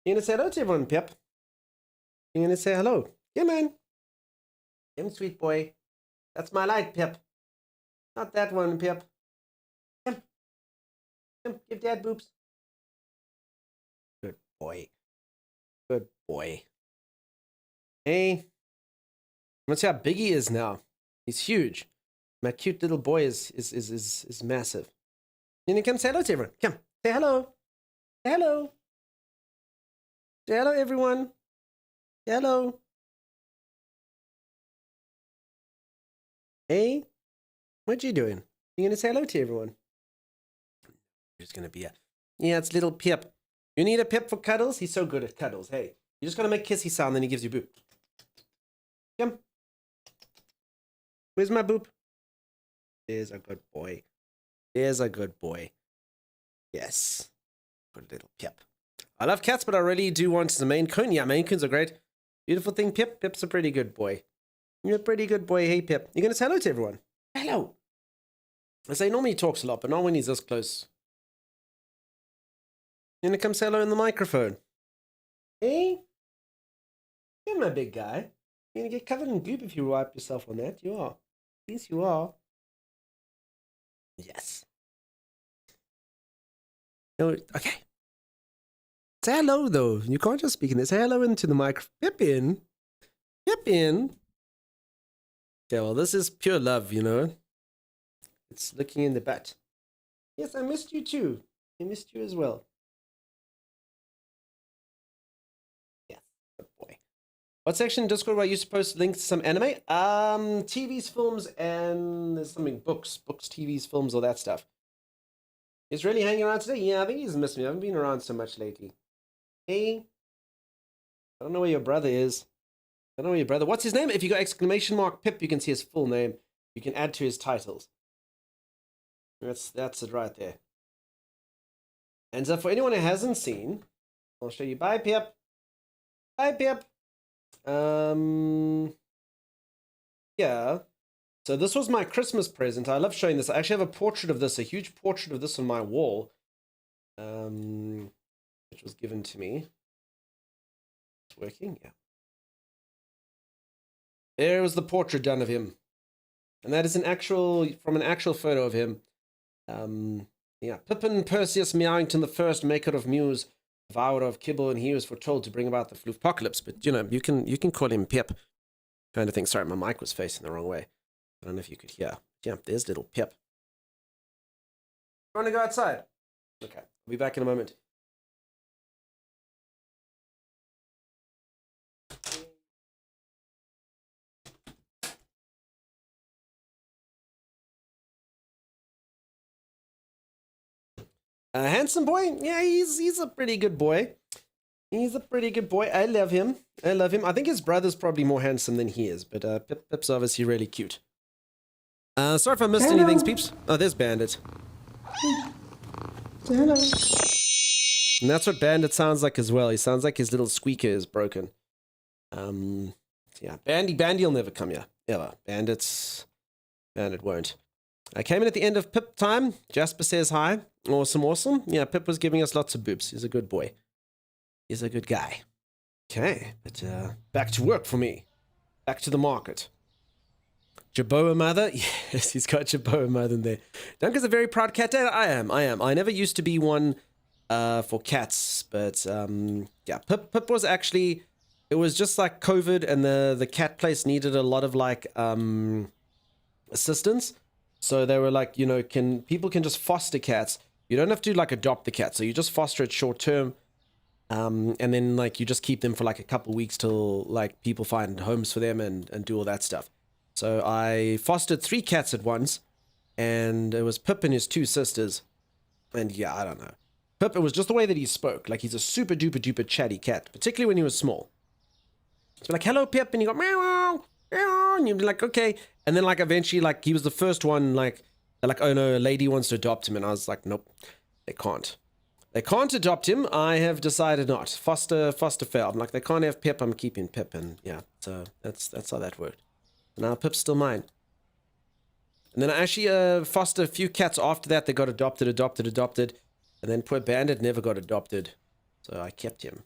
You gonna say hello to everyone, Pip? You gonna say hello? Yeah, man. Him, sweet boy. That's my light, Pip. Not that one, Pip. Him. Give Dad boobs. Good boy. Good boy. Hey. Let's see how big he is now. He's huge. My cute little boy is massive. You come say hello to everyone. Come. Say hello. Say hello. Say hello, everyone. Say hello. Hey, what you doing? You gonna say hello to everyone? There's gonna be a... Yeah, it's little Pip. You need a Pip for cuddles? He's so good at cuddles. Hey, you just gotta make kissy sound, then he gives you boop. Come. Where's my boop? There's a good boy. There's a good boy. Yes. Good little Pip. I love cats, but I really do want the Maine Coon. Yeah, Maine Coons are great. Beautiful thing, Pip. Pip's a pretty good boy. You're a pretty good boy. Hey, Pip. You're going to say hello to everyone. Hello. I say normally he talks a lot, but not when he's this close. You're going to come say hello in the microphone. Hey. You're my big guy. You're going to get covered in goop if you wipe yourself on that. You are. Yes, you are. Yes. No, okay. Say hello, though. You can't just speak in this. Say hello into the microphone. Pippin. Pippin. Okay, well, this is pure love, you know. It's looking in the butt. Yes, I missed you too. I missed you as well. Yes, good boy. What section in Discord were you supposed to link to some anime? TVs, films, and there's something books, TVs, films, all that stuff. He's really hanging around today? Yeah, I think he's missed me. I haven't been around so much lately. Hey, I don't know where your brother is. I don't know where your brother. What's his name? If you got exclamation mark Pip, you can see his full name. You can add to his titles. That's it right there. And so for anyone who hasn't seen, I'll show you. Bye, Pip. Bye, Pip. Yeah. So this was my Christmas present. I love showing this. I actually have a portrait of this, a huge portrait of this on my wall. which was given to me. It's working, yeah. There was the portrait done of him. And that is from an actual photo of him. Yeah, Pippin Perseus Meowington the First, maker of Muse, devourer of kibble, and he was foretold to bring about the apocalypse. But, you know, you can call him Pip, kind of thing. Sorry, my mic was facing the wrong way. I don't know if you could hear. Yeah, there's little Pip. You want to go outside? Okay, I'll be back in a moment. Handsome boy? Yeah, he's a pretty good boy. He's a pretty good boy. I love him. I think his brother's probably more handsome than he is, but Pip's obviously really cute. Sorry if I missed anything, peeps. Oh, there's Bandit. Hello. And that's what Bandit sounds like as well. He sounds like his little squeaker is broken. Yeah, Bandy'll never come here, ever. Bandit won't. I came in at the end of Pip time. Jasper says hi. Awesome. Yeah, Pip was giving us lots of boobs. He's a good boy. He's a good guy. Okay, but back to work for me. Back to the market. Jaboa mother? Yes, he's got Jaboa mother in there. Duncan's a very proud cat dad. I am. I never used to be one for cats, but yeah, Pip was actually, it was just like COVID and the cat place needed a lot of like assistance. So they were like, you know, people can just foster cats. You don't have to like adopt the cat. So you just foster it short term. And then like you just keep them for like a couple weeks till like people find homes for them and do all that stuff. So I fostered 3 cats at once, and it was Pip and his 2 sisters. And yeah, I don't know. Pip, it was just the way that he spoke. Like he's a super duper chatty cat, particularly when he was small. So like, hello Pip, and you go meow, meow, and you'd be like, okay. And then like eventually like he was the first one like, they're like, oh no, a lady wants to adopt him. And I was like, nope, they can't. They can't adopt him. I have decided not. Foster fail. I'm like, they can't have Pip. I'm keeping Pip. And yeah, so that's how that worked. Now Pip's still mine. And then I actually fostered a few cats after that. They got adopted. And then poor Bandit never got adopted. So I kept him.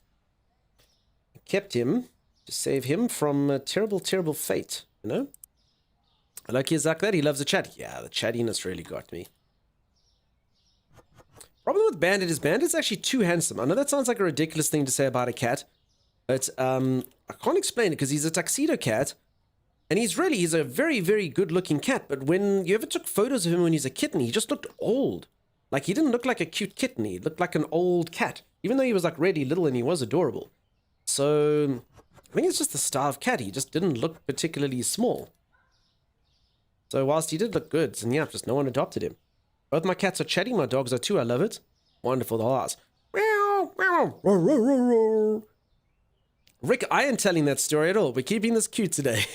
To save him from a terrible fate, you know? I like he's like that. He loves the chat. Yeah, the chattiness really got me. Problem with Bandit is Bandit's actually too handsome. I know that sounds like a ridiculous thing to say about a cat, but I can't explain it because he's a tuxedo cat, and he's a very good looking cat. But when you ever took photos of him when he's a kitten, he just looked old. Like he didn't look like a cute kitten. He looked like an old cat, even though he was like really little and he was adorable. So I think it's just the style of cat. He just didn't look particularly small. So whilst he did look good, and yeah, just no one adopted him. Both my cats are chatty, my dogs are too. I love it. Wonderful, the hearts. Meow, meow. Rick, I ain't telling that story at all. We're keeping this cute today.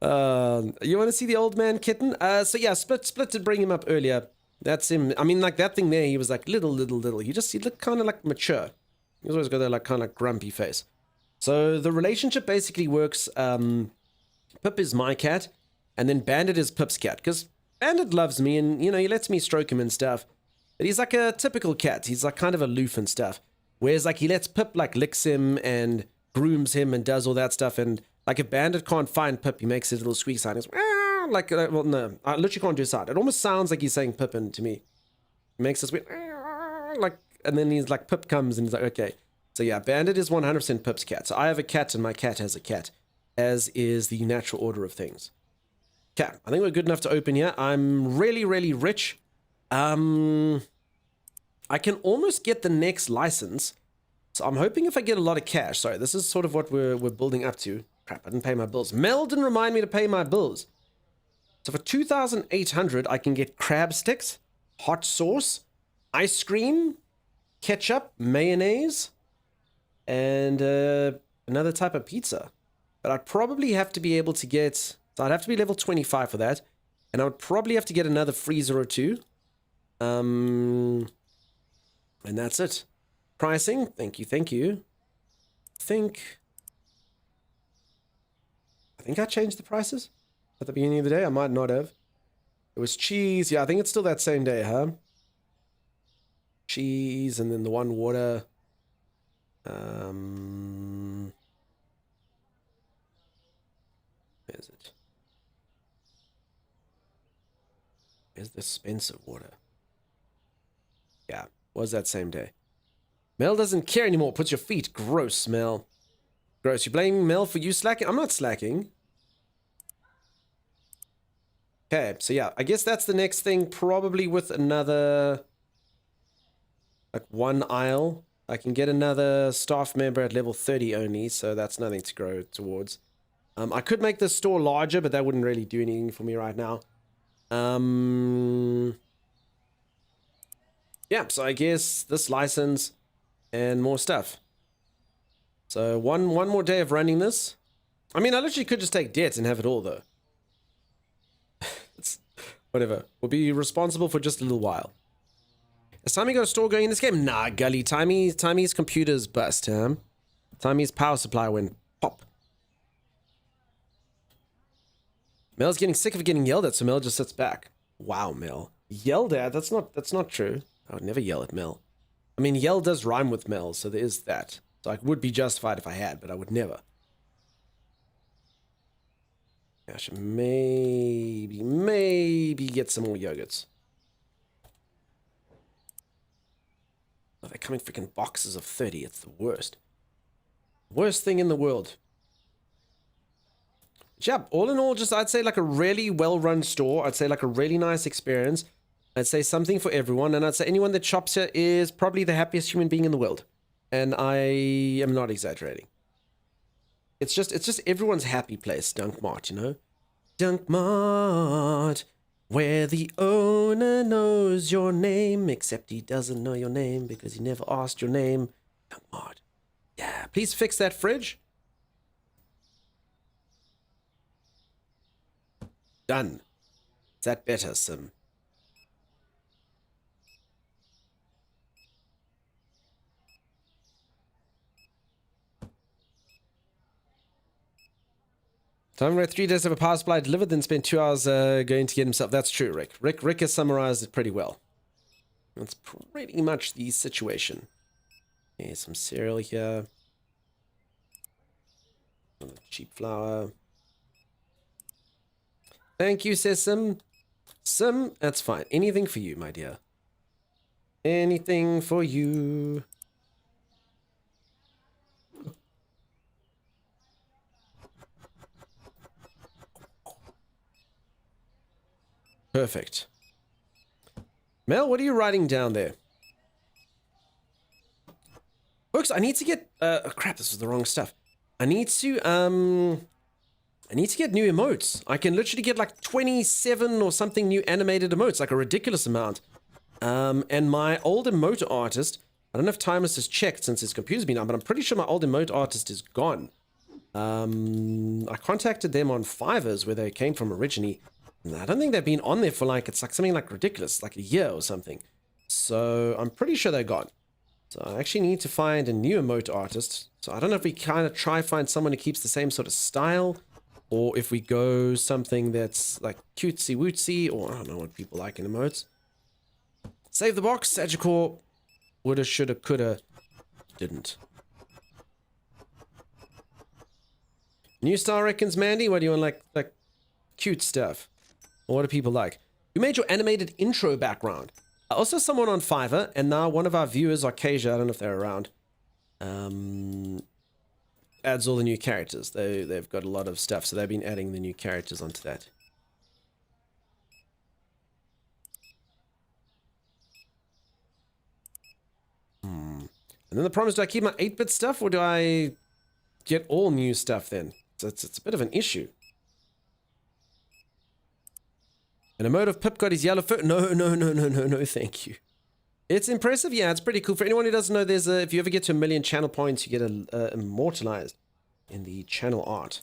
You want to see the old man kitten? So yeah, Split did bring him up earlier. That's him. I mean, like that thing there, he was like little. He looked kind of like mature. He's always got that like kind of grumpy face. So the relationship basically works. Pip is my cat, and then Bandit is Pip's cat, because Bandit loves me, and, you know, he lets me stroke him and stuff. But he's like a typical cat. He's like kind of aloof and stuff. Whereas like he lets Pip like licks him and grooms him and does all that stuff. And like if Bandit can't find Pip, he makes his little squeak sound. It's like, well, no, I literally can't do a sound. It almost sounds like he's saying Pippin to me. He makes this weird, like, and then he's like, Pip comes and he's like, okay. So yeah, Bandit is 100% Pip's cat. So I have a cat and my cat has a cat, as is the natural order of things. Okay, I think we're good enough to open here. I'm really rich. I can almost get the next license. So I'm hoping if I get a lot of cash. Sorry, this is sort of what we're building up to. Crap, I didn't pay my bills. Mel didn't remind me to pay my bills. So for 2,800, I can get crab sticks, hot sauce, ice cream, ketchup, mayonnaise, and another type of pizza. But I'd probably have to be able to get... So I'd have to be level 25 for that. And I would probably have to get another freezer or 2. And that's it. Pricing. Thank you. I think I changed the prices at the beginning of the day. I might not have. It was cheese. Yeah, I think it's still that same day, huh? cheese, and then the one water. Where is it? Where's the Spencer water? Yeah, was that same day. Mel doesn't care anymore. Puts your feet. Gross, Mel. Gross. You blaming Mel for you slacking? I'm not slacking. Okay, so yeah, I guess that's the next thing. Probably with another, like, one aisle. I can get another staff member at level 30 only, so that's nothing to grow towards. I could make the store larger, but that wouldn't really do anything for me right now. Yeah, so I guess this license and more stuff. So one more day of running this. I mean, I literally could just take debt and have it all, though. It's whatever. We'll be responsible for just a little while. Has Timmy got a store going in this game? Nah, Gully. Timmy's computer's bust, huh? Timmy's power supply went pop. Mel's getting sick of getting yelled at, so Mel just sits back. Wow, Mel. Yelled at? That's not true. I would never yell at Mel. I mean, yell does rhyme with Mel, so there is that. So I would be justified if I had, but I would never. I should maybe get some more yogurts. Oh, they come in freaking boxes of 30. It's the worst. Worst thing in the world. Yeah, all in all, just I'd say like a really well-run store. I'd say like a really nice experience. I'd say something for everyone. And I'd say anyone that shops here is probably the happiest human being in the world. And I am not exaggerating. It's just everyone's happy place, Dunk Mart, you know? Dunk Mart, where the owner knows your name, except he doesn't know your name because he never asked your name. Dunk Mart. Yeah, please fix that fridge. Done. Is that better, Sim? Time read 3 days of a power supply delivered, then spent 2 hours going to get himself. That's true, Rick. Rick has summarized it pretty well. That's pretty much the situation. Okay, some cereal here. Cheap flour. Thank you, says Sim. Sim, that's fine. Anything for you, my dear. Anything for you. Perfect. Mel, what are you writing down there? Folks, I need to get oh crap, this was the wrong stuff. I need to get new emotes. I can literally get like 27 or something new animated emotes, like a ridiculous amount. And my old emote artist, I don't know if Timus has checked since his computer's been on, but I'm pretty sure my old emote artist is gone. I contacted them on Fiverr, where they came from originally. I don't think they've been on there for like, it's like something like ridiculous, like a year or something. So I'm pretty sure they're gone. So I actually need to find a new emote artist. So I don't know if we kind of try find someone who keeps the same sort of style, or if we go something that's like cutesy wootsy, or I don't know what people like in emotes. Save the box, Sagicor. Woulda, shoulda, coulda, didn't. New style reckons, Mandy? What do you want, like cute stuff? Or what do people like? You made your animated intro background. Also someone on Fiverr, and now one of our viewers, Arcasia, I don't know if they're around, adds all the new characters. They've got a lot of stuff, so they've been adding the new characters onto that. And then the problem is, do I keep my 8-bit stuff, or do I get all new stuff then? So it's a bit of an issue. An emotive Pip got his yellow fur. No, thank you. It's impressive. Yeah, it's pretty cool. For anyone who doesn't know, there's if you ever get to 1 million channel points, you get immortalized in the channel art,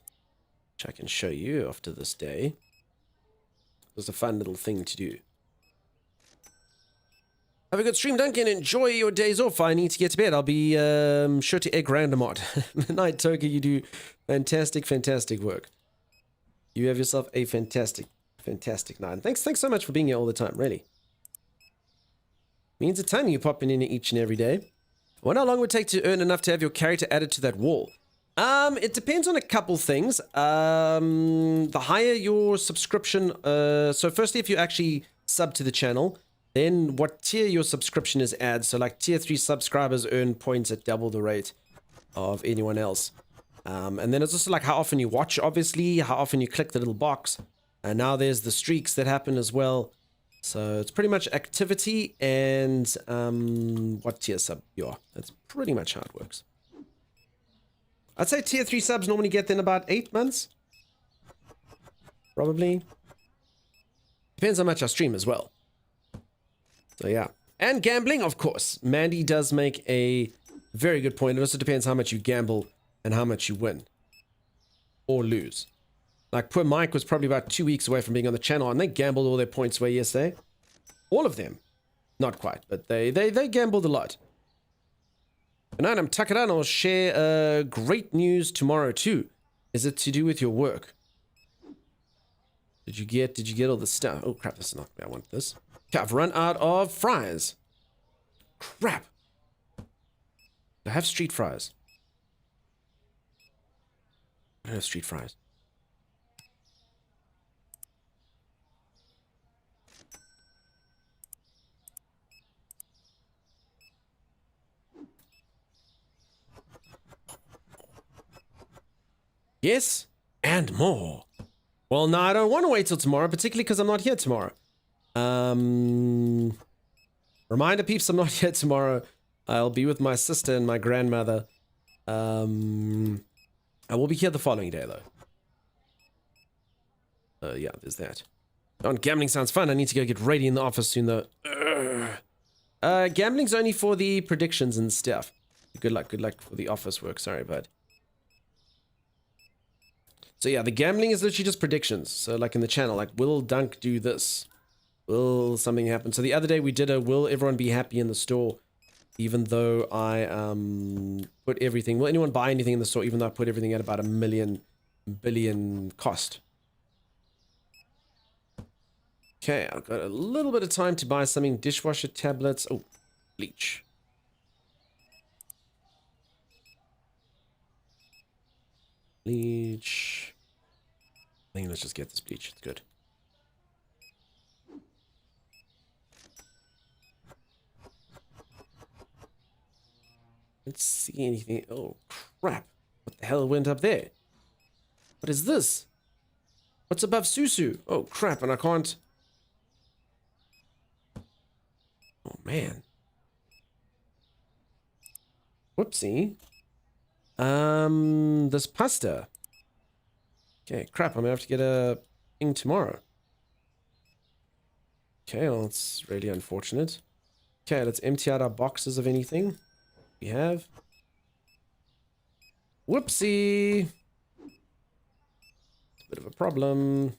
which I can show you after this day. It was a fun little thing to do. Have a good stream, Duncan. Enjoy your days off. I need to get to bed. I'll be sure to egg random art. Night, Toka. You do fantastic work. You have yourself a fantastic night. Thanks so much for being here all the time, really. Means a ton you popping in each and every day. I wonder how long it would take to earn enough to have your character added to that wall. It depends on a couple things. The higher your subscription, so firstly, if you actually sub to the channel, then what tier your subscription is at. So like tier 3 subscribers earn points at double the rate of anyone else. And then it's also like how often you watch, obviously, how often you click the little box. And now there's the streaks that happen as well. So it's pretty much activity and what tier sub you are. That's pretty much how it works. I'd say tier 3 subs normally get in about 8 months. Probably. Depends how much I stream as well. So yeah. And gambling, of course. Mandy does make a very good point. It also depends how much you gamble and how much you win. Or lose. Like poor Mike was probably about 2 weeks away from being on the channel and they gambled all their points away yesterday. All of them. Not quite, but they gambled a lot. Good night, I'm Takara and I'll share great news tomorrow too. Is it to do with your work? Did you get all the stuff? Oh crap, this is not I want this. Okay, I've run out of fries. Crap. I have street fries. I don't have street fries. Yes, and more. Well, no, I don't want to wait till tomorrow, particularly because I'm not here tomorrow. Reminder peeps, I'm not here tomorrow. I'll be with my sister and my grandmother. I will be here the following day, though. Yeah, there's that. Gambling sounds fun. I need to go get ready in the office soon, though. Gambling's only for the predictions and stuff. Good luck for the office work. Sorry, bud. So yeah, the gambling is literally just predictions. So like in the channel, like, will Dunk do this? Will something happen? So the other day we did a will everyone be happy in the store, even though I put everything. Will anyone buy anything in the store, even though I put everything at about $1 billion cost? Okay, I've got a little bit of time to buy something. Dishwasher tablets. Oh, bleach. Bleach. I think let's just get this bleach. It's good. Let's see anything. Oh, crap. What the hell went up there? What is this? What's above Susu? Oh, crap. And I can't. Oh, man. Whoopsie. This pasta. Okay, crap, I'm gonna have to get a thing tomorrow. Okay, well, it's really unfortunate. Okay, let's empty out our boxes of anything we have. Whoopsie! Bit of a problem.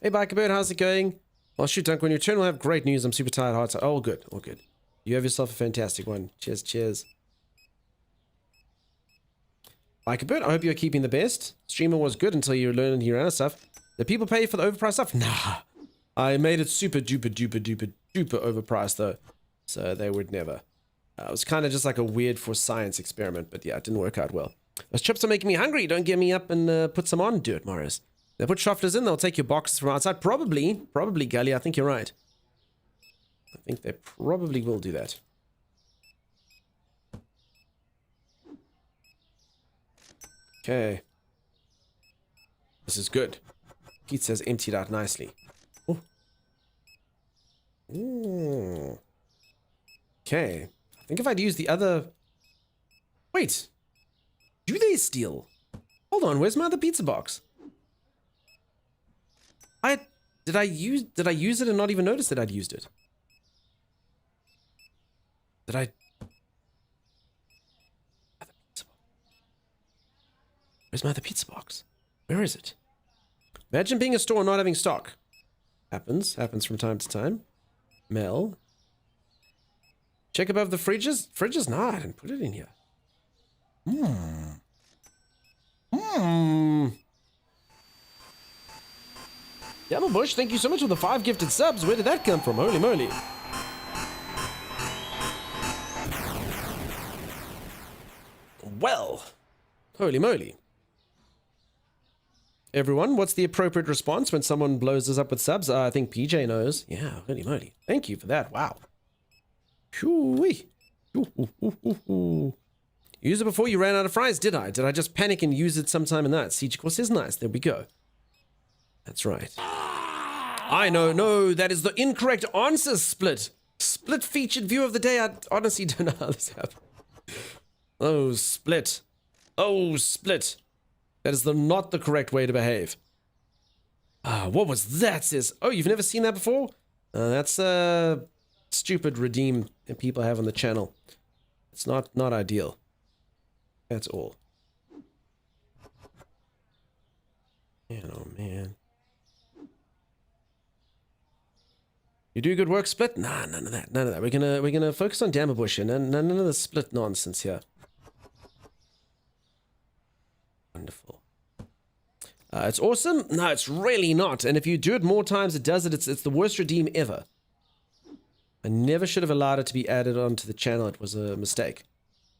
Hey, Bikerbird, how's it going? Oh, shoot, Dunk, when you return, we'll have great news. I'm super tired, hard. Oh, good, all good. You have yourself a fantastic one. Cheers, cheers. Bikerbird, I hope you're keeping the best. Streamer was good until you learned your own stuff. The people pay for the overpriced stuff? Nah. I made it super duper duper duper duper overpriced though. So they would never. It was kind of just like a weird for science experiment, but yeah, it didn't work out well. Those chips are making me hungry. Don't get me up and put some on. Do it, Morris. They put shufflers in, they'll take your boxes from outside. Probably, Gully, I think you're right. I think they probably will do that. Okay. This is good. Pizza's emptied out nicely. Oh. Ooh. Okay. I think if I'd use the other... Wait. Do they steal? Hold on, where's my other pizza box? Did I use it and not even notice that I'd used it? Did I... Where's my other pizza box? Where is it? Imagine being a store and not having stock. Happens from time to time. Mel. Check above the fridges. Fridges? Nah, I didn't put it in here. Yellow Bush, thank you so much for the 5 gifted subs. Where did that come from? Holy moly. well. Holy moly. Everyone, what's the appropriate response when someone blows us up with subs? I think PJ knows. Yeah, holy moly. Thank you for that. Wow. Shoo-wee. Use it before you ran out of fries, did I? Did I just panic and use it sometime in that? Siege course is nice. There we go. That's right. I know, no, that is the incorrect answer, Split. Split featured view of the day. I honestly don't know how this happened. Oh, Split. Oh, Split. That is not the correct way to behave. What was that, sis? Oh, you've never seen that before? That's a stupid redeem that people have on the channel. It's not ideal. That's all. Man, oh man. You do good work, Split? Nah, none of that. None of that. We're gonna focus on Dammerbush here. None of the Split nonsense here. Wonderful. It's awesome? No, it's really not. And if you do it more times, it does it. It's the worst redeem ever. I never should have allowed it to be added onto the channel. It was a mistake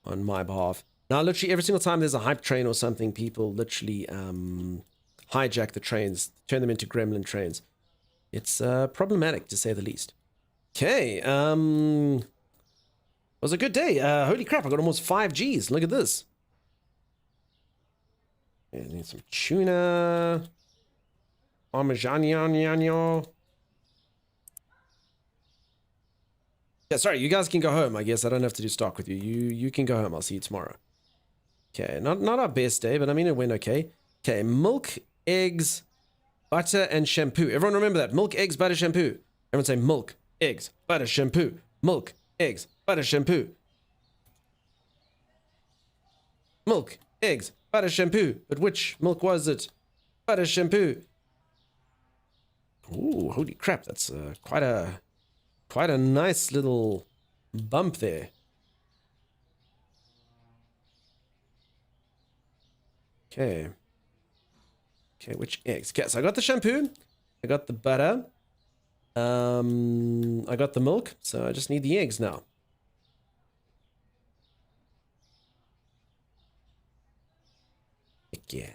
on my behalf. Now, literally every single time there's a hype train or something, people literally hijack the trains, turn them into gremlin trains. It's problematic, to say the least. Okay, it was a good day. Holy crap, I got almost 5 Gs. Look at this. I need some tuna. Parmigiano. Yeah, sorry, you guys can go home, I guess. I don't have to do stock with you. You can go home. I'll see you tomorrow. Okay, not our best day, but I mean, it went okay. Okay, milk, eggs, butter, and shampoo. Everyone remember that. Milk, eggs, butter, shampoo. Everyone say milk, eggs, butter, shampoo. Milk, eggs, butter, shampoo. Milk, eggs, butter, shampoo. But which milk was it? Butter, shampoo. Ooh, holy crap. That's quite a nice little bump there. Okay. Okay, which eggs? Okay, so I got the shampoo. I got the butter. I got the milk. So I just need the eggs now. Heck yeah.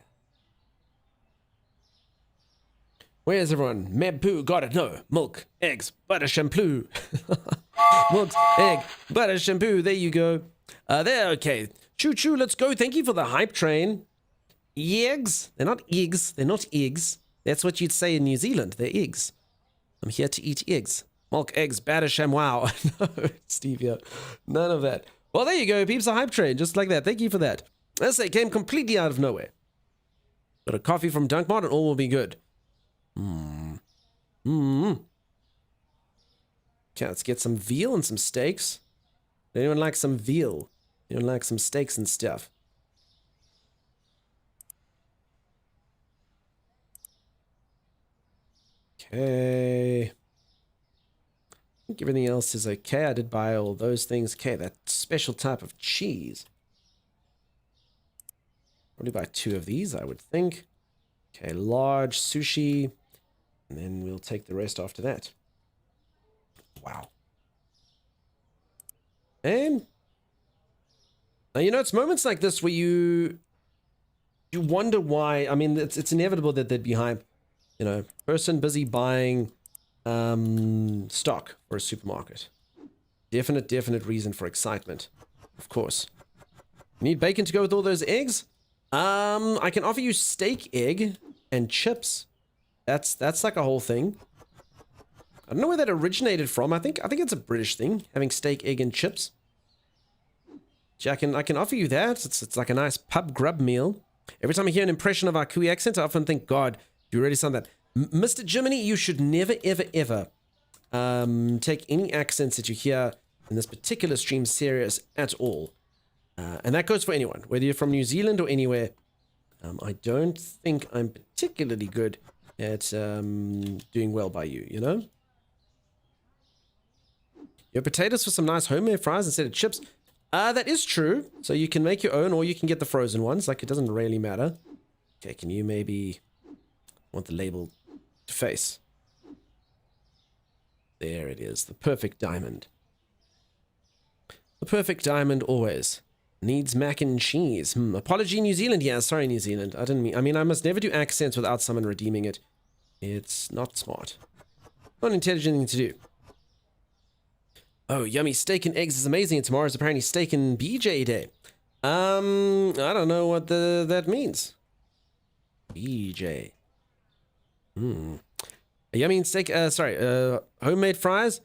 Where's everyone? Mebpoo, got it. No. Milk, eggs, butter, shampoo. Milk, egg, butter, shampoo. There you go. There, okay. Choo-choo, let's go. Thank you for the hype train. Eggs? They're not eggs. They're not eggs. That's what you'd say in New Zealand. They're eggs. I'm here to eat eggs. Milk, eggs, batter, sham. Wow. No, Steve, yeah. None of that. Well, there you go, peeps. A hype train. Just like that. Thank you for that. Let's say it came completely out of nowhere. Got a coffee from Dunkmart and all will be good. Okay, let's get some veal and some steaks. Anyone like some veal? Anyone like some steaks and stuff? Okay. I think everything else is okay. I did buy all those things. Okay, that special type of cheese. Probably buy 2 of these, I would think. Okay, large sushi. And then we'll take the rest after that. Wow. And you know, it's moments like this where you wonder why. I mean, it's inevitable that there'd be hype. You know, person busy buying stock for a supermarket. Definite reason for excitement. Of course. You need bacon to go with all those eggs? I can offer you steak, egg, and chips. That's like a whole thing. I don't know where that originated from. I think it's a British thing, having steak, egg, and chips. I can offer you that. It's like a nice pub grub meal. Every time I hear an impression of our Kiwi accent, I often think, God, you really sound that. Mr. Jiminy, you should never, ever take any accents that you hear in this particular stream serious at all. And that goes for anyone, whether you're from New Zealand or anywhere. I don't think I'm particularly good at doing well by you, you know? Your potatoes for some nice homemade fries instead of chips. That is true. So you can make your own or you can get the frozen ones. Like, it doesn't really matter. Okay, can you maybe want the label to face? There it is. The perfect diamond. The perfect diamond always. Needs mac and cheese. Apology, New Zealand. Yeah, sorry, New Zealand. I didn't mean... I mean, I must never do accents without someone redeeming it. It's not smart. Not an intelligent thing to do. Oh, yummy steak and eggs is amazing. And tomorrow's apparently steak and BJ day. I don't know what that means. BJ. A yummy steak... homemade fries?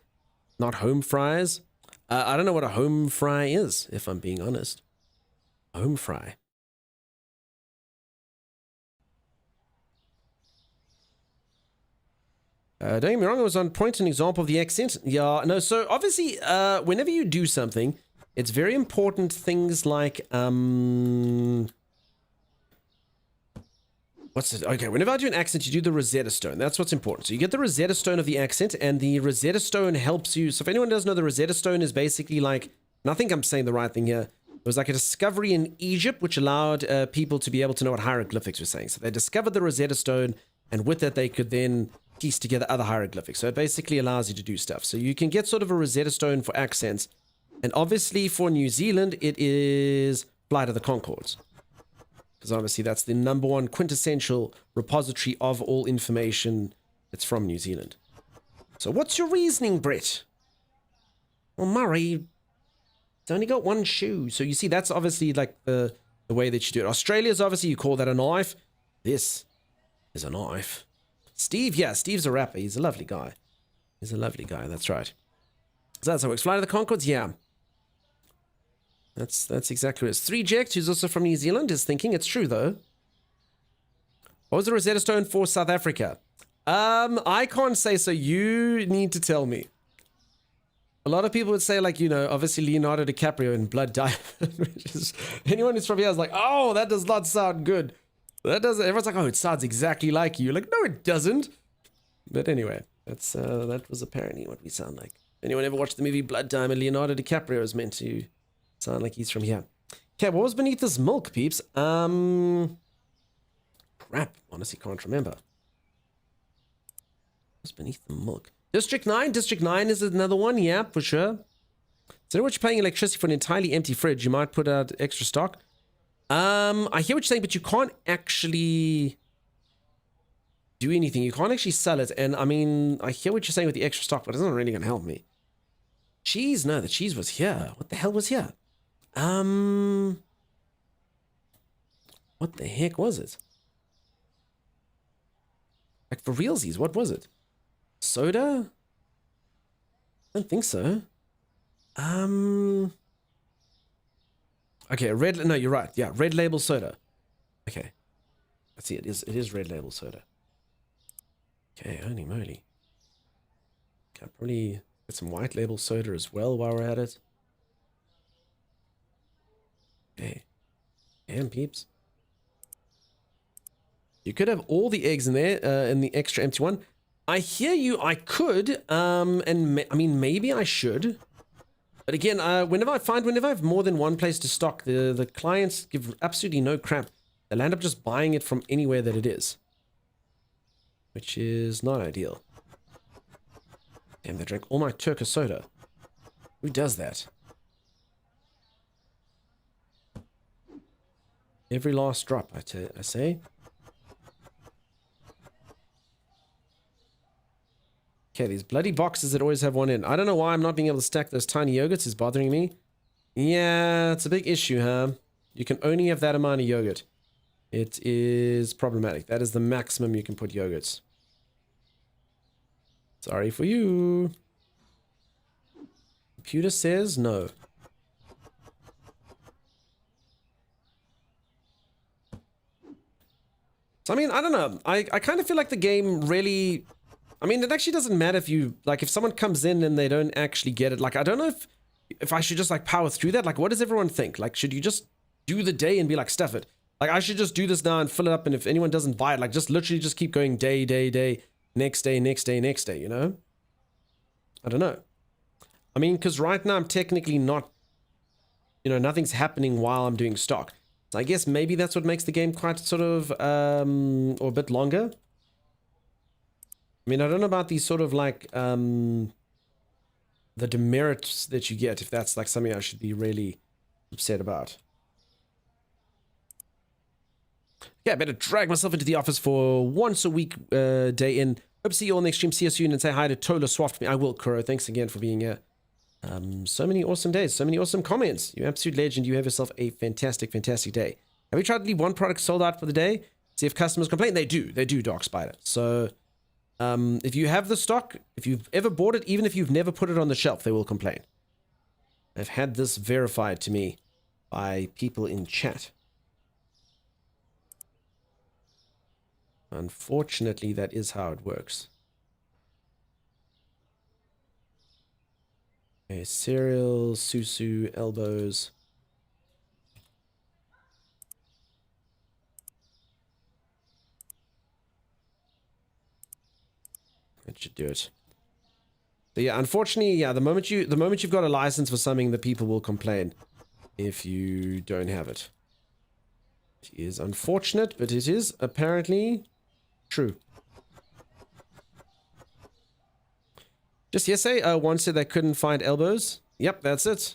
Not home fries. I don't know what a home fry is, if I'm being honest. Home fry. Don't get me wrong, I was on point, an example of the accent. Yeah, no, so obviously, whenever you do something, it's very important things like, what's it? Okay, whenever I do an accent, you do the Rosetta Stone. That's what's important. So you get the Rosetta Stone of the accent, and the Rosetta Stone helps you. So if anyone doesn't know, the Rosetta Stone is basically like, and I think I'm saying the right thing here. It was like a discovery in Egypt, which allowed people to be able to know what hieroglyphics were saying. So they discovered the Rosetta Stone, and with that, they could then piece together other hieroglyphics. So it basically allows you to do stuff. So you can get sort of a Rosetta Stone for accents. And obviously for New Zealand, it is Flight of the Conchords. Because obviously that's the #1 quintessential repository of all information that's from New Zealand. So what's your reasoning, Brett? Well, Murray, it's only got one shoe. So you see, that's obviously like the way that you do it. Australia's obviously, you call that a knife. This is a knife. Steve, yeah, Steve's a rapper. He's a lovely guy. He's a lovely guy, that's right. So that's how it works. Flight of the Conchords, yeah. That's exactly what it is. 3Ject, who's also from New Zealand, is thinking. It's true, though. What was the Rosetta Stone for South Africa? I can't say, so you need to tell me. A lot of people would say, like, you know, obviously Leonardo DiCaprio in Blood Diamond, which is, anyone who's from here is like, oh, that does not sound good. That doesn't, everyone's like, oh, it sounds exactly like you. You're like, no, it doesn't. But anyway, that's that was apparently what we sound like. Anyone ever watched the movie Blood Diamond? Leonardo DiCaprio is meant to sound like he's from here. Okay, what was beneath this milk, peeps? Crap, honestly can't remember. What's beneath the milk? District 9? District 9 is another one, yeah, for sure. So what you're paying electricity for an entirely empty fridge, you might put out extra stock. I hear what you're saying, but you can't actually do anything. You can't actually sell it. And I mean, I hear what you're saying with the extra stock, but it's not really going to help me. Cheese? No, the cheese was here. What the hell was here? What the heck was it? Like for realsies, what was it? Soda? I don't think so. Okay, no, you're right. Yeah, Red Label soda. Okay. I see it is Red Label soda. Okay, holy moly. Okay, probably get some White Label soda as well while we're at it. Okay. Damn, peeps. You could have all the eggs in there, in the extra empty one. I hear you, I could, I mean, maybe I should. But again, whenever I have more than one place to stock, the clients give absolutely no crap. They'll end up just buying it from anywhere that it is. Which is not ideal. Damn, they drank all my Turkish soda. Who does that? Every last drop, I say. Okay, these bloody boxes that always have one in. I don't know why I'm not being able to stack those tiny yogurts is bothering me. Yeah, it's a big issue, huh? You can only have that amount of yogurt. It is problematic. That is the maximum you can put yogurts. Sorry for you. Computer says no. So, I mean, I don't know. I kind of feel like the game really... I mean, it actually doesn't matter if you... Like, if someone comes in and they don't actually get it. Like, I don't know if I should just, like, power through that. Like, what does everyone think? Like, should you just do the day and be like, stuff it? Like, I should just do this now and fill it up. And if anyone doesn't buy it, like, just literally just keep going day, next day, you know? I don't know. I mean, because right now I'm technically not... You know, nothing's happening while I'm doing stock. So I guess maybe that's what makes the game quite sort of... or a bit longer. I mean, I don't know about these sort of like, the demerits that you get, if that's like something I should be really upset about. Yeah, I better drag myself into the office for once a week day in. Hope to see you all next stream. See you soon and say hi to Tola Swaft me. I will, Kuro. Thanks again for being here. So many awesome days. So many awesome comments. You absolute legend. You have yourself a fantastic, fantastic day. Have we tried to leave one product sold out for the day? See if customers complain. They do. They do, Dark Spider. So if you have the stock, if you've ever bought it, even if you've never put it on the shelf, they will complain. I've had this verified to me by people in chat. Unfortunately, that is how it works. Okay, cereal, Susu, elbows. That should do it. But yeah, unfortunately, yeah, the moment you've got a license for something, the people will complain if you don't have it. It is unfortunate, but it is apparently true. Just yesterday, one said they couldn't find elbows. Yep, that's it.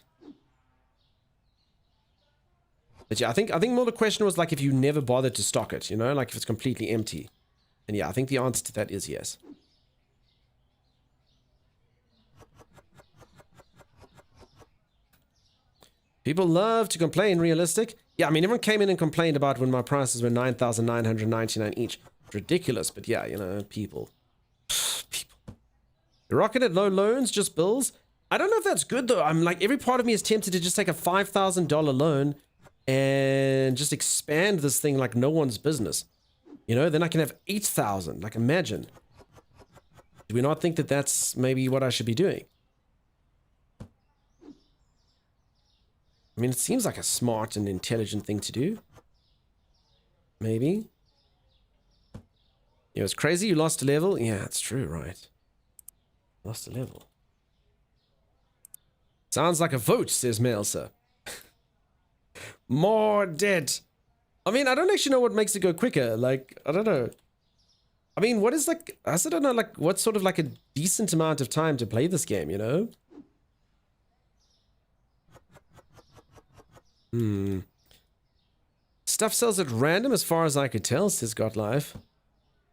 But yeah, I think more the question was like if you never bothered to stock it, you know, like if it's completely empty. And yeah, I think the answer to that is yes. People love to complain, realistic. Yeah, I mean, everyone came in and complained about when my prices were 9,999 each. Ridiculous, but yeah, you know, people. People. You're rocking it, no loans, just bills. I don't know if that's good, though. I'm like, every part of me is tempted to just take a $5,000 loan and just expand this thing like no one's business. You know, then I can have 8,000. Like, imagine. Do we not think that that's maybe what I should be doing? I mean, it seems like a smart and intelligent thing to do. Maybe. You know, it's crazy you lost a level. Yeah, it's true, right? Lost a level. Sounds like a vote, says Melsa. More dead. I mean, I don't actually know what makes it go quicker. Like, I don't know. I mean, what is like, I also don't know, like, what's sort of like a decent amount of time to play this game, you know? Stuff sells at random as far as I could tell, says Godlife.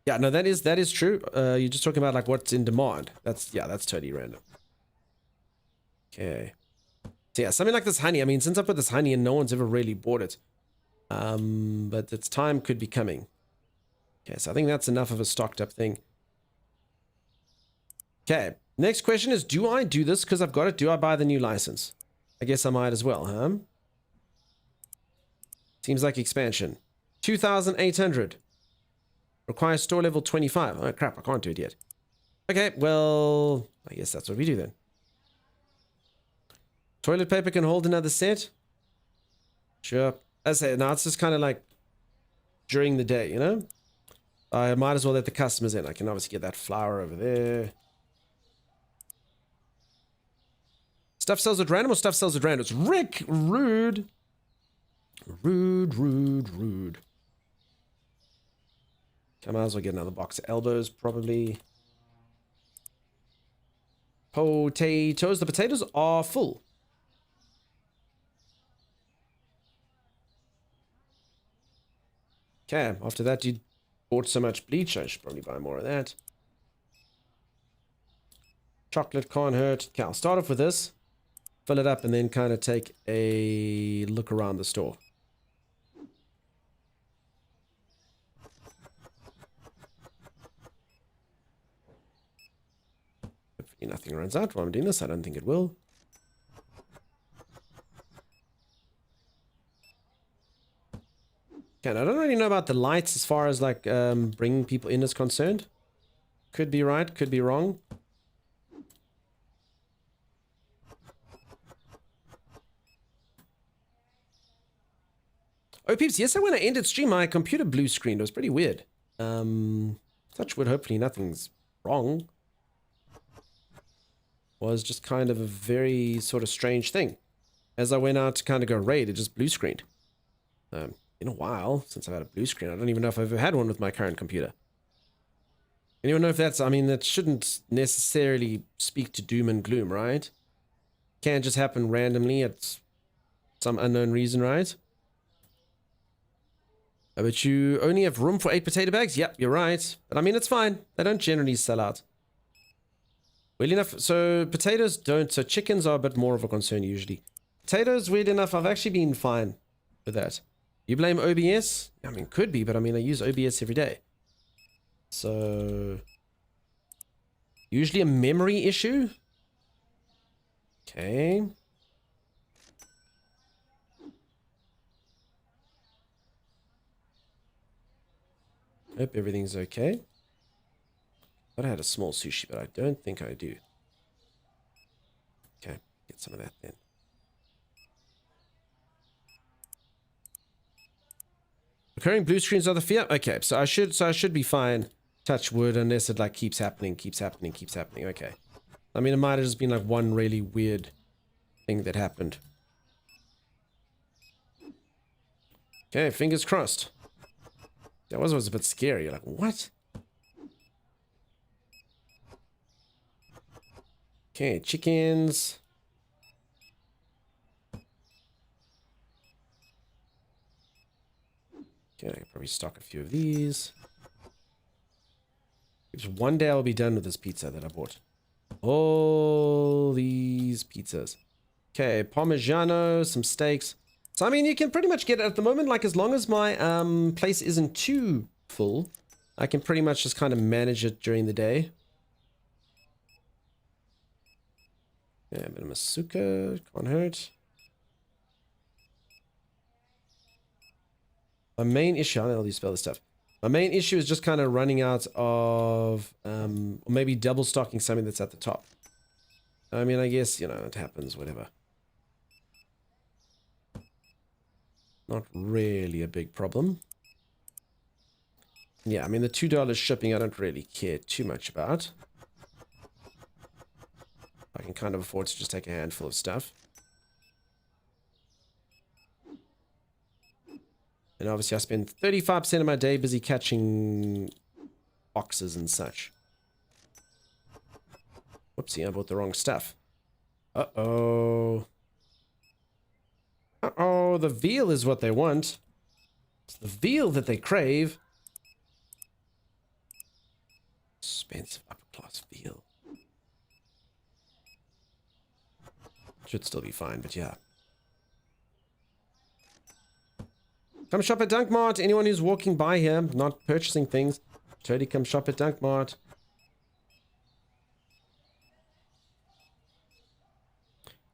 Yeah, no, that is true. You're just talking about like what's in demand. That's totally random. Okay. So yeah, something like this honey. I mean, since I put this honey in, no one's ever really bought it. But its time could be coming. Okay, so I think that's enough of a stocked up thing. Okay, next question is, do I do this because I've got it? Do I buy the new license? I guess I might as well, huh? Seems like expansion. 2,800. Requires store level 25. Oh crap, I can't do it yet. Okay, well, I guess that's what we do then. Toilet paper can hold another set. Sure. As I say, now it's just kind of like during the day, you know? I might as well let the customers in. I can obviously get that flour over there. Stuff sells at random or stuff sells at random? It's Rick. Rude. Rude. I might as well get another box of elbows, probably. Potatoes. The potatoes are full. Okay, after that you bought so much bleach, I should probably buy more of that. Chocolate can't hurt. Okay, I'll start off with this. Fill it up and then kind of take a look around the store. Hopefully nothing runs out while I'm doing this. I don't think it will. Okay, I don't really know about the lights as far as like bringing people in is concerned. Could be right, could be wrong. Oh, peeps, yesterday when I ended stream, my computer blue screened. It was pretty weird. Touch wood, hopefully nothing's wrong. Was just kind of a very sort of strange thing. As I went out to kind of go raid, it just blue screened. In a while since I've had a blue screen. I don't even know if I've ever had one with my current computer. Anyone know if that's, I mean, that shouldn't necessarily speak to doom and gloom, right? Can't just happen randomly. It's some unknown reason, right? But you only have room for 8 potato bags? Yep, you're right. But I mean, it's fine. They don't generally sell out. Weird enough, so potatoes don't, so chickens are a bit more of a concern usually. Potatoes, weird enough, I've actually been fine with that. You blame OBS? I mean, could be, but I mean, I use OBS every day. So, usually a memory issue. Okay. Hope everything's okay. I thought I had a small sushi, but I don't think I do. Okay, get some of that then. Recurring blue screens are the fear. Okay, so I should be fine. Touch wood, unless it like keeps happening. Okay. I mean, it might have just been like one really weird thing that happened. Okay, fingers crossed. That was a bit scary. Like, what? Okay, chickens. Okay, I can probably stock a few of these. Just one day I'll be done with this pizza that I bought. All these pizzas. Okay, Parmigiano, some steaks. So, I mean, you can pretty much get it at the moment, like, as long as my place isn't too full, I can pretty much just kind of manage it during the day. Yeah, a bit of Masuka, can't hurt. My main issue, I don't know how you spell this stuff. My main issue is just kind of running out of, or maybe double stocking something that's at the top. I mean, I guess, you know, it happens, whatever. Not really a big problem. Yeah, I mean, the $2 shipping I don't really care too much about. I can kind of afford to just take a handful of stuff. And obviously I spend 35% of my day busy catching boxes and such. Whoopsie, I bought the wrong stuff. Uh-oh. Uh-oh, the veal is what they want. It's the veal that they crave. Expensive upper-class veal. Should still be fine, but yeah. Come shop at Dunkmart. Anyone who's walking by here, not purchasing things, totally come shop at Dunkmart.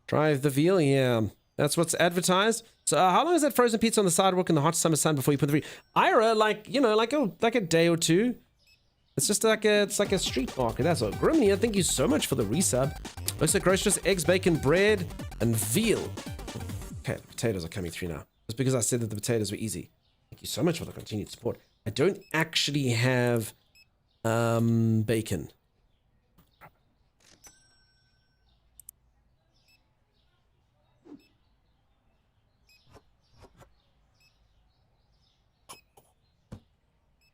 Drive the veal, yeah. That's what's advertised. So how long is that frozen pizza on the sidewalk in the hot summer sun before you put the Ira, like, you know, like a day or two. It's just like a street market. That's all. Grimney, thank you so much for the resub. Looks like groceries, eggs, bacon, bread, and veal. Okay, the potatoes are coming through now. Just because I said that the potatoes were easy. Thank you so much for the continued support. I don't actually have bacon.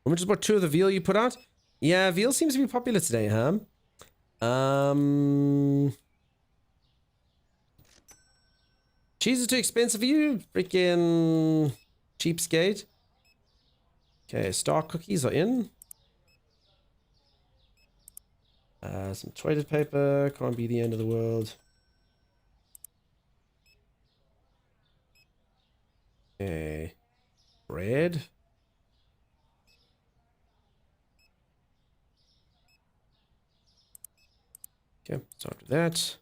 Let me just bought 2 of the veal you put out. Yeah, veal seems to be popular today, huh? Cheese is too expensive for you? Freaking cheapskate. Okay, star cookies are in. Some toilet paper. Can't be the end of the world. Okay. Bread. Okay, start with that.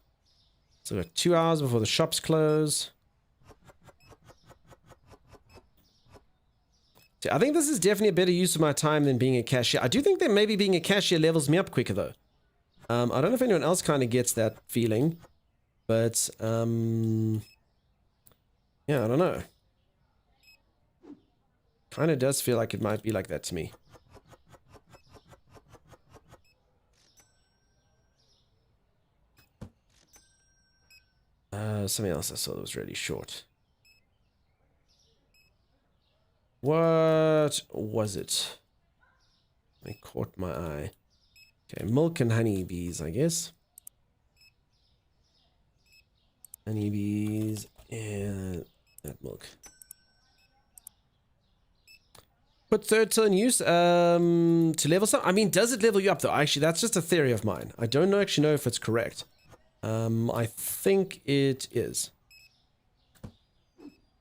So we've got 2 hours before the shops close. So I think this is definitely a better use of my time than being a cashier. I do think that maybe being a cashier levels me up quicker though. I don't know if anyone else kind of gets that feeling, but yeah, I don't know. Kind of does feel like it might be like that to me. Something else I saw that was really short. What was it? It caught my eye. Okay, milk and honeybees, I guess. Honeybees and That milk. Put third till in use to level some. I mean, does it level you up though? Actually, that's just a theory of mine. I don't actually know if it's correct. I think it is.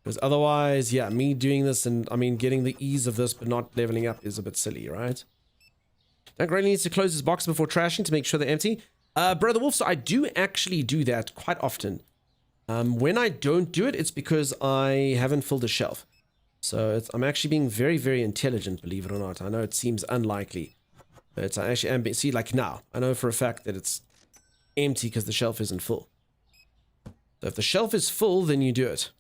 Because otherwise, yeah, me doing this and, I mean, getting the ease of this but not leveling up is a bit silly, right? Doug really needs to close his box before trashing to make sure they're empty. Brother Wolf, so I do actually do that quite often. When I don't do it, it's because I haven't filled a shelf. So I'm actually being very, very intelligent, believe it or not. I know it seems unlikely. But I actually am, see, like now, I know for a fact that it's empty because the shelf isn't full. So if the shelf is full, then you do it.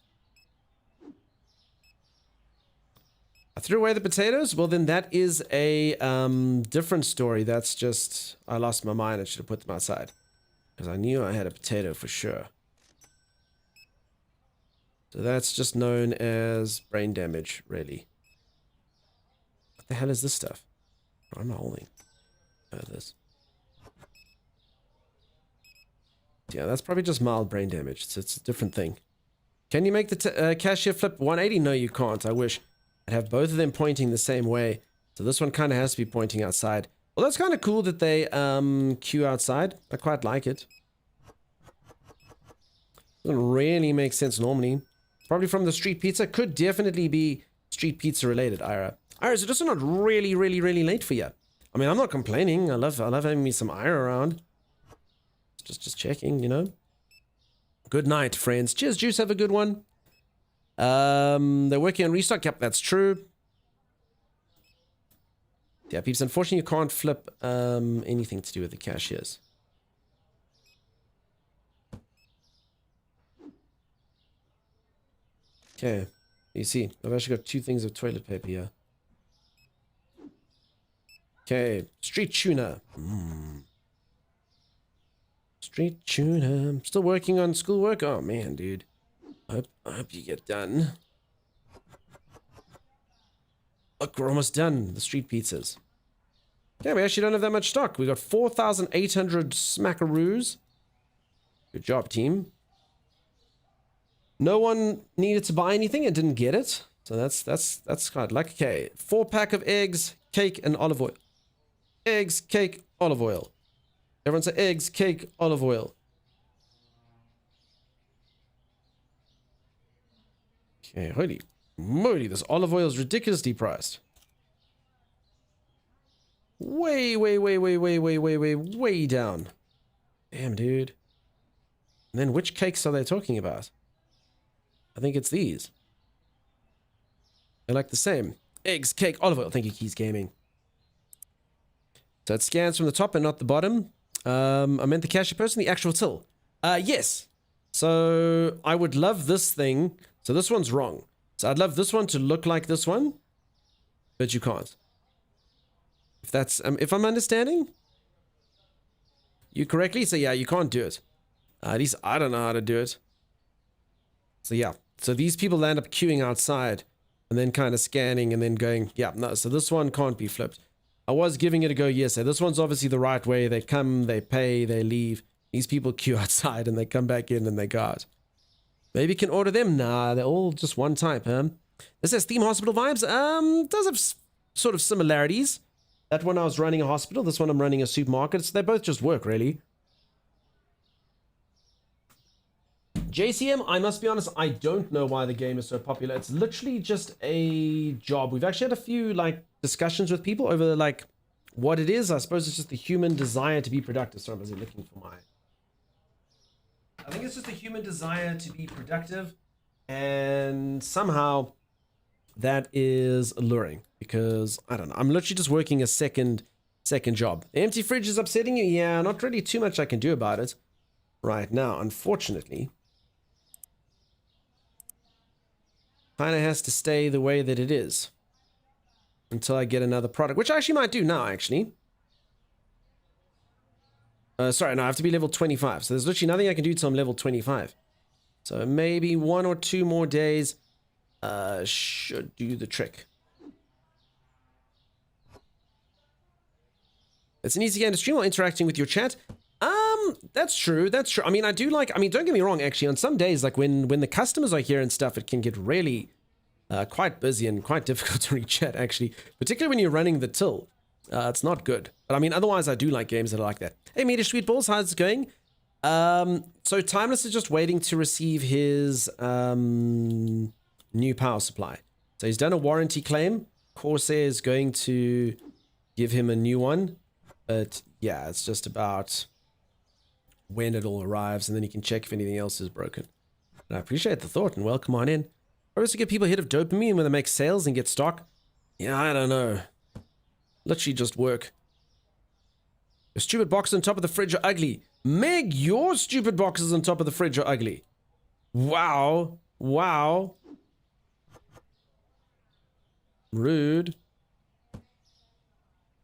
I threw away the potatoes? Well, then that is a different story. That's just, I lost my mind. I should have put them outside. Because I knew I had a potato for sure. So that's just known as brain damage, really. What the hell is this stuff? What am I holding? This. Yeah, that's probably just mild brain damage. It's a different thing. Can you make the cashier flip 180? No, you can't. I wish. I'd have both of them pointing the same way. So this one kind of has to be pointing outside. Well, that's kind of cool that they queue outside. I quite like it. Doesn't really make sense normally. Probably from the street pizza. Could definitely be street pizza related, Ira. Ira, is it also not really, really, really late for you? I mean, I'm not complaining. I love having me some Ira around. Just checking, you know. Good night, friends. Cheers, Juice. Have a good one. They're working on restock. Yep, that's true. Yeah, peeps. Unfortunately, you can't flip anything to do with the cashiers. Okay, you see, I've actually got 2 things of toilet paper here. Okay, street tuna. Street tuna. I'm still working on schoolwork. Oh man, dude. I hope you get done. Look, we're almost done. The street pizzas. Yeah, we actually don't have that much stock. We got 4,800 smackaroos. Good job, team. No one needed to buy anything and didn't get it. So that's quite lucky. Okay, 4-pack of eggs, cake, and olive oil. Eggs, cake, olive oil. Everyone say eggs, cake, olive oil. Okay, holy moly, this olive oil is ridiculously priced. Way down. Damn, dude. And then which cakes are they talking about? I think it's these. They're like the same. Eggs, cake, olive oil. Thank you, Keys Gaming. So it scans from the top and not the bottom. I meant the cashier person, the actual till. Yes. So I would love this thing. So this one's wrong. So I'd love this one to look like this one. But you can't. If that's, if I'm understanding you correctly. So yeah, you can't do it. At least I don't know how to do it. So yeah. So these people end up queuing outside and then kind of scanning and then going, yeah, no, so this one can't be flipped. I was giving it a go yesterday. This one's obviously the right way. They come, they pay, they leave. These people queue outside and they come back in and they go out. Maybe you can order them. Nah, they're all just one type, huh? This says Theme Hospital vibes. Does have sort of similarities. That one I was running a hospital. This one I'm running a supermarket. So they both just work, really. JCM, I must be honest, I don't know why the game is so popular. It's literally just a job. We've actually had a few like discussions with people over like what it is. I suppose it's just the human desire to be productive. Sorry, I was looking for my... I think it's just a human desire to be productive, and somehow that is alluring because I don't know. I'm literally just working a second job. The empty fridge is upsetting you? Yeah, not really too much I can do about it right now, unfortunately. Kind of has to stay the way that it is until I get another product, which I actually might do now, actually. Sorry, no, I have to be level 25. So there's literally nothing I can do till I'm level 25. So maybe 1 or 2 more days should do the trick. It's an easy game to stream while interacting with your chat. That's true. That's true. I mean, I do like, I mean, don't get me wrong, actually, on some days, like when the customers are here and stuff, it can get really quite busy and quite difficult to reach chat, actually, particularly when you're running the till. It's not good. But I mean, otherwise, I do like games that are like that. Hey, Meter Sweet Balls, how's it going? So Timeless is just waiting to receive his new power supply. So he's done a warranty claim. Corsair is going to give him a new one. But yeah, it's just about when it all arrives, and then you can check if anything else is broken. And I appreciate the thought, and welcome on in. Always to get people a hit of dopamine when they make sales and get stock. Yeah, I don't know. Literally just work. Your stupid boxes on top of the fridge are ugly. Meg, your stupid boxes on top of the fridge are ugly. Wow. Wow. Rude.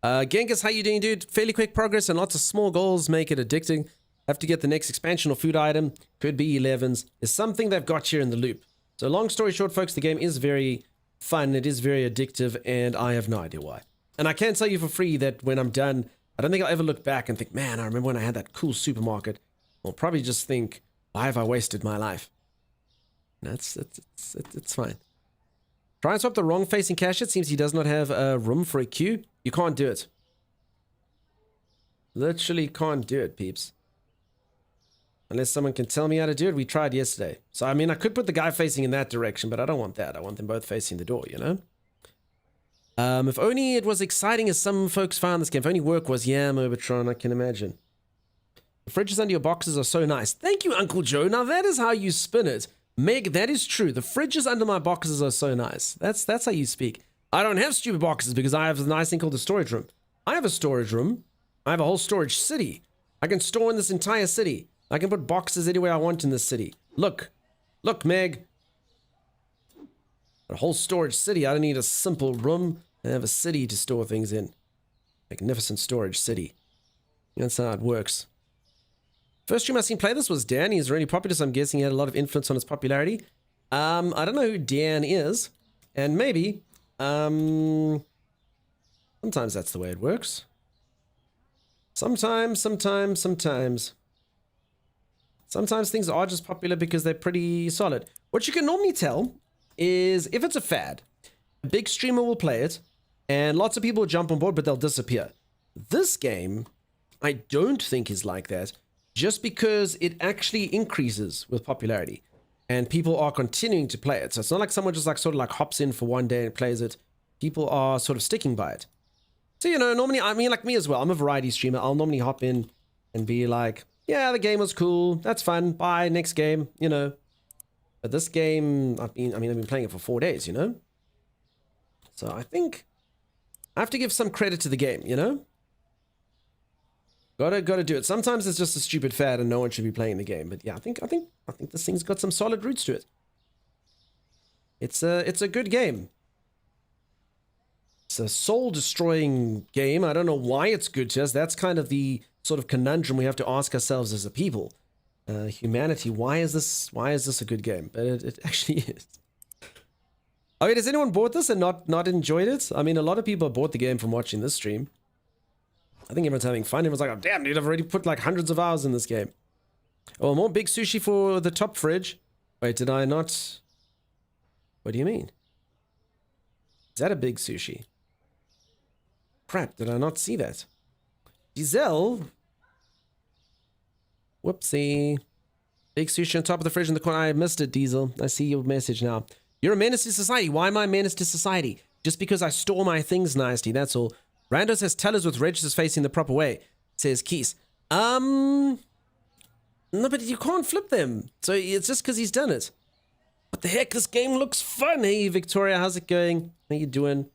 Genghis, how you doing, dude? Fairly quick progress and lots of small goals make it addicting. Have to get the next expansion or food item. Could be 11s. Is something they've got here in the loop. So long story short, folks, the game is very fun. It is very addictive, and I have no idea why. And I can tell you for free that when I'm done, I don't think I'll ever look back and think, man, I remember when I had that cool supermarket. I'll probably just think, why have I wasted my life? It's fine. Try and swap the wrong facing cache. It seems he does not have room for a queue. You can't do it. Literally can't do it, peeps. Unless someone can tell me how to do it. We tried yesterday. So, I mean, I could put the guy facing in that direction, but I don't want that. I want them both facing the door, you know? If only it was exciting as some folks found this game. If only work was, yeah, Mobitron, I can imagine. The fridges under your boxes are so nice. Thank you, Uncle Joe. Now, that is how you spin it. Meg, that is true. The fridges under my boxes are so nice. That's how you speak. I don't have stupid boxes because I have a nice thing called a storage room. I have a storage room. I have a whole storage city. I can store in this entire city. I can put boxes anywhere I want in this city. Look. Look, Meg. A whole storage city. I don't need a simple room. I have a city to store things in. Magnificent storage city. That's how it works. First stream I seen play this was Dan. He's really popular, so I'm guessing he had a lot of influence on his popularity. I don't know who Dan is. And maybe, sometimes that's the way it works. Sometimes things are just popular because they're pretty solid. What you can normally tell is if it's a fad, a big streamer will play it, and lots of people will jump on board, but they'll disappear. This game, I don't think is like that, just because it actually increases with popularity, and people are continuing to play it. So it's not like someone just like sort of like hops in for one day and plays it. People are sort of sticking by it. So, you know, normally, I mean, like me as well, I'm a variety streamer. I'll normally hop in and be like, yeah, the game was cool. That's fun. Bye. Next game, you know. But this game, I've been playing it for 4 days, you know. So I think I have to give some credit to the game, you know. Gotta do it. Sometimes it's just a stupid fad and no one should be playing the game. But yeah, I think this thing's got some solid roots to it. It's a good game. It's a soul-destroying game. I don't know why it's good to us. That's kind of the sort of conundrum we have to ask ourselves as a people. Humanity, why is this a good game? But it actually is. I mean, has anyone bought this and not enjoyed it? I mean, a lot of people bought the game from watching this stream. I think everyone's having fun. Everyone's like, oh, damn, dude, I've already put like hundreds of hours in this game. Oh, more big sushi for the top fridge. Wait, did I not? What do you mean? Is that a big sushi? Crap, did I not see that? Giselle? Whoopsie. Big sushi on top of the fridge in the corner. I missed it, Diesel. I see your message now. You're a menace to society. Why am I a menace to society? Just because I store my things nicely, that's all. Rando says tellers with registers facing the proper way, says Keys. No, but you can't flip them. So it's just because he's done it. What the heck? This game looks fun. Hey, Victoria, how's it going? How you doing?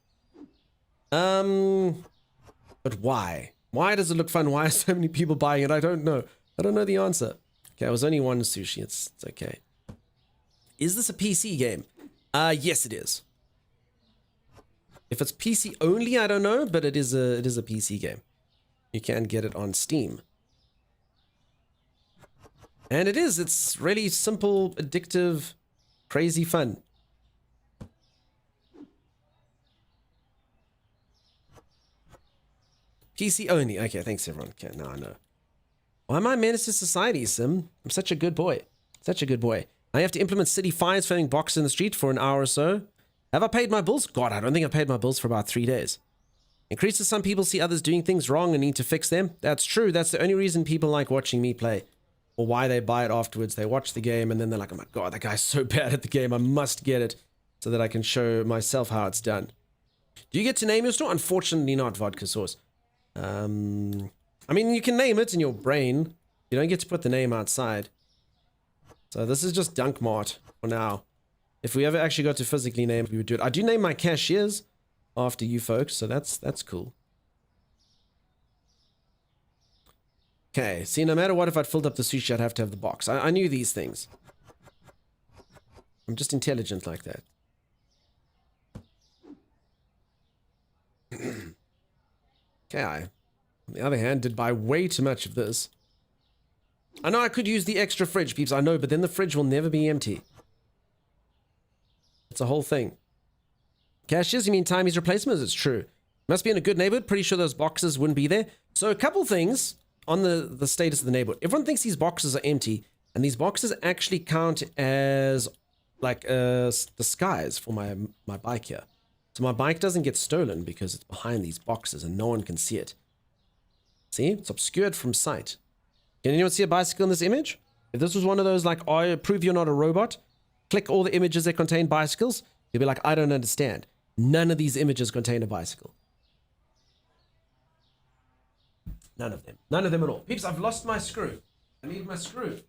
But why? Why does it look fun? Why are so many people buying it? I don't know. I don't know the answer. Okay, it was only one sushi. It's okay. Is this a PC game? Yes, it is. If it's PC only, I don't know, but it is a PC game. You can get it on Steam. And it's really simple, addictive, crazy fun. PC only. Okay, thanks everyone. Okay, now I know. Why am I a menace to society, Sim? I'm such a good boy. Such a good boy. I have to implement city fines for having boxes in the street for an hour or so. Have I paid my bills? God, I don't think I've paid my bills for about 3 days. Increases some people see others doing things wrong and need to fix them. That's true. That's the only reason people like watching me play. Or why they buy it afterwards. They watch the game and then they're like, oh my God, that guy's so bad at the game. I must get it so that I can show myself how it's done. Do you get to name your store? Unfortunately not, Vodka Sauce. I mean, you can name it in your brain. You don't get to put the name outside. So this is just Dunk Mart for now. If we ever actually got to physically name it, we would do it. I do name my cashiers after you folks, so that's cool. Okay, see, no matter what, if I'd filled up the sushi, I'd have to have the box. I knew these things. I'm just intelligent like that. Okay, on the other hand, did buy way too much of this. I know I could use the extra fridge, peeps, I know, but then the fridge will never be empty. It's a whole thing. Cashiers, you mean Timey's replacements? It's true. Must be in a good neighborhood. Pretty sure those boxes wouldn't be there. So a couple things on the status of the neighborhood. Everyone thinks these boxes are empty, and these boxes actually count as like disguise for my bike here. So my bike doesn't get stolen because it's behind these boxes and no one can see it. See? It's obscured from sight. Can anyone see a bicycle in this image? If this was one of those like, oh, prove you're not a robot, click all the images that contain bicycles, you'll be like, I don't understand. None of these images contain a bicycle. None of them. None of them at all. Peeps, I've lost my screw. I need my screw.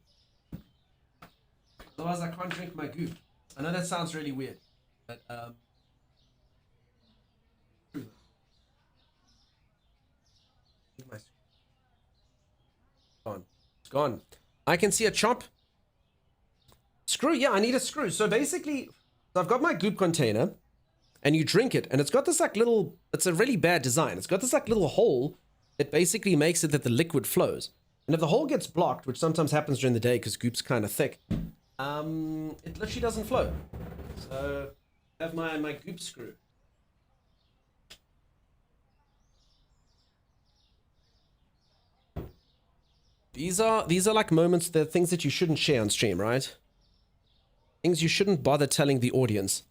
Otherwise I can't drink my goop. I know that sounds really weird, but gone. It's gone. I can see a chop. Screw, yeah, I need a screw. So basically, I've got my goop container, and you drink it, and it's got this like little, it's a really bad design. It's got this like little hole that basically makes it that the liquid flows. And if the hole gets blocked, which sometimes happens during the day because goop's kind of thick, it literally doesn't flow. So I have my goop screw. These are like moments, they're things that you shouldn't share on stream, right? Things you shouldn't bother telling the audience.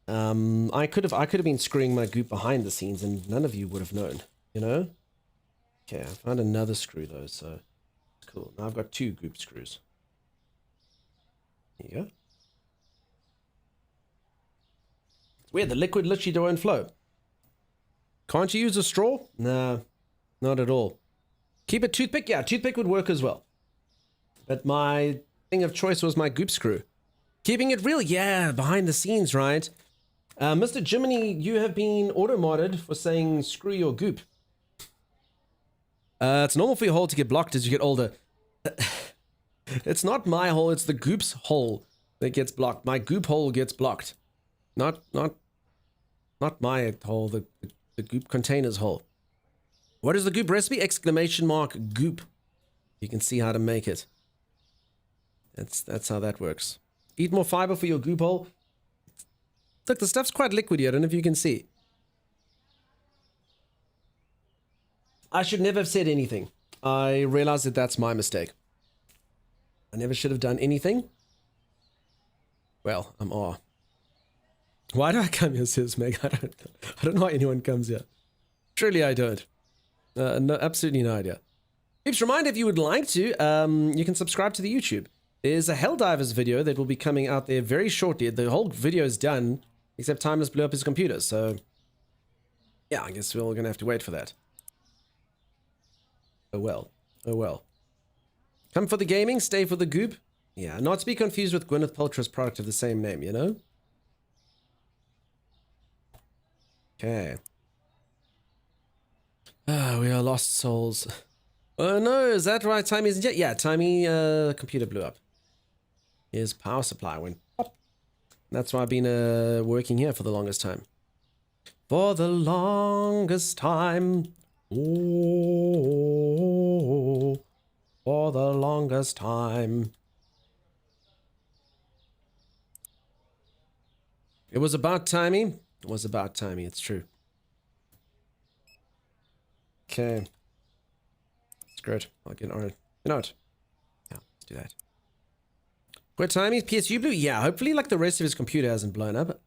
I could have been screwing my goop behind the scenes and none of you would have known, you know? Okay, I found another screw though, so it's cool. Now I've got 2 goop screws. There you go. Weird, the liquid literally won't flow. Can't you use a straw? Nah, not at all. Keep a toothpick? Yeah, toothpick would work as well. But my thing of choice was my goop screw. Keeping it real? Yeah, behind the scenes, right? Mr. Jiminy, you have been auto-modded for saying screw your goop. It's normal for your hole to get blocked as you get older. It's not my hole, it's the goop's hole that gets blocked. My goop hole gets blocked. Not my hole, the goop container's hole. What is the goop recipe? Exclamation mark goop. You can see how to make it. That's how that works. Eat more fiber for your goop hole. Look, the stuff's quite liquidy. I don't know if you can see. I should never have said anything. I realized that that's my mistake. I never should have done anything. Well, I'm awe. Why do I come here, says Meg? I don't know why anyone comes here. Truly, I don't. No, absolutely no idea. Peeps, reminder, if you would like to, you can subscribe to the YouTube. There's a Helldivers video that will be coming out there very shortly. The whole video is done, except Timeless blew up his computer, so yeah, I guess we're all gonna have to wait for that. Oh well. Oh well. Come for the gaming, stay for the goop. Yeah, not to be confused with Gwyneth Paltrow's product of the same name, you know? Okay. Ah, we are lost souls. Oh no, is that right? Timey's in. Yeah, Timey computer blew up. His power supply went pop. That's why I've been working here for the longest time. For the longest time. Oh, for the longest time. It was about Timey. It was about Timey, it's true. Okay. Screw it. I'll get on it. You know what? Yeah, let's do that. What time is PSU blue? Yeah, hopefully like the rest of his computer hasn't blown up.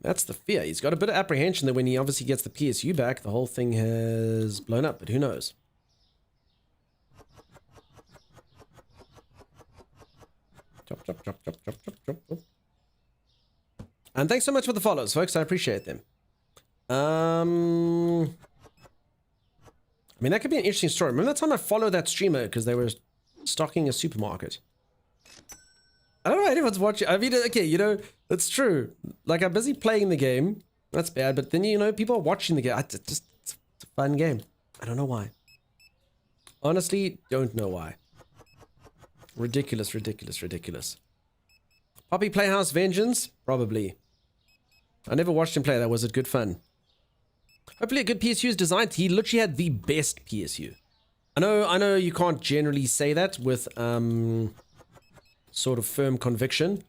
That's the fear. He's got a bit of apprehension that when he obviously gets the PSU back, the whole thing has blown up, but who knows? Chop, chop, chop, chop, chop, chop, chop, chop. And thanks so much for the follows, folks. I appreciate them. I mean, that could be an interesting story. Remember that time I followed that streamer because they were stocking a supermarket? I don't know, anyone's watching. I mean, okay, you know, it's true. Like, I'm busy playing the game. That's bad. But then, you know, people are watching the game. It's a fun game. I don't know why. Honestly, don't know why. Ridiculous, ridiculous, ridiculous. Poppy Playhouse Vengeance? Probably. I never watched him play that. Was it good fun? Hopefully a good PSU is designed. He literally had the best PSU. I know you can't generally say that with sort of firm conviction.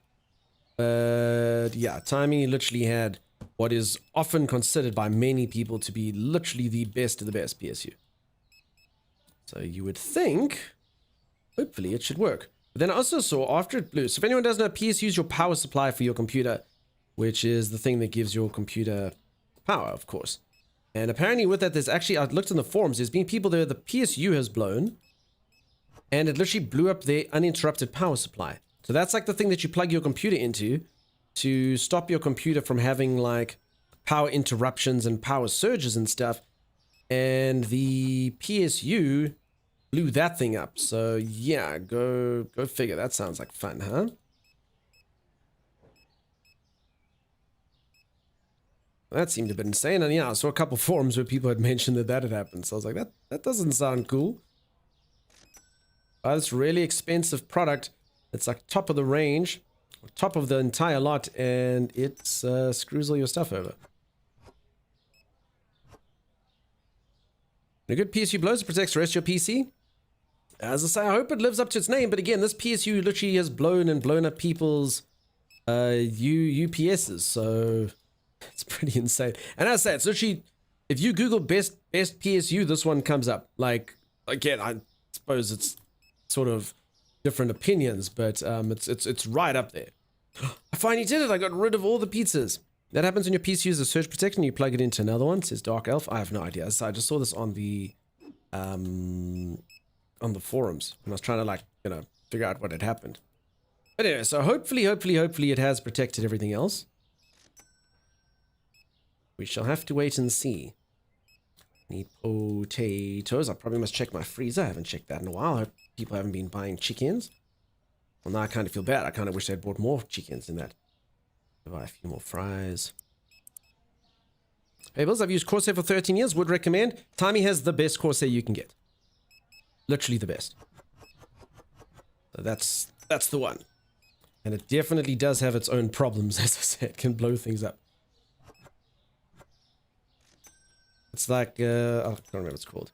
But yeah, Timey literally had what is often considered by many people to be literally the best of the best PSU. So you would think, hopefully it should work. But then I also saw after it blew. So if anyone doesn't know, PSU is your power supply for your computer, which is the thing that gives your computer power, of course. And apparently with that, there's actually, I looked in the forums, there's been people there, the PSU has blown, and it literally blew up their uninterrupted power supply. So that's like the thing that you plug your computer into to stop your computer from having like power interruptions and power surges and stuff. And the PSU blew that thing up. So yeah, go figure. That sounds like fun, huh? That seemed a bit insane. And yeah, I saw a couple forums where people had mentioned that had happened. So I was like, that doesn't sound cool. This really expensive product. It's like top of the range, top of the entire lot, and it screws all your stuff over. A good PSU blows, it protects the rest of your PC. As I say, I hope it lives up to its name. But again, this PSU literally has blown up people's UPSs. So it's pretty insane. And as I say, it's literally, if you Google best PSU, this one comes up. Like, again, I suppose it's sort of different opinions, but it's right up there. I finally did it. I got rid of all the pizzas. That happens when your PC uses surge protection. You plug it into another one. It says Dark Elf. I have no idea. So I just saw this on the forums when I was trying to, like, you know, figure out what had happened. But anyway, so hopefully it has protected everything else. We shall have to wait and see. Need potatoes. I probably must check my freezer. I haven't checked that in a while. I hope people haven't been buying chickens. Well, now I kind of feel bad. I kind of wish they'd bought more chickens than that. Buy a few more fries. Hey, Bills, I've used Corsair for 13 years. Would recommend. Timey has the best Corsair you can get. Literally the best. So that's the one. And it definitely does have its own problems, as I said. It can blow things up. It's like, I can't remember what it's called.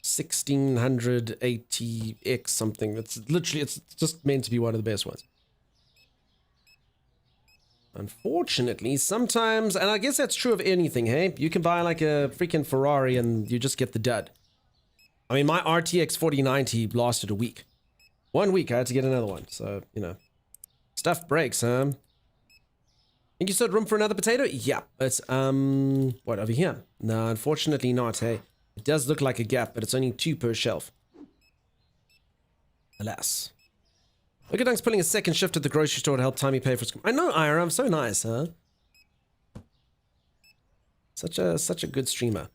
1680X something. It's literally, it's just meant to be one of the best ones. Unfortunately, sometimes, and I guess that's true of anything, hey? You can buy like a freaking Ferrari and you just get the dud. I mean, my RTX 4090 lasted a week. 1 week, I had to get another one. So, you know, stuff breaks, huh? Think you still had room for another potato? Yeah, it's, what, over here? No, unfortunately not, hey? It does look like a gap, but it's only 2 per shelf. Alas. Look at Dunk's pulling a second shift at the grocery store to help Timey pay for his... I know, Ira, I'm so nice, huh? Such a good streamer.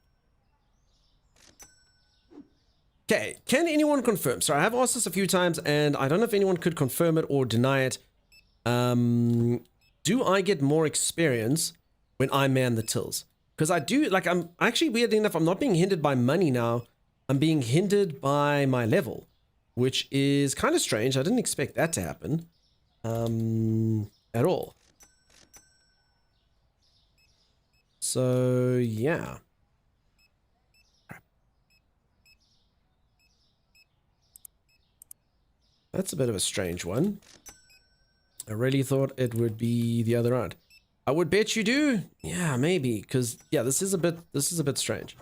Okay, can anyone confirm? So I have asked this a few times, and I don't know if anyone could confirm it or deny it. Do I get more experience when I man the tills? Because I do, like, I'm actually, weirdly enough, I'm not being hindered by money now. I'm being hindered by my level, which is kind of strange. I didn't expect that to happen at all. So, yeah. That's a bit of a strange one. I really thought it would be the other round. I would bet you do. Yeah, maybe. Because, yeah, this is a bit strange.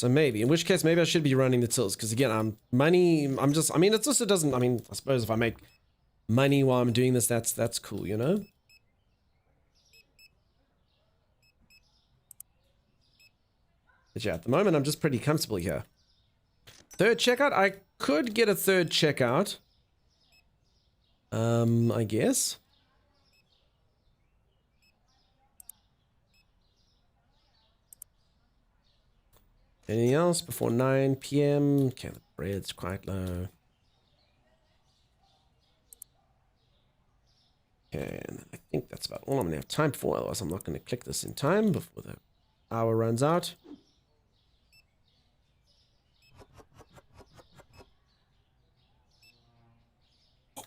So maybe, in which case, maybe I should be running the tills. Because again, I mean, it also doesn't, I mean, I suppose if I make money while I'm doing this, that's cool, you know? But yeah, at the moment, I'm just pretty comfortable here. Third checkout, I could get a third checkout. I guess. Anything else before 9 p.m.? Okay, the bread's quite low. Okay, and I think that's about all I'm going to have time for. Otherwise, I'm not going to click this in time before the hour runs out. I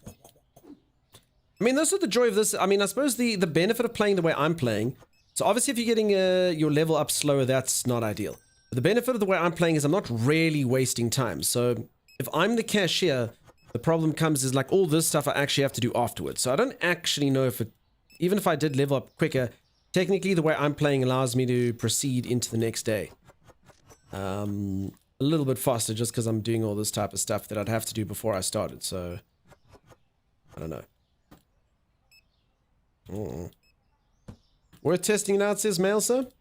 mean, this is the joy of this. I mean, I suppose the benefit of playing the way I'm playing. So obviously, if you're getting your level up slower, that's not ideal. But the benefit of the way I'm playing is I'm not really wasting time. So if I'm the cashier, the problem comes is like all this stuff I actually have to do afterwards. So I don't actually know if it, even if I did level up quicker, technically the way I'm playing allows me to proceed into the next day. A little bit faster just because I'm doing all this type of stuff that I'd have to do before I started. So I don't know. Worth testing it out, says Mailsa.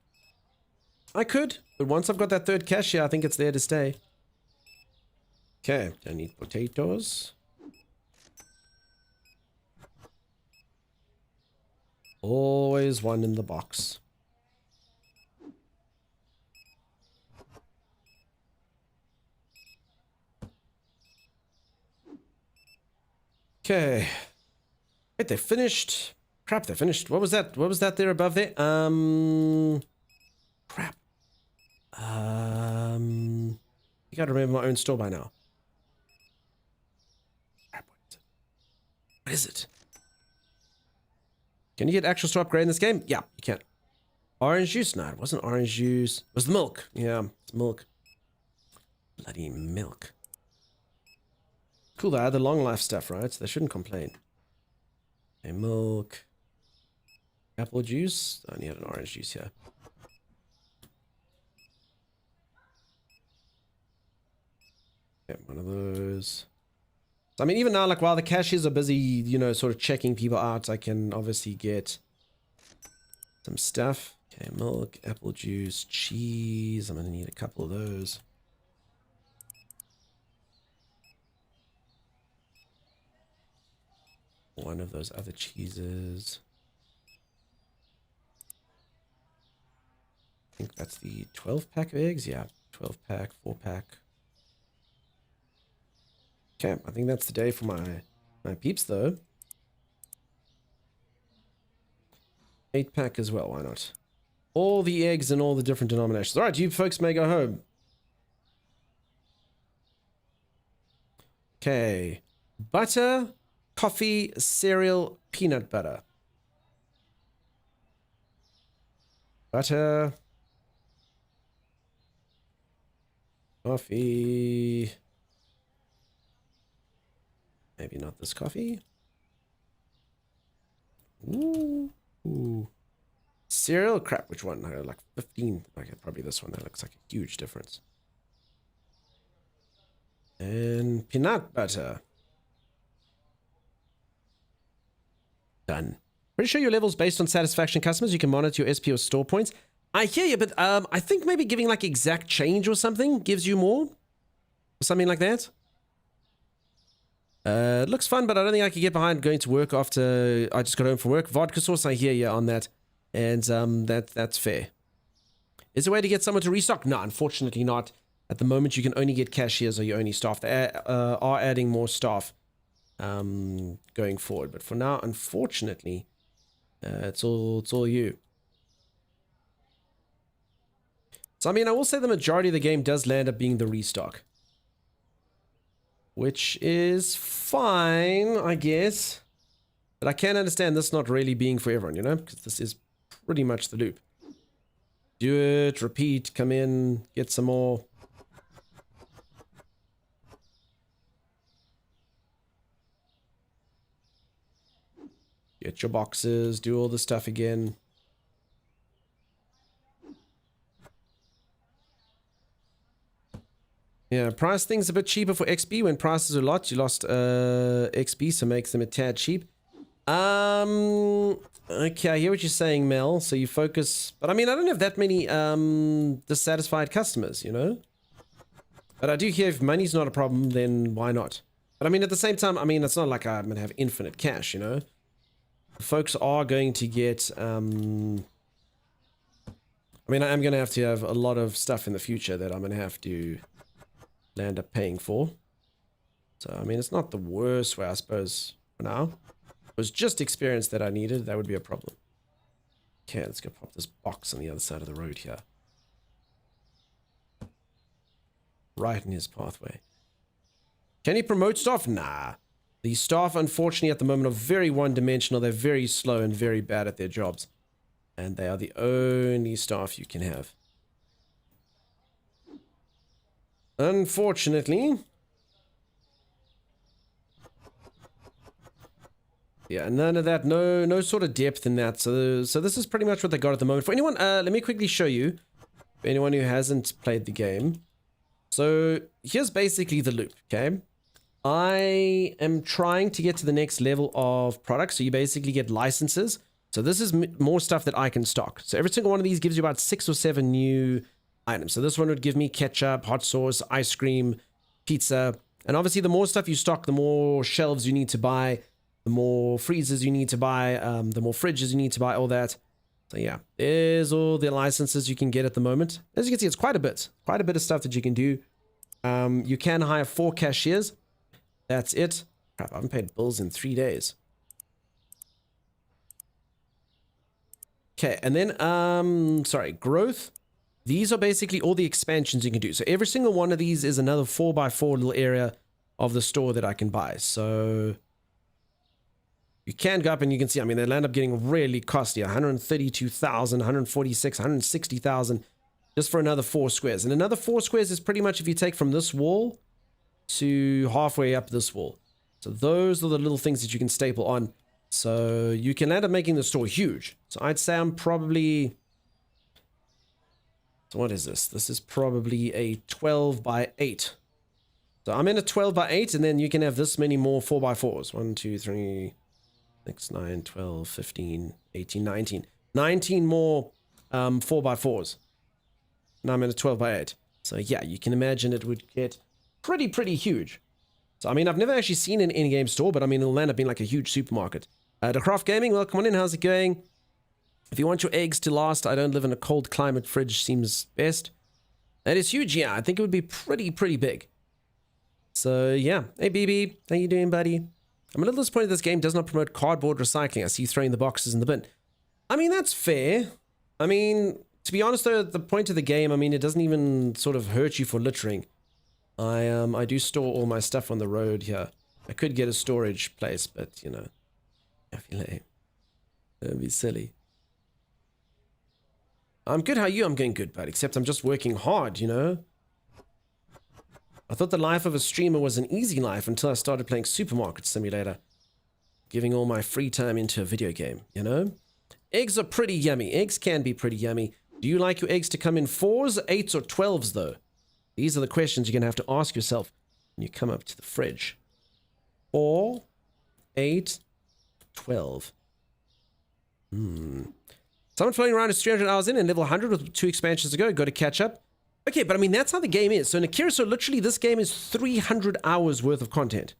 I could, but once I've got that third cashier, I think it's there to stay. Okay, don't need potatoes. Always one in the box. Okay. Wait, they finished. Crap, they finished. What was that? What was that there above there? Crap. You gotta remember my own store by now. Crap, what is it? Can you get actual store upgrade in this game? Yeah, you can. Orange juice? No, it wasn't orange juice. It was the milk. Yeah, it's milk. Bloody milk. Cool, they had the long life stuff, right? So they shouldn't complain. Okay, milk. Apple juice. I only had an orange juice here. Okay, one of those. So, I mean, even now, like, while the cashiers are busy, you know, sort of checking people out, I can obviously get some stuff. Okay, milk, apple juice, cheese. I'm going to need a couple of those. One of those other cheeses. I think that's the 12-pack of eggs. Yeah, 12-pack, 4-pack. Okay, I think that's the day for my peeps, though. 8-pack as well, why not? All the eggs in all the different denominations. All right, you folks may go home. Okay. Butter, coffee, cereal, peanut butter. Butter. Coffee. Maybe not this coffee. Ooh. Ooh. Cereal? Crap, which one? I got like 15. Okay, probably this one. That looks like a huge difference. And peanut butter. Done. Pretty sure your level's based on satisfaction customers. You can monitor your SP or store points. I hear you, but I think maybe giving like exact change or something gives you more. Or something like that. It looks fun, but I don't think I could get behind going to work after I just got home from work. Vodka sauce, I hear you on that. And that's fair. Is there a way to get someone to restock? No, unfortunately not. At the moment, you can only get cashiers or your only staff. They are adding more staff going forward. But for now, unfortunately, it's all you. So, I mean, I will say the majority of the game does land up being the restock. Which is fine, I guess. But I can understand this not really being for everyone, you know? Because this is pretty much the loop. Do it, repeat, come in, get some more. Get your boxes, do all the stuff again. Yeah, price things a bit cheaper for XP. When prices are a lot, you lost XP, so makes them a tad cheap. Okay, I hear what you're saying, Mel. So you focus, but I mean, I don't have that many dissatisfied customers, you know. But I do hear if money's not a problem, then why not? But I mean, at the same time, I mean, it's not like I'm gonna have infinite cash, you know. Folks are going to get. I mean, I'm gonna have to have a lot of stuff in the future that I'm gonna have to end up paying for. So I mean, it's not the worst way, I suppose. For now, it was just experience that I needed. That would be a problem. Okay, let's go pop this box on the other side of the road here. Right in his pathway. Can he promote staff? Nah. The staff, unfortunately, at the moment are very one-dimensional. They're very slow and very bad at their jobs. And they are the only staff you can have. Unfortunately. Yeah, none of that. No sort of depth in that. So this is pretty much what they got at the moment. For anyone, let me quickly show you. For anyone who hasn't played the game. So here's basically the loop, okay? I am trying to get to the next level of products. So you basically get licenses. So this is more stuff that I can stock. So every single one of these gives you about 6 or 7 new items. So this one would give me ketchup, hot sauce, ice cream, pizza. And obviously the more stuff you stock, the more shelves you need to buy, the more freezers you need to buy, the more fridges you need to buy, all that. So yeah, there's all the licenses you can get at the moment. As you can see, it's quite a bit of stuff that you can do. You can hire 4 cashiers. That's it. Crap, I haven't paid bills in 3 days. Okay, and then, sorry, growth. These are basically all the expansions you can do. So every single one of these is another 4x4 little area of the store that I can buy. So you can go up and you can see, I mean, they'll end up getting really costly. 132,000, 146, 160,000 just for another 4 squares. And another 4 squares is pretty much if you take from this wall to halfway up this wall. So those are the little things that you can staple on. So you can end up making the store huge. So I'd say I'm probably... So what is this? This is probably a 12 by 8. So I'm in a 12 by 8, and then you can have this many more 4 by 4s. 1, 2, 3, 6, 9, 12, 15, 18, 19. 19 more 4 by 4s. Now I'm in a 12 by 8. So yeah, you can imagine it would get pretty huge. So I mean, I've never actually seen an in-game store, but I mean, it'll end up being like a huge supermarket. The Craft Gaming, welcome on in. How's it going? If you want your eggs to last, I don't live in a cold climate. Fridge seems best. That is huge, yeah. I think it would be pretty big. So yeah. Hey, BB. How you doing, buddy? I'm a little disappointed this game does not promote cardboard recycling. I see you throwing the boxes in the bin. I mean, that's fair. I mean, to be honest, though, the point of the game, I mean, it doesn't even sort of hurt you for littering. I do store all my stuff on the road here. I could get a storage place, but, you know, I feel lame. That'd be silly. I'm good. How are you? I'm going good, bud. Except I'm just working hard, you know? I thought the life of a streamer was an easy life until I started playing Supermarket Simulator. Giving all my free time into a video game, you know? Eggs are pretty yummy. Eggs can be pretty yummy. Do you like your eggs to come in 4s, 8s, or 12s, though? These are the questions you're going to have to ask yourself when you come up to the fridge. 4, 8, 12. Someone floating around is 300 hours in and level 100 with 2 expansions to go. Got to catch up. Okay, but I mean, that's how the game is. So in Akira, so literally this game is 300 hours worth of content.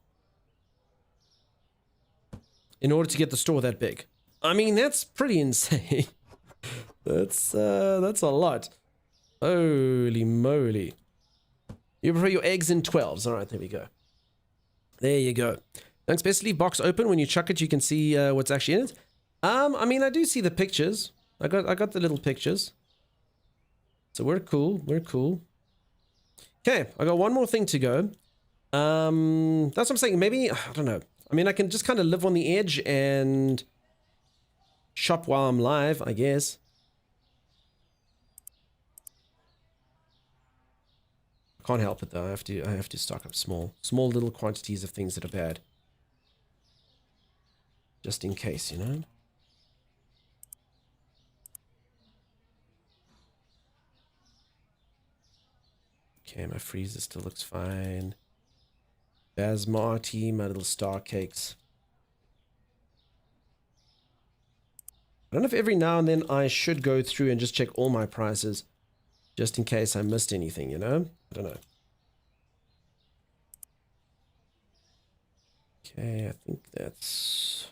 In order to get the store that big. I mean, that's pretty insane. That's a lot. Holy moly. You prefer your eggs in 12s. All right, there we go. There you go. Don't especially leave box open. When you chuck it, you can see what's actually in it. I mean, I do see the pictures. I got the little pictures. So we're cool. We're cool. Okay, I got one more thing to go. That's what I'm saying. Maybe, I don't know. I mean, I can just kind of live on the edge and shop while I'm live, I guess. Can't help it though. I have to stock up small little quantities of things that are bad. Just in case, you know. Okay, my freezer still looks fine. Basmati, my little star cakes. I don't know if every now and then I should go through and just check all my prices, just in case I missed anything, you know? I don't know. Okay, I think that's...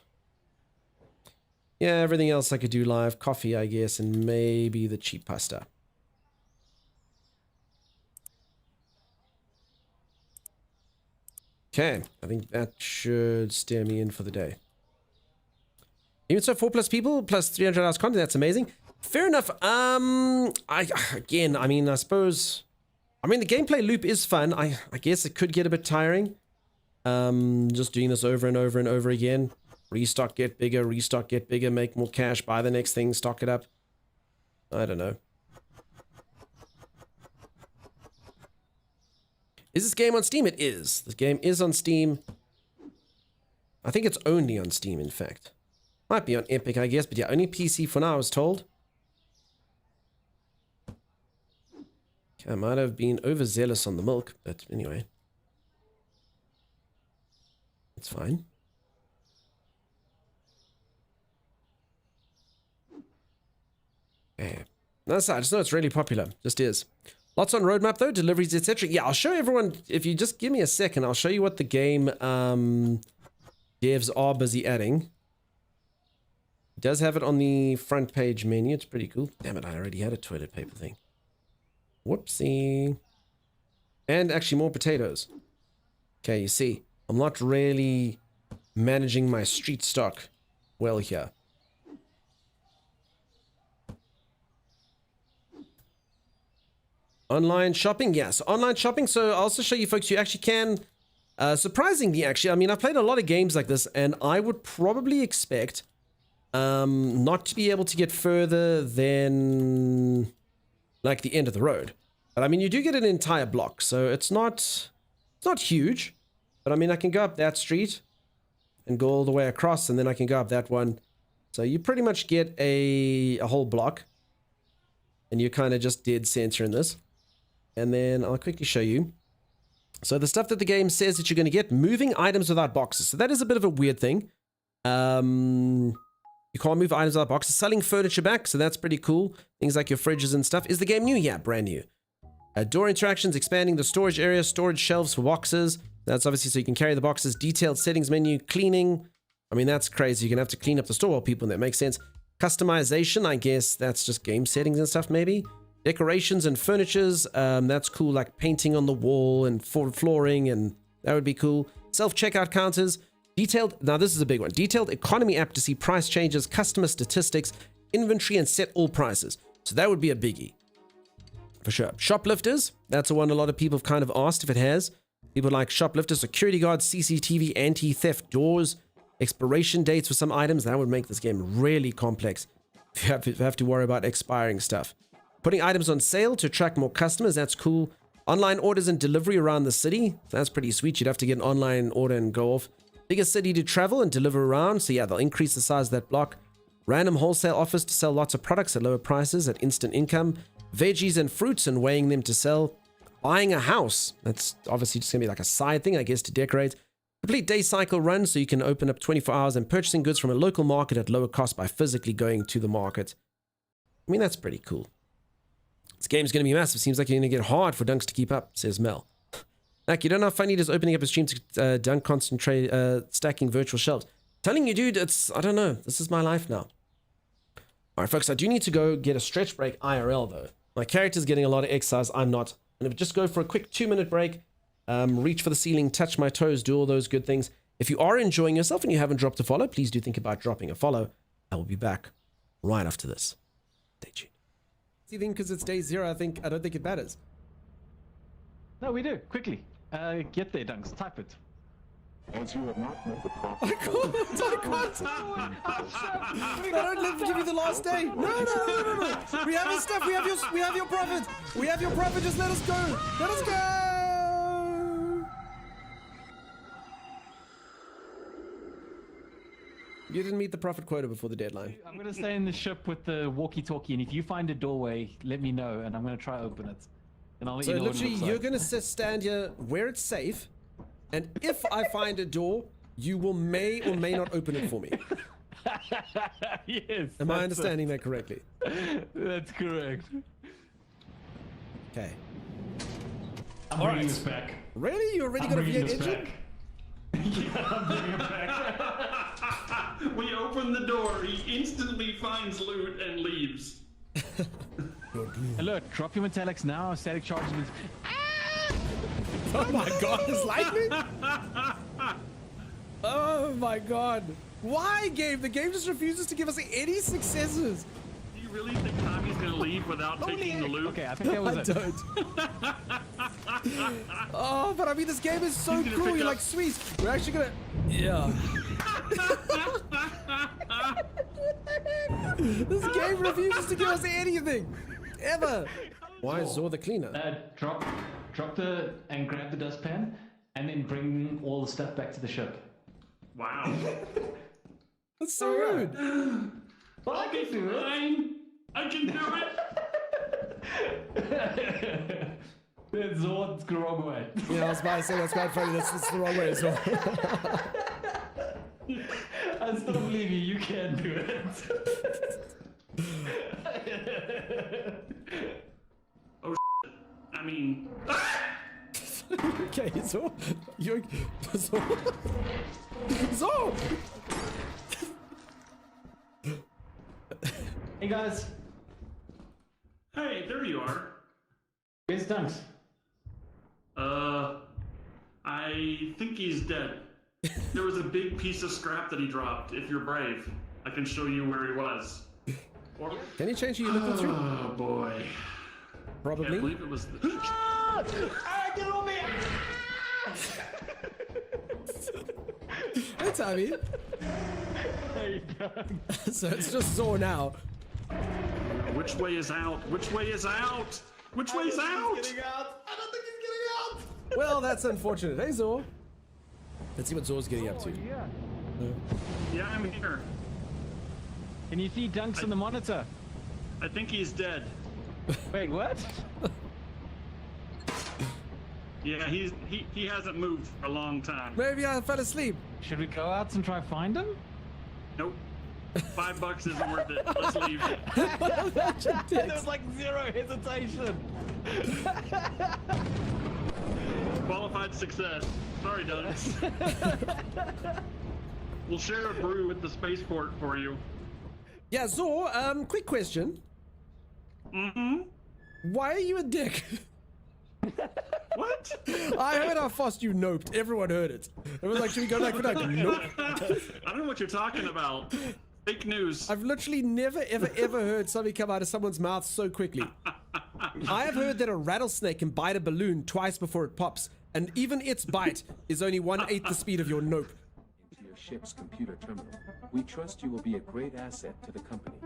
Yeah, everything else I could do live. Coffee, I guess, and maybe the cheap pasta. Okay, I think that should steer me in for the day. Even so, 4+ people plus 300 hours content, that's amazing. Fair enough. I mean, I suppose... I mean, the gameplay loop is fun. I guess it could get a bit tiring. Just doing this over and over and over again. Restock, get bigger, make more cash, buy the next thing, stock it up. I don't know. Is this game on Steam? It is. This game is on Steam. I think it's only on Steam, in fact. Might be on Epic, I guess, but yeah, only PC for now, I was told. Okay, I might have been overzealous on the milk, but anyway. It's fine. Okay. No, I just know it's really popular. Just is. Lots on roadmap though, deliveries, etc. Yeah, I'll show everyone, if you just give me a second, I'll show you what the game devs are busy adding. It does have it on the front page menu. It's pretty cool. Damn it, I already had a toilet paper thing. Whoopsie. And actually more potatoes. Okay, you see, I'm not really managing my street stock well here. Online shopping, yes. Online shopping, so I'll also show you folks, you actually can, surprisingly actually, I mean, I've played a lot of games like this, and I would probably expect not to be able to get further than, like, the end of the road. But I mean, you do get an entire block, so it's not huge. But I mean, I can go up that street and go all the way across, and then I can go up that one. So you pretty much get a whole block, and you're kind of just dead center in this. And then I'll quickly show you. So the stuff that the game says that you're going to get, moving items without boxes. So that is a bit of a weird thing. You can't move items without boxes. Selling furniture back, so that's pretty cool. Things like your fridges and stuff. Is the game new? Yeah, brand new. Door interactions, expanding the storage area, storage shelves for boxes. That's obviously so you can carry the boxes. Detailed settings menu, cleaning. I mean, that's crazy. You're going to have to clean up the store while people, and that makes sense. Customization, I guess that's just game settings and stuff, maybe. Decorations and furnitures, that's cool, like painting on the wall and flooring, and that would be cool. Self-checkout counters. Detailed, now this is a big one. Detailed economy app to see price changes, customer statistics, inventory, and set all prices. So that would be a biggie. For sure. Shoplifters, that's the one a lot of people have kind of asked if it has. People like shoplifters, security guards, CCTV, anti-theft doors, expiration dates for some items. That would make this game really complex. You have to worry about expiring stuff. Putting items on sale to attract more customers, that's cool. Online orders and delivery around the city, that's pretty sweet. You'd have to get an online order and go off. Bigger city to travel and deliver around, so yeah, they'll increase the size of that block. Random wholesale offers to sell lots of products at lower prices at instant income. Veggies and fruits and weighing them to sell. Buying a house, that's obviously just gonna be like a side thing, I guess, to decorate. Complete day cycle run, so you can open up 24 hours and purchasing goods from a local market at lower cost by physically going to the market. I mean, that's pretty cool. This game's going to be massive. Seems like you're going to get hard for Dunks to keep up, says Mel. Like, you don't know how funny it is opening up a stream to Dunk concentrate, stacking virtual shelves. Telling you, dude, it's, I don't know. This is my life now. All right, folks, I do need to go get a stretch break IRL, though. My character's getting a lot of exercise. I'm not. I'm going to just go for a quick 2-minute break, reach for the ceiling, touch my toes, do all those good things. If you are enjoying yourself and you haven't dropped a follow, please do think about dropping a follow. I will be back right after this. Stay tuned. Thing because it's day 0, I don't think it matters. No, we do. Quickly. Get there, Dunks. Type it. As you have not met the profit. I can't. They don't let me give you the last day. No. We have your stuff. We have your profit. We have your profit. Just let us go. Let us go. You didn't meet the profit quota before the deadline. I'm going to stay in the ship with the walkie-talkie, and if you find a doorway, let me know, and I'm going to try to open it. and I'll let So you know what it literally, looks you're like. gonna stand here where it's safe, and if I find a door, you will may or may not open it for me. Yes. Am I that's understanding that correctly? That's correct. Okay. I'm All bringing right. this back. Really? You already I'm got a bringing V8 this engine? back. Yeah, I'm bringing it back. We open the door, he instantly finds loot and leaves. Hey, look, drop your metallics now. Static charges. Oh my god, it's lightning! Oh my god. Why, game? The game just refuses to give us any successes. Do you really think Tommy's gonna leave without taking the loot? Okay, I think that was I it. don't. Oh, but I mean, this game is so He's gonna cool. pick You're up- like, sweet. We're actually gonna. Yeah. This game refuses to give us anything. Ever. Why is Zor the cleaner? Drop the and grab the dustpan, and then bring all the stuff back to the ship. Wow. That's so rude. I'll be fine. I can do it. That's Zord's the wrong way. Yeah, I was about to say that's quite funny. That's the wrong way as well. I still believe you. You can do it. I mean, Okay, Zor. You're. Zor. Zor! Hey guys, hey, there you are. where's Dunks? I think he's dead. There was a big piece of scrap that he dropped. If you're brave, I can show you where he was. Or, Can you change who you're looking through? oh boy. Can't Probably. believe it was the... Hey, Tommy. So it's just Zor now. Which way is out? Which way is out? Which way is out? Well, that's unfortunate. Hey, Zor. Let's see what Zor's getting up to. Yeah. Yeah, I'm here. Can you see Dunks on the monitor? I think he's dead. Wait, what? Yeah, he hasn't moved for a long time. Maybe I fell asleep. Should we go out and try find him? Nope. $5 isn't worth it. Let's leave. There's like zero hesitation. Qualified success. Sorry, Dunks. We'll share a brew with the spaceport for you. Yeah, Zor, quick question. Mm-hmm. Why are you a dick? What? I heard how fast you noped. Everyone heard it. It was like, should we go back for that? Nope. I don't know what you're talking about. Fake news. I've literally never, ever heard something come out of someone's mouth so quickly. I have heard that a rattlesnake can bite a balloon twice before it pops, and even its bite is only 1/8 the speed of your nope. Into your ship's computer terminal. We trust you will be a great asset to the company.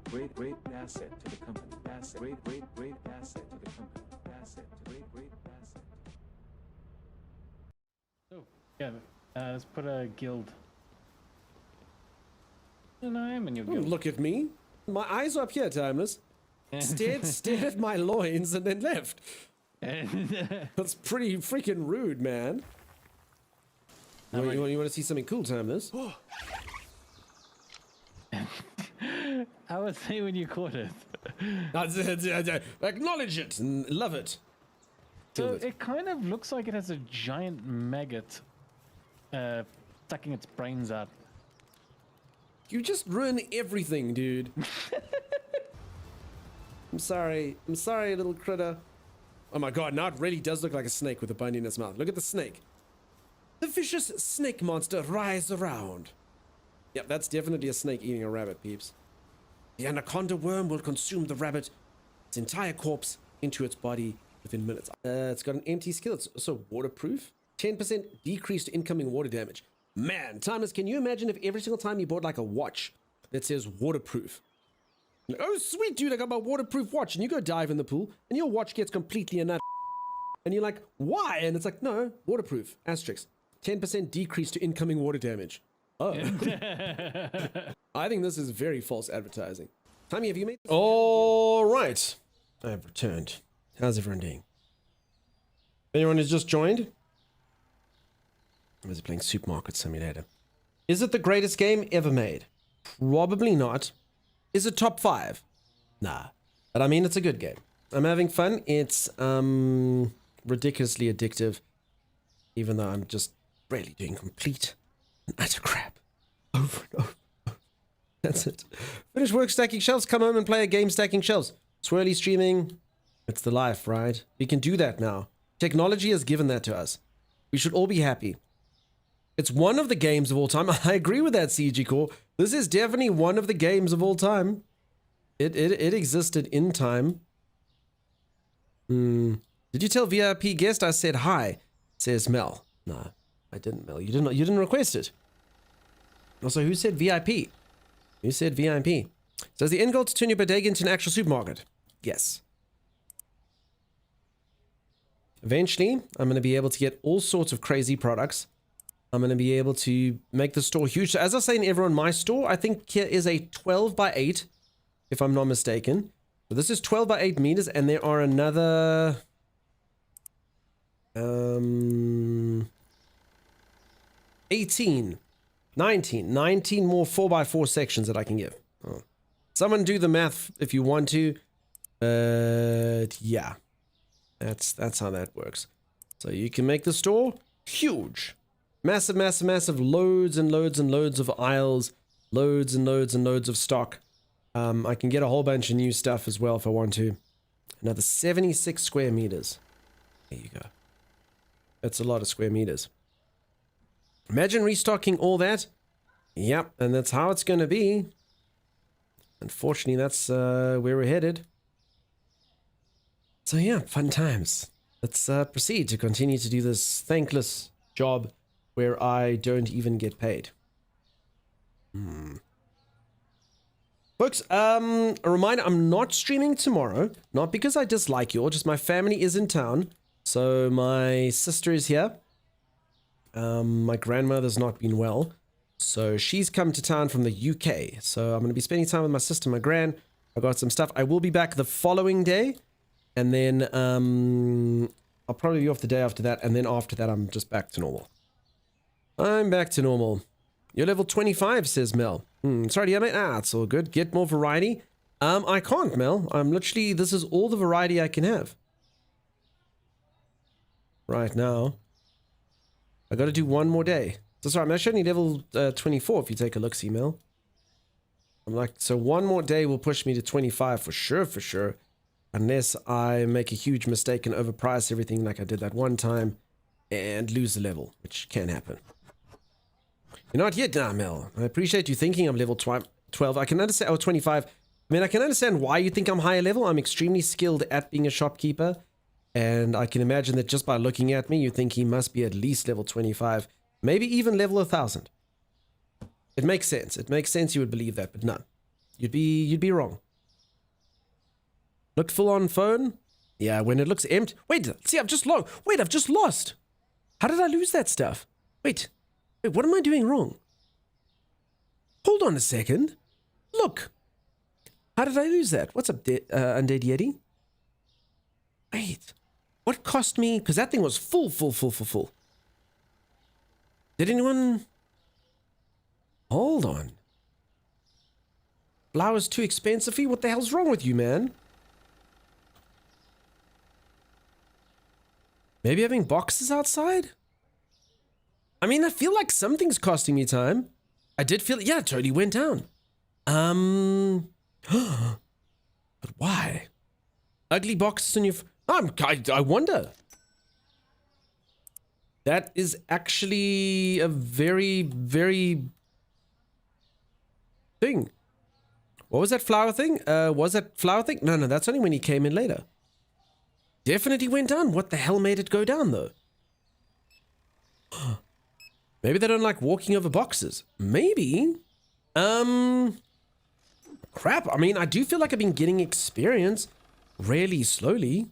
Great asset to the company. Asset. Great asset to the company. Asset. Great asset. Oh, yeah. Let's put a guild. And I am in your guild. Look at me. My eyes are up here, Timeless. Stared at my loins and then left. That's pretty freaking rude, man. You want to see something cool, Timeless? I would say when you caught it. Acknowledge it and love it. So Killed it. it kind of looks like it has a giant maggot sucking its brains out. You just ruin everything, dude. I'm sorry, little critter. Oh my god, now it really does look like a snake with a bone in its mouth. Look at the snake. The vicious snake monster writhes around. Yep, that's definitely a snake eating a rabbit, peeps. The anaconda worm will consume the rabbit, its entire corpse, into its body within minutes. It's got an empty skill. It's also waterproof. 10% decreased incoming water damage. Man, Timeless, can you imagine if every single time you bought like a watch that says waterproof? Like, oh, sweet, dude, I got my waterproof watch. And you go dive in the pool and your watch gets completely a nut. And you're like, why? And it's like, no, waterproof. Asterisk. 10% decrease to incoming water damage. Oh. I think this is very false advertising. Tommy, have you made... All right. I have returned. How's everyone doing? Anyone who's just joined? I was playing Supermarket Simulator. Is it the greatest game ever made? Probably not. Is it top 5? Nah. But I mean, it's a good game. I'm having fun. It's ridiculously addictive. Even though I'm just really doing complete and utter crap. Over and over. That's it. Finish work stacking shelves. Come home and play a game stacking shelves. Swirly streaming. It's the life, right? We can do that now. Technology has given that to us. We should all be happy. It's one of the games of all time. I agree with that, CG Core. This is definitely one of the games of all time. It existed in time. Did you tell VIP guest I said hi? Says Mel. No, I didn't, Mel. You didn't request it. Also, who said VIP? Who said VIP? So is the end goal to turn your bodega into an actual supermarket? Yes. Eventually, I'm going to be able to get all sorts of crazy products. I'm going to be able to make the store huge. So as I was saying, everyone, my store, I think here is a 12 by 8, if I'm not mistaken. So this is 12 by 8 meters, and there are another 18, 19 more 4 by 4 sections that I can give. Oh. Someone do the math if you want to. Yeah. That's how that works. So you can make the store huge. Massive, massive, massive. Loads and loads and loads of aisles. Loads and loads and loads of stock. I can get a whole bunch of new stuff as well if I want to. Another 76 square meters. There you go. That's a lot of square meters. Imagine restocking all that. Yep, and that's how it's going to be. Unfortunately, that's where we're headed. So yeah, fun times. Let's proceed to continue to do this thankless job where I don't even get paid. Folks, a reminder, I'm not streaming tomorrow. Not because I dislike you all, just my family is in town. So my sister is here. My grandmother's not been well. So she's come to town from the UK. So I'm going to be spending time with my sister, my gran. I got some stuff. I will be back the following day. And then I'll probably be off the day after that. And then after that, I'm just back to normal. I'm back to normal. You're level 25, says Mel. Sorry, yeah, mate. It's all good. Get more variety. I can't, Mel. I'm literally, this is all the variety I can have. Right now. I got to do one more day. So sorry, I'm actually only level 24 if you take a look, see, Mel. I'm like, so one more day will push me to 25 for sure. Unless I make a huge mistake and overprice everything like I did that one time and lose the level, which can happen. You're not yet, nah, Mel. I appreciate you thinking I'm level 12. I can understand, oh, 25. I mean, I can understand why you think I'm higher level. I'm extremely skilled at being a shopkeeper. And I can imagine that just by looking at me, you think he must be at least level 25. Maybe even level 1000. It makes sense. It makes sense you would believe that, but no. You'd be wrong. Look full on phone? Yeah, when it looks empty. Wait, see, I've just lost. How did I lose that stuff? Wait, what am I doing wrong? Hold on a second. Look. How did I lose that? What's up, Undead Yeti? Wait. What cost me? Because that thing was full. Did anyone... Hold on. Flour's too expensive? What the hell's wrong with you, man? Maybe having boxes outside? I mean, I feel like something's costing me time. I did feel... Yeah, it totally went down. But why? Ugly boxes on your... I wonder. That is actually a very, very thing. What was that flower thing? Was that flower thing? No, that's only when he came in later. Definitely went down. What the hell made it go down, though? Maybe they don't like walking over boxes. Maybe. Crap. I mean, I do feel like I've been getting experience really slowly.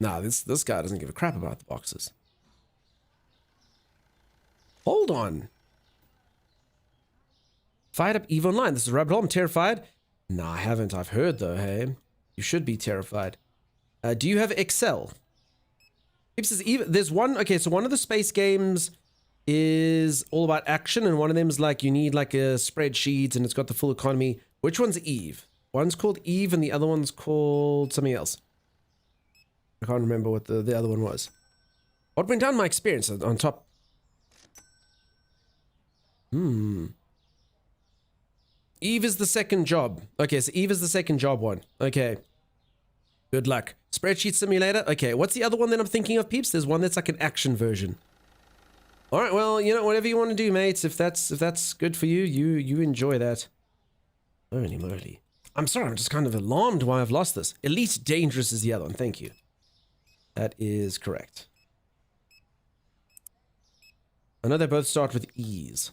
Nah, this guy doesn't give a crap about the boxes. Hold on. Fired up EVE Online. This is Rabbit Hole. I'm terrified. Nah, I haven't. I've heard, though, hey. You should be terrified. Do you have Excel? Peeps is even, there's one, okay, so one of the space games is all about action, and one of them is like you need like a spreadsheet and it's got the full economy. Which one's Eve? One's called Eve and the other one's called something else. I can't remember what the other one was. What went down my experience on top? Eve is the second job. Okay, so Eve is the second job one. Okay. Good luck. Spreadsheet simulator. Okay, what's the other one that I'm thinking of, peeps? There's one that's like an action version. All right, well, you know, whatever you want to do, mates. If that's good for you, you enjoy that. Holy moly. I'm sorry, I'm just kind of alarmed why I've lost this. Elite Dangerous is the other one. Thank you. That is correct. I know they both start with E's.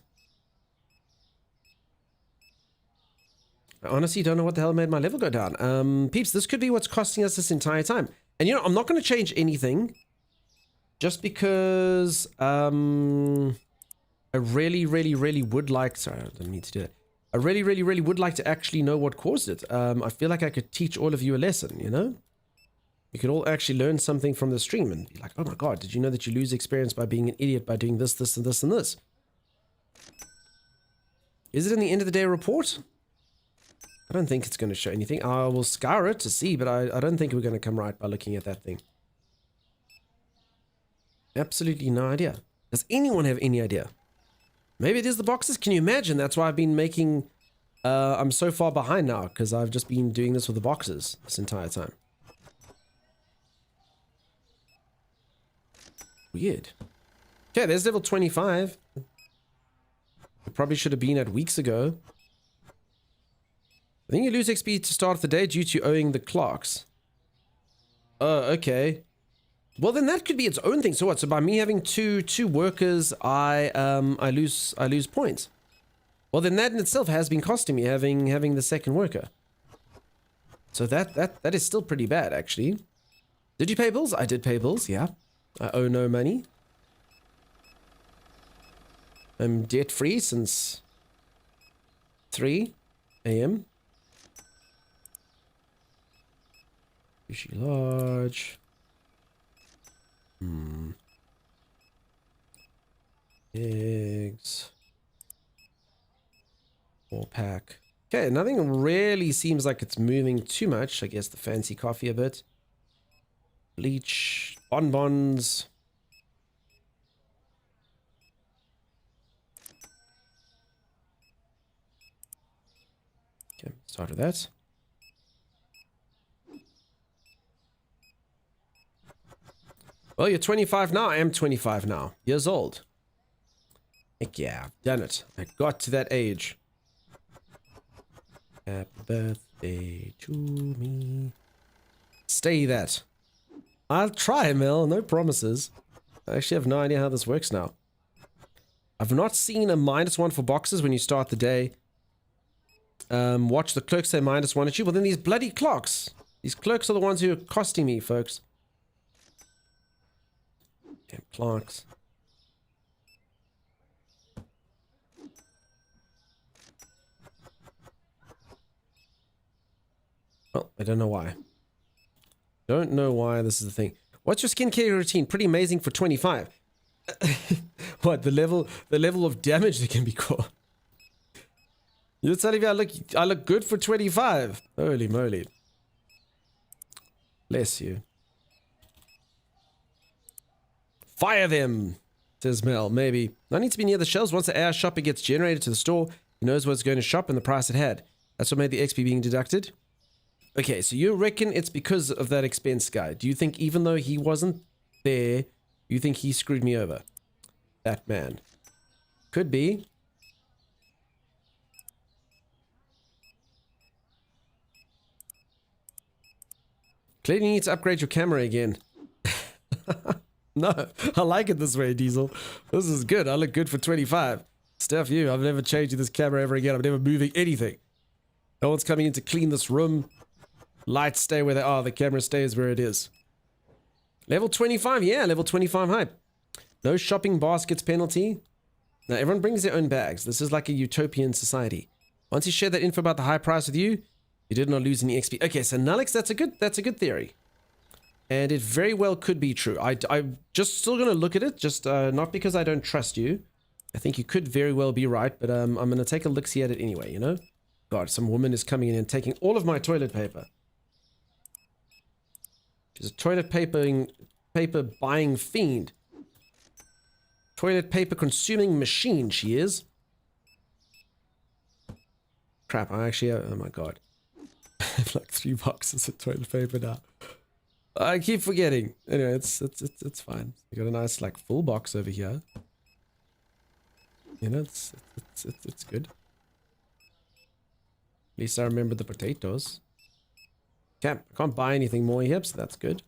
I honestly don't know what the hell made my level go down. Peeps, this could be what's costing us this entire time. And you know, I'm not going to change anything. Just because I really would like... Sorry, I didn't mean to do that. I really would like to actually know what caused it. I feel like I could teach all of you a lesson, you know? You could all actually learn something from the stream and be like, oh my god, did you know that you lose experience by being an idiot by doing this, this, and this, and this? Is it in the end of the day report? I don't think it's going to show anything. I will scour it to see, but I don't think we're going to come right by looking at that thing. Absolutely no idea. Does anyone have any idea? Maybe it is the boxes. Can you imagine? That's why I've been making... I'm so far behind now, because I've just been doing this with the boxes this entire time. Weird. Okay, there's level 25. I probably should have been at weeks ago. I think you lose XP to start the day due to owing the clocks. Oh, okay. Well, then that could be its own thing. So what? So by me having two workers, I lose points. Well, then that in itself has been costing me having the second worker. So that is still pretty bad, actually. Did you pay bills? I did pay bills. Yeah, I owe no money. I'm debt free since 3 a.m. Sushi Lodge. Eggs. 4-pack. Okay, nothing really seems like it's moving too much. I guess the fancy coffee a bit. Bleach. Bonbons. Okay, start with that. Well, you're 25 now. I am 25 now. Years old. Heck yeah, I've done it. I got to that age. Happy birthday to me. Stay that. I'll try, Mel. No promises. I actually have no idea how this works now. I've not seen a -1 for boxes when you start the day. Watch the clerks say -1 at you. Well, then these bloody clocks. These clerks are the ones who are costing me, folks. Damn clocks. Well, I don't know why. Don't know why this is the thing. What's your skincare routine? Pretty amazing for 25. What, the level of damage that can be caught? You're telling me I look good for 25? Holy moly. Bless you. Fire them, says Mel. Maybe. I need to be near the shelves. Once the AI shopper gets generated to the store, he knows what's going to shop and the price it had. That's what made the XP being deducted. Okay, so you reckon it's because of that expense guy. Do you think even though he wasn't there, you think he screwed me over? That man. Could be. Clearly need to upgrade your camera again. No, I like it this way, Diesel. This is good. I look good for 25. Stuff you. I'm never changing this camera ever again. I'm never moving anything. No one's coming in to clean this room. Lights stay where they are. The camera stays where it is. Level 25. Yeah, level 25 hype. No shopping baskets penalty. Now, everyone brings their own bags. This is like a utopian society. Once you share that info about the high price with you, you did not lose any XP. Okay, so Nullix, that's a good theory. And it very well could be true. I'm just still going to look at it, just not because I don't trust you. I think you could very well be right, but I'm going to take a look-see at it anyway, you know? God, some woman is coming in and taking all of my toilet paper. She's a toilet paper buying fiend. Toilet paper consuming machine, she is. Crap, I actually have, oh my god. I have like 3 boxes of toilet paper now. I keep forgetting. Anyway, it's fine. We got a nice like full box over here. You know, it's good. At least I remember the potatoes. I can't buy anything more here, so that's good.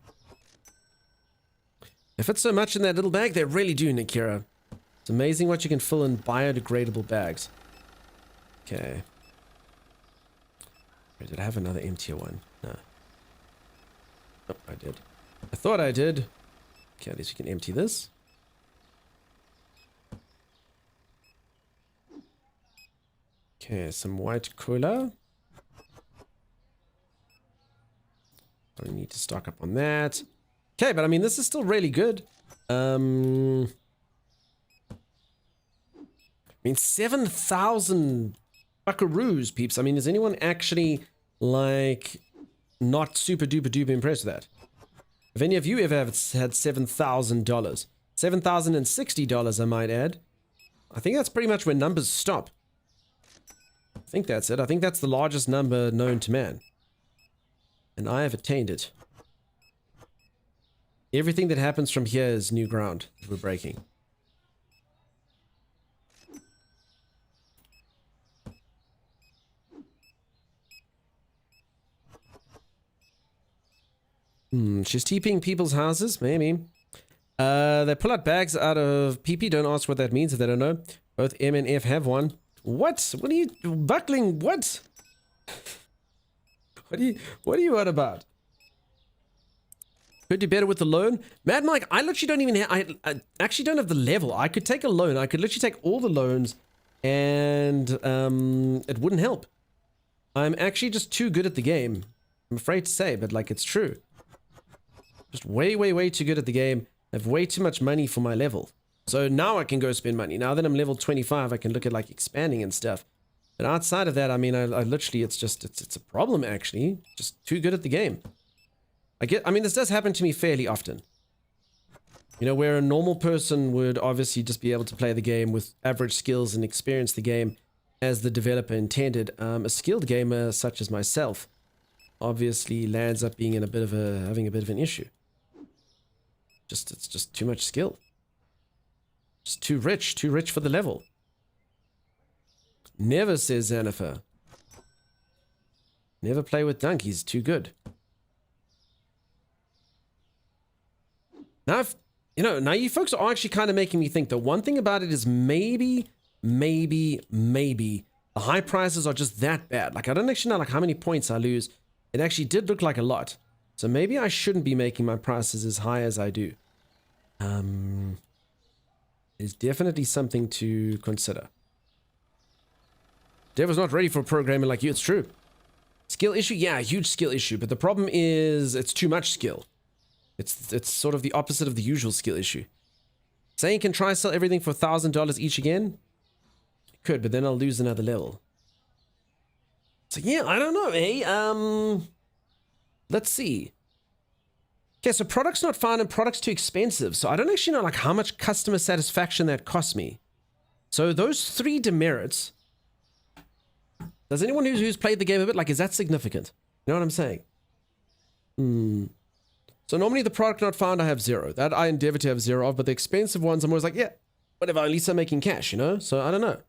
They fit so much in that little bag, they really do, Nikira. It's amazing what you can fill in biodegradable bags. Okay. Did I have another emptier one? No. Oh, I did. I thought I did. Okay, at least we can empty this. Okay, some white cola. I need to stock up on that. Okay, but I mean, this is still really good. I mean, 7,000 buckaroos, peeps. I mean, is anyone actually, like, not super duper duper impressed with that? If any of you ever have had $7,000, $7,060, I might add, I think that's pretty much where numbers stop. I think that's it. I think that's the largest number known to man. And I have attained it. Everything that happens from here is new ground that we're breaking. She's TPing people's houses? Maybe. They pull out bags out of PP. Don't ask what that means if they don't know. Both M and F have one. What? What are you... Buckling? What? What are you on about? Could do better with the loan. Mad Mike, I literally don't even have... I actually don't have the level. I could take a loan. I could literally take all the loans and it wouldn't help. I'm actually just too good at the game. I'm afraid to say, but like it's true. Just way, way, way too good at the game. I have way too much money for my level. So now I can go spend money. Now that I'm level 25, I can look at like expanding and stuff. But outside of that, I mean, I literally, it's a problem actually. Just too good at the game. I mean, this does happen to me fairly often. You know, where a normal person would obviously just be able to play the game with average skills and experience the game as the developer intended. A skilled gamer such as myself obviously lands up being in having a bit of an issue. It's just too much skill. Just too rich for the level. Never, says Xanafer. Never play with donkeys, too good. Now, now you folks are actually kind of making me think that one thing about it is maybe the high prices are just that bad. Like, I don't actually know like how many points I lose. It actually did look like a lot. So maybe I shouldn't be making my prices as high as I do. It's definitely something to consider. Dev was not ready for a programmer like you, it's true. Skill issue? Yeah, huge skill issue. But the problem is it's too much skill. It's sort of the opposite of the usual skill issue. Saying can try sell everything for $1,000 each again? Could, but then I'll lose another level. So yeah, I don't know, eh? Let's see. Okay, so products not found and products too expensive. So I don't actually know like how much customer satisfaction that cost me. So those 3 demerits. Does anyone who's played the game a bit, like, is that significant? You know what I'm saying? So normally the product not found, I have 0. That I endeavor to have 0 of, but the expensive ones, I'm always like, yeah, whatever, at least I'm making cash, you know? So I don't know.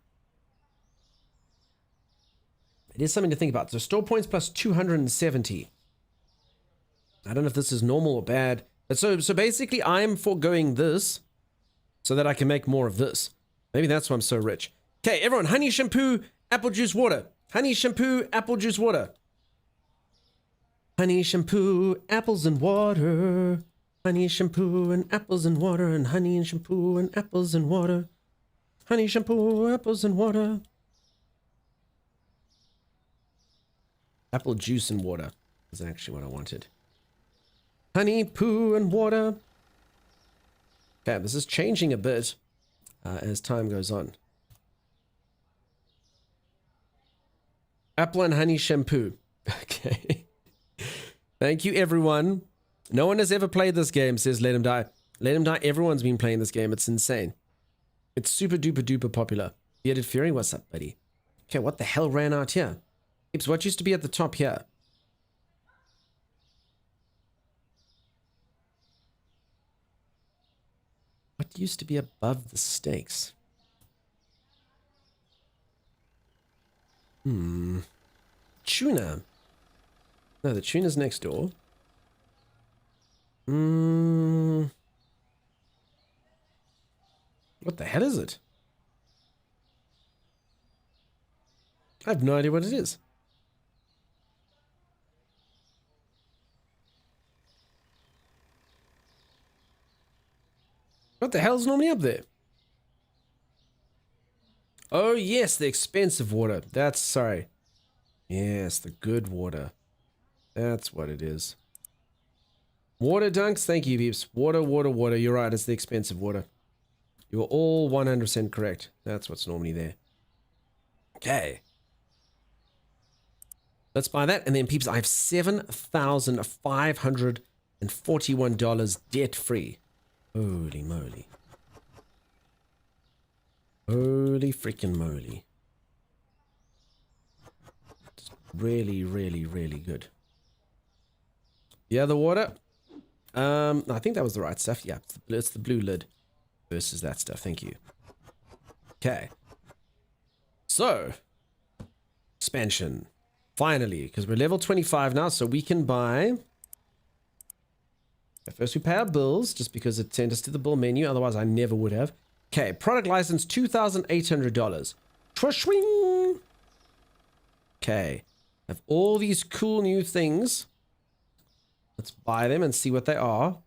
It is something to think about. So store points plus 270. I don't know if this is normal or bad. But so basically I'm foregoing this so that I can make more of this. Maybe that's why I'm so rich. Okay, everyone, honey, shampoo, apple juice, water. Honey, shampoo, apple juice, water. Honey, shampoo, apples and water. Honey, shampoo, and apples and water. And honey and shampoo and apples and water. Honey, shampoo, apples and water. Apple juice and water is actually what I wanted. Honey, poo, and water. Okay, this is changing a bit as time goes on. Apple and honey shampoo. Okay. Thank you, everyone. No one has ever played this game, says Let Him Die. Let Him Die, everyone's been playing this game. It's insane. It's super duper duper popular. Bearded Fury, what's up, buddy? Okay, what the hell ran out here? Oops, what used to be at the top here? What used to be above the stakes? Tuna. No, the tuna's next door. What the hell is it? I have no idea what it is. What the hell's normally up there? Oh, yes, the expensive water. That's, sorry. Yes, the good water. That's what it is. Water dunks. Thank you, peeps. Water, water, water. You're right. It's the expensive water. You're all 100% correct. That's what's normally there. Okay. Let's buy that. And then, peeps, I have $7,541 debt free. Holy moly. Holy freaking moly. It's really, really, really good. The other water. I think that was the right stuff. Yeah, it's the blue lid versus that stuff. Thank you. Okay. So, expansion. Finally, because we're level 25 now, so we can buy... First we pay our bills, just because it sent us to the bill menu. Otherwise, I never would have. Okay, product license, $2,800. Twishwing! Okay. Have all these cool new things. Let's buy them and see what they are.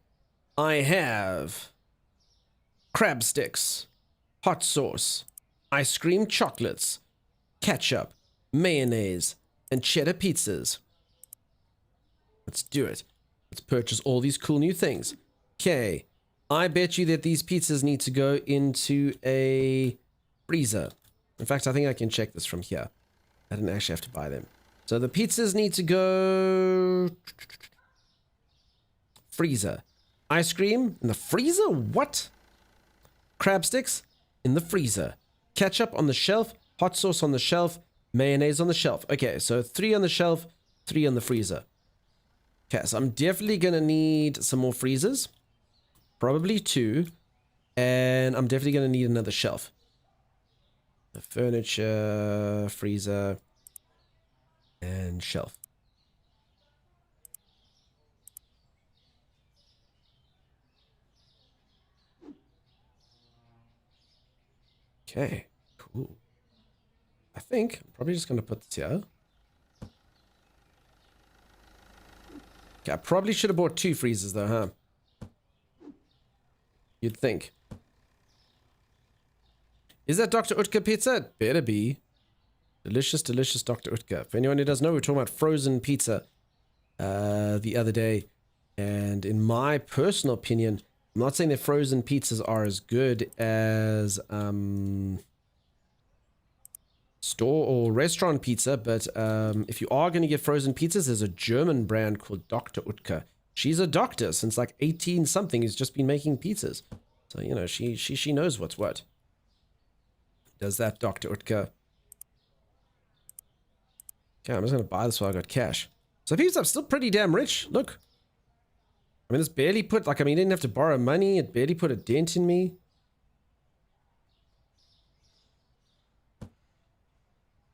I have crab sticks, hot sauce, ice cream chocolates, ketchup, mayonnaise, and cheddar pizzas. Let's do it. Let's purchase all these cool new things. Okay. I bet you that these pizzas need to go into a freezer. In fact, I think I can check this from here. I didn't actually have to buy them. So the pizzas need to go... freezer. Ice cream in the freezer? What? Crab sticks in the freezer. Ketchup on the shelf. Hot sauce on the shelf. Mayonnaise on the shelf. Okay, so 3 on the shelf, 3 on the freezer. Okay, so I'm definitely going to need some more freezers. Probably 2. And I'm definitely going to need another shelf. The furniture, freezer, and shelf. Okay, cool. I think I'm probably just going to put this here. Okay, I probably should have bought 2 freezers though, huh? You'd think. Is that Dr. Utka pizza? It better be. Delicious, delicious Dr. Utka. For anyone who doesn't know, we were talking about frozen pizza the other day. And in my personal opinion, I'm not saying that frozen pizzas are as good as store or restaurant pizza, but if you are going to get frozen pizzas, there's a German brand called Dr. Utka. She's a doctor since like 18 something. Who's just been making pizzas, so you know she knows what's what. Does that Dr. Utka? Okay, I'm just gonna buy this while I got cash. So peeps, I'm still pretty damn rich. Look, I mean, it's barely put like I didn't have to borrow money. It barely put a dent in me.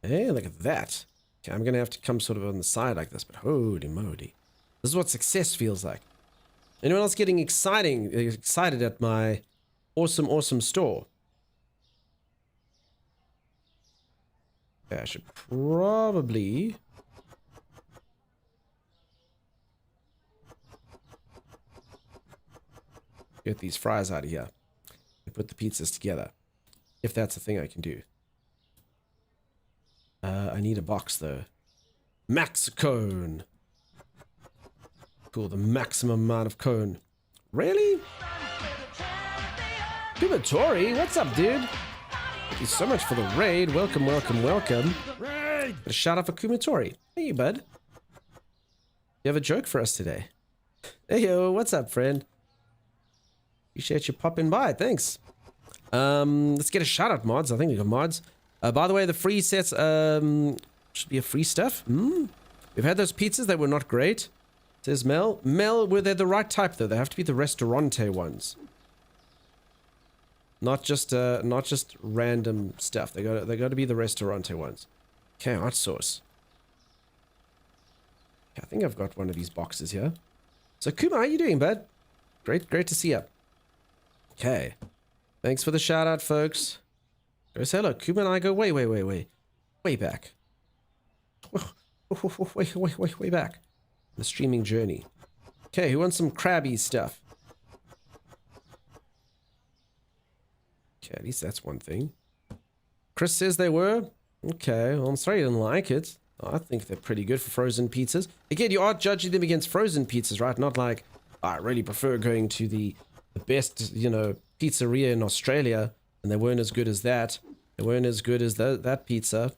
Hey, look at that. Okay, I'm going to have to come sort of on the side like this, but holy moly. This is what success feels like. Anyone else getting excited at my awesome, awesome store? Okay, I should probably... get these fries out of here and put the pizzas together. If that's a thing I can do. I need a box though. Maxicone. Cool, the maximum amount of cone. Really? Kumatori, what's up, dude? Thank you so much for the raid. Welcome, welcome, welcome. Raid! A shout out for Kumatori. Hey, bud. You have a joke for us today? Hey, yo, what's up, friend? Appreciate you popping by. Thanks. Let's get a shout out, mods. I think we got mods. By the way, the free sets should be a free stuff. We've had those pizzas that were not great. Says Mel. Mel, were they the right type though? They have to be the restaurante ones. Not just random stuff. They got to be the restaurante ones. Okay, hot sauce. I think I've got one of these boxes here. So Kuma, how you doing, bud? Great to see you. Okay. Thanks for the shout out, folks. Go say hello. Kuma and I go way back. Way back. The streaming journey. Okay, who wants some crabby stuff? Okay, at least that's one thing. Chris says they were. Okay, well, I'm sorry you didn't like it. I think they're pretty good for frozen pizzas. Again, you are judging them against frozen pizzas, right? Not like, I really prefer going to the best, pizzeria in Australia, and they weren't as good as that. They weren't as good as that pizza,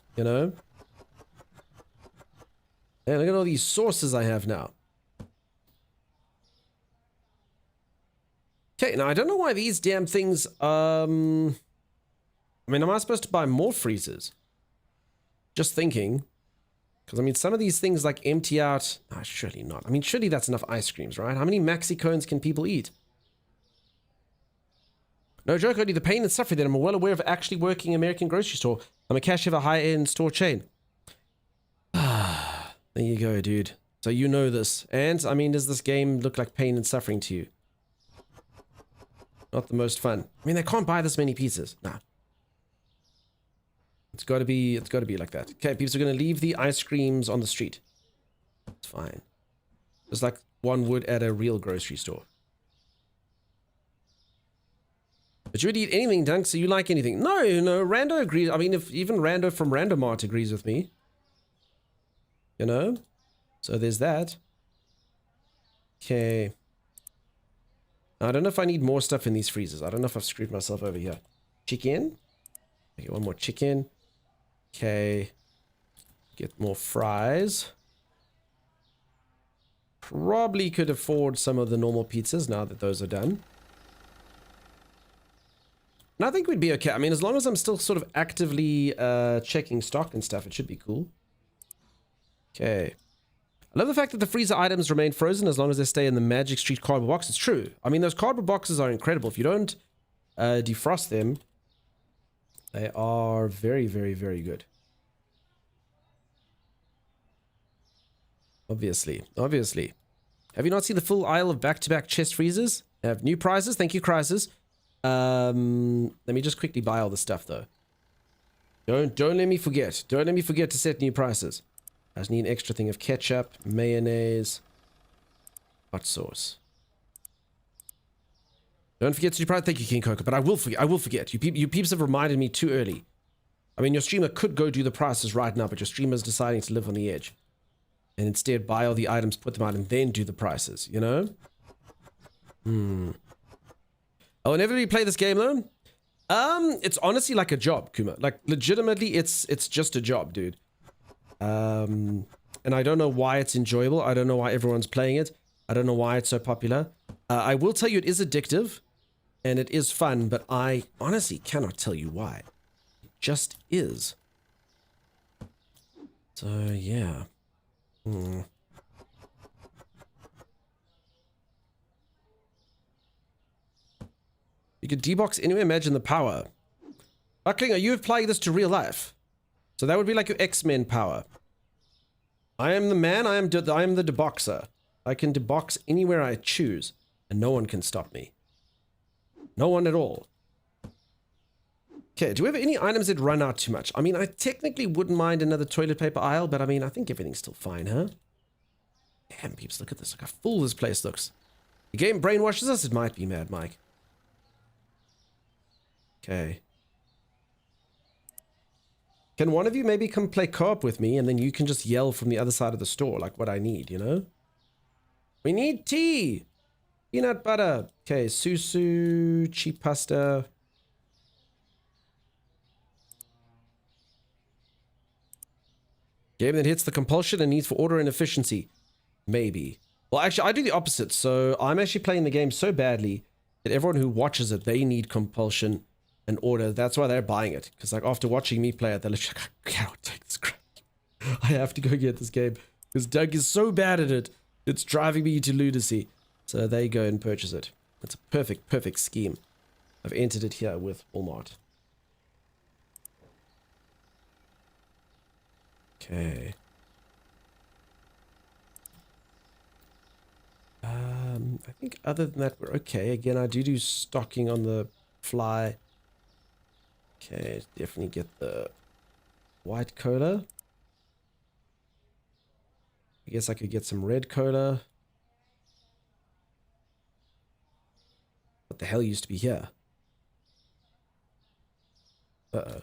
Hey, look at all these sauces I have now. Okay, now I don't know why these damn things, am I supposed to buy more freezers? Just thinking. Because, some of these things like empty out. Oh, surely not. Surely that's enough ice creams, right? How many maxi cones can people eat? No joke, only the pain and suffering that I'm well aware of actually working in an American grocery store. I'm a cashier of a high-end store chain. There you go, dude. So you know this. And, does this game look like pain and suffering to you? Not the most fun. They can't buy this many pizzas. Nah. It's got to be like that. Okay, people are going to leave the ice creams on the street. It's fine. Just like one would at a real grocery store. But you would eat anything, Dunk, so you like anything. No, Rando agrees. If even Rando from Randomart agrees with me. So there's that. Okay. I don't know if I need more stuff in these freezers. I don't know if I've screwed myself over here. Chicken. Okay, one more chicken. Okay. Get more fries. Probably could afford some of the normal pizzas now that those are done. And I think we'd be okay. As long as I'm still sort of actively checking stock and stuff, it should be cool. Okay. I love the fact that the freezer items remain frozen as long as they stay in the Magic Street cardboard box. It's true. Those cardboard boxes are incredible. If you don't defrost them, they are very, very, very good. Obviously. Have you not seen the full aisle of back-to-back chest freezers? They have new prizes. Thank you, Crisis. Let me just quickly buy all the stuff, though. Don't let me forget. Don't let me forget to set new prices. I just need an extra thing of ketchup, mayonnaise, hot sauce. Don't forget to do price. Thank you, King Coco, but I will forget. You peeps have reminded me too early. Your streamer could go do the prices right now, but your streamer's deciding to live on the edge. And instead buy all the items, put them out, and then do the prices, I'll inevitably play this game, though. It's honestly like a job, Kuma. Like, legitimately, it's just a job, dude. And I don't know why it's enjoyable. I don't know why everyone's playing it. I don't know why it's so popular. I will tell you it is addictive and it is fun, but I honestly cannot tell you why. It just is. So, yeah. You could debox anyway, imagine the power. Buckling, are you applying this to real life? So that would be like your X-Men power. I am the man, I am the deboxer. I can debox anywhere I choose, and no one can stop me. No one at all. Okay, do we have any items that run out too much? I technically wouldn't mind another toilet paper aisle, but I think everything's still fine, huh? Damn, peeps, look at this. Look how full this place looks. The game brainwashes us? It might be, Mad Mike. Okay. Can one of you maybe come play co-op with me and then you can just yell from the other side of the store like what I need, We need tea. Peanut butter. Okay, susu, cheap pasta. Game that hits the compulsion and needs for order and efficiency. Maybe. Well, actually, I do the opposite. So I'm actually playing the game so badly that everyone who watches it, they need compulsion and order. That's why they're buying it. Because like after watching me play it, they're literally like, I cannot take this crap. I have to go get this game. Because Doug is so bad at it. It's driving me to lunacy. So they go and purchase it. It's a perfect scheme. I've entered it here with Walmart. Okay. I think other than that, we're okay. Again, I do stocking on the fly. Okay, definitely get the white cola. I guess I could get some red cola. What the hell used to be here? Uh-oh.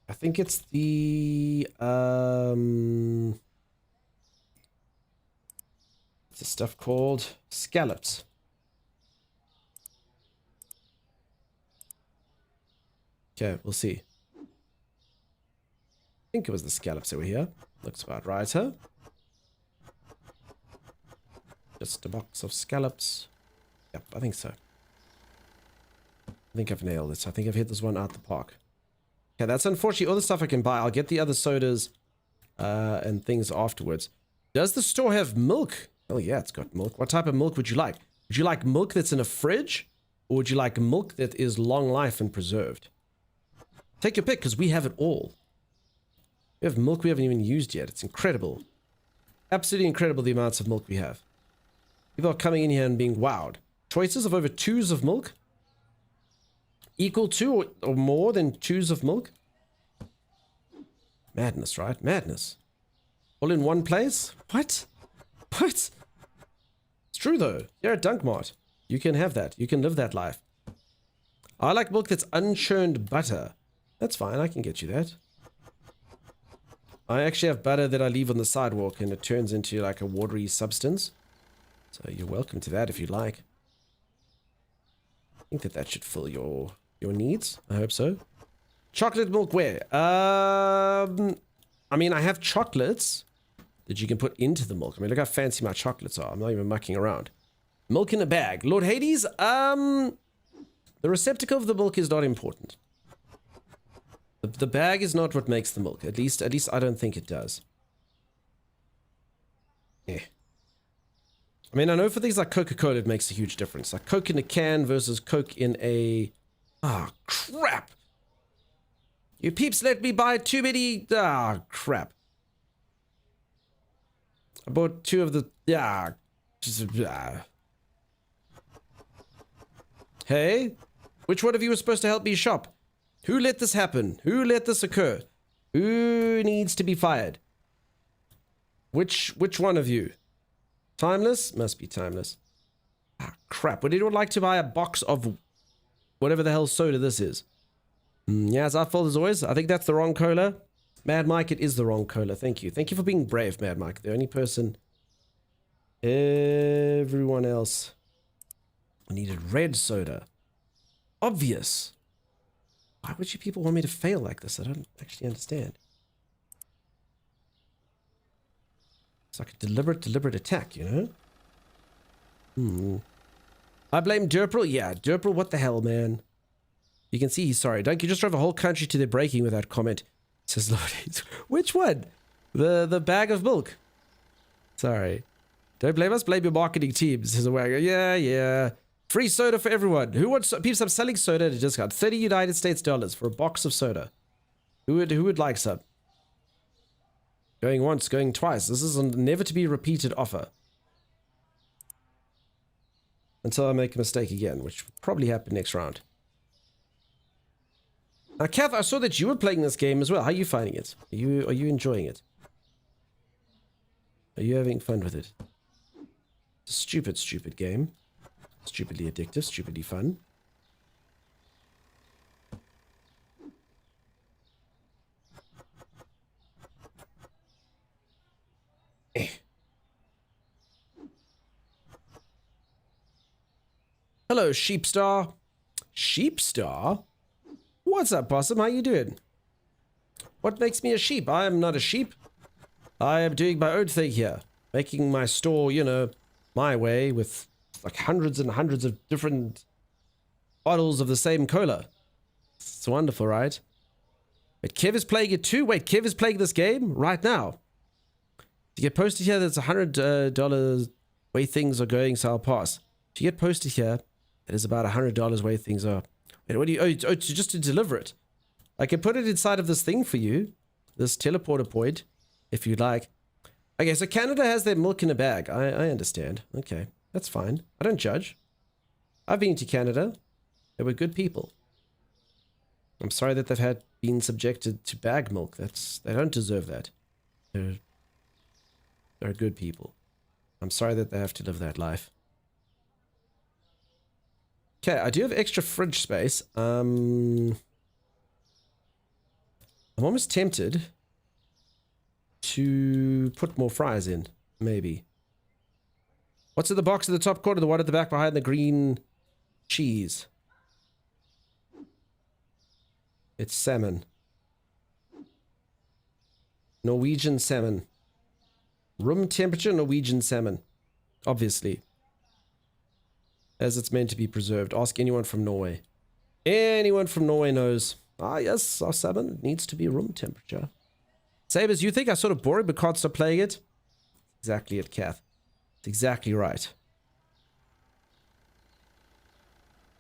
I think it's the what's this stuff called? Scallops. Okay, we'll see. I think it was the scallops that were here. Looks about right, huh? Just a box of scallops. Yep, I think so. I think I've nailed it. I think I've hit this one out the park. Okay, that's unfortunately all the stuff I can buy. I'll get the other sodas and things afterwards. Does the store have milk? Oh yeah, it's got milk. What type of milk would you like? Would you like milk that's in a fridge? Or would you like milk that is long life and preserved? Take your pick, because we have it all. We have milk we haven't even used yet. It's incredible. Absolutely incredible the amounts of milk we have. People are coming in here and being wowed. Choices of over 2s of milk? Equal to or more than 2s of milk? Madness, right? Madness. All in one place? What? What? It's true though. You're at Dunkmart. You can have that. You can live that life. I like milk that's unchurned butter. That's fine. I can get you that. I actually have butter that I leave on the sidewalk and it turns into like a watery substance. So you're welcome to that if you'd like. I think that should fill your needs. I hope so. Chocolate milk where? I mean, I have chocolates that you can put into the milk. I mean, look how fancy my chocolates are. I'm not even mucking around. Milk in a bag. Lord Hades, the receptacle of the milk is not important. The bag is not what makes the milk. At least I don't think it does. Yeah. I mean, I know for things like Coca-Cola, it makes a huge difference. Like Coke in a can versus Coke in a... Ah, crap. You peeps let me buy too many... Ah, crap. I bought 2 of the... Ah. Just... Ah. Hey? Which one of you was supposed to help me shop? Who let this happen? Who let this occur? Who needs to be fired? Which one of you? Timeless? Must be timeless. Ah, crap. Would anyone like to buy a box of whatever the hell soda this is? Yeah, as I felt as always, I think that's the wrong cola. Mad Mike, it is the wrong cola. Thank you. Thank you for being brave, Mad Mike. The only person... Everyone else needed red soda. Obvious. Why would you people want me to fail like this? I don't actually understand. It's like a deliberate attack, you know? I blame Derpril. Yeah, Derpril, what the hell, man? You can see he's sorry. Don't you just drove a whole country to their breaking with that comment? Says Lord. Which one? The bag of milk. Sorry. Don't blame us, blame your marketing team, says a wagger. Yeah. Free soda for everyone. Who wants people? I'm selling soda at a discount. 30 United States dollars for a box of soda. Who would like some? Going once, going twice. This is a never to be repeated offer. Until I make a mistake again, which will probably happen next round. Now, Kath, I saw that you were playing this game as well. How are you finding it? Are you enjoying it? Are you having fun with it? It's a stupid game. Stupidly addictive, stupidly fun. Hello, Sheepstar. Sheepstar? What's up, Possum? How you doing? What makes me a sheep? I am not a sheep. I am doing my own thing here. Making my store, you know, my way with like hundreds and hundreds of different bottles of the same cola. It's wonderful, right? Wait, Kev is playing it too? Wait, Kev is playing this game right now. To get posted here, that's $100 way things are going, so I'll pass. To get posted here, it is about $100 way things are. Wait, what do you... Oh, just to deliver it. I can put it inside of this thing for you. This teleporter point, if you'd like. Okay, so Canada has their milk in a bag. I understand. Okay, that's fine. I don't judge. I've been to Canada. They were good people. I'm sorry that they've been subjected to bag milk. They don't deserve that. They're good people. I'm sorry that they have to live that life. Okay, I do have extra fridge space. I'm almost tempted to put more fries in. Maybe. What's in the box at the top corner? The one at the back behind the green cheese. It's salmon. Norwegian salmon. Room temperature Norwegian salmon. Obviously. As it's meant to be preserved. Ask anyone from Norway. Anyone from Norway knows. Ah, yes, our salmon needs to be room temperature. Sabers, you think I sort of boring but can't stop playing it? Exactly it, Kath. It's exactly right.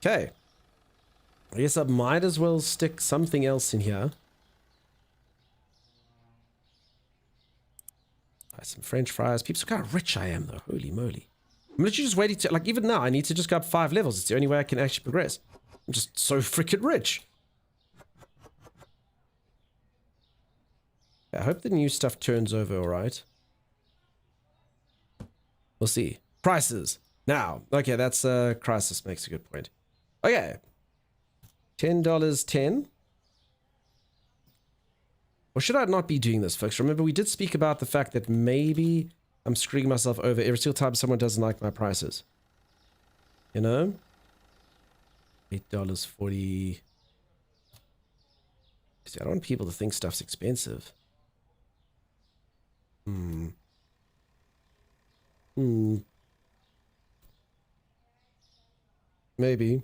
Okay. I guess I might as well stick something else in here. Some French fries. Peeps, look how rich I am, though. Holy moly. I'm literally just waiting to... Like, even now, I need to just go up 5 levels. It's the only way I can actually progress. I'm just so freaking rich. I hope the new stuff turns over all right. We'll see. Prices. Now. Okay, that's... Crisis makes a good point. Okay. $10.10. Or should I not be doing this, folks? Remember, we did speak about the fact that maybe I'm screwing myself over every single time someone doesn't like my prices. You know? $8.40. See, I don't want people to think stuff's expensive. Maybe.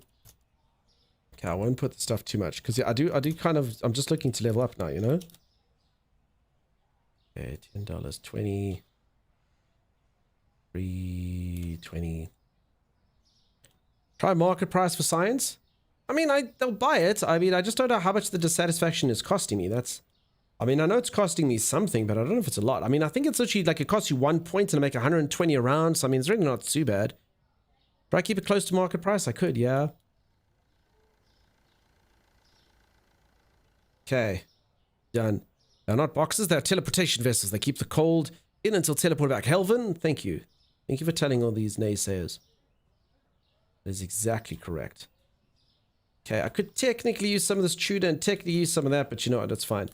Okay, I won't put the stuff too much. Because yeah, I do kind of... I'm just looking to level up now, you know? Okay, $10.20. $3.20. Try market price for science. I mean, they'll buy it. I mean, I just don't know how much the dissatisfaction is costing me. I mean, I know it's costing me something, but I don't know if it's a lot. I mean, I think it's literally like it costs you 1 point and I make 120 a round. So I mean, it's really not too bad. But I keep it close to market price. I could, yeah. Okay, done. They're not boxes, they're teleportation vessels. They keep the cold in until teleported back. Helvin, thank you. Thank you for telling all these naysayers. That is exactly correct. Okay, I could technically use some of this tuna and technically use some of that, but you know what, that's fine.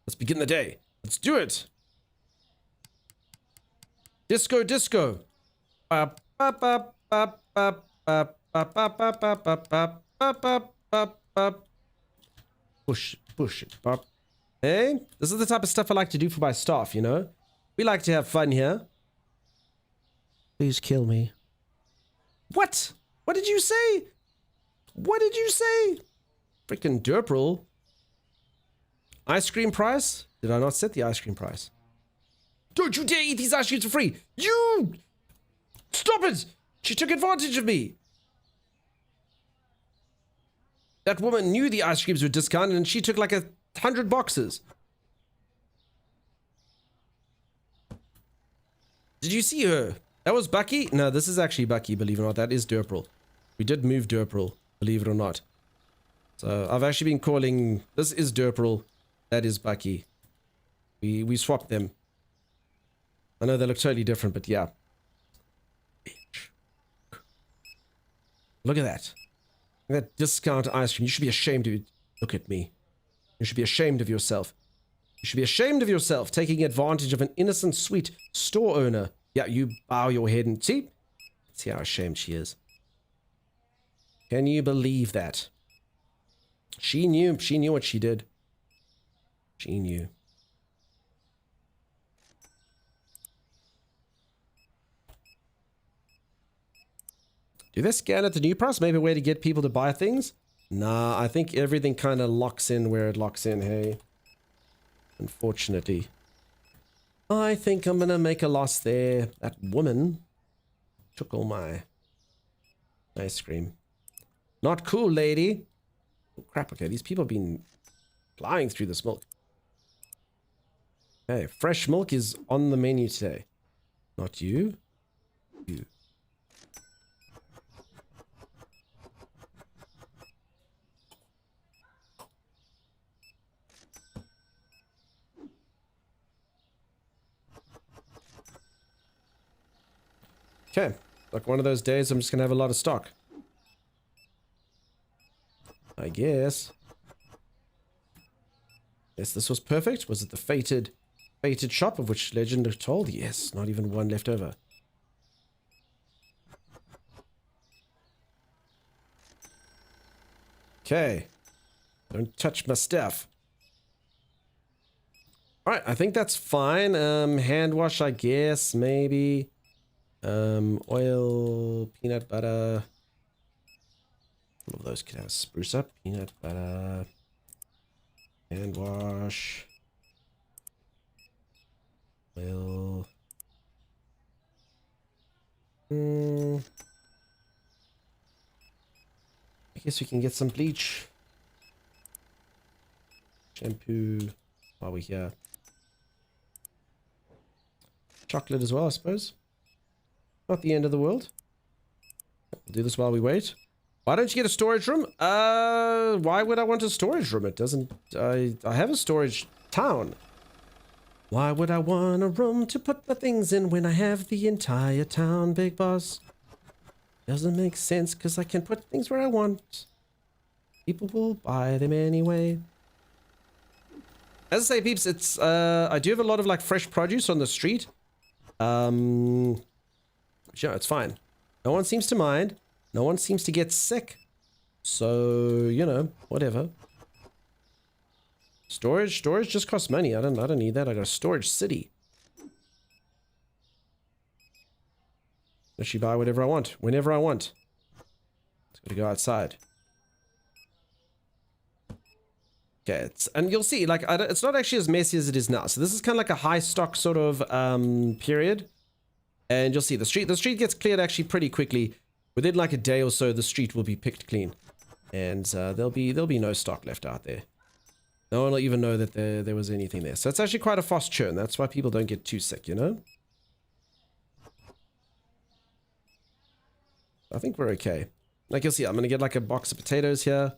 Let's begin the day. Let's do it. Disco, disco. Push, push it, pop. Hey, this is the type of stuff I like to do for my staff, you know? We like to have fun here. Please kill me. What? What did you say? What did you say? Freaking Derpril. Ice cream price? Did I not set the ice cream price? Don't you dare eat these ice creams for free! You! Stop it! She took advantage of me! That woman knew the ice creams were discounted and she took like 100 boxes. Did you see her? That was Bucky? No, this is actually Bucky, believe it or not. That is Derpril. We did move Derpril, believe it or not. So I've actually been calling... This is Derpril. That is Bucky. We swapped them. I know they look totally different, but yeah. Bitch. Look at that. That discount ice cream. You should be ashamed of it. Look at me. You should be ashamed of yourself. You should be ashamed of yourself taking advantage of an innocent, sweet store owner. Yeah, you bow your head and see how ashamed she is. Can you believe that? She knew what she did. She knew. Do they scan at the new price? Maybe a way to get people to buy things? Nah, I think everything kind of locks in where it locks in, hey. Unfortunately. I think I'm gonna make a loss there. That woman took all my ice cream. Not cool, lady. Oh, crap, okay, these people have been flying through this milk. Hey, fresh milk is on the menu today. Not you. You. Okay, like one of those days I'm just gonna have a lot of stock. I guess. Yes, this was perfect. Was it the fated shop of which legend are told? Yes, not even one left over. Okay. Don't touch my stuff. Alright, I think that's fine. Hand wash, I guess, maybe. Oil, peanut butter. All of those could have a spruce up. Peanut butter. Hand wash. Oil. I guess we can get some bleach. Shampoo while we're here. Chocolate as well, I suppose. Not the end of the world. We'll do this while we wait. Why don't you get a storage room? Why would I want a storage room? It doesn't... I have a storage town. Why would I want a room to put my things in when I have the entire town, big boss? Doesn't make sense because I can put things where I want. People will buy them anyway. As I say, peeps, it's... I do have a lot of, like, fresh produce on the street. Yeah, it's fine. No one seems to mind. No one seems to get sick. So, you know, whatever. Storage just costs money. I don't need that. I got a storage city. Actually buy whatever I want, whenever I want. It's got to go outside. Okay, and you'll see, like, it's not actually as messy as it is now. So this is kind of like a high stock sort of period. And you'll see the street gets cleared actually pretty quickly. Within like a day or so, the street will be picked clean. And there'll be no stock left out there. No one will even know that there was anything there. So it's actually quite a fast churn. That's why people don't get too sick, you know? I think we're okay. Like you'll see, I'm going to get like a box of potatoes here.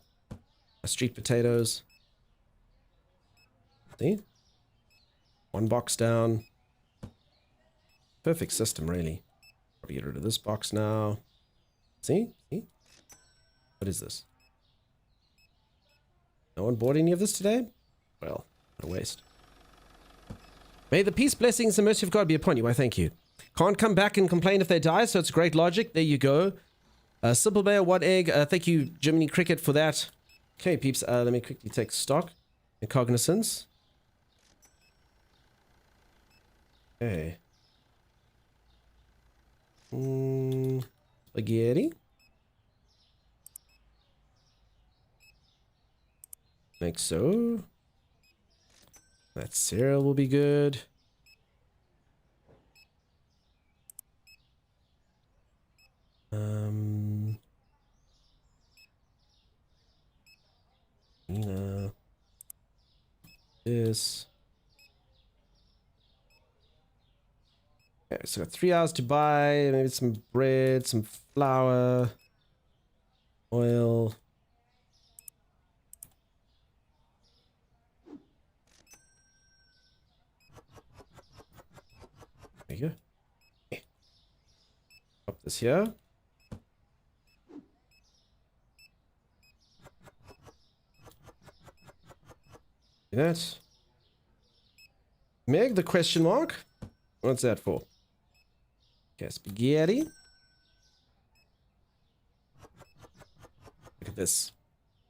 Street potatoes. See? One box down. Perfect system, really. Probably get rid of this box now. See? See? What is this? No one bought any of this today? Well, what a waste. May the peace, blessings, and mercy of God be upon you. Why, thank you. Can't come back and complain if they die, so it's great logic. There you go. Simple Bear, what egg? Thank you, Jiminy Cricket, for that. Okay, peeps, let me quickly take stock and cognizance. Okay. Spaghetti. Like so. That cereal will be good. This. Okay, so got 3 hours to buy. Maybe some bread, some flour, oil. There you go. Okay. Pop this here. Do that. Meg, the question mark. What's that for? Okay, spaghetti. this.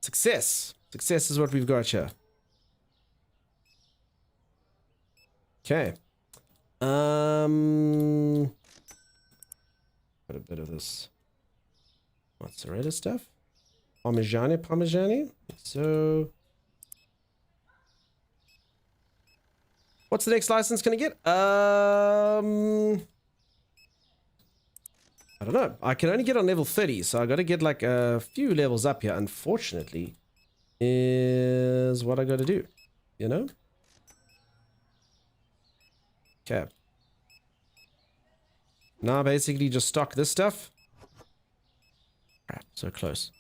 Success. Success is what we've got here. Okay. Put a bit of this mozzarella stuff. Parmigiani. So, what's the next license gonna get? I don't know. I can only get on level 30, so I got to get like a few levels up here. Unfortunately, is what I got to do. You know. Okay. Now basically just stock this stuff. Crap, so close.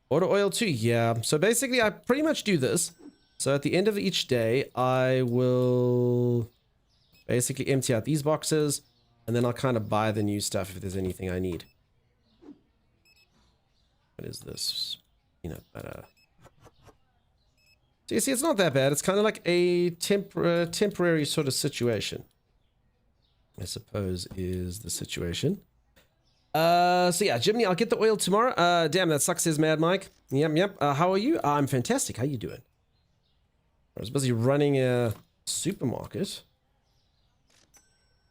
Order oil too, yeah. So basically I pretty much do this. So at the end of each day, I will basically empty out these boxes, and then I'll kind of buy the new stuff if there's anything I need. What is this? Peanut butter. So you see, it's not that bad. It's kind of like a temporary sort of situation, I suppose, is the situation. So yeah, Jimmy, I'll get the oil tomorrow. Damn, that sucks, says Mad Mike. Yep. How are you? I'm fantastic. How you doing? I was busy running a supermarket.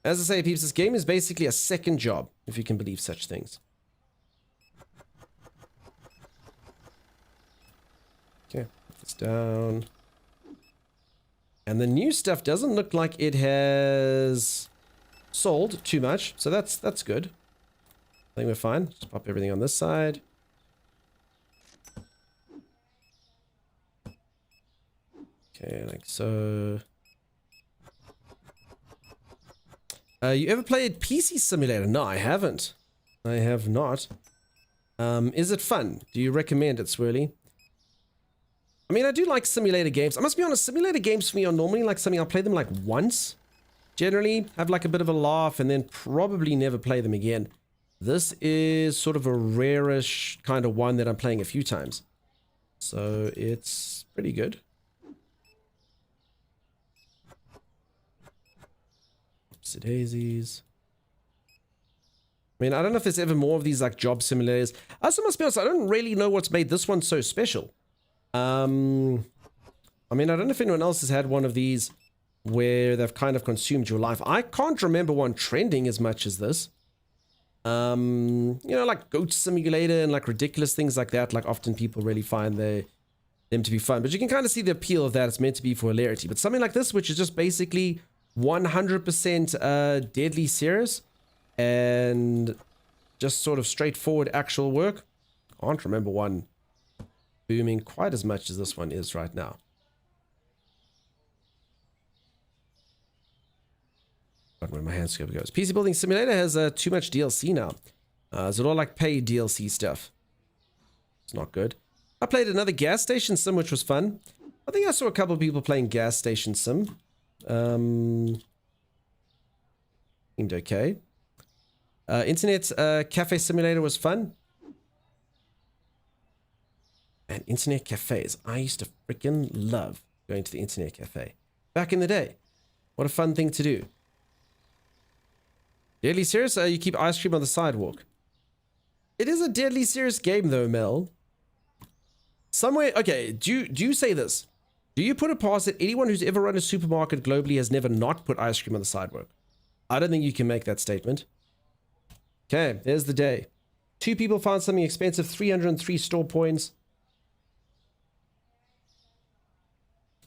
As I say, peeps, this game is basically a second job, if you can believe such things. Okay, put this down. And the new stuff doesn't look like it has sold too much, so that's good. I think we're fine. Just pop everything on this side. Okay, like so. You ever played PC Simulator? No, I haven't. I have not. Is it fun? Do you recommend it, Swirly? I mean, I do like simulator games. I must be honest, simulator games for me are normally like something I'll play them like once. Generally, have like a bit of a laugh and then probably never play them again. This is sort of a rare-ish kind of one that I'm playing a few times. So it's pretty good. Oopsie daisies. I mean, I don't know if there's ever more of these like job simulators. I also must be honest, I don't really know what's made this one so special. I mean, I don't know if anyone else has had one of these where they've kind of consumed your life. I can't remember one trending as much as this. You know, like Goat Simulator and like ridiculous things like that. Like often people really find them to be fun, but you can kind of see the appeal of that. It's meant to be for hilarity, but something like this, which is just basically 100% deadly serious and just sort of straightforward actual work. I can't remember one booming quite as much as this one is right now. Where my hand scope goes. PC Building Simulator has too much DLC now. Is it all like paid DLC stuff? It's not good. I played another gas station sim, which was fun. I think I saw a couple of people playing gas station sim. Seemed okay. Internet cafe simulator was fun. And internet cafes. I used to freaking love going to the internet cafe. Back in the day. What a fun thing to do. Deadly serious? You keep ice cream on the sidewalk. It is a deadly serious game though, Mel. Somewhere, okay, do you say this? Do you put it past that anyone who's ever run a supermarket globally has never not put ice cream on the sidewalk? I don't think you can make that statement. Okay, there's the day. 2 people found something expensive, 303 store points.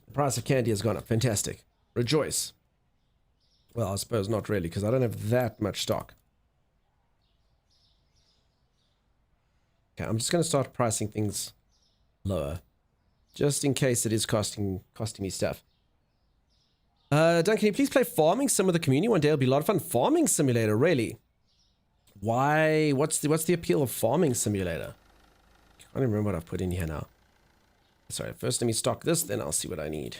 The price of candy has gone up. Fantastic. Rejoice. Well, I suppose not really, because I don't have that much stock. Okay, I'm just going to start pricing things lower, just in case it is costing me stuff. Duncan, can you please play Farming Sim with the community one day? It'll be a lot of fun. Farming Simulator, really? Why? What's the appeal of Farming Simulator? I can't even remember what I've put in here now. Sorry, first let me stock this, then I'll see what I need.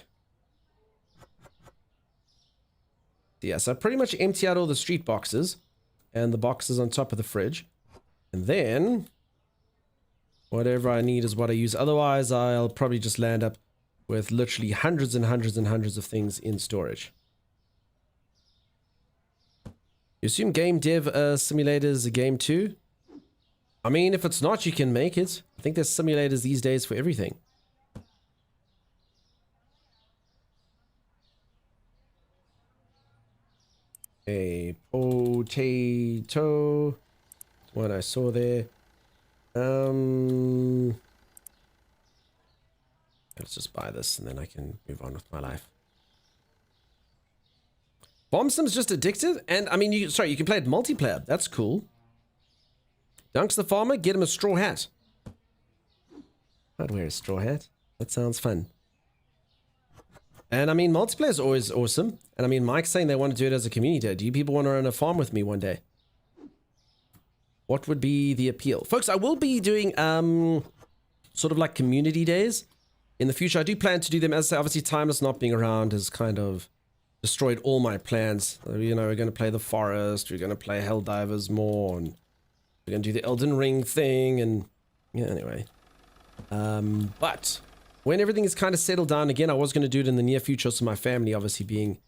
Yeah, so I pretty much empty out all the street boxes and the boxes on top of the fridge. And then whatever I need is what I use. Otherwise, I'll probably just land up with literally hundreds and hundreds and hundreds of things in storage. You assume game dev simulators a game too? I mean, if it's not, you can make it. I think there's simulators these days for everything. A potato. What I saw there. Let's just buy this and then I can move on with my life. Bomb Sim's just addicted, and I mean, you can play it multiplayer. That's cool. Dunks the farmer, get him a straw hat. I'd wear a straw hat. That sounds fun. And I mean, multiplayer is always awesome. And I mean, Mike's saying they want to do it as a community day. Do you people want to run a farm with me one day? What would be the appeal? Folks, I will be doing sort of like community days in the future. I do plan to do them. As I say, obviously, Timeless not being around has kind of destroyed all my plans. You know, we're going to play The Forest. We're going to play Helldivers more. And we're going to do the Elden Ring thing. And yeah, anyway. But when everything is kind of settled down again, I was going to do it in the near future. So my family obviously being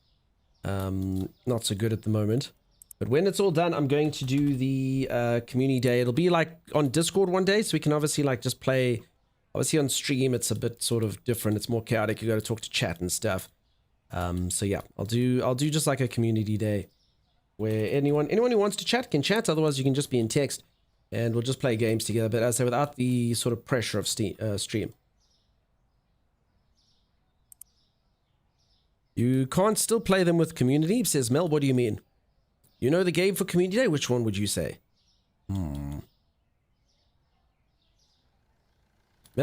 not so good at the moment. But when it's all done, I'm going to do the community day. It'll be like on Discord one day. So we can obviously like just play. Obviously on stream, it's a bit sort of different. It's more chaotic. You got to talk to chat and stuff. So yeah, I'll do just like a community day where anyone who wants to chat can chat. Otherwise, you can just be in text and we'll just play games together. But as I say, without the sort of pressure of stream. You can't still play them with community, says Mel. What do you mean? You know the game for community day? Which one would you say? Mel,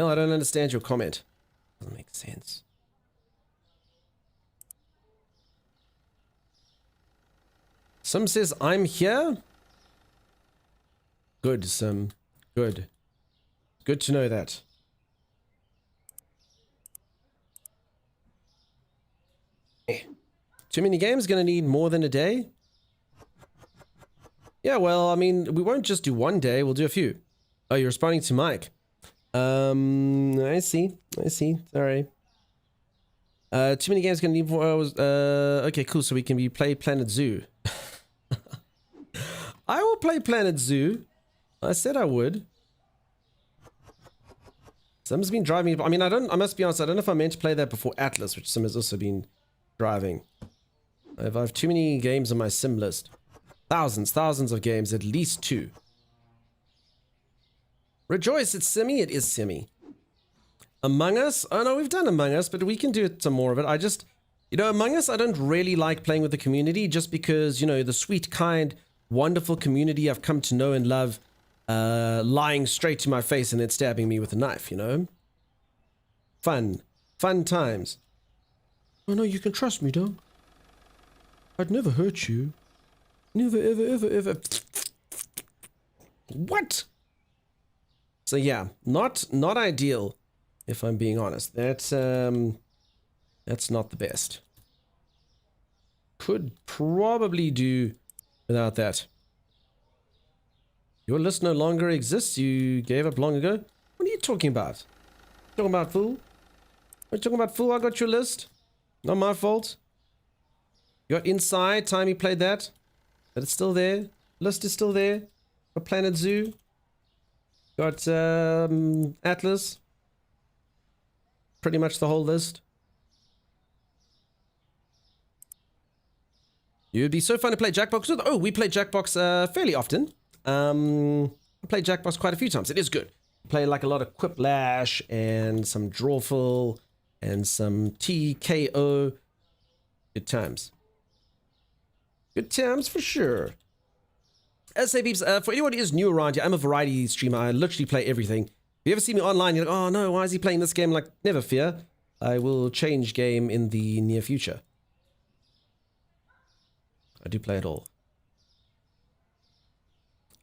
I don't understand your comment. Doesn't make sense. Sim says, I'm here. Good, Sim. Good. Good to know that. Too many games? Gonna need more than a day? Yeah, well, I mean, we won't just do one day. We'll do a few. Oh, you're responding to Mike. I see. Sorry. Too many games gonna need more hours. Okay, cool. So we can play Planet Zoo. I will play Planet Zoo. I said I would. Sim's been driving. I mean, I must be honest. I don't know if I meant to play that before Atlas, which Sim has also been driving. I have too many games on my Sim list. Thousands of games. At least 2. Rejoice, it's Simmy. It is Simmy. Among Us? Oh no, we've done Among Us, but we can do some more of it. I just, you know, Among Us, I don't really like playing with the community just because, you know, the sweet, kind, wonderful community I've come to know and love lying straight to my face and then stabbing me with a knife, you know? Fun times. Oh no, you can trust me, dog. I'd never hurt you. Never, ever. What? So yeah, not ideal, if I'm being honest. That's not the best. Could probably do without that. Your list no longer exists. You gave up long ago. What are you talking about? Talking about, fool? Are you talking about, fool? I got your list. Not my fault. You got Inside. Time you played that. But it's still there. List is still there. Got Planet Zoo. Got Atlas. Pretty much the whole list. It'd be so fun to play Jackbox with. Oh, we play Jackbox fairly often. I played Jackbox quite a few times. It is good. Play like a lot of Quiplash and some Drawful and some TKO. Good times. Good times for sure. As I say, peeps, for anyone who is new around here, I'm a variety streamer. I literally play everything. If you ever see me online, you're like, oh no, why is he playing this game? Like, never fear. I will change game in the near future. I do play it all.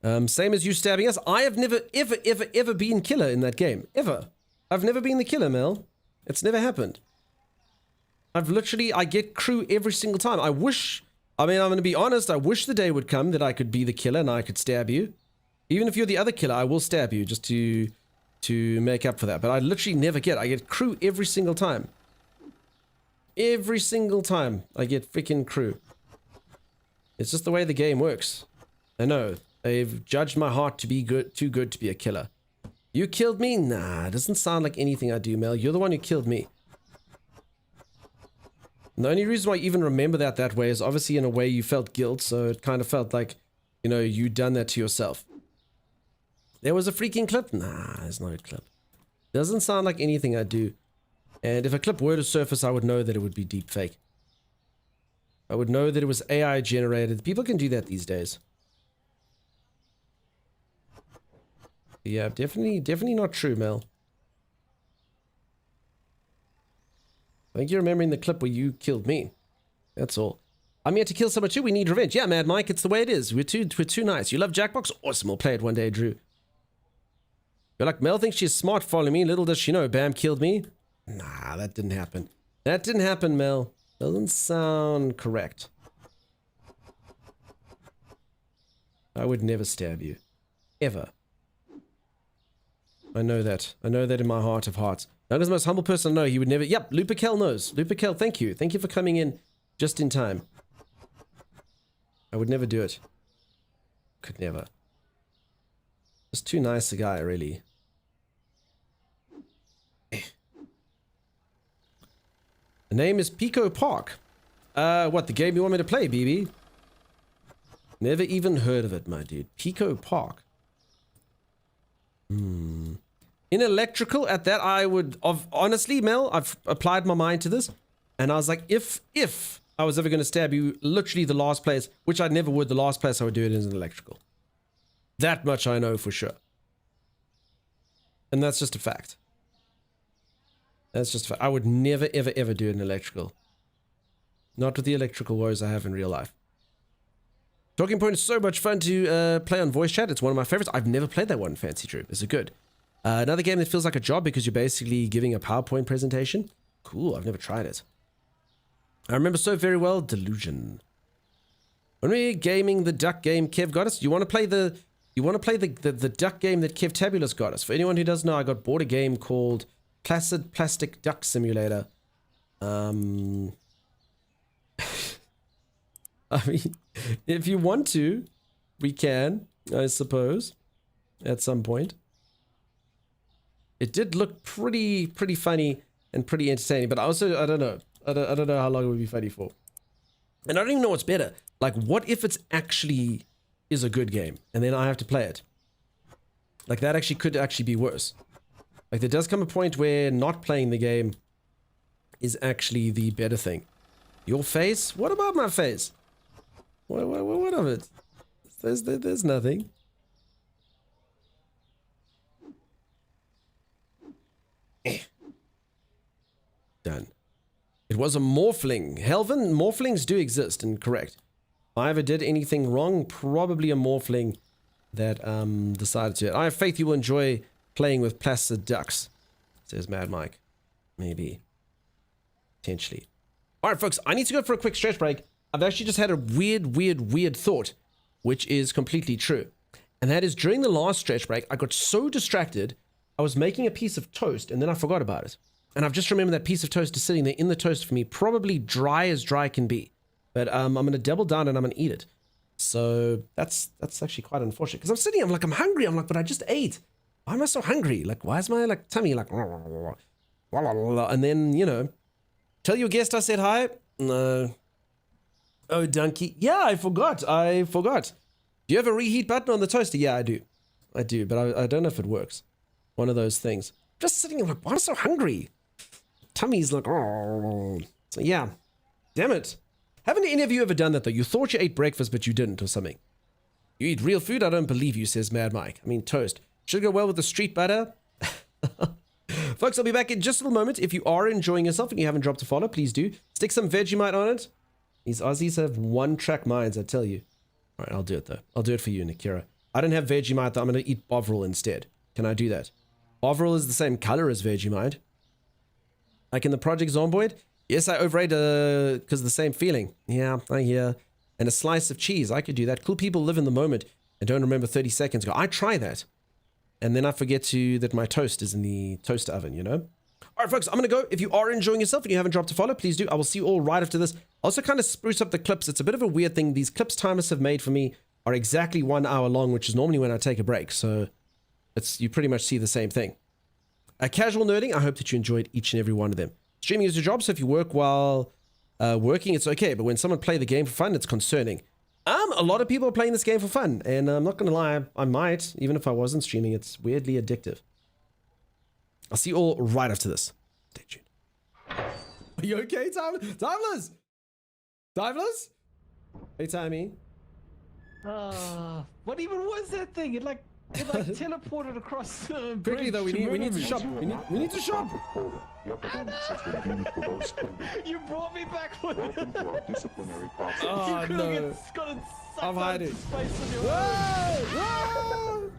Same as you stabbing us. I have never, ever been killer in that game. Ever. I've never been the killer, Mel. It's never happened. I get crew every single time. I'm going to be honest, I wish the day would come that I could be the killer and I could stab you. Even if you're the other killer, I will stab you just to make up for that. But I literally never I get crew every single time. Every single time I get freaking crew. It's just the way the game works. I know. They've judged my heart to be good, too good to be a killer. You killed me? Nah, it doesn't sound like anything I do, Mel. You're the one who killed me. And the only reason why I even remember that way is obviously in a way you felt guilt, so it kind of felt like, you know, you'd done that to yourself. There was a freaking clip? Nah, there's no clip. Doesn't sound like anything I do. And if a clip were to surface, I would know that it would be deep fake. I would know that it was AI generated. People can do that these days. Yeah, definitely not true, Mel. I think you're remembering the clip where you killed me. That's all. I'm here to kill someone too. We need revenge. Yeah, Mad Mike, it's the way it is. We're too nice. You love Jackbox? Awesome. We'll play it one day, Drew. You're like, Mel thinks she's smart. Follow me. Little does she know, Bam killed me. Nah, that didn't happen. That didn't happen, Mel. Doesn't sound correct. I would never stab you. Ever. I know that. I know that in my heart of hearts. Doug is the most humble person I know. He would never... Yep, Luperkel knows. Luperkel, thank you. Thank you for coming in just in time. I would never do it. Could never. Just too nice a guy, really. The name is Pico Park. What, the game you want me to play, BB? Never even heard of it, my dude. Pico Park. In electrical, at that I would... honestly, Mel, I've applied my mind to this. And I was like, if I was ever going to stab you, literally the last place, which I never would, the last place I would do it is in electrical. That much I know for sure. And that's just a fact. That's just a fact. I would never, ever, ever do it in electrical. Not with the electrical woes I have in real life. Talking Point is so much fun to play on voice chat. It's one of my favorites. I've never played that one, Fancy Troop. Is it good? Another game that feels like a job because you're basically giving a PowerPoint presentation. Cool, I've never tried it. I remember so very well, Delusion. When we were gaming the duck game Kev got us, you want to play the duck game that Kev Tabulous got us. For anyone who doesn't know, I got bought a game called Placid Plastic Duck Simulator. I mean, if you want to, we can, I suppose, at some point. It did look pretty funny and pretty entertaining, but also, I don't know. I don't know how long it would be funny for. And I don't even know what's better. Like, what if it's actually is a good game, and then I have to play it? Like, that actually could actually be worse. Like, there does come a point where not playing the game is actually the better thing. Your face? What about my face? What of it? There's nothing. Done. It was a morphling. Helvin, morphlings do exist, and correct. If I ever did anything wrong, probably a morphling that decided to. I have faith you will enjoy playing with placid ducks, says Mad Mike. Maybe. Potentially. Alright, folks, I need to go for a quick stretch break. I've actually just had a weird thought, which is completely true. And that is, during the last stretch break, I got so distracted, I was making a piece of toast, and then I forgot about it. And I've just remembered that piece of toast is sitting there in the toast for me, probably dry as dry can be. But I'm going to double down and I'm going to eat it. So that's actually quite unfortunate. Because I'm sitting, I'm hungry. I'm like, but I just ate. Why am I so hungry? Like, why is my tummy like... And then, you know, tell your guest I said hi. No. Oh, donkey. Yeah, I forgot. Do you have a reheat button on the toaster? Yeah, I do. But I don't know if it works. One of those things. Just sitting, I'm like, why am I so hungry? Tummy's like, oh. So yeah, damn it. Haven't any of you ever done that though? You thought you ate breakfast, but you didn't or something. You eat real food? I don't believe you, says Mad Mike. I mean, toast. Should go well with the street butter. Folks, I'll be back in just a little moment. If you are enjoying yourself and you haven't dropped a follow, please do. Stick some Vegemite on it. These Aussies have one-track minds, I tell you. All right, I'll do it though. I'll do it for you, Nikira. I don't have Vegemite though. I'm going to eat Bovril instead. Can I do that? Bovril is the same color as Vegemite. Like in the Project Zomboid? Yes, I overate because of the same feeling. Yeah, I hear. And a slice of cheese. I could do that. Cool people live in the moment and don't remember 30 seconds ago. I try that. And then I forget that my toast is in the toaster oven, you know? All right, folks, I'm going to go. If you are enjoying yourself and you haven't dropped a follow, please do. I will see you all right after this. Also kind of spruce up the clips. It's a bit of a weird thing. These clips timers have made for me are exactly 1 hour long, which is normally when I take a break. So you pretty much see the same thing. Casual nerding, I hope that you enjoyed each and every one of them. Streaming is your job, so if you work while working, it's okay. But when someone play the game for fun, it's concerning. A lot of people are playing this game for fun, and I'm not going to lie, I might, even if I wasn't streaming. It's weirdly addictive. I'll see you all right after this. Stay tuned. Are you okay, Timeless? Timeless? Hey, Timey. What even was that thing? It like teleported across the bridge. Quickly though, we need to shop. We need to shop. Your performance has been deemed below standard. You brought me back with Welcome to our disciplinary process. Oh no. I'm hiding. Whoa!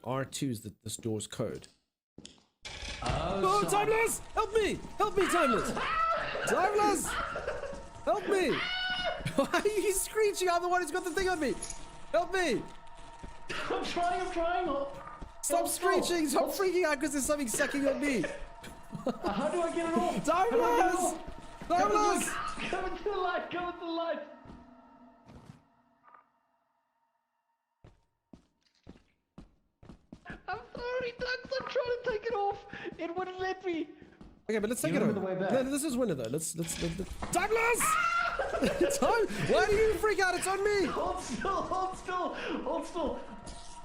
R2 is the store's code. Oh, Timeless! Help me! Help me, Timeless! Timeless! Help me! Why are you screeching? I'm the one who's got the thing on me! Help me! I'm trying. Stop screeching! Stop freaking out because there's something sucking on me! How do I get it off? Timeless! Timeless! Come into the light, come into the light. I'm sorry, Ducks, I'm trying to take it off. It wouldn't let me. Okay, but let's take You it remember over. the way back. No, this is winner though. Let's Timeless! Why do you freak out? It's on me! Hold still.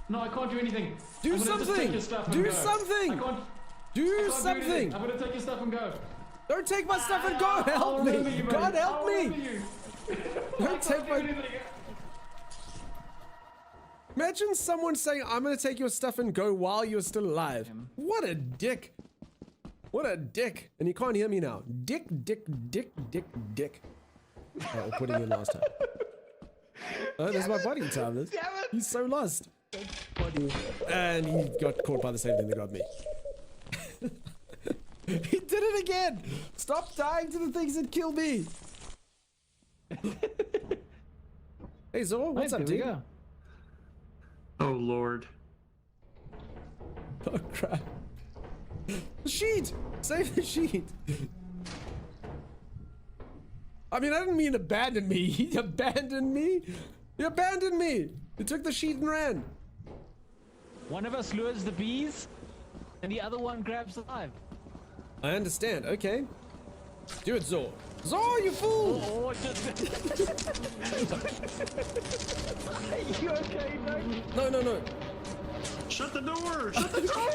No, I can't do anything. Do I'm gonna just something! take your stuff and Do go. something! I can't Do do something! anything. I'm gonna take your stuff and go. Don't take my stuff and go! I'll Help remember me! you, God buddy. help I'll me! remember you. Don't take my... Anything. Imagine someone saying, I'm gonna take your stuff and go while you're still alive. What a dick. What a dick. And you can't hear me now. Dick. Oh, putting in last time. Oh, there's my buddy, Timeless. He's so lost. And he got caught by the same thing that got me. He did it again! Stop dying to the things that kill me! Hey Zor, what's up, There we dude? go. Oh lord. Oh crap. The sheet! Save the sheet! I mean, I didn't mean abandon me. He abandoned me? He abandoned me! He took the sheet and ran. One of us lures the bees, and the other one grabs the hive. I understand, okay. Do it, Zor. Zor, you fool! Oh, just... you okay, Doug? No. Shut the door! Shut the door!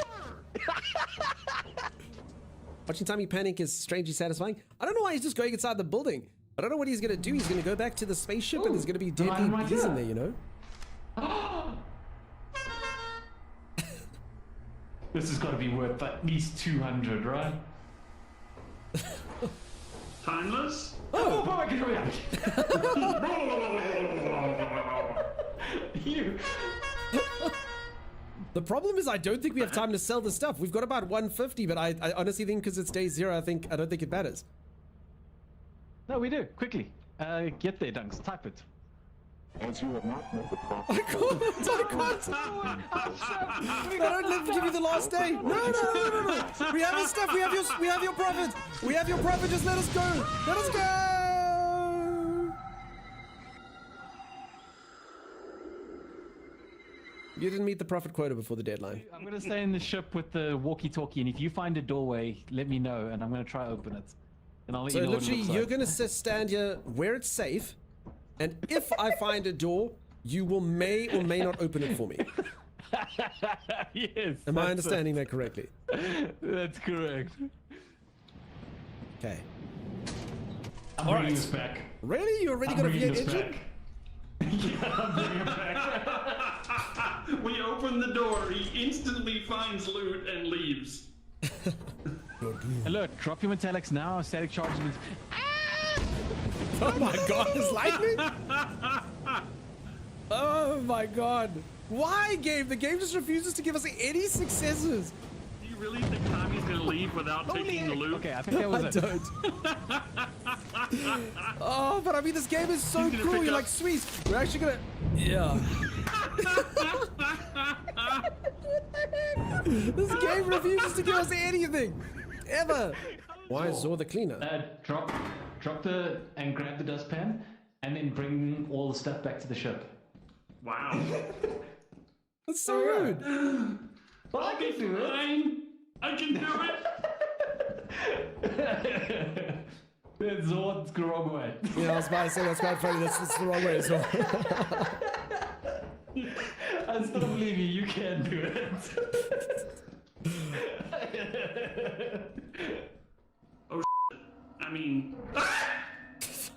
Watching Tommy panic is strangely satisfying. I don't know why he's just going inside the building. I don't know what he's gonna do. He's gonna go back to the spaceship and there's gonna be deadly I'm right bees in here. there, you know? This has got to be worth at least 200, right? Timeless? Oh, my God! You. The problem is I don't think we have time to sell the stuff. We've got about 150, but I honestly think because it's day 0, I don't think it matters. No, we do. Quickly. Get there, Dunks. Type it. As you have not met the profit. I don't let them give you the last day. No. We have your stuff. We have your profit. We have your profit. Just let us go. Let us go. You didn't meet the profit quota before the deadline. I'm going to stay in the ship with the walkie-talkie, and if you find a doorway, let me know, and I'm going to try to open it. And I'll let So you know what it literally, looks you're like. gonna stand here where it's safe, and if I find a door, you will may or may not open it for me. Yes. Am I that's understanding that correctly? That's correct. Okay. I'm bringing this back. Really? You already I'm got a bringing V8 this engine? back. Yeah, I'm bringing it back. We open the door, he instantly finds loot and leaves. And look, drop your metallics now. Static charge has been... Oh my god, it's lightning? Oh my god. Why, game? The game just refuses to give us any successes. Do you really think Tommy's gonna leave without taking the loot? Okay, I think that was I it. don't. Oh, but I mean, this game is so He's gonna cool. pick You're up- like, sweet. We're actually gonna... Yeah. This game refuses to give us anything. Ever. Why is Zor the cleaner? Drop the and grab the dustpan, and then bring all the stuff back to the ship. Wow. That's so rude. I'll be fine. I can do it. That's Zord's the wrong way. Yeah, I was about to say that's quite funny. That's the wrong way as well. I still believe you. You can do it. I mean,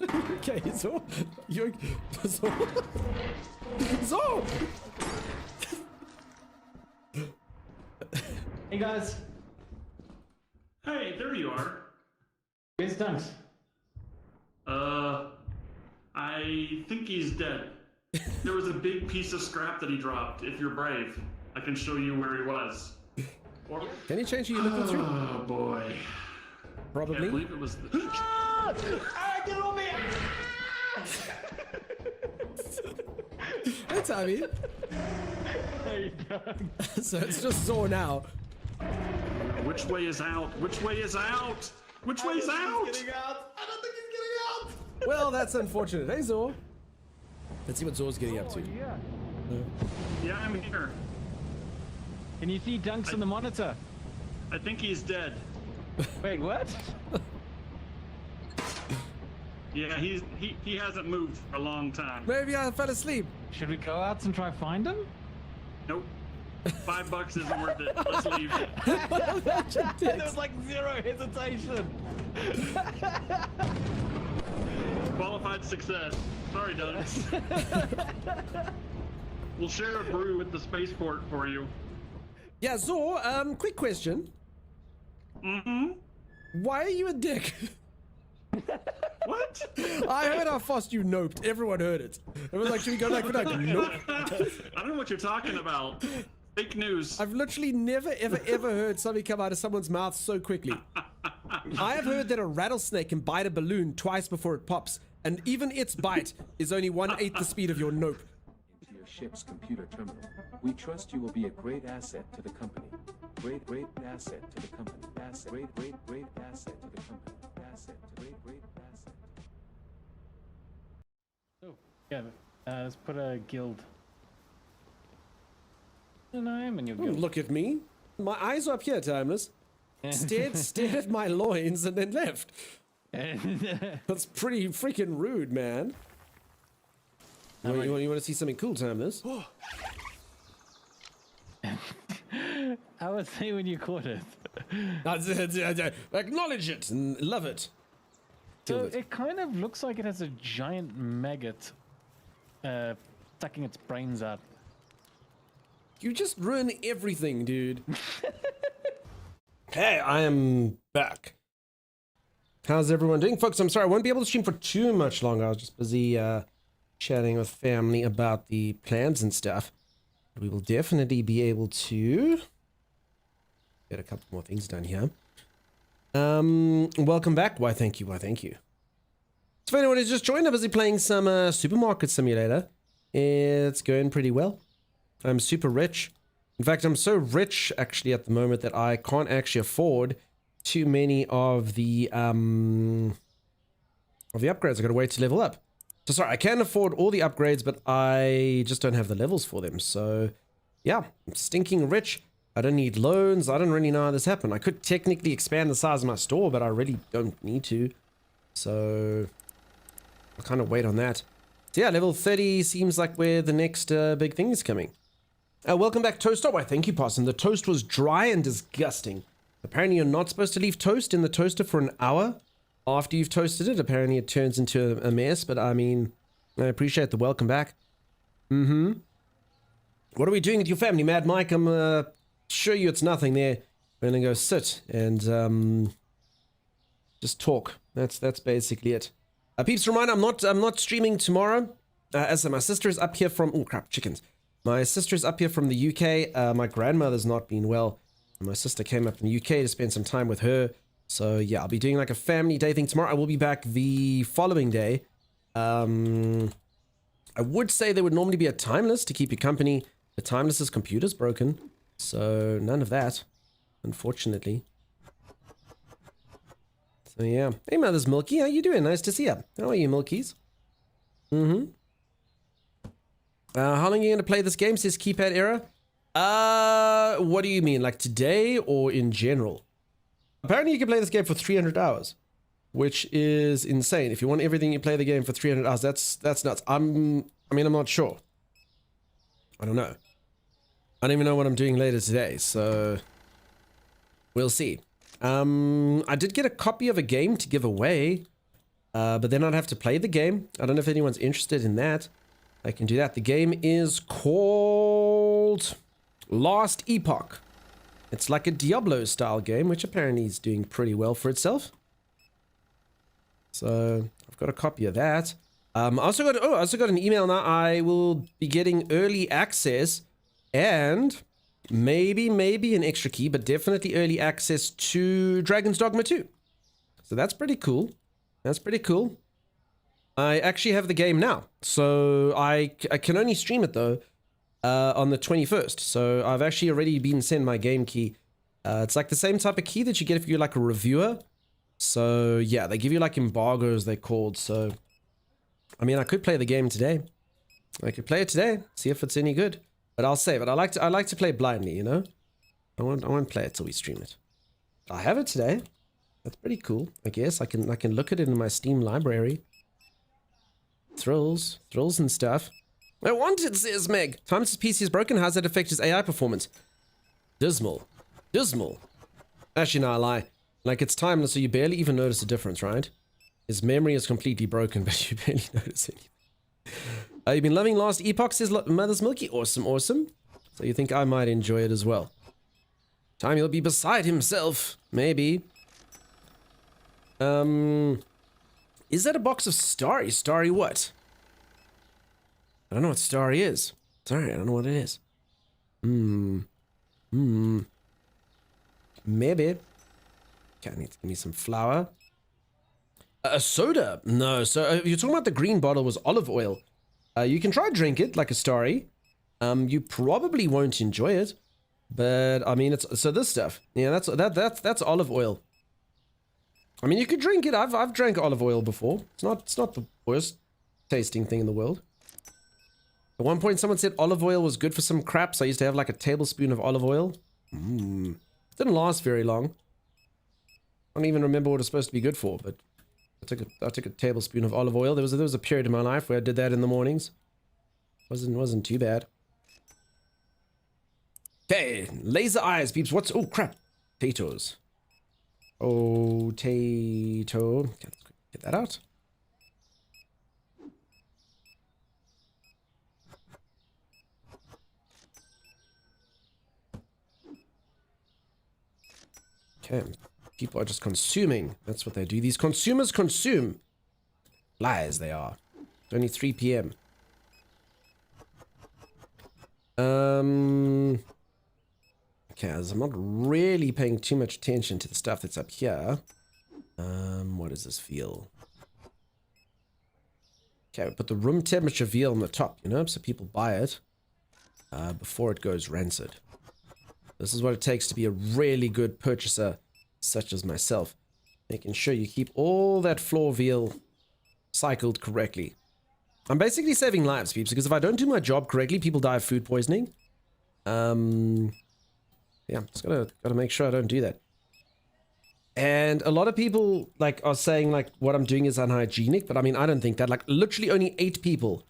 Okay, so you're so Hey guys, hey, there you are. where's Dunks? I think he's dead. There was a big piece of scrap that he dropped. If you're brave, I can show you where he was. Or, Can you change who you're looking through? oh boy. Can't Probably. believe it was the... Get on me! Hey, Tommy. Hey, Dunks. So it's just Zor now. Which way is out? Which way is out? Which way is out? I don't think he's getting out. Well, that's unfortunate. Hey, Zor. Let's see what Zor's getting up to. Yeah. Yeah, I'm here. Can you see Dunks on the monitor? I think he's dead. Wait, what? Yeah, he hasn't moved for a long time. Maybe I fell asleep. Should we go out and try find him? Nope. $5 isn't worth it. Let's leave. There was like zero hesitation. Qualified success. Sorry, Dunks. We'll share a brew with the spaceport for you. Yeah, Zor, quick question. Mm-hmm. Why are you a dick? What? I heard how fast you noped. Everyone heard it. It was like, should we go like for like, nope. I don't know what you're talking about. Fake news. I've literally never, ever heard something come out of someone's mouth so quickly. I have heard that a rattlesnake can bite a balloon twice before it pops, and even its bite is only 1/8 the speed of your nope. Into your ship's computer terminal. We trust you will be a great asset to the company. Great asset to the company. Asset. Great asset to the company. Asset. Great asset. Oh, yeah. Let's put a guild. And I am in your guild. Look at me. My eyes are up here, Timeless. Stared at my loins and then left. That's pretty freaking rude, man. You want to see something cool, Timeless? I would say when you caught it. Acknowledge it and love it. So Killed it. it kind of looks like it has a giant maggot sucking its brains out. You just ruin everything, dude. Hey, I am back. How's everyone doing? Folks, I'm sorry, I won't be able to stream for too much longer. I was just busy chatting with family about the plans and stuff. We will definitely be able to get a couple more things done here. Welcome back. Why, thank you. Why, thank you. So, if anyone who's just joined, I'm busy playing some Supermarket Simulator. It's going pretty well. I'm super rich. In fact, I'm so rich actually at the moment that I can't actually afford too many of the upgrades. I gotta wait to level up. So sorry, I can afford all the upgrades, but I just don't have the levels for them. So yeah, I'm stinking rich. I don't need loans. I don't really know how this happened. I could technically expand the size of my store, but I really don't need to. So I'll kind of wait on that. So yeah, level 30 seems like where the next big thing is coming. Welcome back, Toast. Oh, why, thank you, Parson. The toast was dry and disgusting. Apparently, you're not supposed to leave toast in the toaster for an hour after you've toasted it. Apparently, it turns into a mess, but I mean, I appreciate the welcome back. What are we doing with your family, Mad Mike? I'm sure you it's nothing there. We're gonna go sit and just talk. That's basically it. Peeps, reminder, I'm not streaming tomorrow. As my sister is up here from chickens. My sister's up here from the UK. My grandmother's not been well. My sister came up in the UK to spend some time with her. So yeah, I'll be doing like a family day thing tomorrow. I will be back the following day. I would say there would normally be a Timeless to keep you company. The Timeless's computer's broken. So none of that, unfortunately. So yeah. Hey, Mother's Milky, how you doing? Nice to see you. How are you, Milkies? Mm-hmm. How long are you going to play this game, says Keypad Era? What do you mean? Like today or in general? Apparently you can play this game for 300 hours, which is insane. If you want everything, you play the game for 300 hours. That's nuts. I'm not sure. I don't know. I don't even know what I'm doing later today, so we'll see. I did get a copy of a game to give away, but then I'd have to play the game. I don't know if anyone's interested in that. I can do that. The game is called Last Epoch. It's like a Diablo style game, which apparently is doing pretty well for itself. So I've got a copy of that. I also got an email now. I will be getting early access and maybe an extra key, but definitely early access to Dragon's Dogma 2. So that's pretty cool. That's pretty cool. I actually have the game now. So I can only stream it though on the 21st. So I've actually already been sent my game key. It's like the same type of key that you get if you're like a reviewer. So yeah, they give you like embargoes, they're called. So I mean, I could play the game today. I could play it today, see if it's any good. But I'll save it. I like to play blindly, you know. I won't play it till we stream it. I have it today. That's pretty cool. I guess I can look at it in my Steam library. Thrills and stuff. I want it, says Meg. Times his PC is broken. How's that affect his AI performance? Dismal. Actually, no, I lie. Like, it's timeless, so you barely even notice a difference, right? His memory is completely broken, but you barely notice anything. You've been loving Last Epoch, says Mother's Milky. Awesome. So you think I might enjoy it as well. Time he'll be beside himself. Maybe. Is that a box of Starry? Starry what? I don't know what Starry is. Sorry, I don't know what it is. Maybe. Okay, I need to give me some flour. A soda? No, so you're talking about the green bottle was olive oil. You can try drink it like a Starry. You probably won't enjoy it. But I mean, it's so this stuff. Yeah, that's olive oil. I mean, you could drink it. I've drank olive oil before. It's not the worst tasting thing in the world. At one point, someone said olive oil was good for some crap, so I used to have like a tablespoon of olive oil. Didn't last very long. I don't even remember what it's supposed to be good for, but I took a tablespoon of olive oil. There was a period in my life where I did that in the mornings. Wasn't too bad. Okay, laser eyes, peeps. Oh crap, potatoes. Potato. Get that out. Okay. People are just consuming. That's what they do. These consumers consume. Liars they are. It's only 3 p.m. Okay, as I'm not really paying too much attention to the stuff that's up here. What does this feel? Okay, we put the room temperature veal on the top, you know, so people buy it before it goes rancid. This is what it takes to be a really good purchaser, such as myself. Making sure you keep all that floor veal cycled correctly. I'm basically saving lives, peeps, because if I don't do my job correctly, people die of food poisoning. Yeah, just gotta make sure I don't do that. And a lot of people like are saying like what I'm doing is unhygienic, but I mean I don't think that. Like literally only 8 people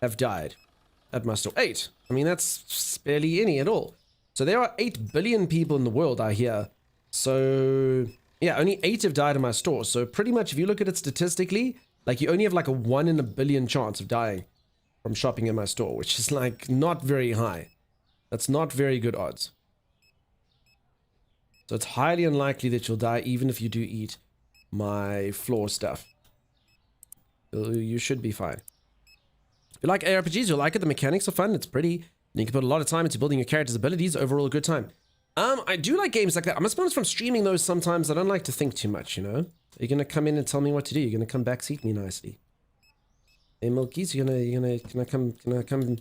have died at my store. 8. I mean that's barely any at all. So there are 8 billion people in the world, I hear. So yeah, only 8 have died in my store. So pretty much if you look at it statistically, like you only have like a 1 in a billion chance of dying from shopping in my store, which is like not very high. That's not very good odds. So it's highly unlikely that you'll die even if you do eat my floor stuff. You should be fine. If you like ARPGs, you'll like it. The mechanics are fun. It's pretty. And you can put a lot of time into building your character's abilities. Overall, a good time. I do like games like that. I must be honest, from streaming those sometimes, I don't like to think too much, you know? You're going to come in and tell me what to do. You're going to come backseat me nicely. Hey, Milkies, can I come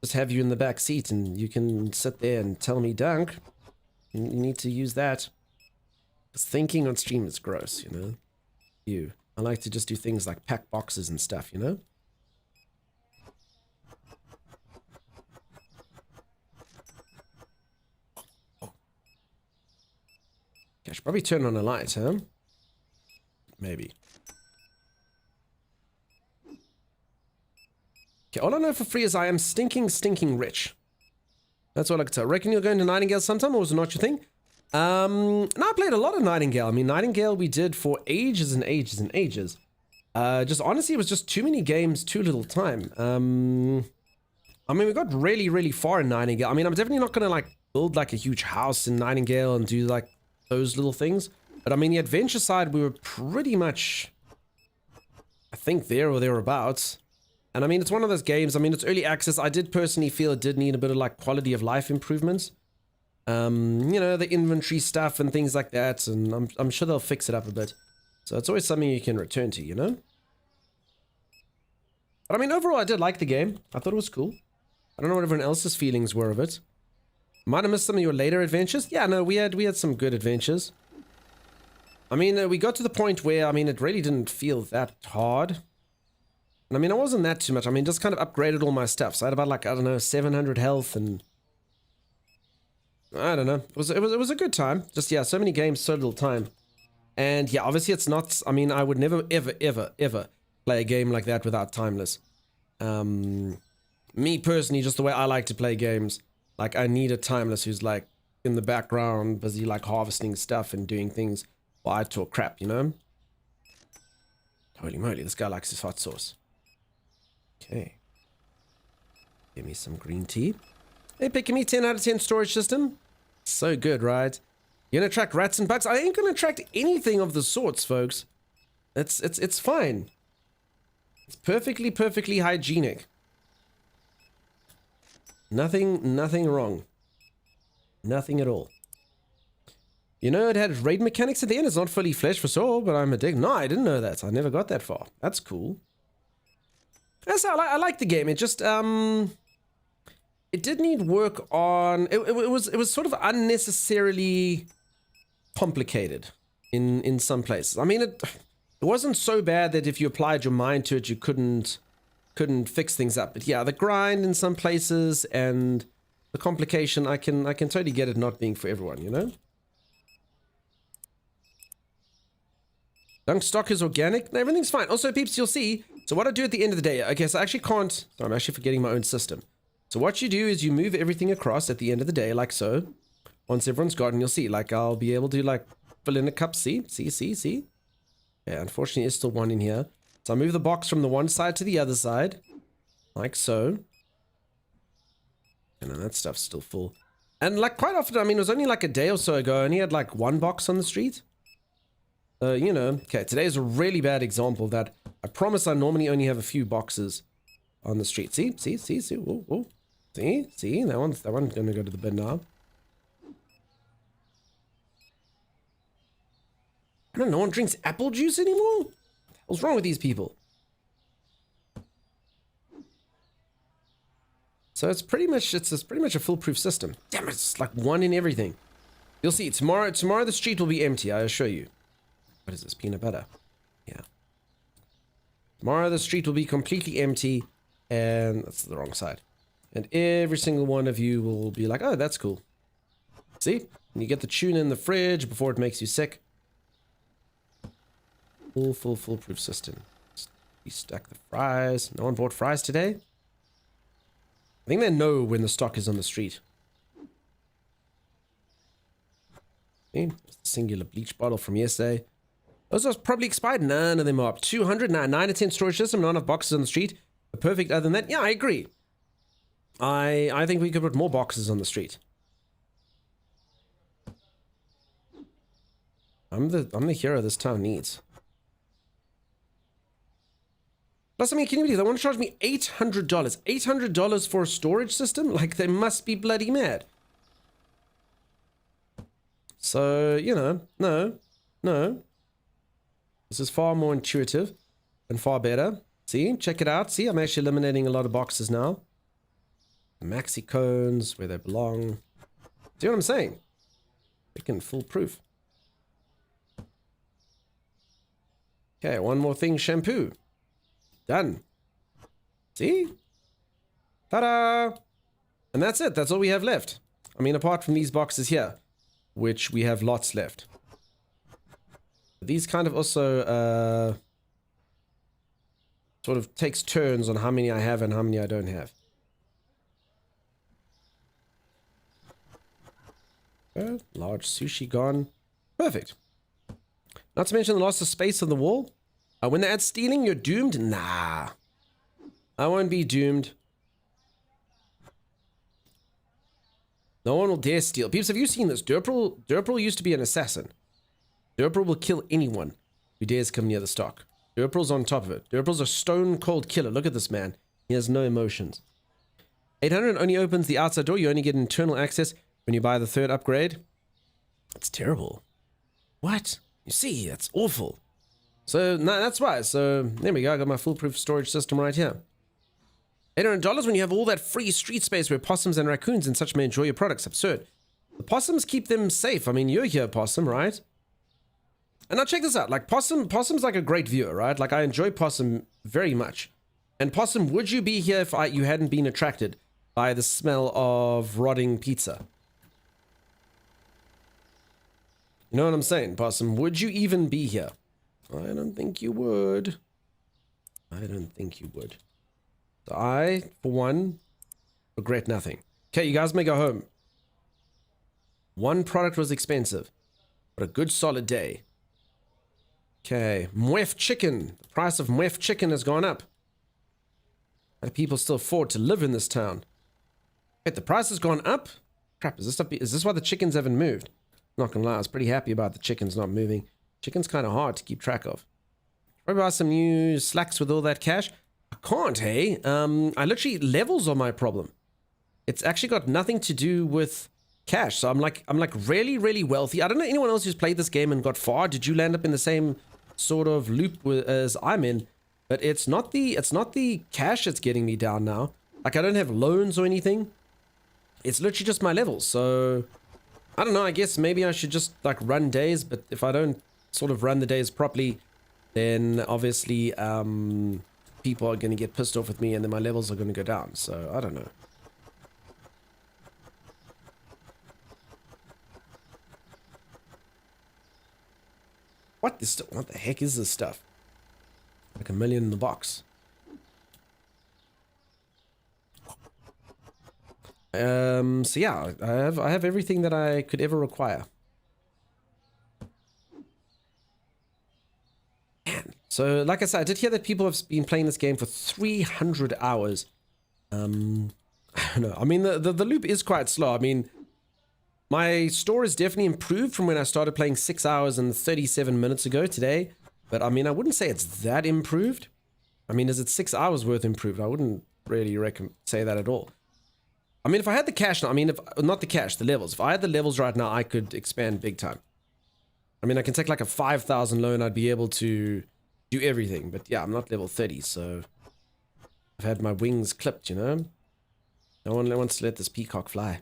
just have you in the back seat and you can sit there and tell me, Dunk, you need to use that. Because thinking on stream is gross, you know? I like to just do things like pack boxes and stuff, you know? I should probably turn on a light, huh? Maybe. Okay, all I know for free is I am stinking rich. That's all I could tell. Reckon you're going to Nightingale sometime, or was it not your thing? No, I played a lot of Nightingale. I mean, Nightingale we did for ages and ages and ages. Just honestly, it was just too many games, too little time. I mean, we got really far in Nightingale. I mean, I'm definitely not going to like build like a huge house in Nightingale and do like those little things. But I mean, the adventure side, we were pretty much, I think, there or thereabouts. And I mean, it's one of those games, I mean, it's early access. I did personally feel it did need a bit of like quality of life improvements. You know, the inventory stuff and things like that. And I'm sure they'll fix it up a bit. So it's always something you can return to, you know? But I mean, overall, I did like the game. I thought it was cool. I don't know what everyone else's feelings were of it. Might have missed some of your later adventures. Yeah, no, we had some good adventures. I mean, we got to the point where, I mean, it really didn't feel that hard. And I mean, it wasn't that too much. I mean, just kind of upgraded all my stuff. So I had about like, I don't know, 700 health and I don't know. It was a good time. Just, yeah, so many games, so little time. And yeah, obviously it's not, I mean, I would never, ever play a game like that without Timeless. Me personally, just the way I like to play games, like I need a Timeless who's like in the background, busy like harvesting stuff and doing things while I talk crap, you know? Holy moly, this guy likes his hot sauce. Okay. Give me some green tea. Hey, picking me 10 out of 10 storage system. So good, right? You're gonna attract rats and bugs? I ain't gonna attract anything of the sorts, folks. It's fine. It's perfectly hygienic. Nothing wrong. Nothing at all. You know, it had raid mechanics at the end. It's not fully flesh for sure, but I'm addicted. No, I didn't know that. I never got that far. That's cool. That's I like the game. It just it did need work on. It was sort of unnecessarily complicated in some places. I mean, it wasn't so bad that if you applied your mind to it, you couldn't fix things up. But yeah, the grind in some places and the complication, I can totally get it not being for everyone, you know? Dunk stock is organic. No, everything's fine. Also, peeps, you'll see. So what I do at the end of the day, okay, so I actually can't, I'm actually forgetting my own system. So what you do is you move everything across at the end of the day, like so. Once everyone's gone, you'll see, like I'll be able to like fill in a cup, see? Yeah, unfortunately, there's still one in here. So I move the box from the one side to the other side, like so. And then that stuff's still full. And like quite often, I mean, it was only like a day or so ago, I only had like one box on the street. You know, okay, today is a really bad example that I promise I normally only have a few boxes on the street. See, ooh, ooh. See, that one's gonna go to the bin now. No one drinks apple juice anymore? What's wrong with these people? So it's pretty much a foolproof system. Damn it, it's like one in everything. You'll see, tomorrow the street will be empty, I assure you. What is this, peanut butter? Yeah. Tomorrow the street will be completely empty, and that's the wrong side. And every single one of you will be like, oh, that's cool. See? And you get the tuna in the fridge before it makes you sick. Full foolproof system. We stack the fries. No one bought fries today? I think they know when the stock is on the street. Okay, that's the singular bleach bottle from yesterday. Those are probably expired. None of them are up. 200, 9 out of 10 storage system, not enough boxes on the street. But perfect other than that. Yeah, I agree. I think we could put more boxes on the street. I'm the hero this town needs. Plus, I mean, can you believe they want to charge me $800? $800 for a storage system? Like, they must be bloody mad. So, you know, no. This is far more intuitive and far better. See, check it out. See, I'm actually eliminating a lot of boxes now. Maxi cones, where they belong. See what I'm saying? Freaking foolproof. Okay, one more thing, shampoo. Done. See? Ta-da! And that's it. That's all we have left. I mean, apart from these boxes here, which we have lots left. These kind of also sort of takes turns on how many I have and how many I don't have. Large sushi gone. Perfect. Not to mention the loss of space on the wall. When they add stealing, you're doomed? Nah. I won't be doomed. No one will dare steal. Peeps, have you seen this? Durpril used to be an assassin. Durpril will kill anyone who dares come near the stock. Durpril's on top of it. Durpril's a stone cold killer. Look at this man. He has no emotions. 800 only opens the outside door. You only get internal access when you buy the 3rd upgrade. It's terrible. What? You see, that's awful. So, no, that's why. So, there we go. I got my foolproof storage system right here. $800 when you have all that free street space where possums and raccoons and such may enjoy your products. Absurd. The possums keep them safe. I mean, you're here, possum, right? And now check this out. Like, possum's like a great viewer, right? Like, I enjoy possum very much. And possum, would you be here if you hadn't been attracted by the smell of rotting pizza? You know what I'm saying, possum? Would you even be here? I don't think you would. I don't think you would. So I, for one, regret nothing. Okay, you guys may go home. One product was expensive, but a good solid day. Okay, Mwef chicken. The price of Mwef chicken has gone up. How do people still afford to live in this town? Wait, the price has gone up? Crap, is this why the chickens haven't moved? Not gonna lie, I was pretty happy about the chickens not moving. Chicken's kind of hard to keep track of. Probably buy some new slacks with all that cash. I can't, hey? I literally, levels are my problem. It's actually got nothing to do with cash. So I'm like really, really wealthy. I don't know anyone else who's played this game and got far. Did you land up in the same sort of loop as I'm in? But it's not the cash that's getting me down now. Like, I don't have loans or anything. It's literally just my levels. So I don't know. I guess maybe I should just like run days. But if I don't sort of run the days properly, then obviously people are going to get pissed off with me and then my levels are going to go down. So I don't know. What the heck is this stuff? Like $1 million in the box. So yeah, I have everything that I could ever require. Man. So like I said, I did hear that people have been playing this game for 300 hours. I don't know. I mean, the loop is quite slow. I mean, my score has definitely improved from when I started playing 6 hours and 37 minutes ago today. But I mean, I wouldn't say it's that improved. I mean, is it 6 hours worth improved? I wouldn't really say that at all. I mean, if I had the cash now, I mean, not the cash, the levels. If I had the levels right now, I could expand big time. I mean, I can take like a 5,000 loan. I'd be able to do everything. But yeah, I'm not level 30, so I've had my wings clipped, you know? No one wants to let this peacock fly.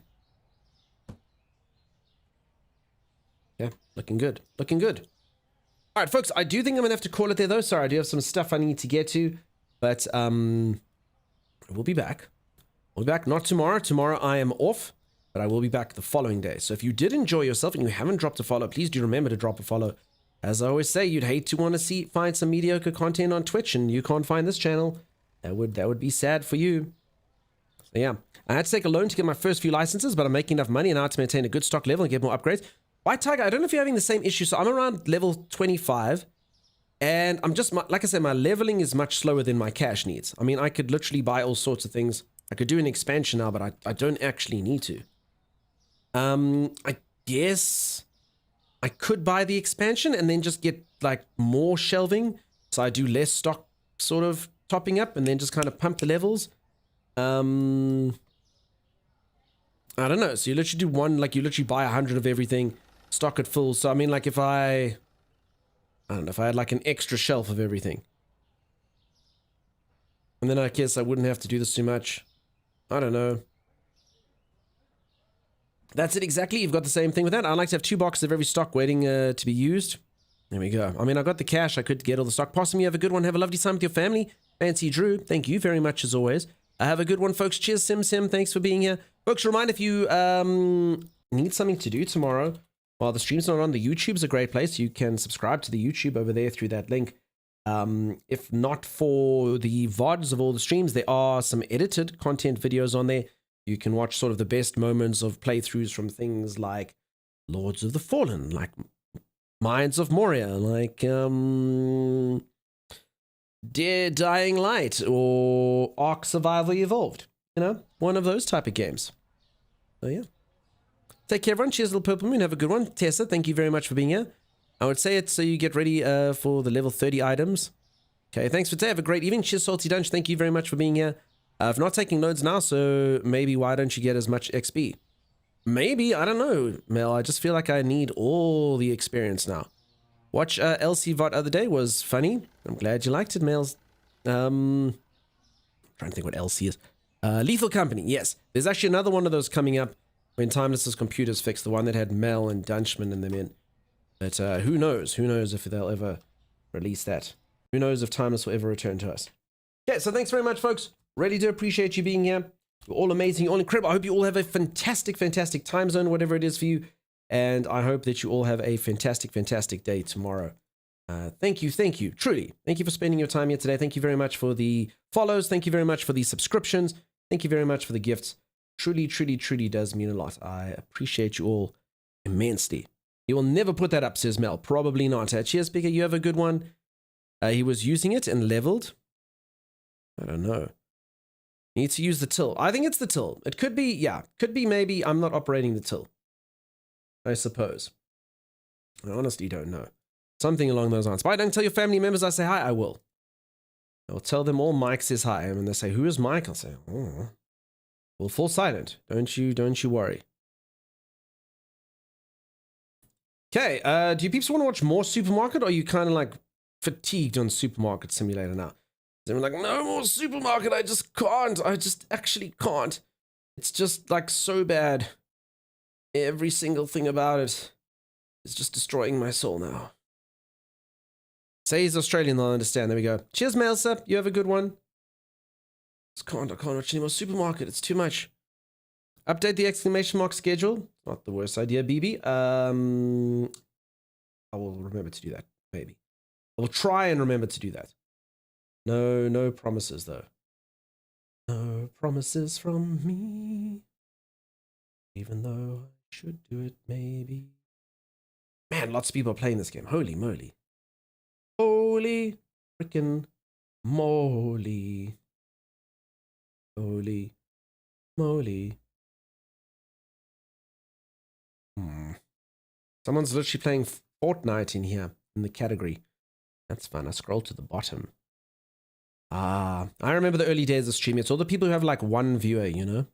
Yeah, looking good. Looking good. All right, folks, I do think I'm going to have to call it there, though. Sorry, I do have some stuff I need to get to. But we'll be back. We'll be back not tomorrow. Tomorrow I am off, but I will be back the following day. So if you did enjoy yourself and you haven't dropped a follow, please do remember to drop a follow. As I always say, you'd hate to want to find some mediocre content on Twitch and you can't find this channel. That would be sad for you. So yeah, I had to take a loan to get my first few licenses, but I'm making enough money now to maintain a good stock level and get more upgrades. White Tiger, I don't know if you're having the same issue. So I'm around level 25 and I'm just, like I said, my leveling is much slower than my cash needs. I mean, I could literally buy all sorts of things. I could do an expansion now, but I don't actually need to. I guess I could buy the expansion and then just get like more shelving. So I do less stock sort of topping up and then just kind of pump the levels. I don't know. So you literally do one, like you literally buy 100 of everything, stock it full. So I mean, like if I don't know, if I had like an extra shelf of everything. And then I guess I wouldn't have to do this too much. I don't know. That's it exactly. You've got the same thing with that. I like to have 2 boxes of every stock waiting to be used. There we go. I mean, I got the cash. I could get all the stock. Possum, you have a good one. Have a lovely time with your family. Fancy Drew, thank you very much as always. Have a good one, folks. Cheers, Sim. Thanks for being here. Folks, remind if you need something to do tomorrow while the stream's not on, the YouTube's a great place. You can subscribe to the YouTube over there through that link. If not for the VODs of all the streams, there are some edited content videos on there. You can watch sort of the best moments of playthroughs from things like Lords of the Fallen, like Minds of Moria, like Dear Dying Light, or Ark Survival Evolved. You know, one of those type of games. So yeah. Take care, everyone. Cheers, Little Purple Moon. Have a good one. Tessa, thank you very much for being here. I would say it so you get ready for the level 30 items. Okay, thanks for today. Have a great evening. Cheers, Salty Dunch. Thank you very much for being here. I've not taking loads now, so maybe why don't you get as much XP? Maybe, I don't know, Mel. I just feel like I need all the experience now. Watch LC VOD other day was funny. I'm glad you liked it, Mels. Trying to think what LC is. Lethal Company, yes. There's actually another one of those coming up when Timeless's computers fix, the one that had Mel and Dunchman and them in. But who knows? Who knows if they'll ever release that? Who knows if Timeless will ever return to us? Yeah, so thanks very much, folks. Really do appreciate you being here. You're all amazing, you're all incredible. I hope you all have a fantastic, fantastic time zone, whatever it is for you. And I hope that you all have a fantastic, fantastic day tomorrow. Thank you, truly. Thank you for spending your time here today. Thank you very much for the follows. Thank you very much for the subscriptions. Thank you very much for the gifts. Truly, truly, truly does mean a lot. I appreciate you all immensely. He will never put that up, says Mel. Probably not. Cheers, Bigger. You have a good one. He was using it and leveled. I don't know. Need to use the till. I think it's the till. It could be, yeah. Could be maybe I'm not operating the till. I suppose. I honestly don't know. Something along those lines. But I don't tell your family members I say hi. I will. I'll tell them all Mike says hi. And when they say, who is Mike? I'll say, oh. We'll fall silent. Don't you worry. Okay, do you peeps want to watch more Supermarket, or are you kind of like fatigued on Supermarket Simulator now? They're like, no more Supermarket, I just can't. I just actually can't. It's just like so bad. Every single thing about it is just destroying my soul now. Say he's Australian, they'll understand. There we go. Cheers, Melsa. You have a good one. I can't watch any more Supermarket. It's too much. Update the exclamation mark schedule. Not the worst idea, BB. I will remember to do that, maybe. I will try and remember to do that. No promises, though. No promises from me. Even though I should do it, maybe. Man, lots of people are playing this game. Holy moly. Holy frickin' moly. Holy moly. Someone's literally playing Fortnite in here, in the category. That's fun. I scroll to the bottom. I remember the early days of streaming. It's all the people who have like one viewer, you know?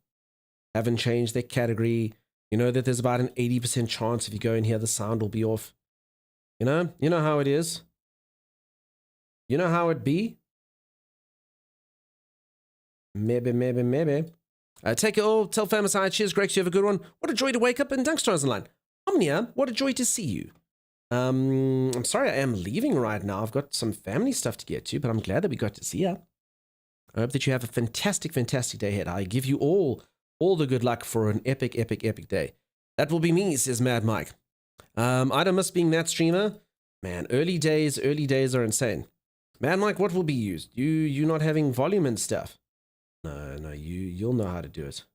Haven't changed their category. You know that there's about an 80% chance if you go in here, the sound will be off. You know how it is. You know how it be. Maybe. Take it all. Tell famous hi. Cheers, Grex. You have a good one. What a joy to wake up and Dunkstars online. Omnia, what a joy to see you. I'm sorry I am leaving right now. I've got some family stuff to get to, but I'm glad that we got to see you. I hope that you have a fantastic, fantastic day ahead. I give you all the good luck for an epic, epic, epic day. That will be me, says Mad Mike. I don't miss being that streamer. Man, early days are insane. Mad Mike, what will be used? You not having volume and stuff? No, you'll know how to do it.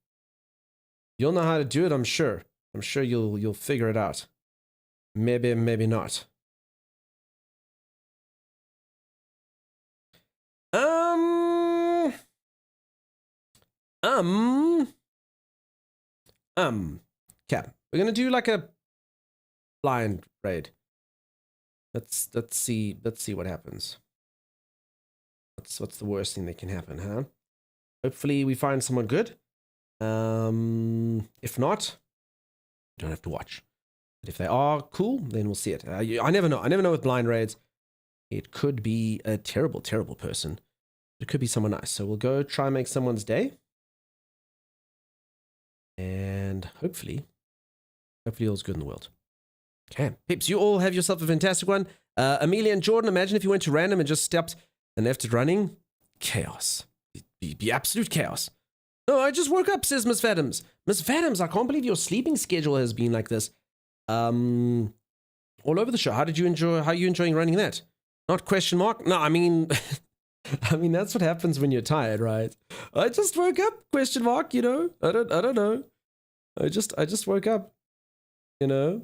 You'll know how to do it, I'm sure. I'm sure you'll figure it out. Maybe not. Okay. We're gonna do like a blind raid. Let's see what happens. What's the worst thing that can happen, huh? Hopefully we find someone good. If not, you don't have to watch. But if they are cool, then we'll see it. I never know. I never know with blind raids. It could be a terrible, terrible person. It could be someone nice. So we'll go try and make someone's day. And hopefully all's good in the world. Okay. Peeps, you all have yourself a fantastic one. Amelia and Jordan, imagine if you went to random and just stepped and left it running. Chaos. It'd be absolute chaos. No, I just woke up, says Miss Fadams. Miss Fadams, I can't believe your sleeping schedule has been like this. all over the show. How are you enjoying running that? Not question mark? No, I mean, I mean, that's what happens when you're tired, right? I just woke up, question mark, you know? I don't know. I just woke up, you know?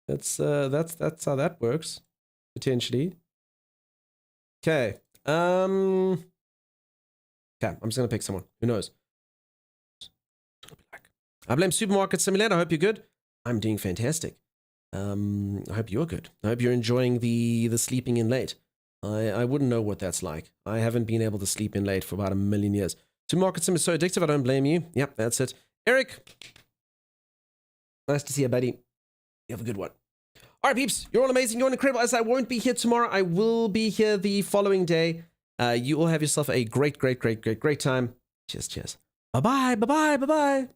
That's how that works, potentially. Okay. Okay, I'm just gonna pick someone. Who knows? I blame Supermarket Simulator. I hope you're good. I'm doing fantastic. I hope you're good. I hope you're enjoying the sleeping in late. I wouldn't know what that's like. I haven't been able to sleep in late for about 1,000,000 years. Supermarket Sim is so addictive. I don't blame you. Yep, that's it. Eric, nice to see you, buddy. You have a good one. All right, peeps, you're all amazing. You're all incredible. As I won't be here tomorrow, I will be here the following day. You all have yourself a great time. Cheers. Bye-bye.